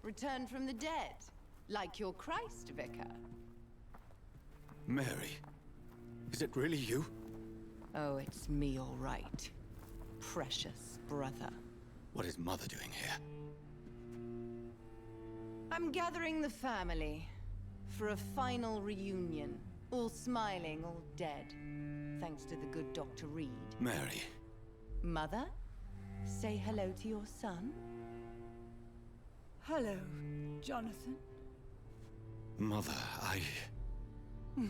Returned from the dead. Like your Christ, Vicar. Mary. Is it really you? Oh, it's me, all right. Precious brother. What is Mother doing here? I'm gathering the family for a final reunion. All smiling, all dead. Thanks to the good Dr. Reed. Mary. Mother, say hello to your son. Hello, Jonathan. Mother,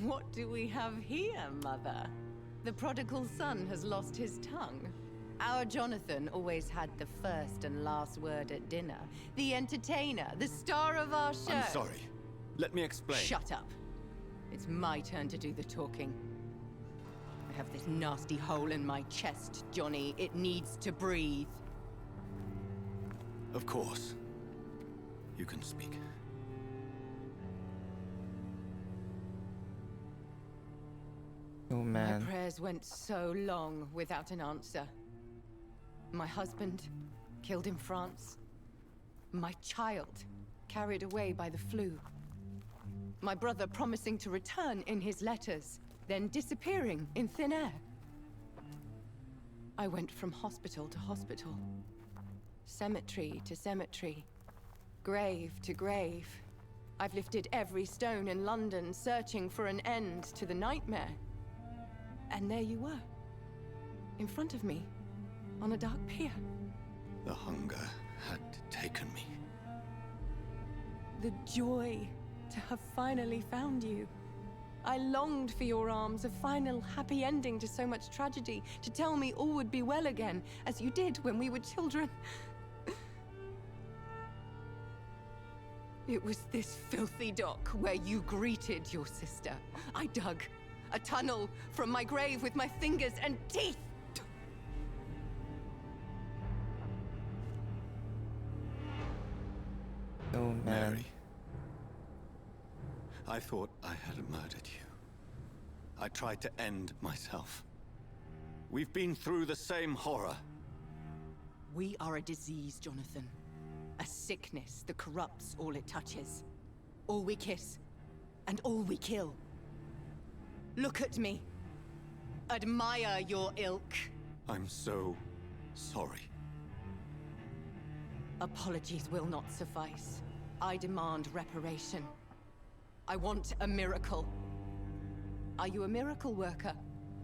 What do we have here, Mother? The prodigal son has lost his tongue. Our Jonathan always had the first and last word at dinner. The entertainer, the star of our show. I'm sorry. Let me explain. Shut up. It's my turn to do the talking. I have this nasty hole in my chest, Johnny. It needs to breathe. Of course. You can speak. Oh man. My prayers went so long without an answer. My husband, killed in France. My child, carried away by the flu. My brother promising to return in his letters, then disappearing in thin air. I went from hospital to hospital, cemetery to cemetery, grave to grave. I've lifted every stone in London, searching for an end to the nightmare. And there you were, in front of me, on a dark pier. The hunger had taken me. The joy to have finally found you. I longed for your arms, a final happy ending to so much tragedy, to tell me all would be well again, as you did when we were children. It was this filthy dock where you greeted your sister. I dug a tunnel from my grave with my fingers and teeth. man. Mary. I thought I had murdered you. I tried to end myself. We've been through the same horror. We are a disease, Jonathan. A sickness that corrupts all it touches. All we kiss, and all we kill. Look at me. Admire your ilk. I'm so sorry. Apologies will not suffice. I demand reparation. I want a miracle. Are you a miracle worker,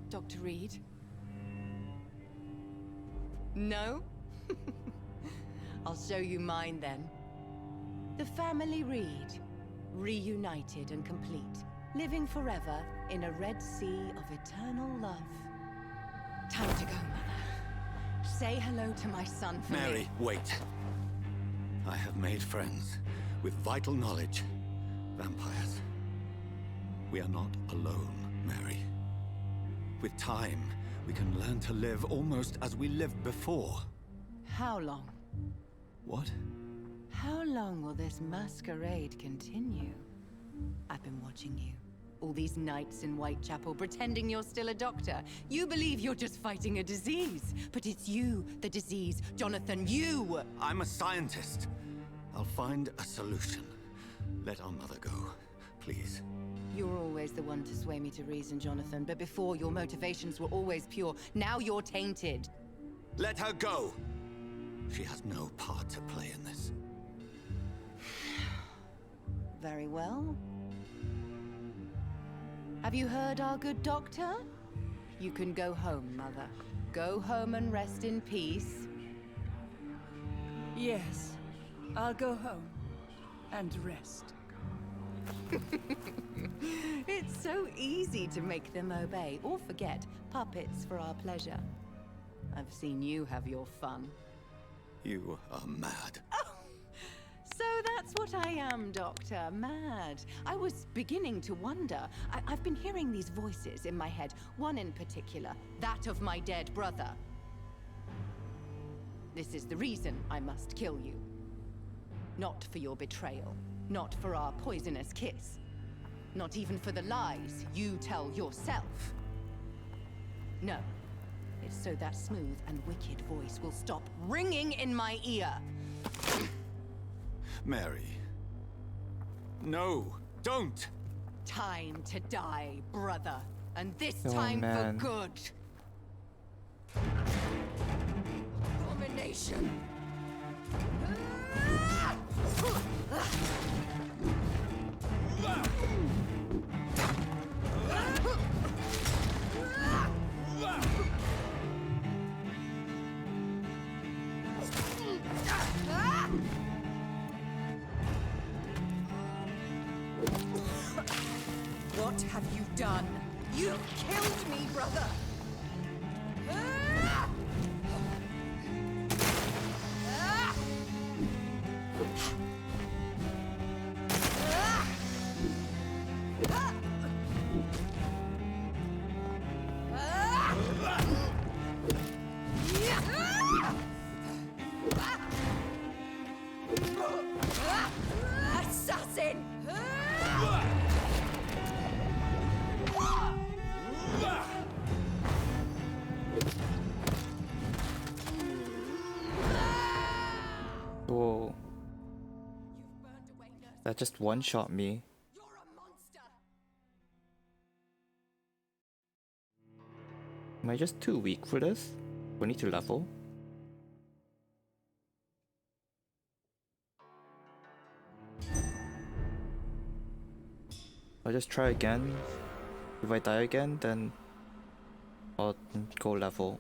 Dr. Reed? No? I'll show you mine then. The family Reed, reunited and complete, living forever in a red sea of eternal love. Time to go, Mother. Say hello to my son for me. Mary, wait. I have made friends with vital knowledge. Vampires. We are not alone, Mary. With time, we can learn to live almost as we lived before. How long? What? How long will this masquerade continue? I've been watching you. All these nights in Whitechapel, pretending you're still a doctor. You believe you're just fighting a disease. But it's you, the disease. Jonathan, you! I'm a scientist. I'll find a solution. Let our mother go, please. You're always the one to sway me to reason, Jonathan. But before, your motivations were always pure. Now you're tainted. Let her go! She has no part to play in this. Very well. Have you heard our good doctor? You can go home, Mother. Go home and rest in peace. Yes, I'll go home and rest. It's so easy to make them obey or forget puppets for our pleasure. I've seen you have your fun. You are mad. So that's what I am, Doctor. Mad. I was beginning to wonder. I've been hearing these voices in my head. One in particular, that of my dead brother. This is the reason I must kill you. Not for your betrayal. Not for our poisonous kiss. Not even for the lies you tell yourself. No. It's so that smooth and wicked voice will stop ringing in my ear. Mary. No, don't! Time to die, brother. And this Oh, time man. for good. Abomination! What have you done? You killed me, brother! Assassin! Whoa. That just one-shot me. Am I just too weak for this? Do I need to level? I'll just try again. If I die again, then I'll go level.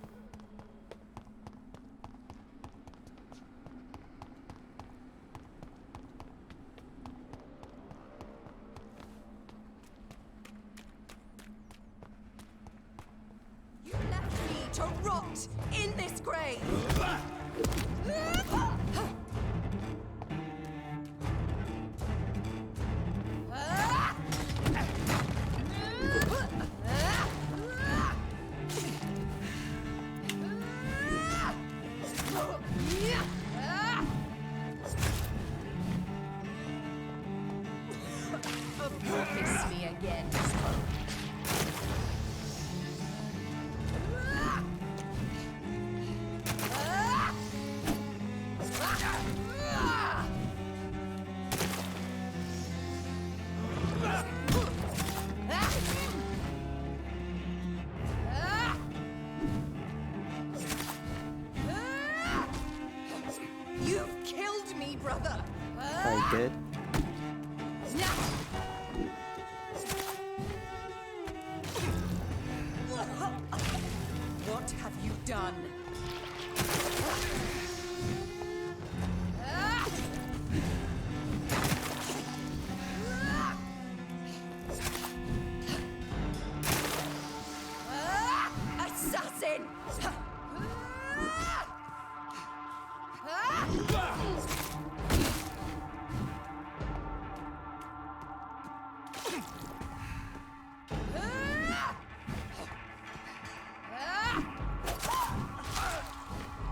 You left me to rot in this grave! dead? What have you done? Assassin!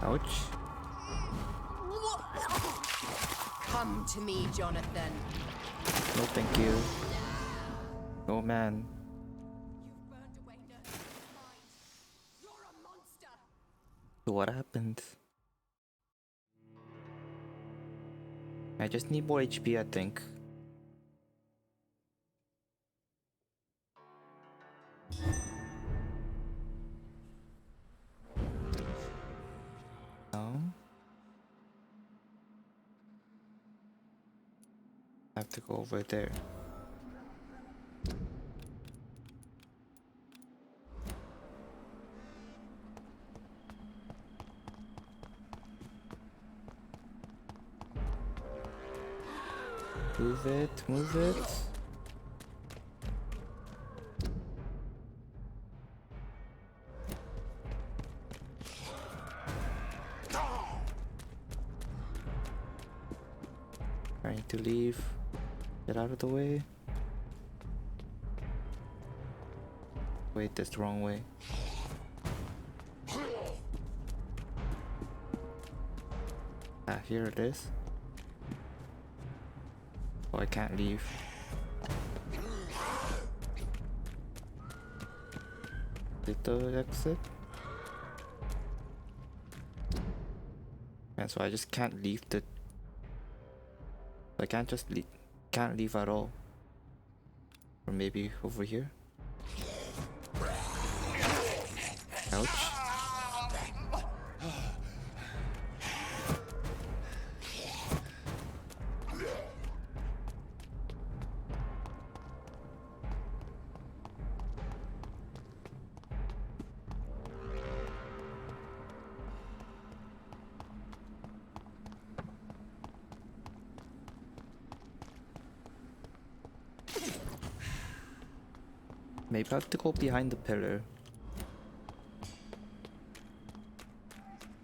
Ouch. Come to me, Jonathan. No, thank you. Oh man. So what happened? I just need more HP, I think. No. I have to go over there. Move it, move it. I need to leave. Get out of the way. Wait, that's the wrong way. Ah, here it is. Oh, I can't leave. Did the exit? And so I just can't leave the... I can't just leave. Can't leave at all. Or maybe over here. Ouch. Maybe I have to go behind the pillar.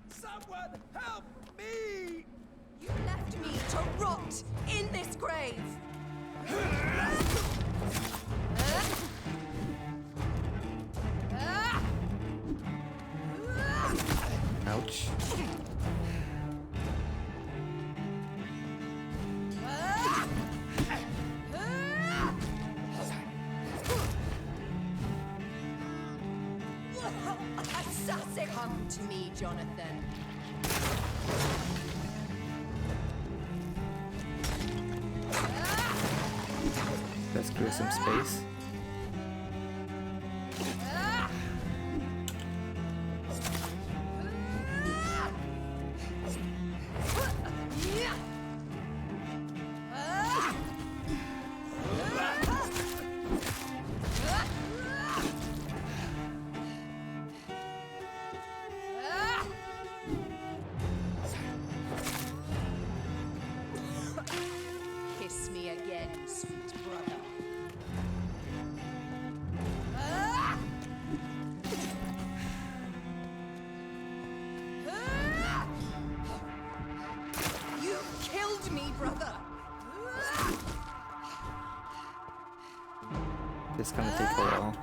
Someone help me! You left me to rot in this grave! Ouch. Assassin! Come to me, Jonathan. Let's clear some space. Kiss me again, sweet brother. You killed me, brother. This is gonna take a while.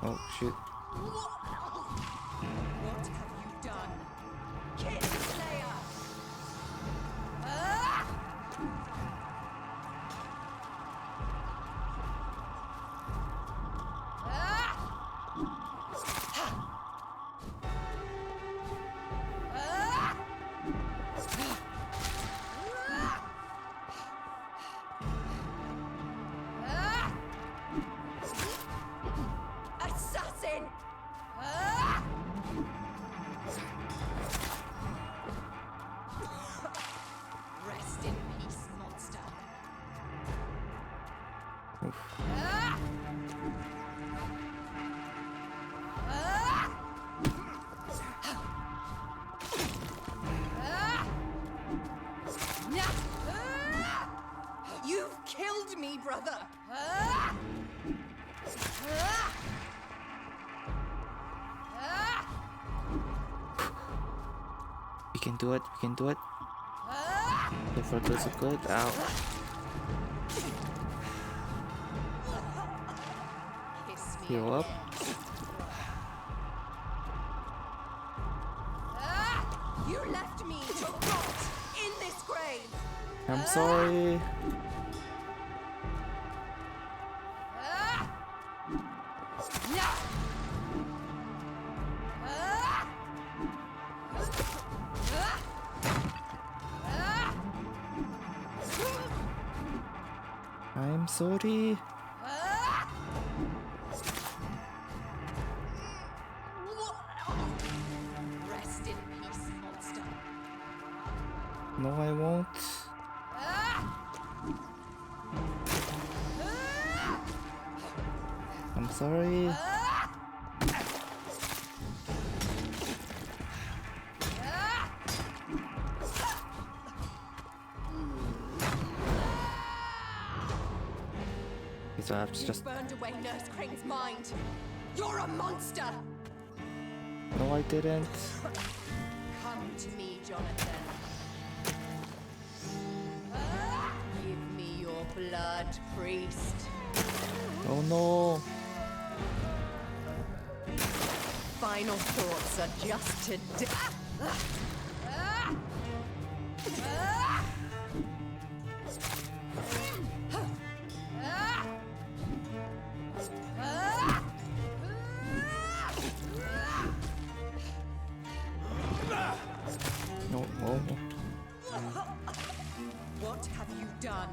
Oh shit. What have you done? Kingslayer! brother! We can do it. We can do it. So far, so good. Ow. Heal up. You left me to rot in this grave! I'm sorry. I'm sorry. Rest in peace, monster. No, I won't. I'm sorry. So I have to You just... burned away Nurse Crane's mind. You're a monster! No, I didn't. Come to me, Jonathan. Give me your blood, priest. Oh no. Final thoughts are just to No, no. What have you done?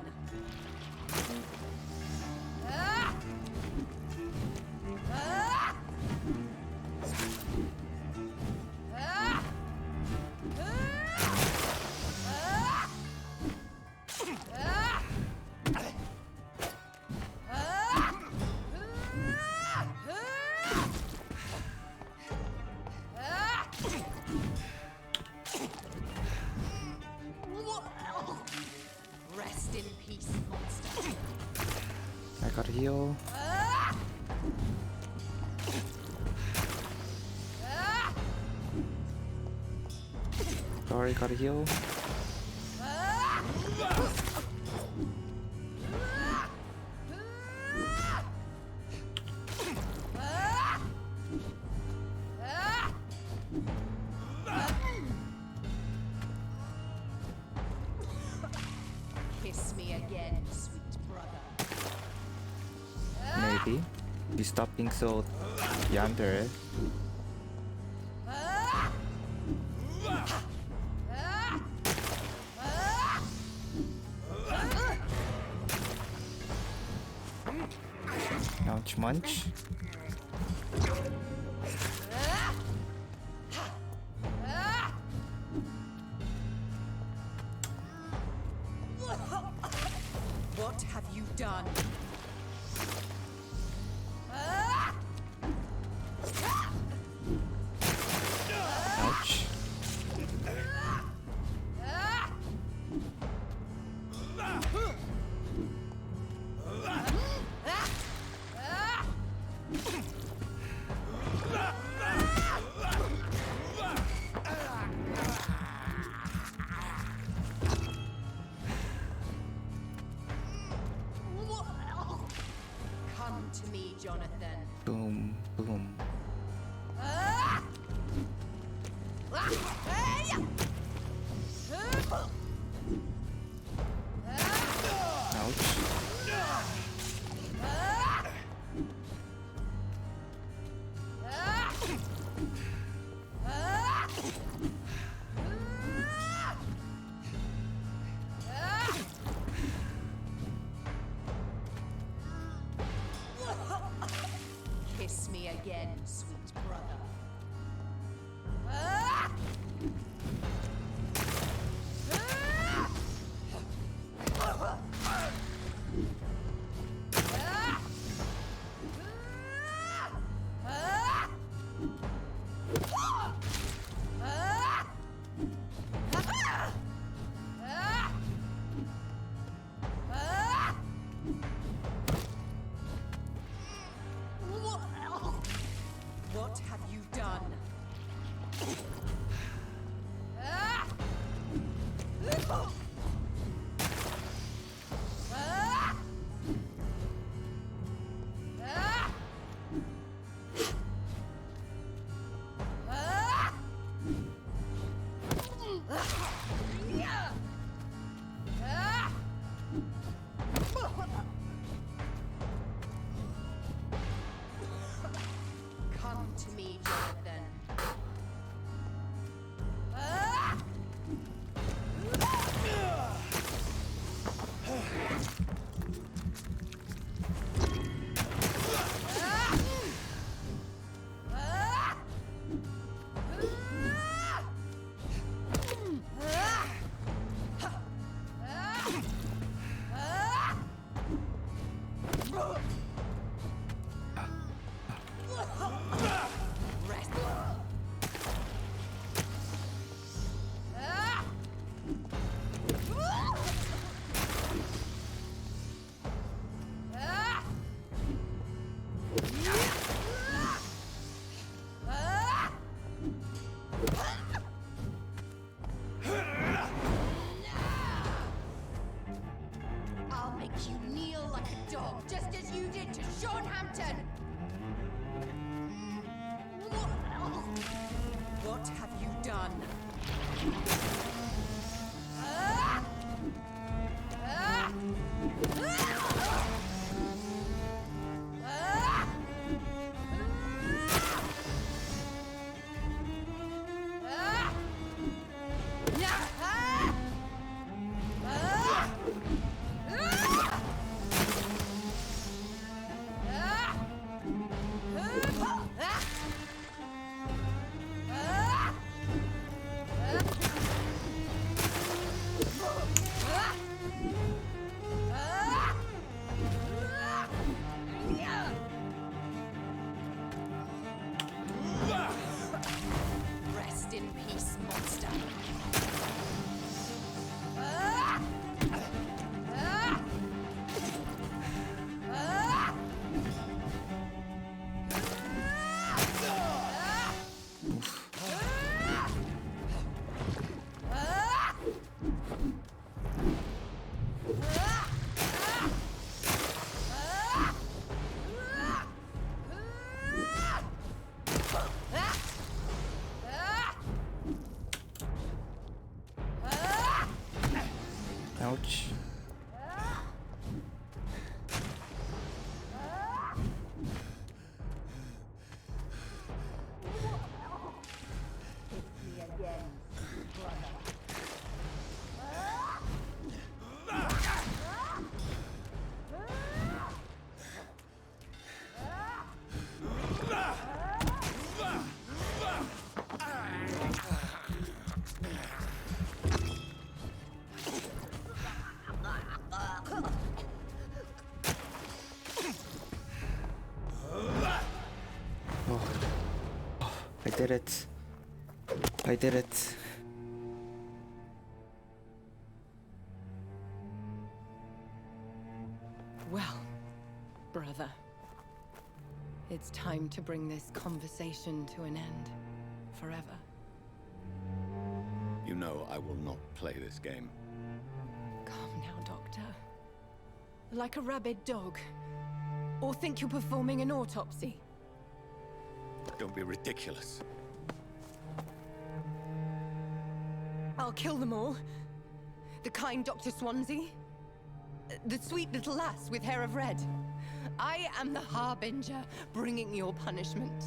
Rest in peace, monster. I gotta heal. Sorry, gotta heal. Kiss me again, sweet brother. Maybe. You stop being so yandere. Munch munch. What have you done? Ouch. Come to me, Jonathan. Boom, boom. Ouch. Kiss me Come to me, Jonathan. I'll make you kneel like a dog, just as you did to Sean Hampton. What have you done? Rest in peace, monster. Ouch. I did it. I did it. Well, brother, it's time to bring this conversation to an end. Forever. You know I will not play this game. Calm now, Doctor. Like a rabid dog. Or think you're performing an autopsy. Don't be ridiculous. I'll kill them all. The kind Dr. Swansea. The sweet little lass with hair of red. I am the Harbinger, bringing your punishment.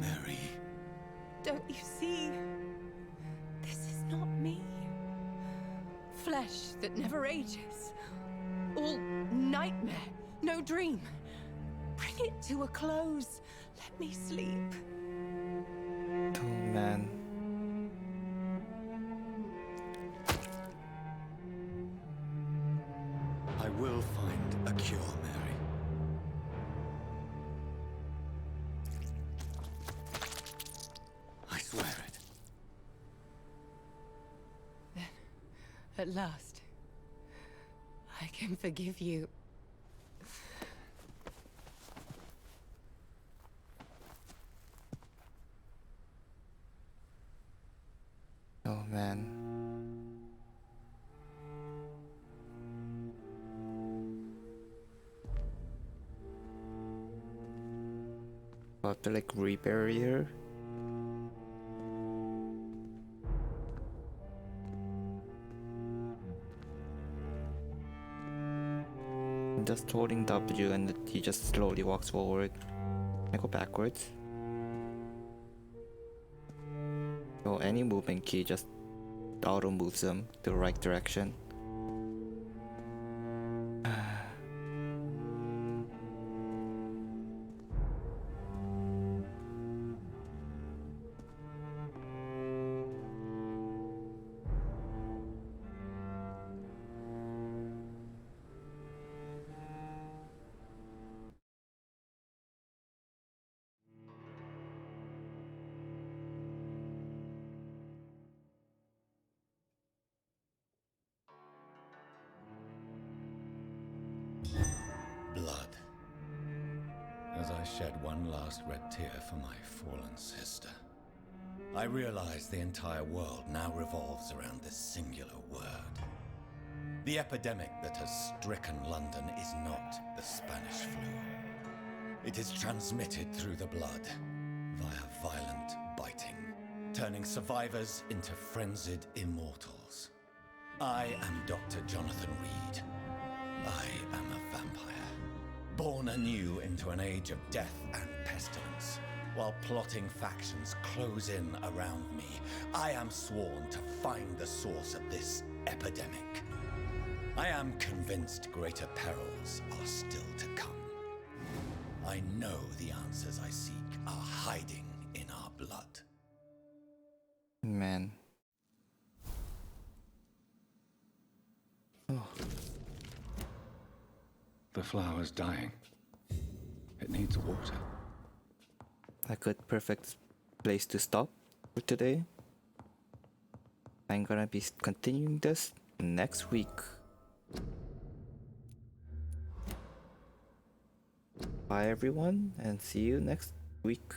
Mary. Don't you see? This is not me. Flesh that never ages. All nightmare, no dream. Bring it to a close. Let me sleep. Oh man. I will find a cure, Mary. I swear it. Then, at last, I can forgive you. Oh man. About to like rebury her. I'm just holding W and he just slowly walks forward. I go backwards. So any movement key just auto moves them the right direction. Blood. As I shed one last red tear for my fallen sister, I realize the entire world now revolves around this singular word. The epidemic that has stricken London is not the Spanish flu. It is transmitted through the blood, via violent biting, turning survivors into frenzied immortals. I am Dr. Jonathan Reed. I am a vampire, born anew into an age of death and pestilence. While plotting factions close in around me, I am sworn to find the source of this epidemic. I am convinced greater perils are still to come. I know the answers I seek are hiding in our blood. Man. Oh. The flower's dying. It needs water. A good, perfect place to stop for today. I'm gonna be continuing this next week. Bye everyone, and see you next week.